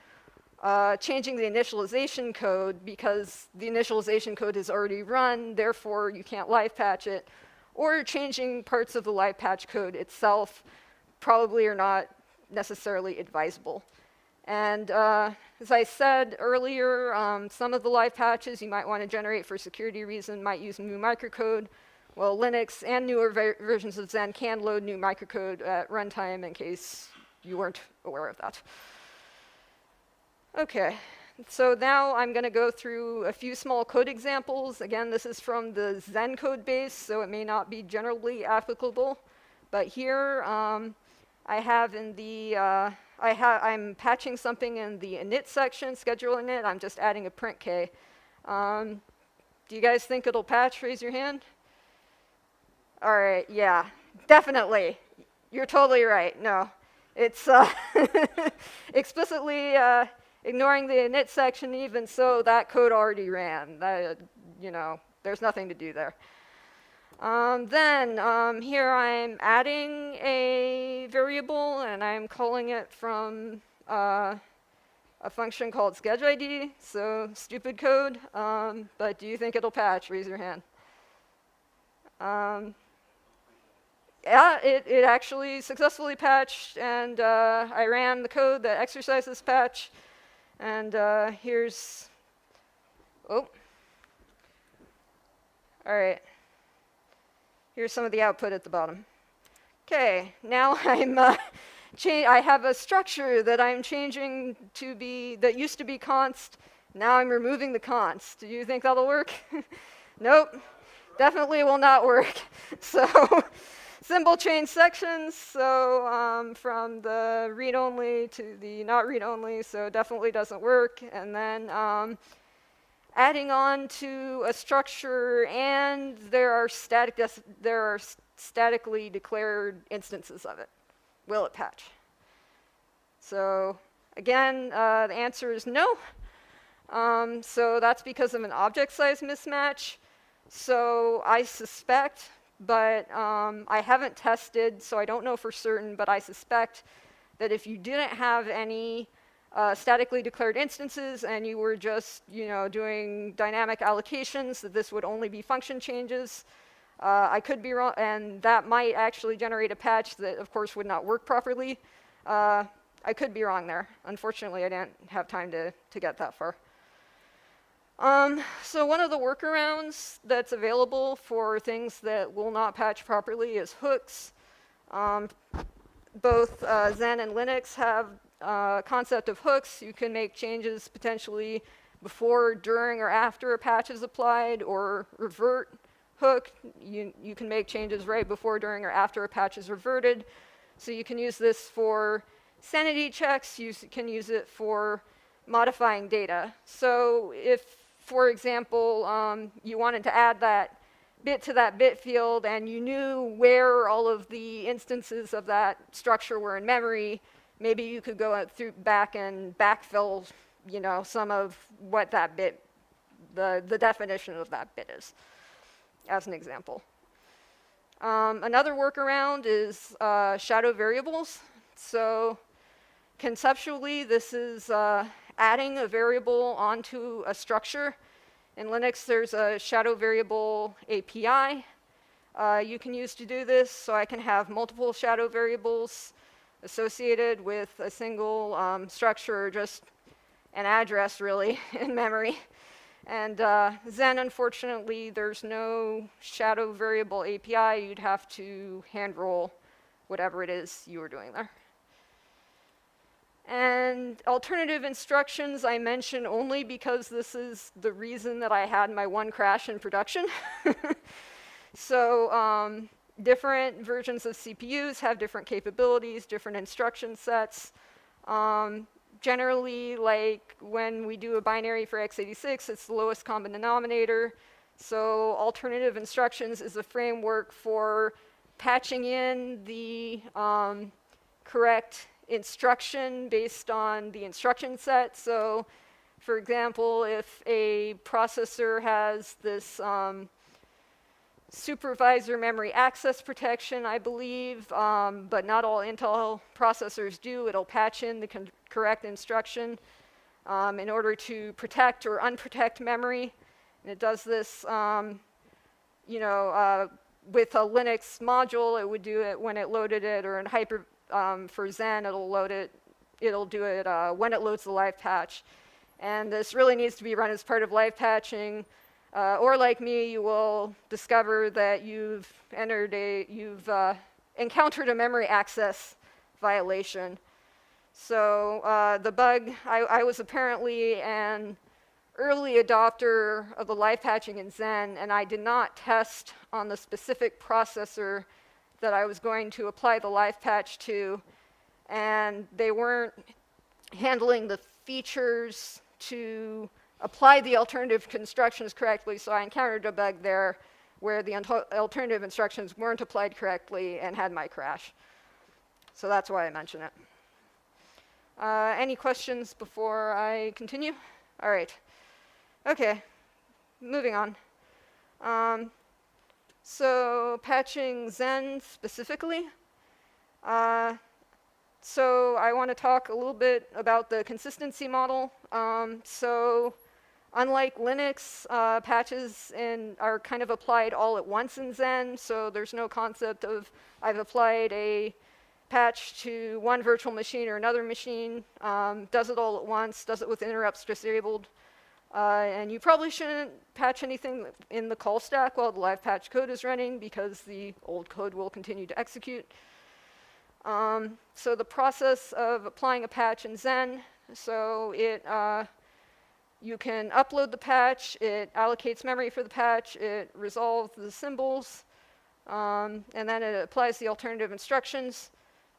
changing the initialization code because the initialization code is already run, therefore you can't live patch it, or changing parts of the live patch code itself probably are not necessarily advisable. And as I said earlier, some of the live patches you might want to generate for security reason might use new microcode. Well, Linux and newer versions of Zen can load new microcode at runtime in case you weren't aware of that. Okay, so now I'm going to go through a few small code examples. Again, this is from the Zen code base, so it may not be generally applicable. But here I have in the, I'm patching something in the init section, schedule init. I'm just adding a print k. Do you guys think it'll patch? Raise your hand. All right, yeah, definitely. You're totally right. No, it's explicitly ignoring the init section. Even so, that code already ran. That, you know, there's nothing to do there. Then here I'm adding a variable, and I'm calling it from a function called SchedulID. So stupid code, but do you think it'll patch? Raise your hand. Yeah, it actually successfully patched, and I ran the code that exercised this patch, and here's, oh, all right, here's some of the output at the bottom. Okay, now I have a structure that I'm changing to be, that used to be const, now I'm removing the const. Do you think that'll work? Nope, definitely will not work. So, symbol change sections, so from the read-only to the not read-only, so definitely doesn't work. And then adding on to a structure, and there are statically declared instances of it. Will it patch? So again, the answer is no. So that's because of an object size mismatch. So I suspect, but I haven't tested, so I don't know for certain, but I suspect that if you didn't have any statically declared instances and you were just, you know, doing dynamic allocations, that this would only be function changes. I could be wrong, and that might actually generate a patch that, of course, would not work properly. I could be wrong there. Unfortunately, I didn't have time to get that far. So one of the workarounds that's available for things that will not patch properly is hooks. Both Zen and Linux have a concept of hooks. You can make changes potentially before, during, or after a patch is applied, or revert hook. You can make changes right before, during, or after a patch is reverted. So you can use this for sanity checks. You can use it for modifying data. So if, for example, you wanted to add that bit to that bit field and you knew where all of the instances of that structure were in memory, maybe you could go back and backfill, you know, some of what that bit, the definition of that bit is, as an example. Another workaround is shadow variables. So conceptually, this is adding a variable onto a structure. In Linux, there's a shadow variable API you can use to do this. So I can have multiple shadow variables associated with a single structure, or just an address, really, in memory. And Zen, unfortunately, there's no shadow variable API. You'd have to hand roll whatever it is you were doing there. And alternative instructions I mention only because this is the reason that I had my one crash in production. So different versions of CPUs have different capabilities, different instruction sets. Generally, like when we do a binary for x86, it's the lowest common denominator. So alternative instructions is a framework for patching in the correct instruction based on the instruction set. So for example, if a processor has this supervisor memory access protection, I believe, but not all Intel processors do. It'll patch in the correct instruction in order to protect or unprotect memory. And it does this, with a Linux module, it would do it when it loaded it, or in Hyper for Zen, it'll do it when it loads the live patch. And this really needs to be run as part of live patching, or like me, you will discover that you've encountered a memory access violation. So the bug, I was apparently an early adopter of the live patching in Zen, and I did not test on the specific processor that I was going to apply the live patch to, and they weren't handling the features to apply the alternative instructions correctly, so I encountered a bug there where the alternative instructions weren't applied correctly and had my crash. So that's why I mention it. Any questions before I continue? All right. Okay, moving on. So patching Zen specifically. So I want to talk a little bit about the consistency model. So unlike Linux, patches are kind of applied all at once in Zen, so there's no concept of I've applied a patch to one virtual machine or another machine, does it all at once, does it with interrupts disabled. And you probably shouldn't patch anything in the call stack while the live patch code is running, because the old code will continue to execute. So the process of applying a patch in Zen, so you can upload the patch, it allocates memory for the patch, it resolves the symbols, and then it applies the alternative instructions.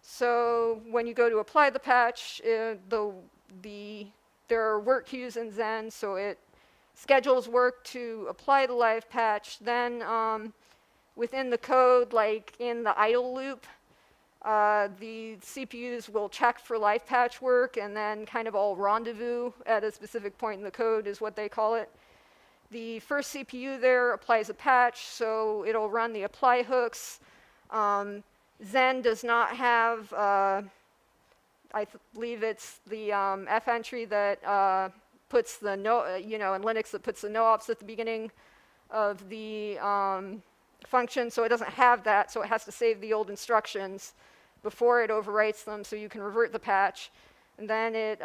So when you go to apply the patch, there are work queues in Zen, so it schedules work to apply the live patch. Then within the code, like in the idle loop, the CPUs will check for live patch work and then kind of all rendezvous at a specific point in the code is what they call it. The first CPU there applies a patch, so it'll run the apply hooks. Zen does not have, I believe it's the F entry that puts the in Linux that puts the no ops at the beginning of the function, so it doesn't have that, so it has to save the old instructions before it overwrites them, so you can revert the patch, and then it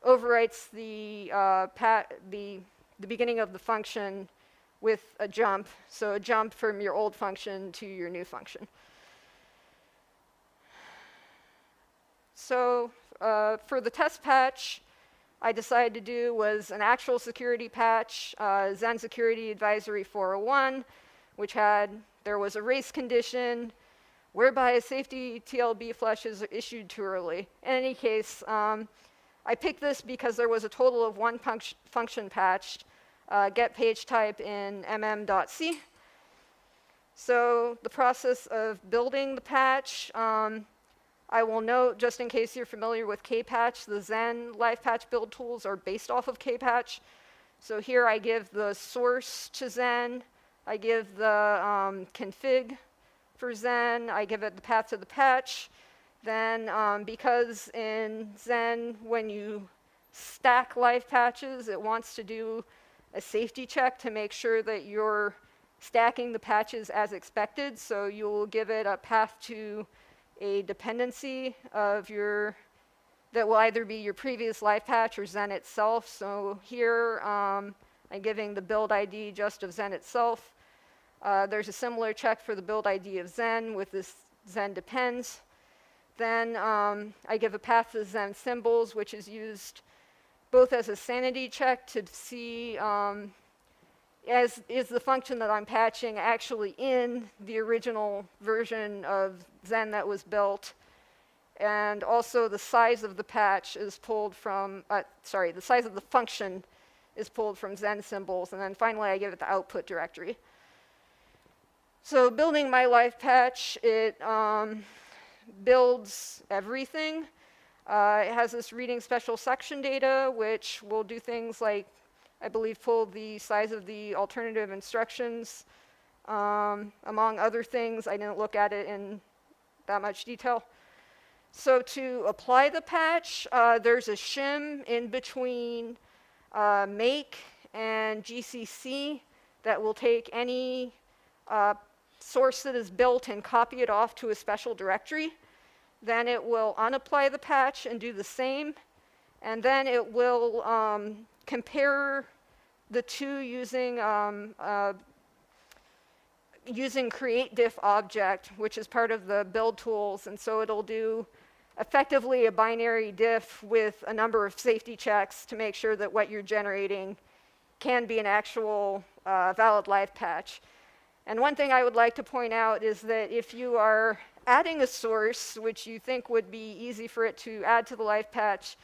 overwrites the beginning of the function with a jump, so a jump from your old function to your new function. So for the test patch, I decided to do was an actual security patch, Zen Security Advisory 401, which there was a race condition whereby a safety TLB flush is issued too early. In any case, I picked this because there was a total of one function patched, get page type in mm.c. So the process of building the patch, I will note, just in case you're familiar with Kpatch, the Zen live patch build tools are based off of Kpatch. So here I give the source to Zen, I give the config for Zen, I give it the path to the patch. Then because in Zen, when you stack live patches, it wants to do a safety check to make sure that you're stacking the patches as expected. So you'll give it a path to a dependency of that will either be your previous live patch or Zen itself. So here I'm giving the build ID just of Zen itself. There's a similar check for the build ID of Zen with this Zen depends. Then I give a path to Zen symbols, which is used both as a sanity check to see is the function that I'm patching actually in the original version of Zen that was built. And also the size of the patch is pulled from, the size of the function is pulled from Zen symbols. And then finally I give it the output directory. So building my live patch, it builds everything. It has this reading special section data, which will do things like, I believe, pull the size of the alternative instructions among other things. I didn't look at it in that much detail. So to apply the patch, there's a shim in between make and GCC that will take any source that is built and copy it off to a special directory. Then it will unapply the patch and do the same. And then it will compare the two using create diff object, which is part of the build tools. And so it'll do effectively a binary diff with a number of safety checks to make sure that what you're generating can be an actual valid live patch. And one thing I would like to point out is that if you are adding a source, which you think would be easy for it to add to the live patch,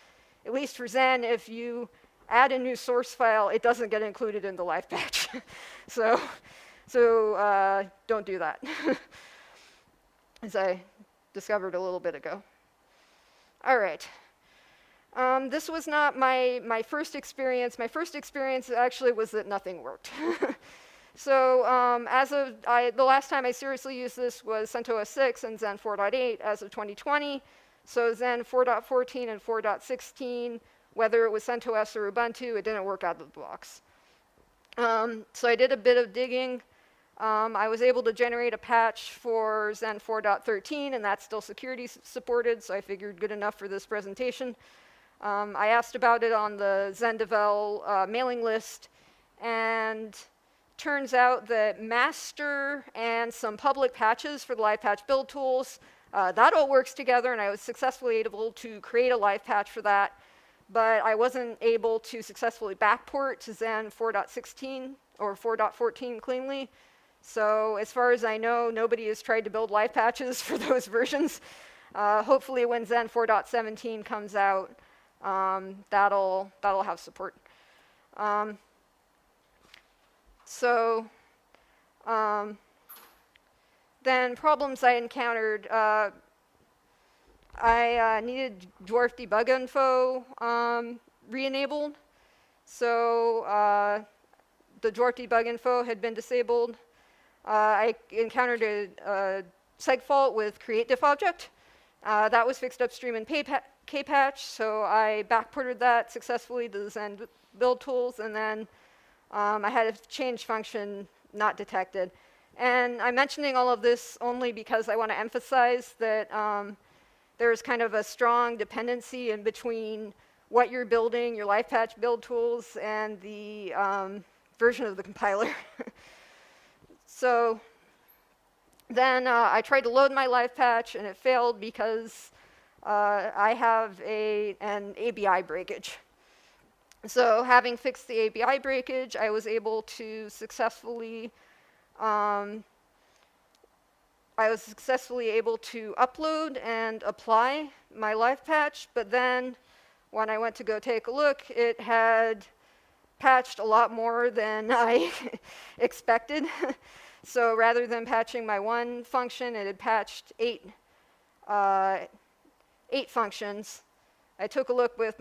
at least for Zen, if you add a new source file, it doesn't get included in the live patch. So don't do that, as I discovered a little bit ago. All right. This was not my first experience. My first experience actually was that nothing worked. So the last time I seriously used this was CentOS 6 and Zen 4.8 as of 2020. So Zen 4.14 and 4.16, whether it was CentOS or Ubuntu, it didn't work out of the box. So I did a bit of digging. I was able to generate a patch for Zen 4.13, and that's still security supported, so I figured good enough for this presentation. I asked about it on the Zendevel mailing list, and turns out that master and some public patches for the live patch build tools, that all works together, and I was successfully able to create a live patch for that, but I wasn't able to successfully backport to Zen 4.16 or 4.14 cleanly. So as far as I know, nobody has tried to build live patches for those versions. Hopefully when Zen 4.17 comes out, that'll have support. Then problems I encountered, I needed dwarf debug info re-enabled. So the dwarf debug info had been disabled. I encountered a seg fault with create diff object. That was fixed upstream in kpatch, so I backported that successfully to the Zen build tools, and then I had a change function not detected. And I'm mentioning all of this only because I want to emphasize that there's kind of a strong dependency in between what you're building, your live patch build tools, and the version of the compiler. So then I tried to load my live patch, and it failed because I have an ABI breakage. So having fixed the ABI breakage, I was able to successfully upload and apply my live patch, but then when I went to go take a look, it had patched a lot more than I expected. So rather than patching my one function, it had patched eight functions. I took a look with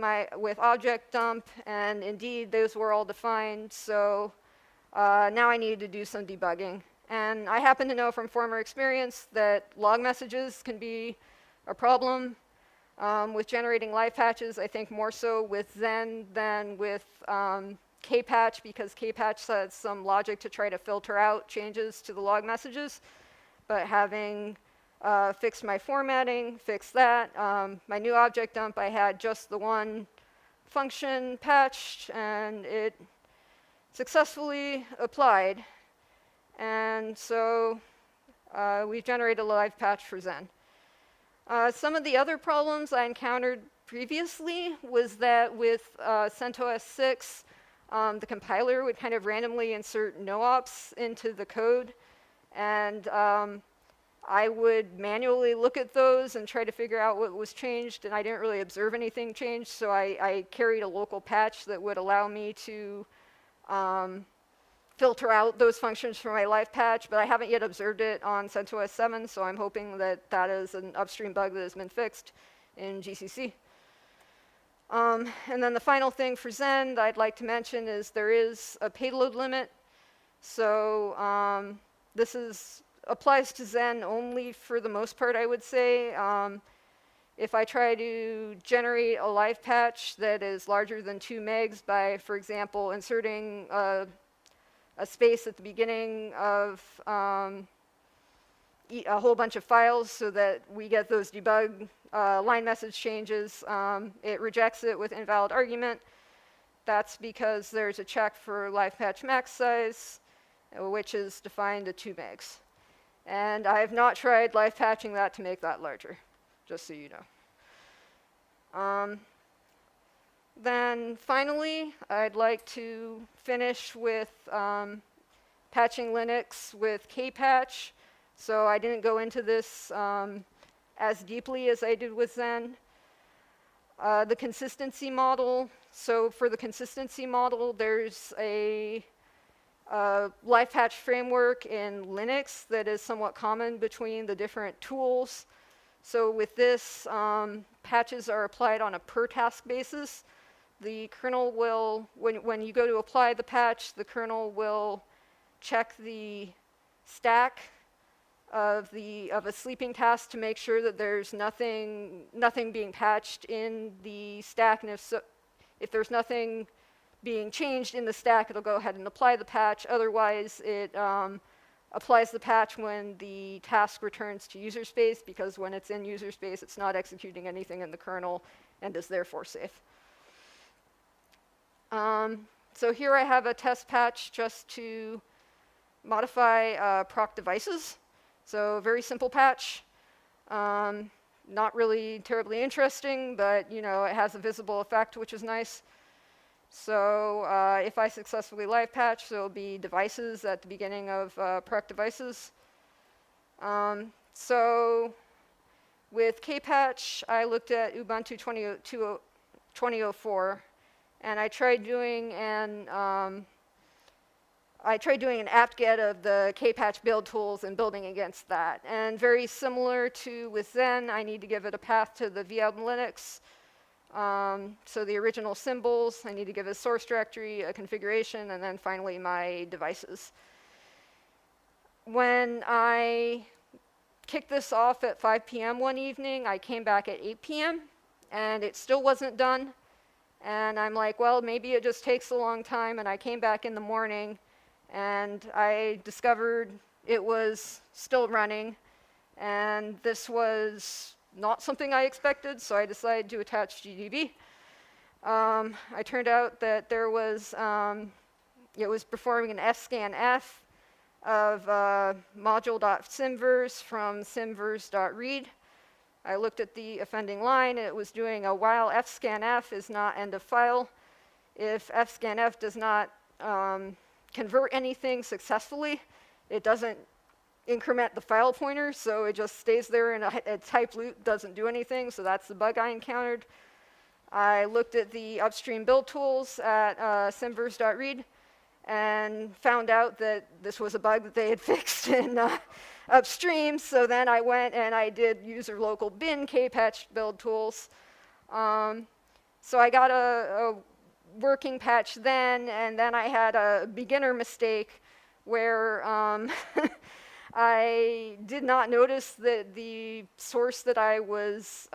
object dump, and indeed those were all defined. So now I needed to do some debugging. And I happen to know from former experience that log messages can be a problem with generating live patches. I think more so with Zen than with kpatch, because kpatch has some logic to try to filter out changes to the log messages. But having fixed my formatting, fixed that, my new object dump, I had just the one function patched, and it successfully applied. And so we've generated a live patch for Zen. Some of the other problems I encountered previously was that with CentOS 6, the compiler would kind of randomly insert no-ops into the code, and I would manually look at those and try to figure out what was changed, and I didn't really observe anything changed, so I carried a local patch that would allow me to filter out those functions from my live patch, but I haven't yet observed it on CentOS 7, so I'm hoping that that is an upstream bug that has been fixed in GCC. And then the final thing for Zen that I'd like to mention is there is a payload limit. So applies to Zen only for the most part, I would say. If I try to generate a live patch that is larger than 2 megs by, for example, inserting a space at the beginning of a whole bunch of files so that we get those debug line message changes, it rejects it with invalid argument. That's because there's a check for live patch max size, which is defined at 2 megs. And I have not tried live patching that to make that larger, just so you know. Then finally, I'd like to finish with patching Linux with Kpatch. So I didn't go into this as deeply as I did with Zen. The consistency model. So for the consistency model, there's a live patch framework in Linux that is somewhat common between the different tools. So with this, patches are applied on a per task basis. The kernel will, when you go to apply the patch, the kernel will check the stack of a sleeping task to make sure that there's nothing being patched in the stack, and if there's nothing being changed in the stack, it'll go ahead and apply the patch. Otherwise, it applies the patch when the task returns to user space, because when it's in user space, it's not executing anything in the kernel and is therefore safe. So here I have a test patch just to modify proc devices. So a very simple patch. Not really terribly interesting, but it has a visible effect, which is nice. So if I successfully live patch, there will be devices at the beginning of proc devices. So with Kpatch, I looked at Ubuntu 2004, and I tried doing an apt-get of the Kpatch build tools and building against that. And very similar to with Zen, I need to give it a path to the vlm Linux. So the original symbols, I need to give a source directory, a configuration, and then finally my devices. When I kicked this off at 5 p.m. one evening, I came back at 8 p.m. and it still wasn't done. And I'm like, well, maybe it just takes a long time. And I came back in the morning and I discovered it was still running. And this was not something I expected, so I decided to attach GDB. I turned out that there was, it was performing an fscanf of module.symverse from symverse.read. I looked at the offending line, and it was doing a while fscanf is not end of file. If fscanf does not convert anything successfully, it doesn't increment the file pointer, so it just stays there in a type loop, doesn't do anything, so that's the bug I encountered. I looked at the upstream build tools at symverse.read and found out that this was a bug that they had fixed in upstream, so then I went and I did user local bin kpatch build tools. So I got a working patch then, and then I had a beginner mistake where I did not notice that the source that I was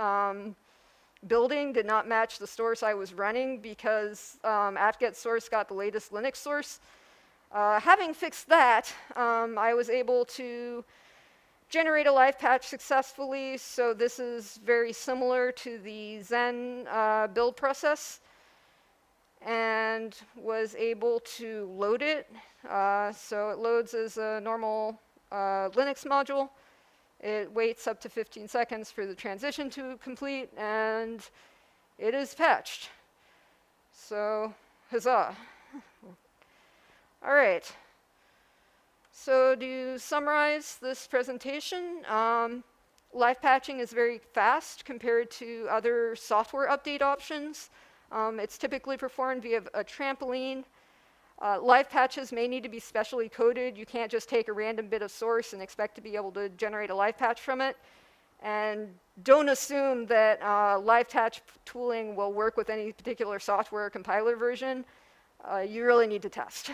building did not match the source I was running, because apt-get source got the latest Linux source. Having fixed that, I was able to generate a live patch successfully, so this is very similar to the Zen build process, and was able to load it. So it loads as a normal Linux module. It waits up to 15 seconds for the transition to complete, and it is patched. So, huzzah. All right. So to summarize this presentation, live patching is very fast compared to other software update options. It's typically performed via a trampoline. Live patches may need to be specially coded. You can't just take a random bit of source and expect to be able to generate a live patch from it. And don't assume that live patch tooling will work with any particular software compiler version. You really need to test.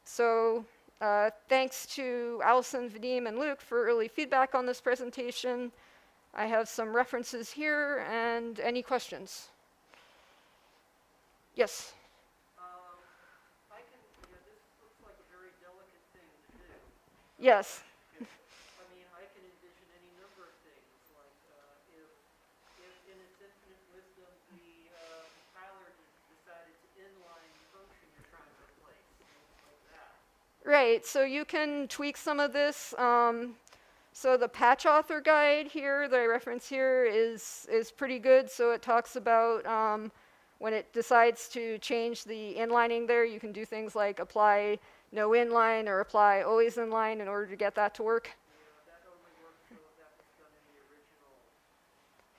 So Thanks to Allison, Vadim, and Luke for early feedback on this presentation. I have some references here, and any questions? Yes? I can, this looks like a very delicate thing to do. Yes. I mean, I can envision any number of things, like if in its infinite wisdom the compiler decided to inline the function you're trying to replace, things like that. Right, so you can tweak some of this. So the patch author guide here that I reference here is pretty good. So it talks about when it decides to change the inlining there, you can do things like apply no inline or apply always inline in order to get that to work. Yeah, that only works though if that was done in the original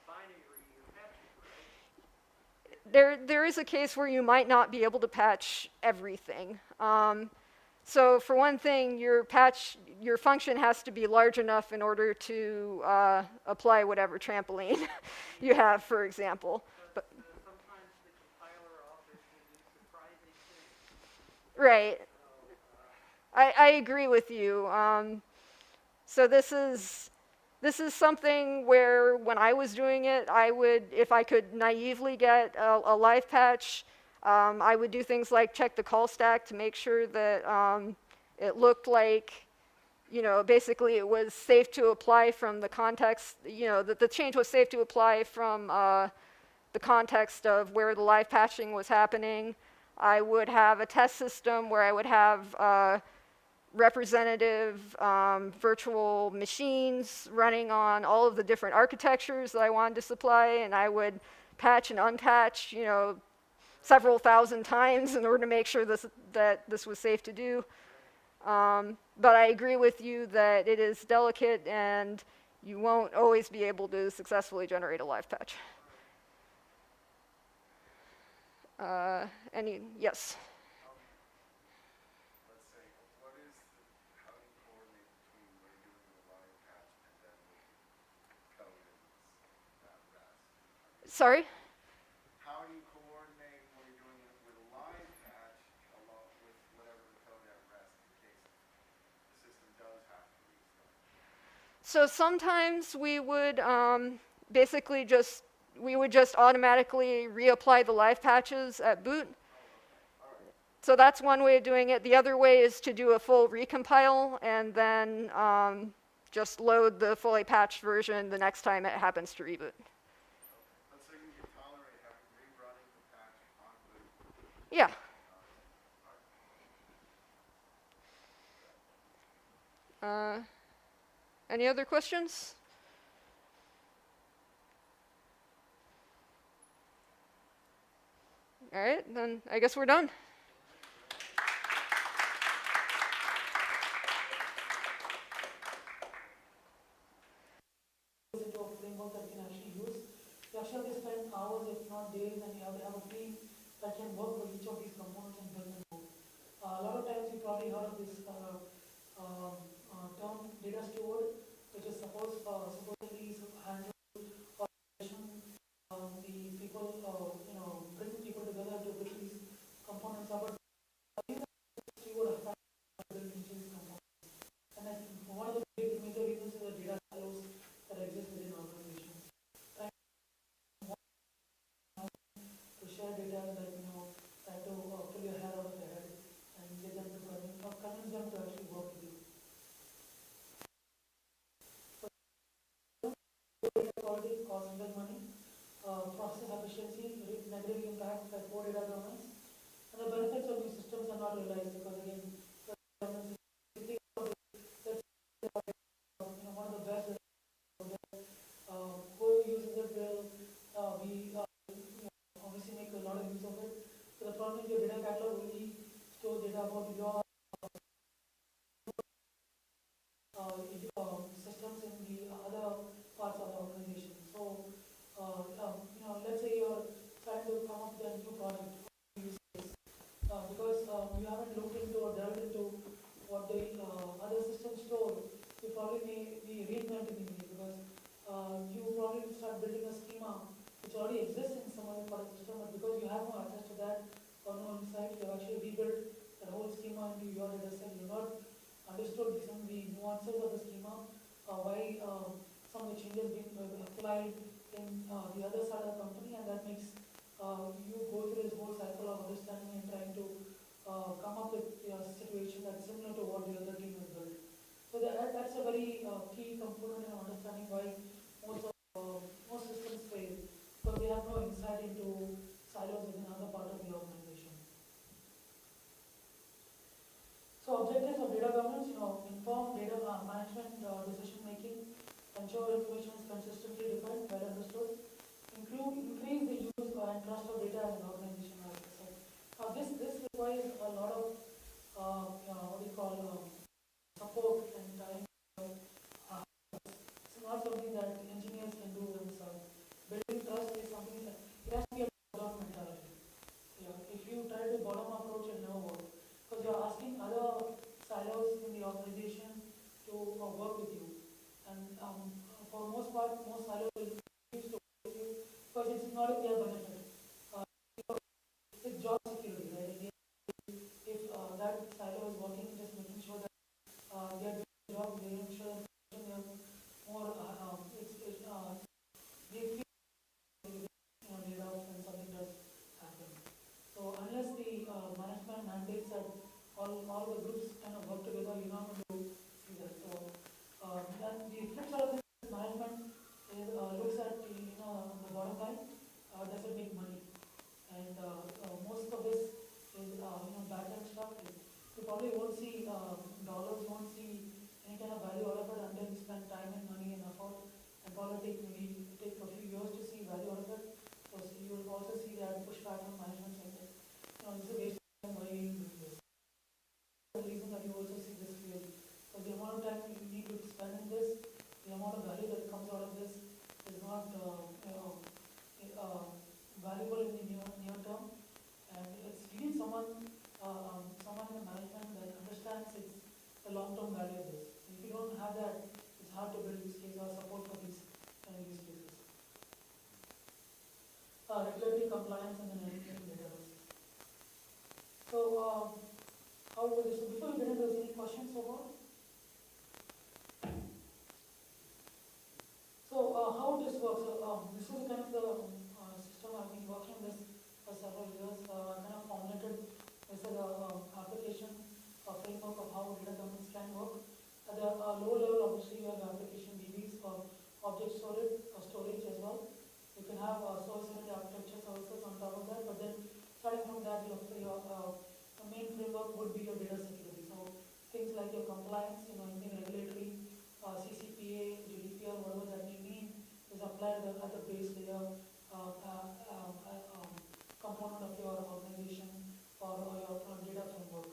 binary you're patching, right? There is a case where you might not be able to patch everything. So for one thing, your function has to be large enough in order to apply whatever trampoline you have, for example. But Sometimes the compiler authors will do surprising things. right. I agree with you. So this is something where when I was doing it, I would, if I could naively get a live patch, I would do things like check the call stack to make sure that it looked like, basically it was safe to apply from the context, that the change was safe to apply from the context of where the live patching was happening. I would have a test system where I would have representative virtual machines running on all of the different architectures that I wanted to supply, and I would patch and unpatch, several thousand times in order to make sure that this was safe to do. But I agree with you that it is delicate and you won't always be able to successfully generate a live patch. Yes? Let's say, how do you coordinate between what you're doing with a live patch and then with code and rest? Sorry? How do you coordinate when you're doing it with a live patch along with whatever the code at rest in case the system does have to restart? So sometimes we would basically just automatically reapply the live patches at boot. So that's one way of doing it. The other way is to do a full recompile and then just load the fully patched version the next time it happens to reboot. Let's say you can tolerate having rerunning the patch on boot. Yeah. Any other questions? All right, then I guess we're done. Into a framework that you can actually use. You actually have to spend hours, if not days, and you have to have a team that can work with each of these components and build them out. A lot of times you probably heard of this term data steward, which is supposedly handle organization, the people, bringing people together to build these components up. But steward of building each of these components. And then one of the big major reasons is the data silos that exist within organizations. To share data that try to pull your hair out of their head and get them to convince them to actually work with you. Data quality costs less money, process efficiency, negative impact by poor data governance, and the benefits of these systems are not realized because again, governance is one of the best. Who uses it will we obviously make a lot of use of it. So the problem is your data catalog only stores data about your systems in the other parts of the organization. So let's say you're trying to come up with a new project because you haven't looked into or delved into what the other systems store, you probably may be reinventing it because you probably start building a schema which already exists in some other part of the system, but because you have no access to that or no insight, you actually rebuild that whole schema into your data set. You're not understood some of the nuances of the schema, why some of the changes being applied in the other side of the company, and that makes you go through this whole cycle of understanding and trying to come up with a situation that's similar to what the other team has built. So that's a very key component in understanding why most systems fail, because they have no insight into silos within another part of the organization. So objectives of data governance, inform data management decision making, ensure information is consistently defined, well understood, increase the use and trust of data as an organization, like I said. This requires a lot of what we call support and time. It's not something that engineers can do themselves. Building trust is something that it has to be a bottom mentality. If you try to bottom approach, it never work, because you're asking other silos in the organization to work with you, and for most part, most silos will refuse to work with you because it's not in their budget. It's job security, right? If that silo is working, just making sure that they are doing the job, they make sure that they have more, they feel laid off when something does happen. So unless the management mandates that all the groups kind of work together, you're not going to see that. So then the flip side of this management is, looks at the bottom line, does it make money? And most of this is back-end stuff. You probably won't see dollars, won't see any kind of value out of it until you spend time and money and effort, and probably take a few years to see value out of it. So you will also see that pushback from management saying that this is a waste of time, why are you doing this? The reason that you also see this clearly, because the amount of time you need to spend in this, the amount of value that comes out of this is not valuable in the near term, and you need someone in the management that understands the long-term value of this. If you don't have that, it's hard to build use cases or support for these kind of use cases. Regulatory compliance and then anything data. So how will this? So before we get into this, any questions so far? So how this works? So this is kind of the system I've been working on this for several years. I kind of formulated this as an application, a framework of how data governance can work. At the lower level, obviously, you have application DBs for object storage as well. You can have service-oriented architecture services on top of that, but then starting from that, your main framework would be your data security. So things like your compliance, anything regulatory, CCPA, GDPR, whatever that may mean, is applied at the base layer component of your organization or your data framework.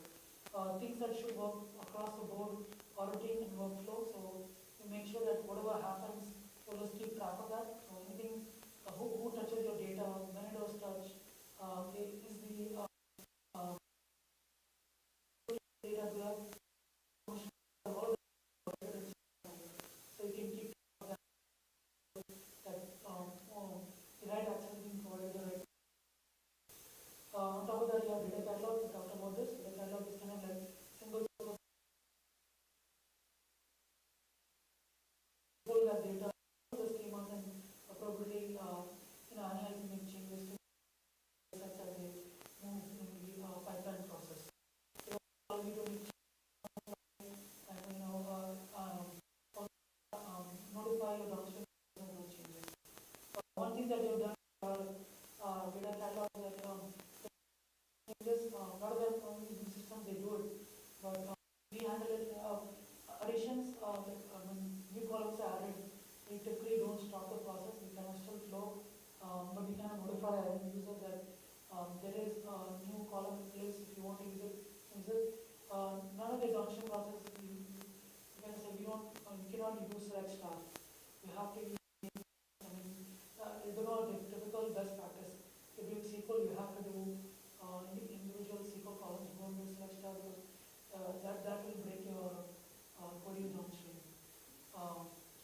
Things that should work across the board, auditing and workflow. So you make sure that whatever happens, you'll just keep track of that. So anything, who touches your data, when it was touched, is the data there, all of that, so you can keep track of that, the right access being provided, the right. On top of that, you have data catalog. We talked about this. Data catalog is kind of like single source. Pull that data, the schemas, and appropriately analyze and make changes to sets as they move in the pipeline process. It will allow you to make changes and notify your downstream of those changes. One thing that you've done for data catalog is that changes, a lot of them in systems they do it, but we handle it. Additions, when new columns are added, we typically don't stop the process. We kind of still flow, but we kind of notify our end user that there is a new column in place. If you want to use it, use it. None of the downstream process, we kind of say you cannot use select star. You have to use. They're all typical best practice. If you do SQL, you have to do individual SQL columns. You don't do select star because that will break your query downstream.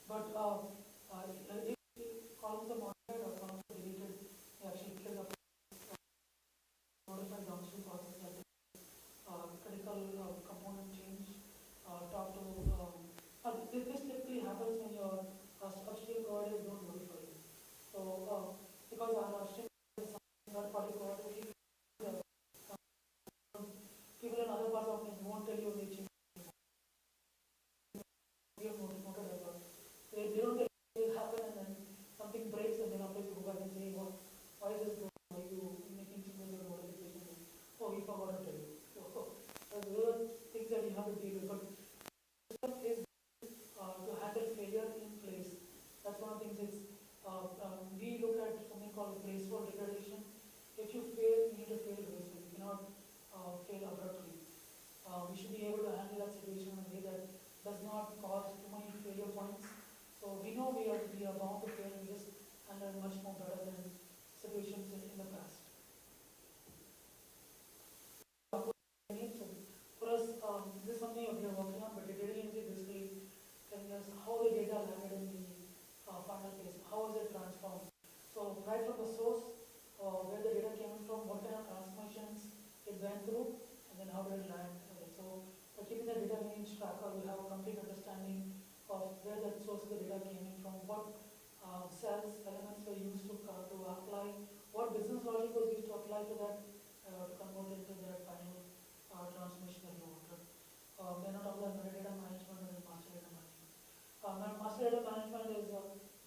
But if columns are modified or columns are deleted, you actually click up modify downstream process that critical component change we are bound to fail. We just handle it much more better than situations in the past. So for us, this is something we are working on, but the data lineage is basically telling us how the data landed in the final case, how is it transformed. So right from the source, where the data came from, what kind of transformations it went through, and then how did it land. Okay, so by keeping the data lineage tracker, we have a complete understanding of where the source of the data came in from, what cells, elements were used to apply, what business logic was used to apply to that, to convert it into that final transformation that you wanted. Then on top of that, metadata management and master data management. Master data management is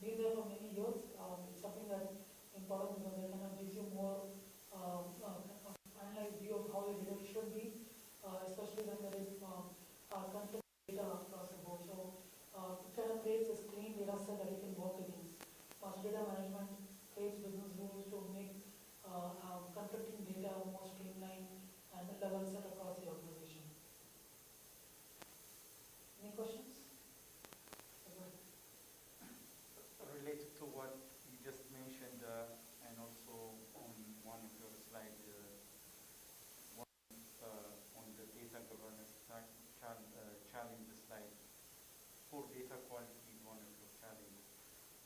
been there for many years. It's something that's important because it kind of gives you more finalized view of how the data should be, especially when there is conflict data across the board. So it kind of creates a clean data set that you can work against. Master data management creates business rules to make conflicting data more streamlined and level set across the organization. Any questions? Related to what you just mentioned, and also on one of your slides, on the data governance challenge slide, poor data quality is one of your challenges.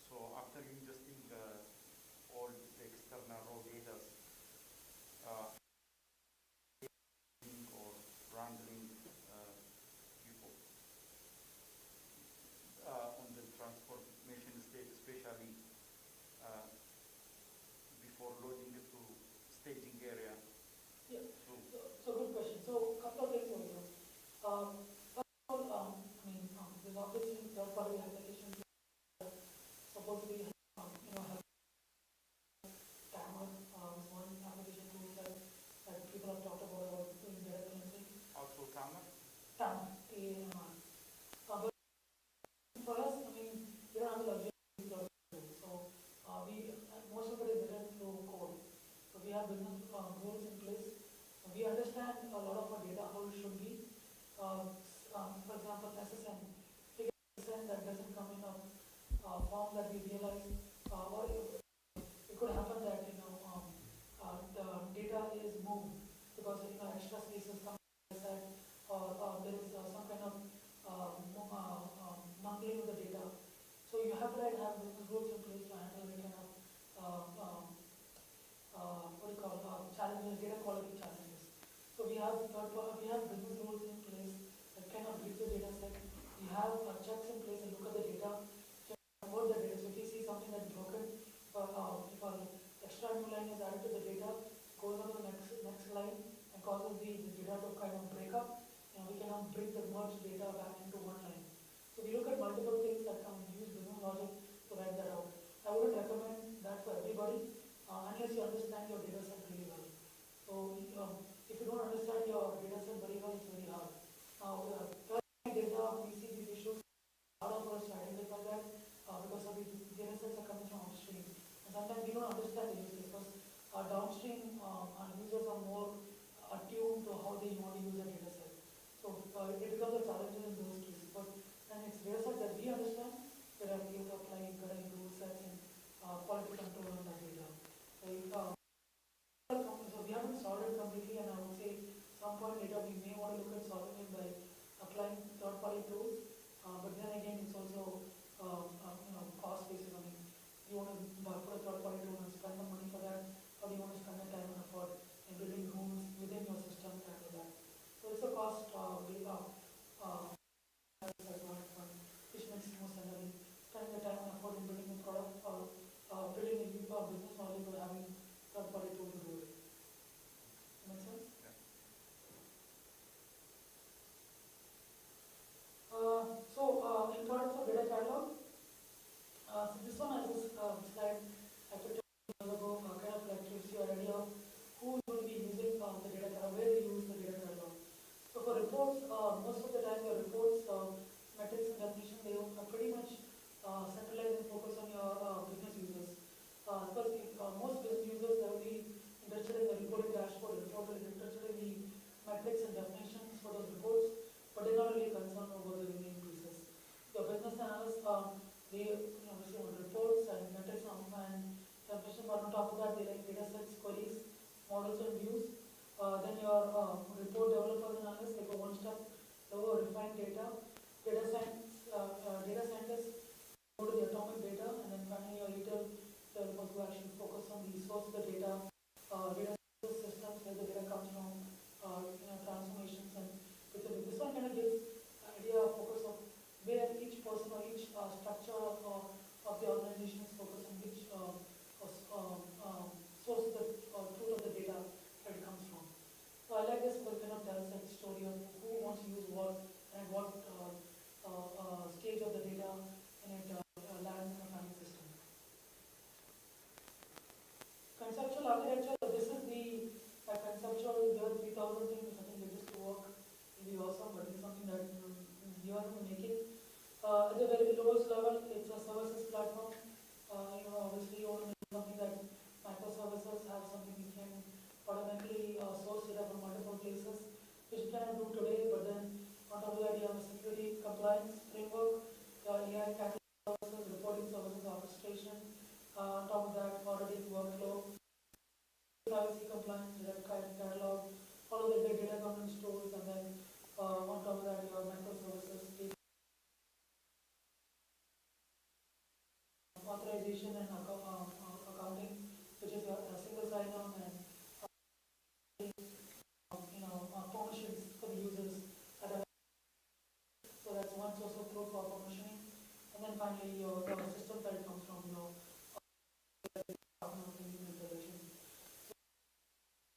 So after ingesting all the external raw data, or rendering people on the transformation state, especially before loading it to staging area. Yeah, so good question. So a couple of things over here. First of all, there's obviously third-party applications that supposedly help Tamar is one application tool that people have talked about doing data cleansing. Also Tamar? Tamar, T-A-M-R. But for us, we don't have the luxury of these so most of it is written through code. So we have business rules in place. We understand a lot of our data how it should be. For example, SSN, SSN that doesn't come in a form that we realize, or it could happen that the data is moved because extra spaces come inside, or there is some kind of mumbling of the data. So you have to have business rules in place to handle any kind of challenges, data quality challenges. So we have business rules in place that cannot breach the data set. We have checks in place and look at the data, convert the data. So if we see something that's broken, if an extra new line is added to the data, goes on to the next line and causes the data to kind of break up, we cannot bring the merged data back into one line. So we look at multiple things that can use business logic to write that out. I wouldn't recommend that for everybody unless you understand your data set really well. So if you don't understand your data set very well, it's very hard. Now, data, we see these issues, hard for us to identify that because of the data sets are coming from upstream. And sometimes we don't understand the use case because downstream users are more attuned to how they want to use a data set. So it becomes a challenge in those cases. But then it's data set that we understand, where we have to apply correct rule sets and quality control on that data. So we haven't solved it completely, and I would say at some point source of the data, data systems where the data comes from, transformations, and this one kind of gives an idea of focus of where each person or each structure of the organization is focused on which source of the truth of the data that it comes from. So I like this because it kind of tells that story of who wants to use what and what stage of the data in it lands in a planning system. Conceptual architecture, this is the conceptual year 3000 thing, which I think if this to work will be awesome, but it's something that is year in the making. At the very lowest level, it's a services platform. Obviously you want to make something that microservices have something you can automatically source data from multiple places, which you cannot do today, but then on top of that you have a security compliance framework, AI catalog services, reporting services, orchestration, on top of that auditing workflow, privacy compliance, data catalog, all of the data governance tools, and then on top of that you have microservices, authorization and accounting, which is your single sign-on and permissions for the users. So that's one source of truth for permissioning. And then finally, the system that it comes from, integration.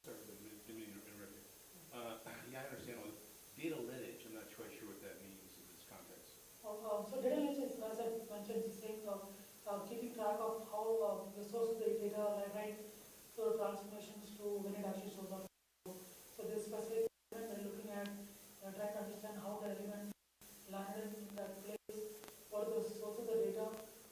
Sorry, didn't mean to interrupt you. Yeah, I understand all this. Data lineage, I'm not quite sure what that means in this context. So data lineage is, as I mentioned, is saying keeping track of how the source of the data right so transformations to when it actually shows up. So this specific element we're looking at, trying to understand how the element landed in that place, what are the source of the data,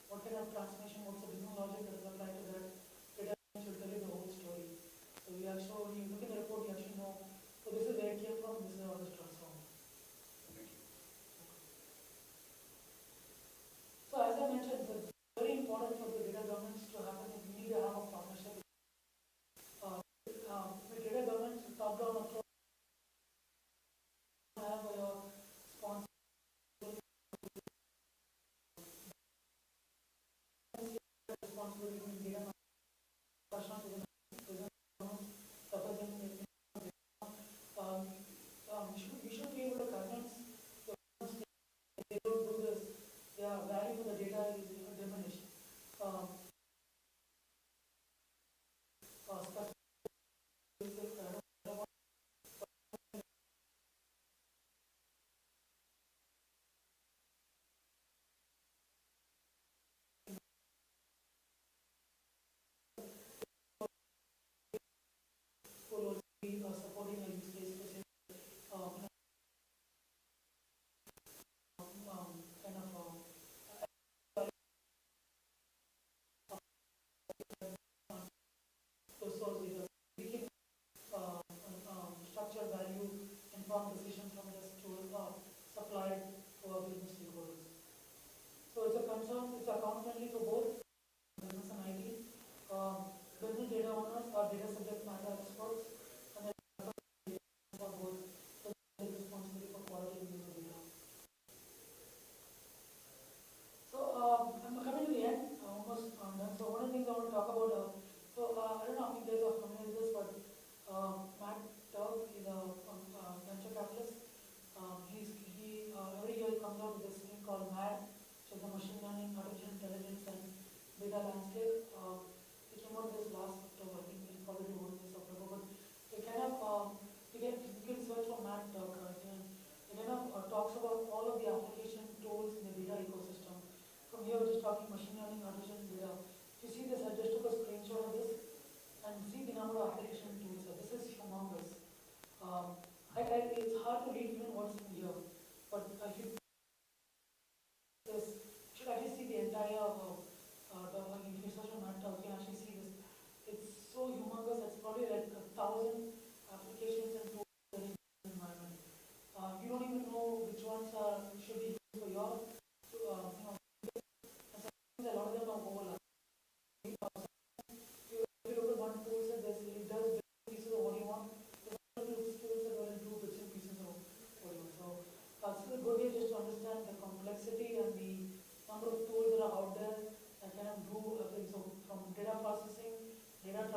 what kind of transformation, what's the business logic that is applied to that data should tell you the whole story. So we actually, when you look at the report, you actually know, so this is where it came from, this is how it's transformed. Thank you. So as I mentioned, it's very important for the data governance to happen. You need to have a partnership. With data governance, top-down approach, have your sponsor responsibility in data management, representing we should be able to convince the if they don't do this, their value for the data is diminished. Will also be supporting a use case specific kind of source data. We can structure value, informed decisions from this to supply to our business stakeholders. So it's a concern, it's account friendly for both business and IT. Business data owners are data subject matter experts, and then for both responsibility for quality and use of data. So I'm coming to the end, almost done. So one of the things I want to talk about, I don't know how many guys are familiar with this, but Matt Turk is a venture capitalist. Every year he comes out with this thing called MAD, which is the machine learning, artificial intelligence, and data landscape. He came out with this last October. I think he'll probably do one this October. But they kind of you can search for Matt Turk. It kind of talks about all of the application tools in the data ecosystem. From here, we're just talking machine learning, artificial data. If you see this, I just took a screenshot of this and see the number of application tools. So this is humongous. It's hard to read even what's in here, but if you should actually see the entire if you search on Manta, you can actually see this. It's so humongous. It's probably like 1,000 applications and tools in the environment. You don't even know which ones should be used for your, and a lot of them are overlap. If you look at one tool set, it does bits and pieces of what you want. There's other tools that will do bits and pieces of what you want. So it's a good way just to understand the complexity and the number of tools that are out there that kind of do everything. So from data processing, data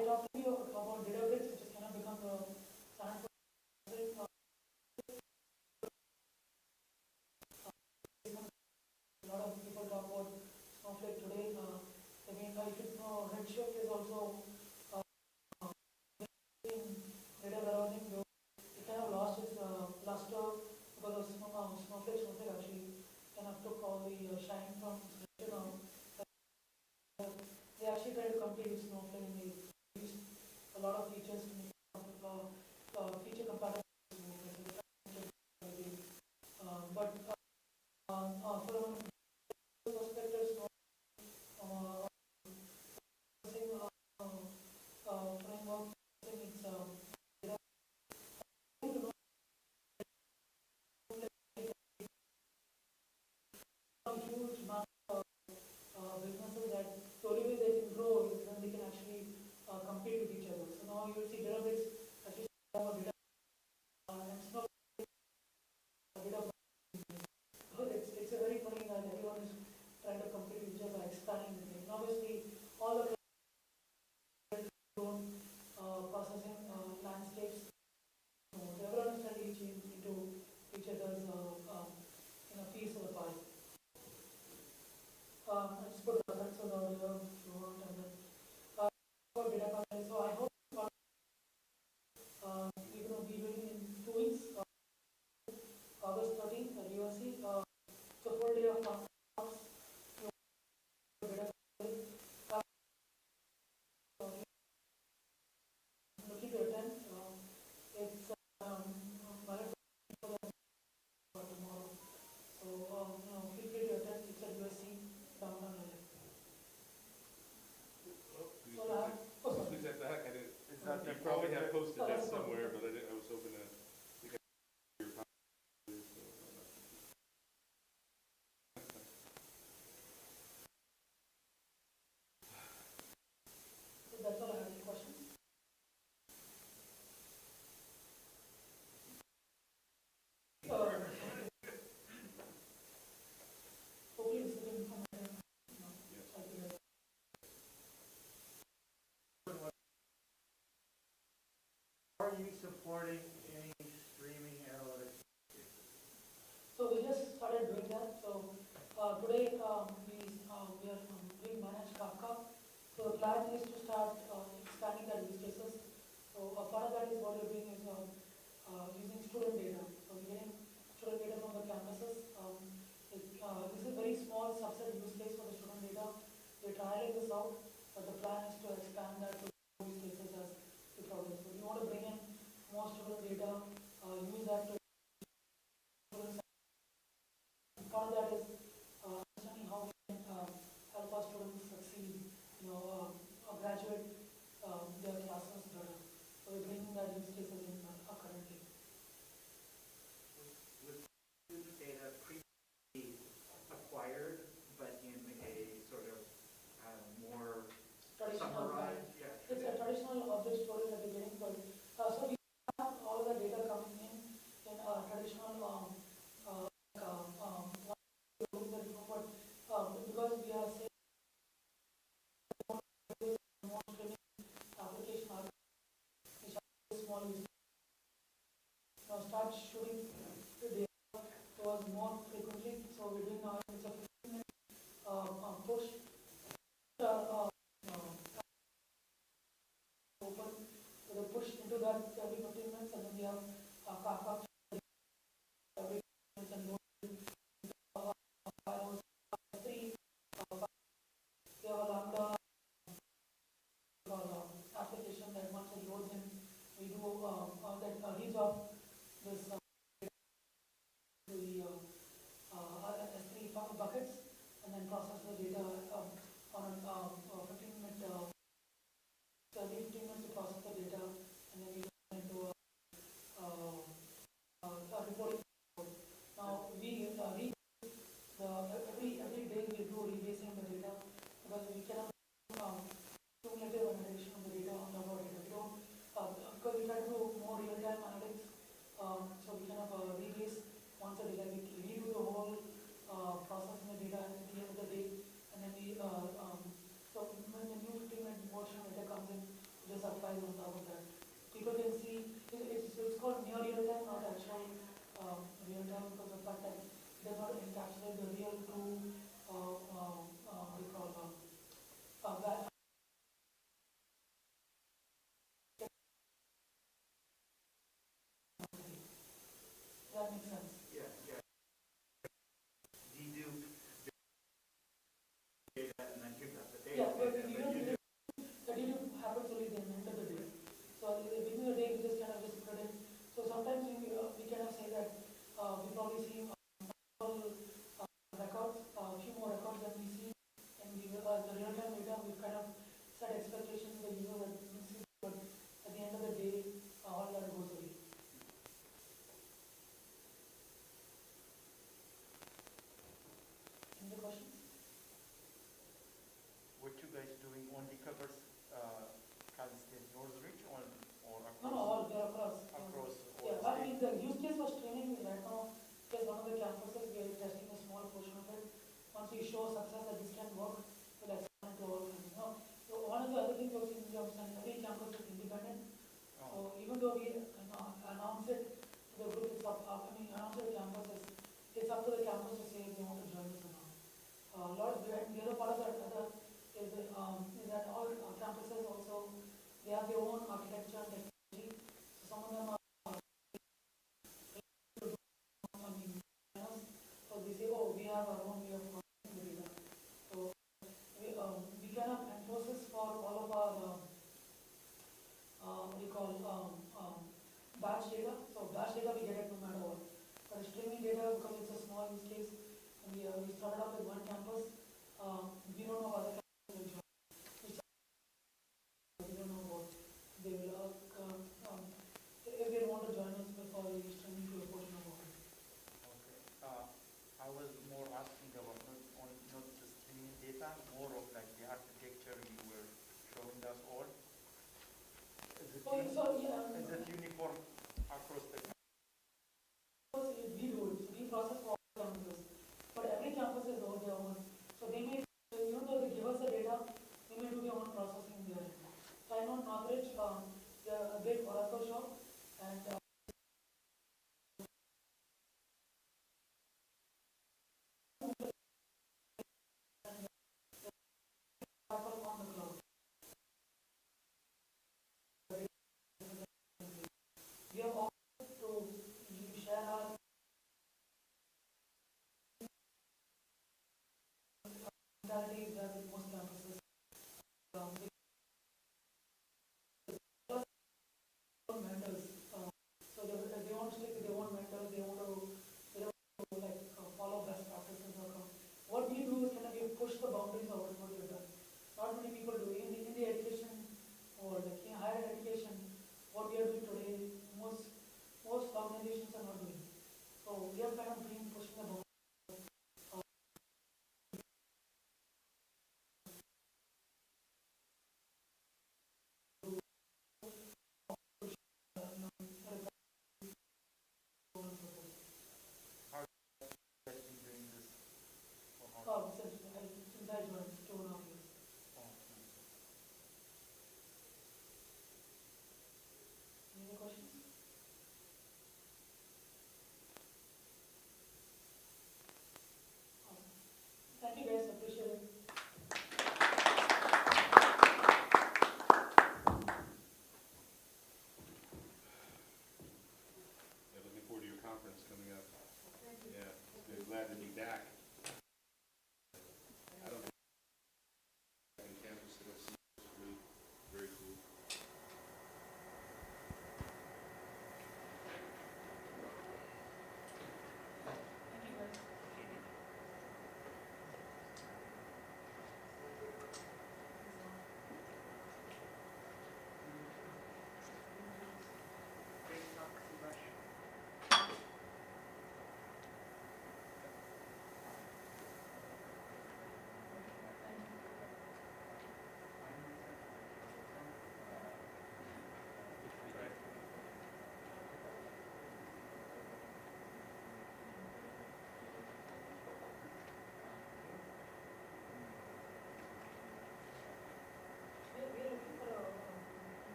I talked to you about Databricks, which is kind of become the standard for a lot of people talk about Snowflake today. Again, if you know, Redshift is also in data warehousing. It kind of lost its luster because of Snowflake. Snowflake actually kind of took all the shine from Redshift now. They actually tried to compete with Snowflake and they used a lot of features to make feature compatible with Snowflake. But from a perspective, framework, it's a huge amount of businesses that the only way they can grow is when they can actually compete with each other. So now you'll see Databricks actually more data and Snowflake data. It's a very funny that everyone is trying to compete with each other, expanding the thing. Obviously, all the processing landscapes, so everyone is trying to reach into each other's piece of the pie. I just put the console out here if you want, and then for data quality. So I hope we're going to be doing in 2 weeks, August 13th at USC. It's a full day of talks. Looking to attend. It's valid for tomorrow. So feel free to attend. It's at USC downtown LA. So Please add that. You probably have posted that somewhere, but I was hoping to get your comments. So that's all I have. Any questions? Hopefully this is informative. Are you supporting any streaming analytics? So we just started doing that. So today we are doing managed Kafka. So the plan is to start expanding that use cases. So a part of that is what we're doing is using student data. So we're getting student data from the campuses. This is a very small subset use case for the student data. We're trialing this out, but the plan is to expand that to use cases as we progress. So we want to bring in more student data, use that to part of that is understanding how we can help our students succeed, graduate their classes better. So we're bringing that use cases in currently. Was student data previously acquired, but in a sort of more summarized? Yeah. It's a traditional object storage that we're getting, but so we have all of the data coming in a traditional but because we are saying more streaming application which are small use. Now start shooting the data towards more frequently. So we're doing now it's a 15-minute push. Open so they push into that every 15 minutes, and then we have Kafka every 15 minutes and load three. We have a Lambda application that once it loads in, we do that reads off this to the S3 buckets and then process the data on a 15-minute. So every 15 minutes to process the data, and then we go into a reporting. Now we read every day we do rebasing the data because we cannot cumulative annotation of the data on top of data. We don't because we try to do more real-time analytics. So we kind of rebase once a day. Like we redo the whole processing the data at the end of the day, and then we so when the new 15-minute version of data comes in, we APIs on top of that. People can see, it's called near real time, not actual real time, because of the fact that it does not encapsulate the real true, what do you call, that. That makes sense. Yeah, yeah. Dedupe data and then give that the data. Yeah, but you don't the dedupe happens only at the end of the day. So at the beginning of the day, we just kind of just put it in. So sometimes we kind of say that we probably see records, a few more records than we see, and we the real-time data. We've kind of set expectations for the user that we see, but at the end of the day, all that goes away. Any other questions? What you guys doing only covers Cal State Northridge or across? No, all they're across. Across all Yeah, I mean states? the use case for streaming right now is one of the campuses. We are testing a small portion of it. Once we show success that this can work, we'll expand to all. So one of the other things also in terms of every campus is independent. So even though we announce it to the group, it's up. I mean, announce it to campuses. It's up to the campus to say if they want to join us or not. The other part of that is that all campuses also they have their own architecture and technology. So some of them are something else. So they say, oh, we have our own way of processing the data. So we kind of enforce this for all of our what do you call batch data. So batch data we get it no matter what. But streaming data, because it's a small use case, and we started off with one campus. We don't know other campuses will join. We don't know what they will if they want to join us before we streaming to a portion of it. Okay. I was more asking about not the streaming data, more of like the architecture you were showing us all. Is it, is it uniform across the we do it. So we process for all campuses. But every campus is their own. So they may, even though they give us the data, they may do their own processing there. So I know Northridge, they're a big Oracle shop, and Oracle on the cloud. We have offered to share our functionalities with most campuses. Vendors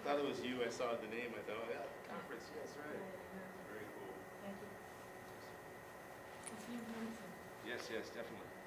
thought it was you. I saw the name. I thought, yeah, conference. Yes, right. Very cool. Thank you. Yes, yes, definitely.